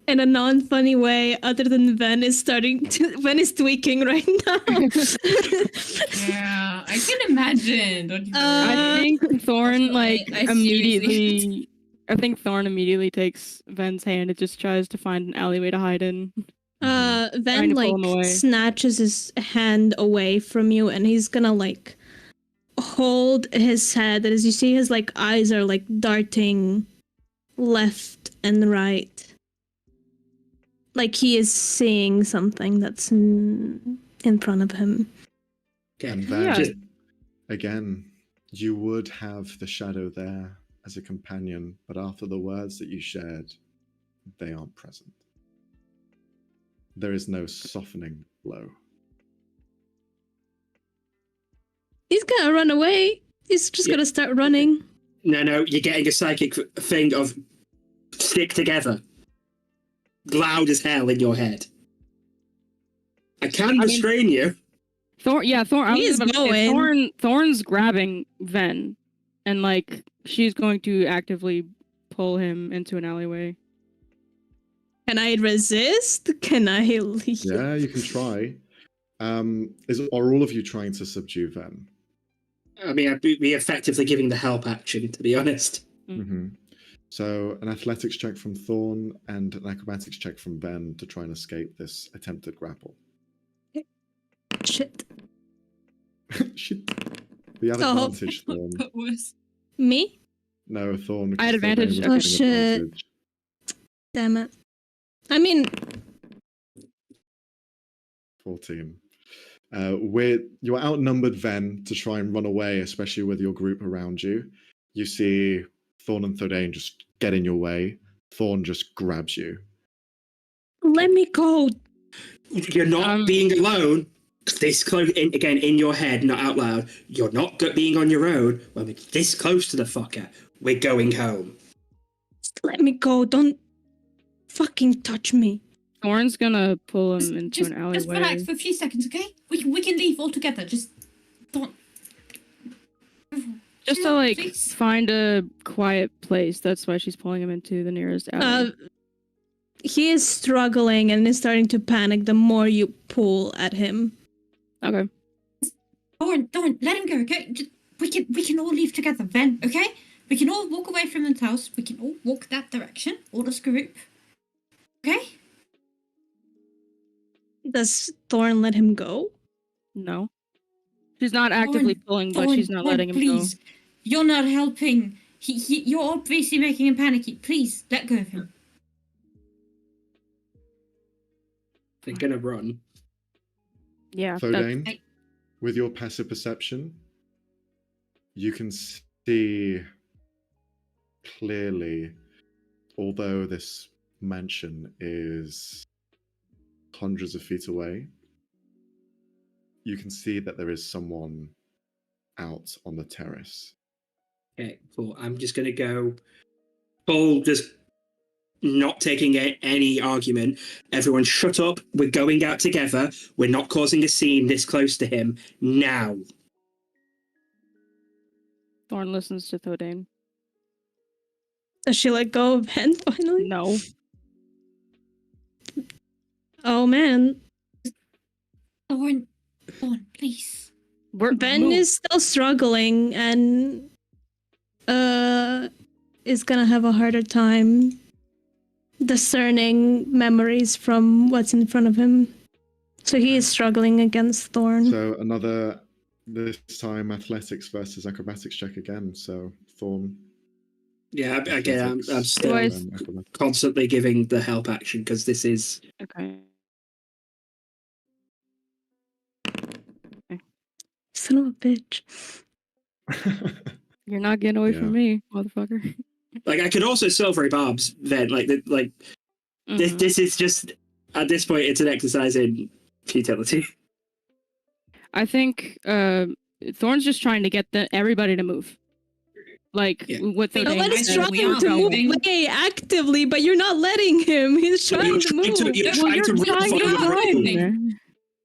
in a non-funny way other than Ven is tweaking right now? Yeah, I can imagine. Don't you I worry. think Thorn I seriously- immediately. I think Thorn immediately takes Ven's hand and just tries to find an alleyway to hide in. Ven Trying to pull him away. snatches his hand away from you, and he's gonna hold his head, and as you see, his eyes are darting left and right, like he is seeing something that's in front of him. And Yeah. then, again, you would have the shadow there as a companion, but after the words that you shared, they aren't present. There is no softening blow. He's gonna run away. He's just gonna start running. No, you're getting a psychic thing of stick together. Loud as hell in your head. I can restrain you. Thorn. I He was is about to say, going. Thorn's grabbing Ven, and she's going to actively pull him into an alleyway. Can I resist? Can I leave? Yeah, you can try. Are all of you trying to subdue Ven? I mean, I'd be effectively giving the help action, to be honest. Mm-hmm. So an athletics check from Thorn and an acrobatics check from Ven to try and escape this attempted grapple. Shit. Shit. You have Oh. advantage, Thorn. Me? No, Thorn. I had because Thorn advantage. was Oh, getting shit. advantage. Damn it. I mean, 14. You're outnumbered, Ven, to try and run away, especially with your group around you. You see Thorn and Thordane just get in your way. Thorn just grabs you. let me go. You're not being alone. This close, again, in your head, not out loud. You're not being on your own. When we're this close to the fucker, we're going home. Just let me go. Don't fucking touch me. Thorn's gonna pull him into Just an alleyway. Just relax for a few seconds, okay? We can leave all together. Just don't. Just to Please. find a quiet place. That's why she's pulling him into the nearest alley. He is struggling and is starting to panic the more you pull at him. Okay. Don't let him go, okay? We can all leave together, then, okay? We can all walk away from the house. We can all walk that direction, all as a group. Okay? Does Thorn let him go? No. She's not actively pulling, but she's not letting him please. go. You're not helping. You're obviously making him panicky. Please, let go of him. They're gonna run. Yeah. Thordane, with your passive perception, you can see clearly, although this mansion is hundreds of feet away, you can see that there is someone out on the terrace. Okay, cool. I'm just gonna go full, just not taking any argument. Everyone shut up. We're going out together. We're not causing a scene this close to him now. Thorn listens to Thodane. Does she let go of Ben finally? No. Oh man. Thorn, please. Ben is still struggling and is gonna have a harder time discerning memories from what's in front of him. So he is struggling against Thorn. So another, this time athletics versus acrobatics check again. So Thorn. Yeah, again, I'm athletics, still and acrobatics. constantly giving the help action because this is... Okay. Son of a bitch. You're not getting away Yeah. from me, motherfucker. Like, I could also silvery barbs then. Mhm. This is just, at this point, it's an exercise in futility. I think Thorn's just trying to get everybody to move. Like Yeah. with Wait, Thodane. Nobody's I said, think we trying are to move moving. away actively, but you're not letting him. He's But trying you're to move. trying to- you're Well, trying you're to trying follow to the run. rule.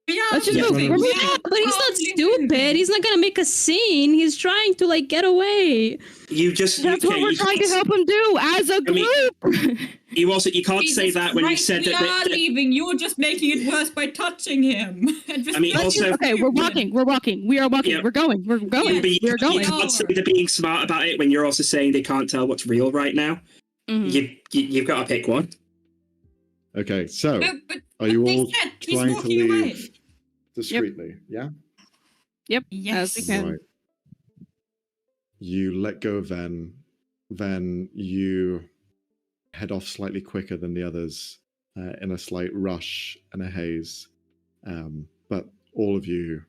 We are Let's just Yeah. move. No, We're no, Yeah, moving. but he's not Probably stupid. moving. He's not gonna make a scene. He's trying to like get away. You just... That's okay, what we're you trying to can't- help him do as a I mean- group. You can't say Jesus that when you Christ, said we that... are leaving. You're just making it worse by touching him. I mean, also- Okay, we're walking. We're walking. We are walking. Yeah. We're going. We're going. Yes. But you, We're you going. can't say they're being smart about it when you're also saying they can't tell what's real right now. Mhm. You've got to pick one. Okay, so No, but are you they all said he's trying to walking leave away. discreetly? Yeah? Yep. Yes. As we can. Right. You let go of Ven. Then you head off slightly quicker than the others in a slight rush and a haze. But all of you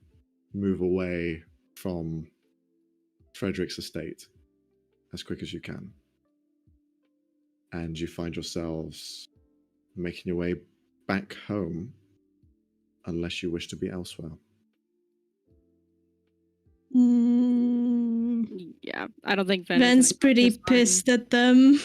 move away from Frederick's estate as quick as you can. And you find yourselves making your way back home unless you wish to be elsewhere. Yeah, I don't think Ven is Ven's gonna pretty this time. pissed at them.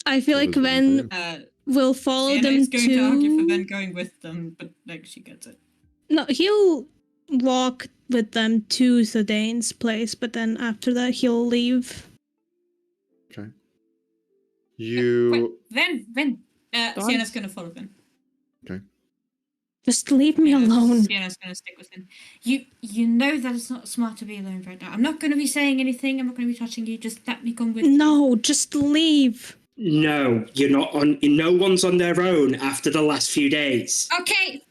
I feel What like was Ven Ven doing? will follow Sienna them is going to argue for to. Ben going with them, but like she gets it. No, he'll walk with them to Thodane's place, but then after that he'll leave. Okay. You Then, Dawn? Sienna's gonna follow Ben. Just leave me alone. Sienna's gonna stick with him. You know that it's not smart to be alone right now. I'm not gonna be saying anything. I'm not gonna be touching you. Just let me come with you. No, just leave. No, you're not on. No one's on their own after the last few days. Okay,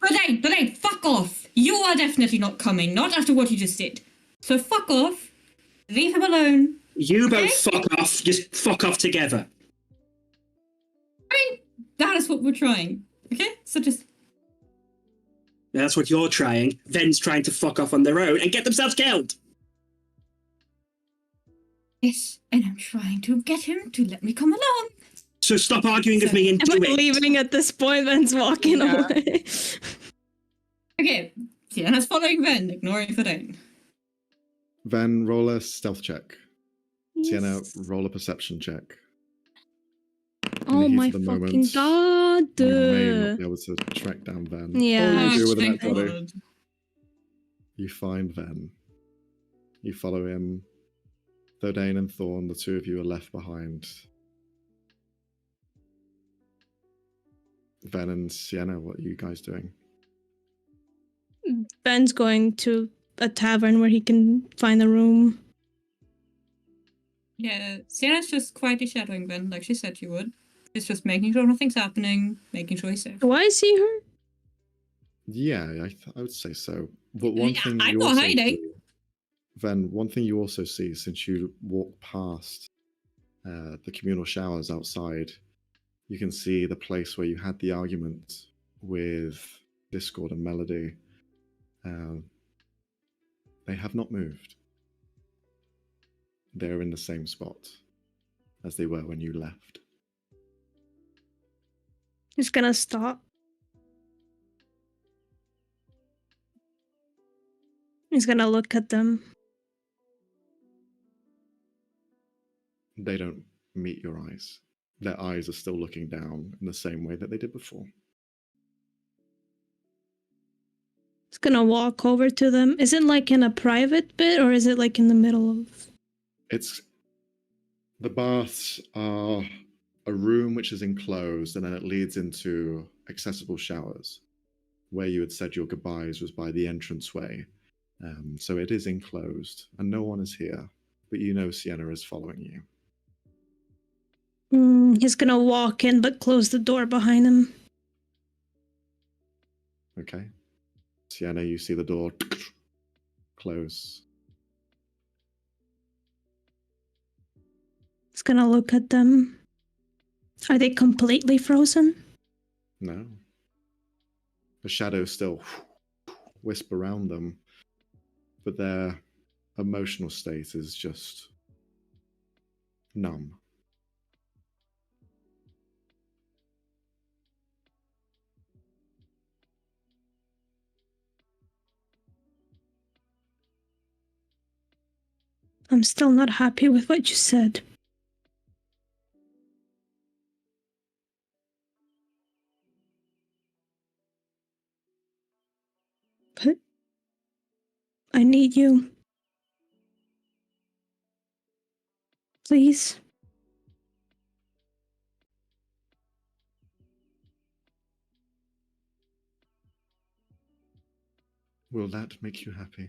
Belaine, fuck off. You are definitely not coming. Not after what you just did. So fuck off. Leave him alone. You both Okay. fuck off. Just fuck off together. I mean, that is what we're trying. Okay, so just. That's what you're trying. Ven's trying to fuck off on their own and get themselves killed. Yes, and I'm trying to get him to let me come along. So stop arguing with me and Am do I it. leaving at this point? Ven's walking Yeah. away. Okay, Sienna's following Ben, ignoring Fidane. Ven, roll a stealth check. Sienna, Yes. roll a perception check. Oh heat my of the fucking moment, god. You may not be able to track down Ven. Yeah. Or you do with thank an body. God. You find Ven. You follow him. Thodane and Thorn, the two of you are left behind. Ven and Sienna, what are you guys doing? Ben's going to a tavern where he can find a room. Yeah, Sienna's just quietly shadowing Ben, like she said she would. She's just making sure nothing's happening, making sure he's safe. Do I see her? Yeah, I would say so. But one Yeah, thing I'm you not also hiding. see, Ven, one thing you also see since you walk past the communal showers outside, you can see the place where you had the argument with Discord and Melody. They have not moved. They're in the same spot as they were when you left. He's gonna stop. He's gonna look at them. They don't meet your eyes. Their eyes are still looking down in the same way that they did before. He's gonna walk over to them. Is it like in a private bit or is it like in the middle of... It's the baths are a room which is enclosed, and then it leads into accessible showers. Where you had said your goodbyes was by the entranceway. So it is enclosed, and no one is here, but you know Sienna is following you. He's gonna walk in but close the door behind him. Okay. Sienna, you see the door close. He's gonna look at them. Are they completely frozen? No. The shadows still wisp around them, but their emotional state is just numb. I'm still not happy with what you said. But I need you. Please. Will that make you happy?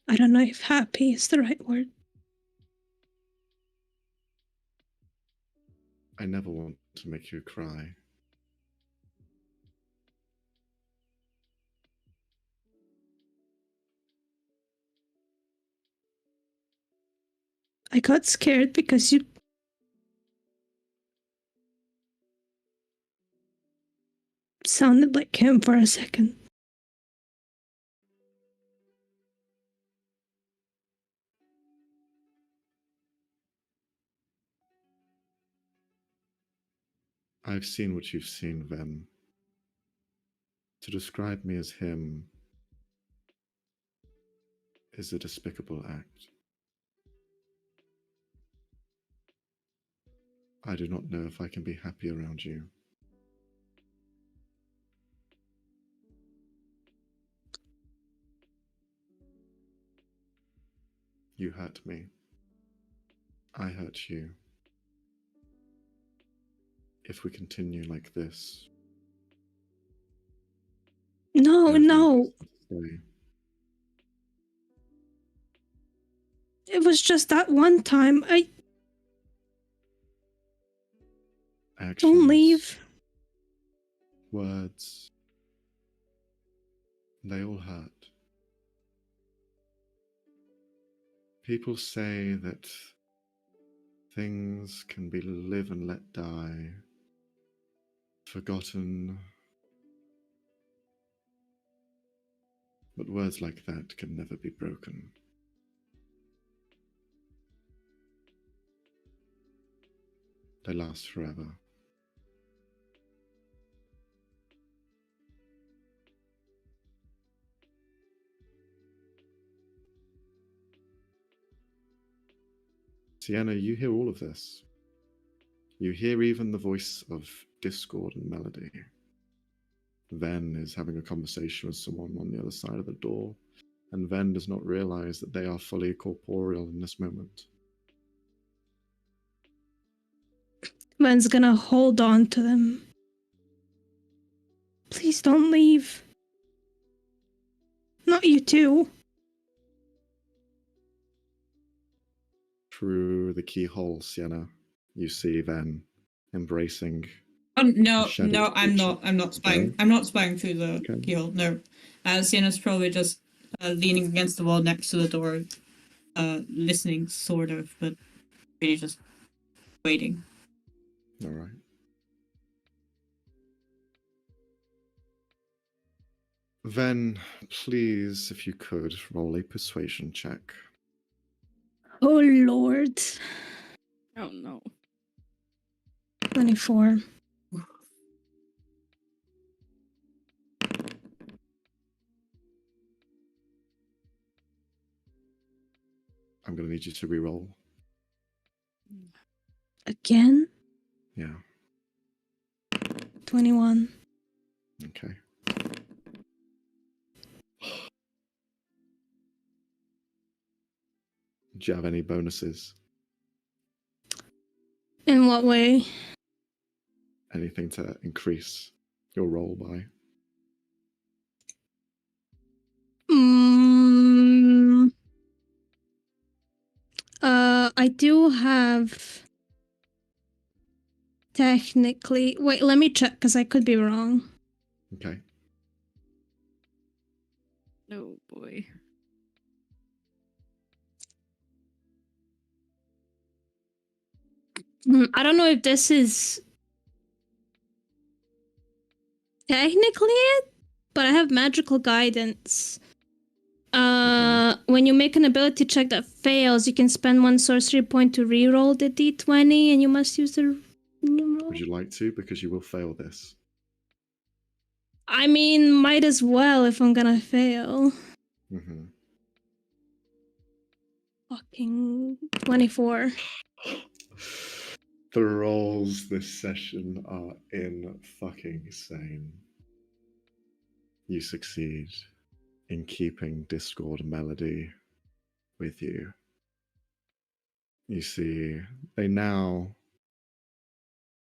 I don't know if happy is the right word. I never want to make you cry. I got scared because you... sounded like him for a second. I've seen what you've seen, Ven. To describe me as him is a despicable act. I do not know if I can be happy around you. You hurt me. I hurt you. If we continue like this... No, there's no. place to stay. It was just that one time. Actions, Don't leave. words, they all hurt. People say that things can be live and let die, forgotten, but words like that can never be broken. They last forever. Sienna, you hear all of this. You hear even the voice of discord and melody. Ven is having a conversation with someone on the other side of the door, and Ven does not realize that they are fully corporeal in this moment. Ven's gonna hold on to them. Please don't leave. Not you too. Through the keyhole, Sienna, you see Ven embracing. No, shadow no, I'm creature. not. I'm not spying. No? I'm not spying through the Okay. keyhole. No, Sienna's probably just leaning against the wall next to the door, listening, sort of, but really just waiting. All right. Then, please, if you could, roll a persuasion check. Oh Lord. Oh no. 24. I'm going to need you to re-roll. Again? Yeah. 21. Okay. Do you have any bonuses? In what way? Anything to increase your roll by? I do have technically. Wait, let me check because I could be wrong. Okay. Oh boy. I don't know if this is technically it, but I have magical guidance. When you make an ability check that fails, you can spend 1 sorcery point to reroll the d20, and you must use the numeral. Would you like to? Because you will fail this. I mean, might as well if I'm gonna fail. Mm-hmm. Fucking 24. The rolls this session are in fucking insane. You succeed in keeping Discord Melody with you. You see, they now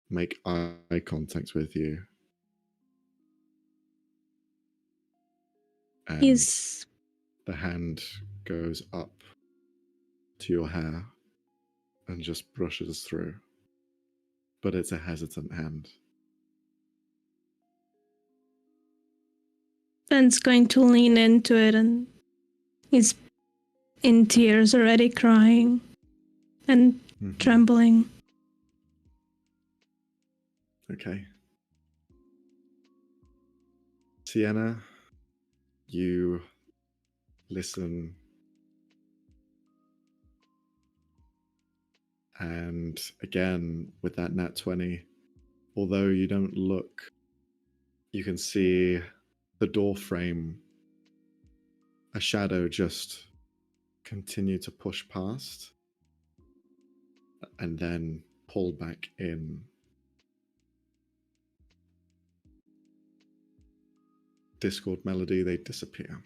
make eye contact with you. And He's the hand goes up to your hair and just brushes through. But it's a hesitant hand. Ben's going to lean into it, and he's in tears already, crying and Mhm. trembling. Okay. Sienna, you listen, and again with that nat 20, although you don't look, you can see the door frame, a shadow just continue to push past and then pull back in. Discord Melody, they disappear.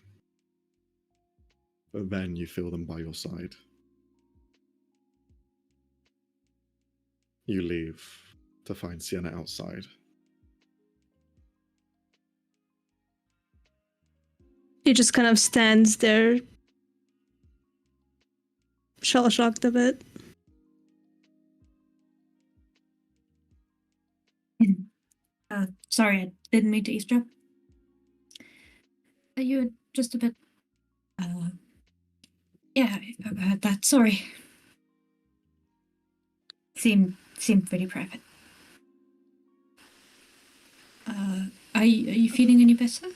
But then you feel them by your side. You leave to find Sienna outside. He just kind of stands there, shell-shocked a bit. Sorry, I didn't mean to eavesdrop. You were just a bit. Yeah, I've heard that. Sorry. Seemed pretty private. Are you feeling any better?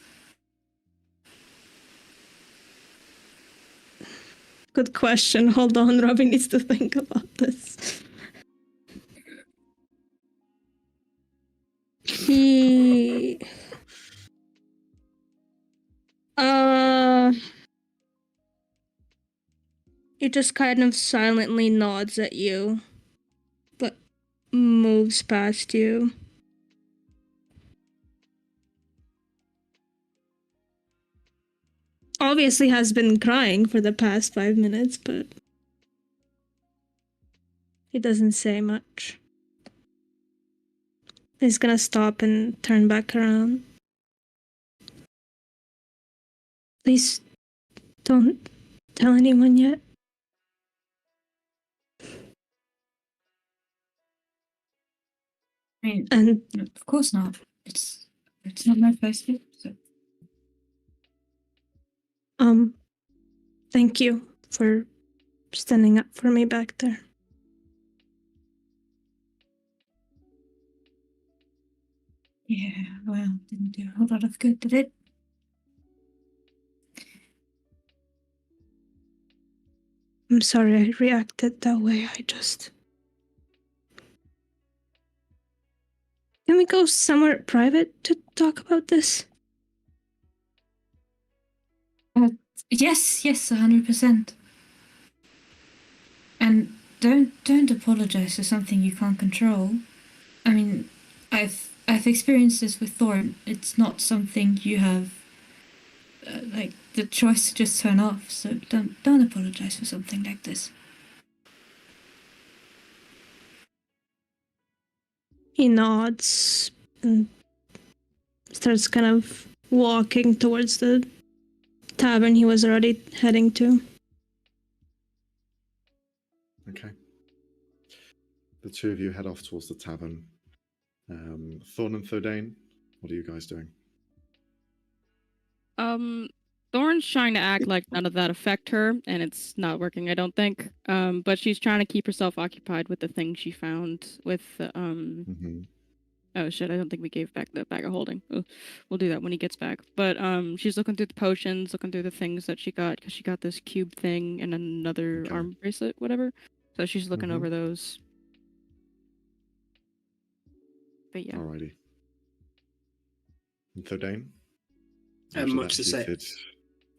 Good question. Hold on, Robbie needs to think about this. He... He just kind of silently nods at you, but moves past you. Obviously has been crying for the past 5 minutes, but he doesn't say much. He's gonna stop and turn back around. Please don't tell anyone yet. I mean, And of course not. It's not my first hit, so. thank you for standing up for me back there. Yeah, well, didn't do a whole lot of good, did it? I'm sorry I reacted that way. I just... Can we go somewhere private to talk about this? Yes, 100%. And don't apologize for something you can't control. I mean, I've experienced this with Thorn. It's not something you have like the choice to just turn off. So don't apologize for something like this. He nods and starts kind of walking towards the tavern he was already heading to. Okay. The two of you head off towards the tavern. Thorn and Thordane, what are you guys doing? Thorn's trying to act like none of that affect her, and it's not working, I don't think. But she's trying to keep herself occupied with the thing she found with the Oh shit, I don't think we gave back the bag of holding. We'll do that when he gets back. But she's looking through the potions, looking through the things that she got, because she got this cube thing and another arm bracelet, whatever. So she's looking over those. But yeah. Alrighty. And Thordane? Much the same.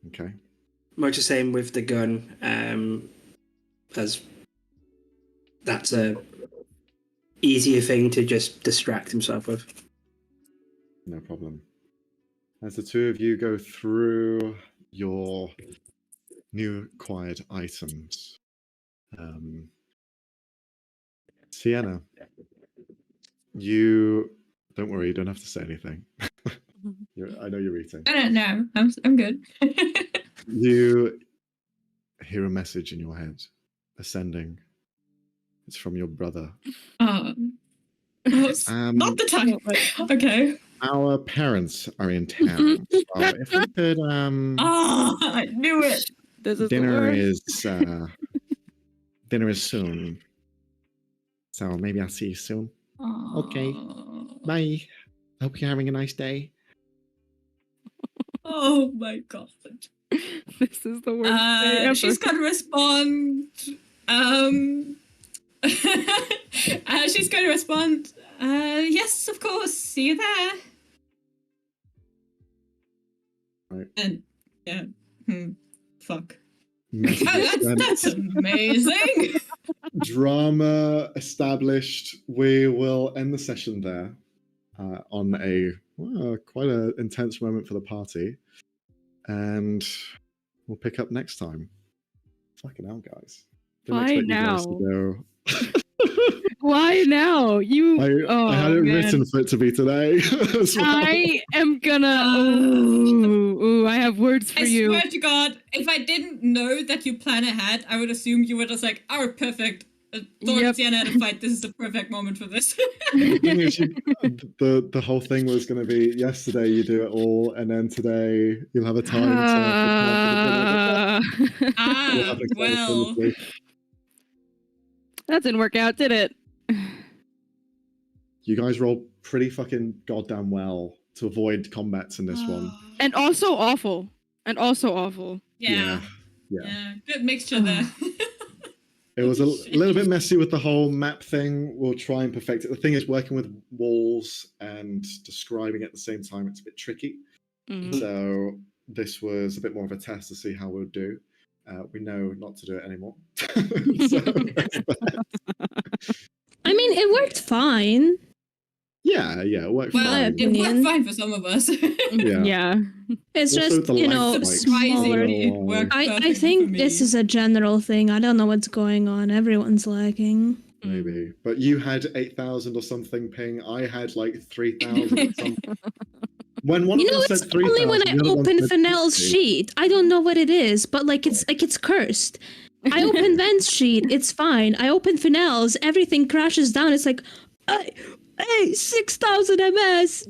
Okay. Much the same with the gun, as that's a easier thing to just distract himself with. No problem. As the two of you go through your new acquired items, Sienna, you don't worry, you don't have to say anything. I know you're eating. I don't know. I'm good. You hear a message in your head, ascending. It's from your brother. Not the time. Okay. Our parents are in town. So if we could, I knew it. This is dinner is soon. So maybe I'll see you soon. Okay. Bye. Hope you're having a nice day. Oh my god. This is the worst day ever. She's gonna respond. She's going to respond. Yes, of course. See you there. Right. And yeah. Fuck. Messages sent. That's amazing. Drama established. We will end the session there on a quite an intense moment for the party, and we'll pick up next time. Fucking hell, guys! Why now? Go. Why now? I had it written for it to be today. As well. I am gonna. Ooh, I have words for you. I swear to God, if I didn't know that you plan ahead, I would assume you were just like, "Oh, perfect. Thor and Sienna had a fight. This is the perfect moment for this." The whole thing was going to be yesterday you do it all, and then today you'll have a time to. Well. That didn't work out, did it? You guys rolled pretty fucking goddamn well to avoid combats in this one. And also awful. Yeah. Good mixture there. It was a little bit messy with the whole map thing. We'll try and perfect it. The thing is, working with walls and describing at the same time, it's a bit tricky. Mm-hmm. So this was a bit more of a test to see how we'll do. We know not to do it anymore. I mean, it worked fine. Yeah, it worked fine. It worked fine for some of us. Yeah. It's Also, just, the light smaller. I think this is a general thing. I don't know what's going on. Everyone's lagging. Maybe. But you had 8,000 or something ping. I had like 3,000 or something. When one of them said 3,000, only when I open Fennell's sheet. I don't know what it is, but it's cursed. I open Ven's sheet, it's fine. I open Fennell's, everything crashes down. It's like, hey, 6,000 MS.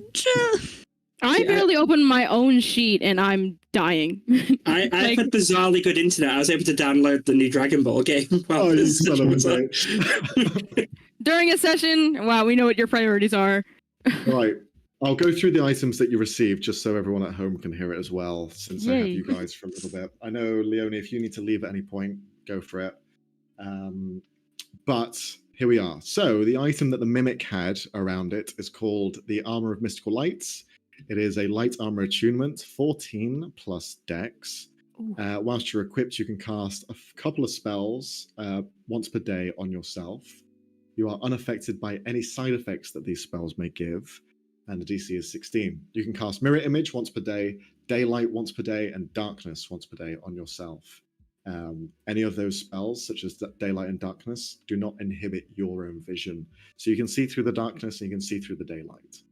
I barely opened my own sheet and I'm dying. I had bizarrely good internet. I was able to download the new Dragon Ball game. You son of a bitch. During a session, wow, we know what your priorities are. Right. I'll go through the items that you received just so everyone at home can hear it as well, since I have you guys for a little bit. I know, Leonie, if you need to leave at any point, go for it. But here we are. So the item that the Mimic had around it is called the Armor of Mystical Lights. It is a light armor attunement, 14 plus Dex. Whilst you're equipped, you can cast a couple of spells once per day on yourself. You are unaffected by any side effects that these spells may give, and the DC is 16. You can cast Mirror Image once per day, Daylight once per day, and Darkness once per day on yourself. Any of those spells, such as Daylight and Darkness, do not inhibit your own vision. So you can see through the darkness and you can see through the daylight.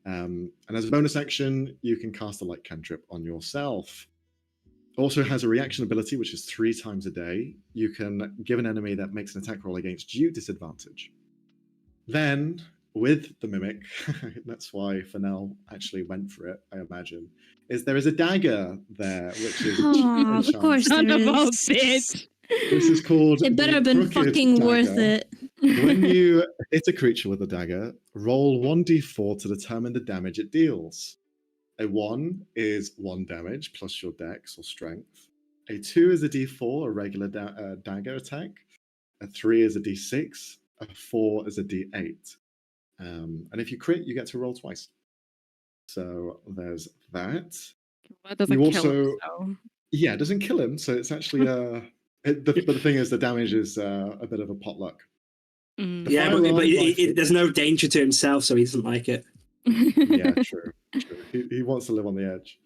And as a bonus action, you can cast a light cantrip on yourself. Also has a reaction ability, which is 3 times a day. You can give an enemy that makes an attack roll against you disadvantage. Then, with the Mimic, that's why Fennel actually went for it, I imagine, is there is a dagger there, which is Oh, of course Son there of a is. bitch. This is called It better the have been Crooked fucking worth Dagger. it. When you hit a creature with a dagger, roll 1d4 to determine the damage it deals. A 1 is 1 damage plus your dex or strength. A 2 is a d4, a regular dagger attack. A 3 is a d6. A 4 is a d8. And if you crit, you get to roll twice. So there's that. That doesn't You kill him, also- so. Yeah, it doesn't kill him, so it's actually but the thing is, the damage is a bit of a potluck. Mm. The Yeah, but firearm rifle- there's no danger to himself, so he doesn't like it. Yeah, true. He wants to live on the edge.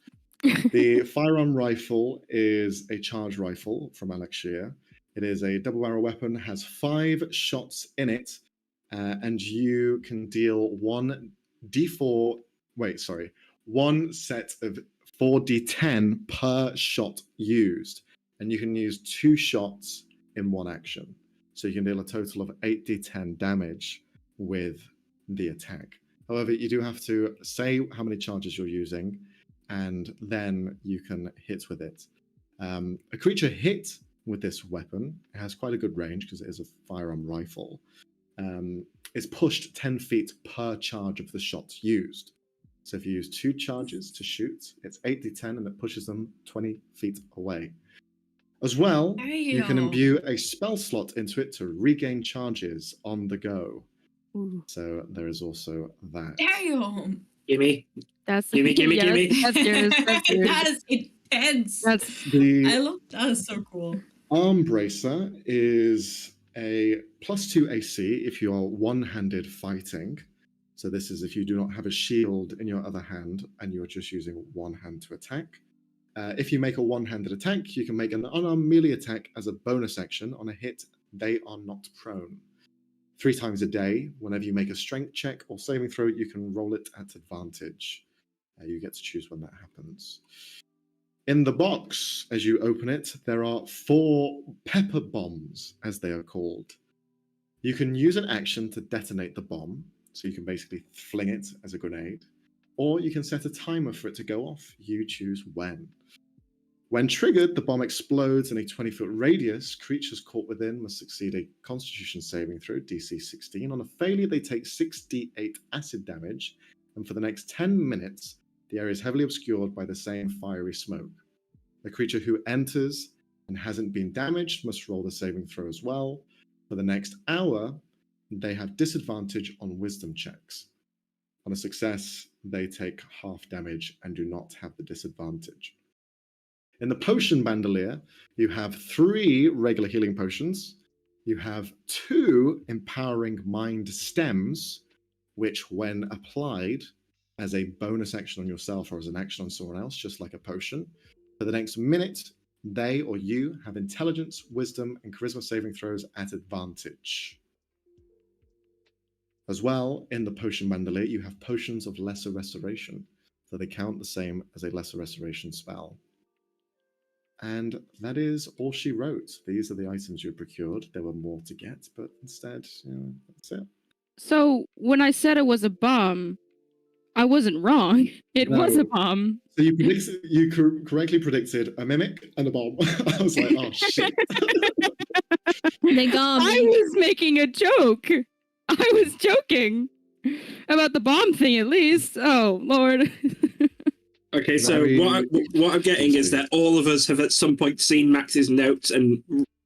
The firearm rifle is a charge rifle from Alex Shear. It is a double barrel weapon, has 5 shots in it, and you can deal 1 set of 4d10 per shot used, and you can use 2 shots in 1 action. So you can deal a total of 8d10 damage with the attack. However, you do have to say how many charges you're using, and then you can hit with it. A creature hit with this weapon, it has quite a good range because it is a firearm rifle, is pushed 10 feet per charge of the shots used. So if you use 2 charges to shoot, it's 8d10 and it pushes them 20 feet away. As well, you can Damn. imbue a spell slot into it to regain charges on the go. Ooh, So there is also that. Damn. Gimme. that's Gimme, gimme, yeah, gimme. That's yours. That's yours. That is intense. That's The I love that. Is so cool. Arm Bracer is a +2 AC if you are one-handed fighting. So this is if you do not have a shield in your other hand and you're just using one hand to attack. If you make a one-handed attack, you can make an unarmed melee attack as a bonus action. On a hit, they are not prone. 3 times a day, whenever you make a strength check or saving throw, you can roll it at advantage. You get to choose when that happens. In the box, as you open it, there are 4 pepper bombs, as they are called. You can use an action to detonate the bomb, so you can basically fling it as a grenade, or you can set a timer for it to go off. You choose when. When triggered, the bomb explodes in a 20-foot radius. Creatures caught within must succeed a Constitution saving throw, DC 16. On a failure, they take 6d8 acid damage, and for the next 10 minutes, the area is heavily obscured by the same fiery smoke. The creature who enters and hasn't been damaged must roll the saving throw as well. For the next hour, they have disadvantage on wisdom checks. On a success, they take half damage and do not have the disadvantage. In the potion bandolier, you have 3 regular healing potions. You have 2 empowering mind stems, which when applied as a bonus action on yourself or as an action on someone else, just like a potion, for the next minute, they or you have intelligence, wisdom, and charisma saving throws at advantage. As well, in the potion bandolier, you have potions of lesser restoration, so they count the same as a lesser restoration spell. And that is all she wrote. These are the items you procured. There were more to get, but instead, that's it. so when I said it was a bomb, I wasn't wrong. It was a No. bomb. So you correctly predicted a mimic and a bomb. I was like, oh shit. They got I me. was making a joke. I was joking about the bomb thing, at least. Oh Lord. Okay, so Very what I'm getting is that all of us have at some point seen Max's notes and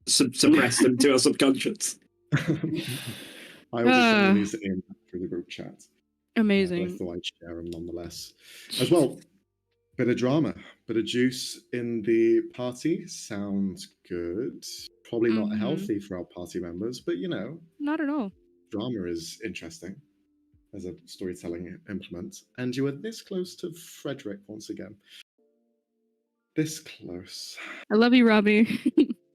suppress them to our subconscious. I will just send these in through the group chat. But I Amazing. thought I'd share them nonetheless. As well, bit of drama, bit of juice in the party. Sounds good. Probably not Mhm. healthy for our party members, but you know, Not at all. drama is interesting as a storytelling implement. And you were this close to Frederick once again. This close. I love you, Robbie.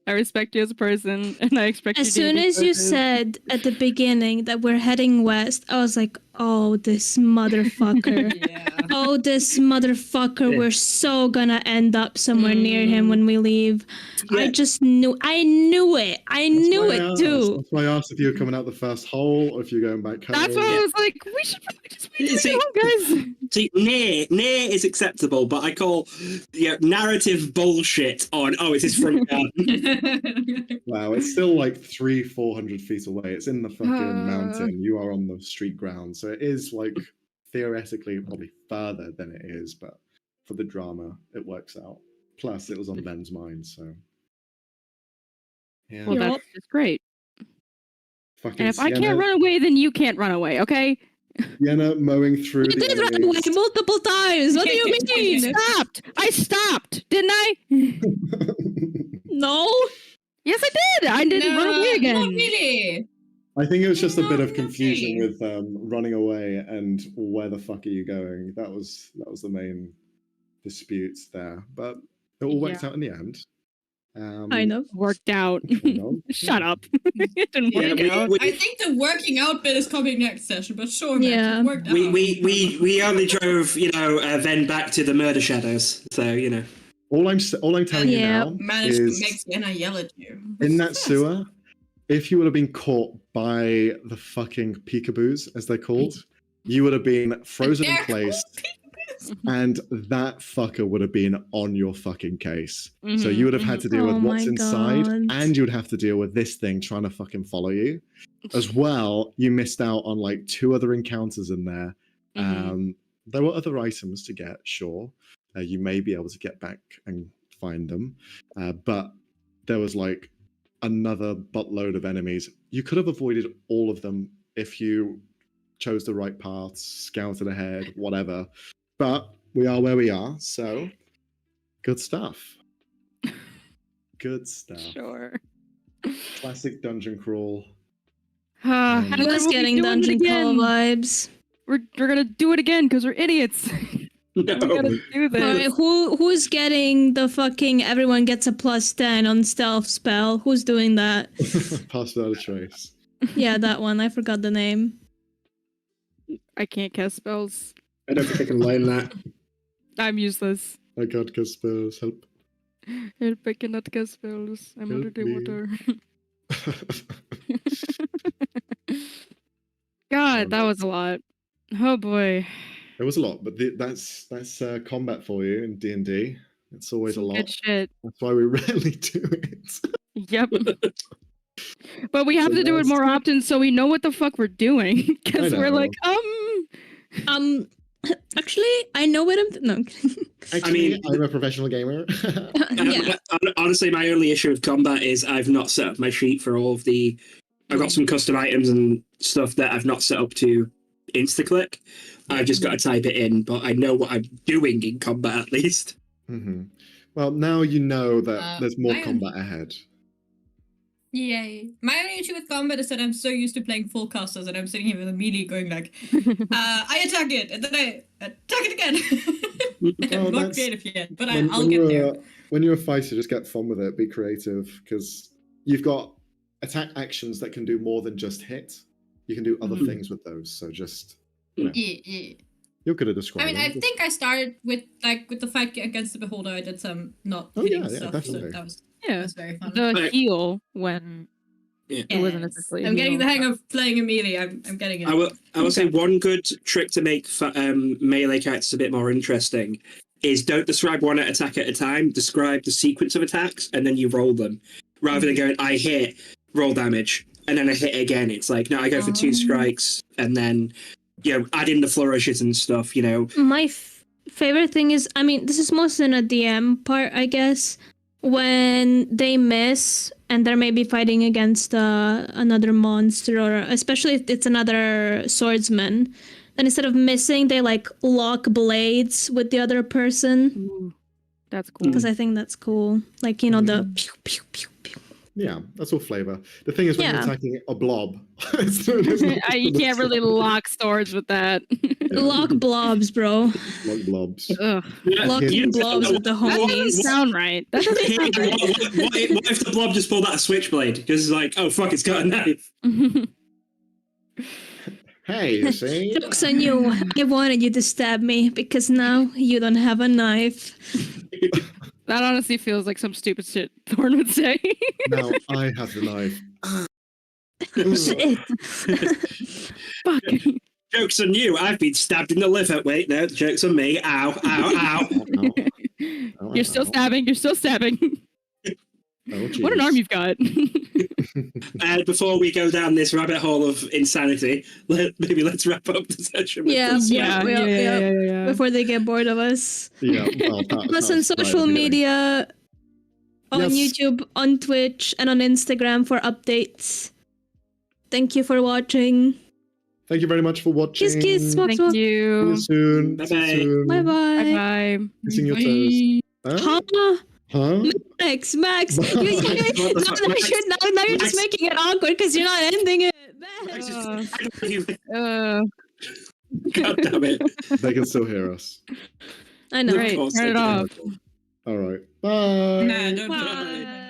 I respect you as a person, and I expect As you to soon be as you good. said at the beginning that we're heading west, I was like, oh, this motherfucker. Yeah. Oh, this motherfucker. Yeah. We're so gonna end up somewhere near him when we leave. I Yeah. just knew. I knew it. I knew why I it asked. too. That's why I asked if you were coming out the first hole or if you're going back home. That's why I was like, we should probably just wait till we See- get home, guys. See, near is acceptable, but I call narrative bullshit on. Oh, it's his front garden. Wow, it's still like 300-400 feet away. It's in the fucking Uh. mountain. You are on the street ground, so it is like theoretically probably further than it is, but for the drama, it works out. Plus, it was on Ben's mind, so yeah. Well, Yup. that's just great. Fucking And if I Sienna, can't run away, then you can't run away, okay? Sienna mowing through You the did run away enemies. multiple times. What do you mean? I stopped, didn't I? No. Yes, I did. I didn't run away again. Not really. I think it was just a bit No, of not confusion really. with running away and where the fuck are you going? That was the main dispute there, but it all worked Yeah. out in the end. Kind of. Worked out. Kind of. Shut up. It didn't Yeah, work out. I think the working out bit is coming next session, but sure, Max, Yeah. it worked out. We only drove Ven back to the murder shadows, so All I'm telling you Yeah. now managed to is make Sienna yell at you. in that sewer, if you would have been caught by the fucking peekaboos, as they're called, you would have been frozen in They're place, called and that fucker would have been on your fucking case. So Mhm, you would have had to deal Oh with what's my inside, God. and you would have to deal with this thing trying to fucking follow you. As well, you missed out on like 2 other encounters in there. Mhm. There were other items to get, sure. You may be able to get back and find them, but there was like another buttload of enemies. You could have avoided all of them if you chose the right paths, scouted ahead, whatever. But we are where we are, so good stuff. Good stuff. Sure. Classic dungeon crawl. And I we're was getting doing it dungeon crawl again. vibes. We're gonna do it again because we're idiots. We gotta do this. Alright, who's getting the fucking everyone gets a +10 on stealth spell? Who's doing that? Pass without a trace. Yeah, that one. I forgot the name. I can't cast spells. I don't think I can learn that. I'm useless. I can't cast spells. Help. Help, I cannot cast spells. I'm under Help the me. water. God, that was a lot. Oh boy. It was a lot, but that's combat for you in D&D. It's always a Some lot. good shit. That's why we rarely do it. Yep. But we have So to do it that's- more often so we know what the fuck we're doing. Because we're know. like, Actually, I know what I'm. No. I'm kidding. Actually, I'm a professional gamer. Yeah. Honestly, my only issue with combat is I've not set up my sheet for all of the. I've got some custom items and stuff that I've not set up to insta-click. I've just got to type it in, but I know what I'm doing in combat at least. Mhm. Well, now you know that there's more I am- combat ahead. Yay. My only issue with combat is that I'm so used to playing full casters and I'm sitting here with a melee going like, I attack it, and then I attack it again. Oh, I'm not that's- creative yet, but When- I'll when get you're there. when you're a fighter, just get fun with it. Be creative, because you've got attack actions that can do more than just hit. You can do other Mhm. things with those. So just Yeah, yeah. you're good at I describing. mean, I think I started with the fight against the beholder. I did some not Oh, hitting yeah, yeah, stuff, definitely. so that was yeah, very fun. the Right. heal when Yeah. it wasn't Yes. necessarily. I'm getting the heal. hang of playing a melee. I'm getting it. I will say one good trick to make melee characters a bit more interesting is don't describe one attack at a time. Describe the sequence of attacks and then you roll them, rather than going I hit, roll damage, and then I hit again. It's like no, I go for 2 strikes and then add in the flourishes and stuff. My favorite thing is, I mean, this is mostly in a DM part, I guess. when they miss and they're maybe fighting against another monster, or especially if it's another swordsman, then instead of missing, they like lock blades with the other person. Ooh, that's cool. Because I think that's cool. Like, you know, the pew, pew, pew, pew. Yeah, that's all flavor. The thing is, when you're Yeah. attacking a blob, You can't really lock swords with that. Lock blobs, bro. Lock blobs. Ugh. Locking blobs with the That doesn't homies. sound right. That doesn't sound right. What if the blob just pulled out a switchblade? Because it's like, oh fuck, it's got a knife. Hey, you see? Joke's on you. I wanted you to stab me because now you don't have a knife. That honestly feels like some stupid shit Thorn would say. Now I have the knife. Shit. Fuck. Joke's on you. I've been stabbed in the liver. Wait, no, joke's on me. Ow, ow, ow. You're still stabbing. You're still stabbing. Oh, What an jeez. arm you've got. And before we go down this rabbit hole of insanity, maybe let's wrap up the session. With Yeah, this. yeah. Before they get bored of us. Yeah, well, Us on social media, on Yes. YouTube, on Twitch, and on Instagram for updates. Thank you for watching. Thank you very much for watching. Kiss, kiss, swap, Thank swap. See you. you soon. Bye-bye. See you soon. Bye bye. Bye. Kissing your toes. Huh? Huh? Huh? Max, Max. Max. Now you're just making it awkward because you're not ending it. Max. God damn it. They can still hear us. I know. Of Right, course turn they it can. off. All right. Bye. Nah, don't. Bye.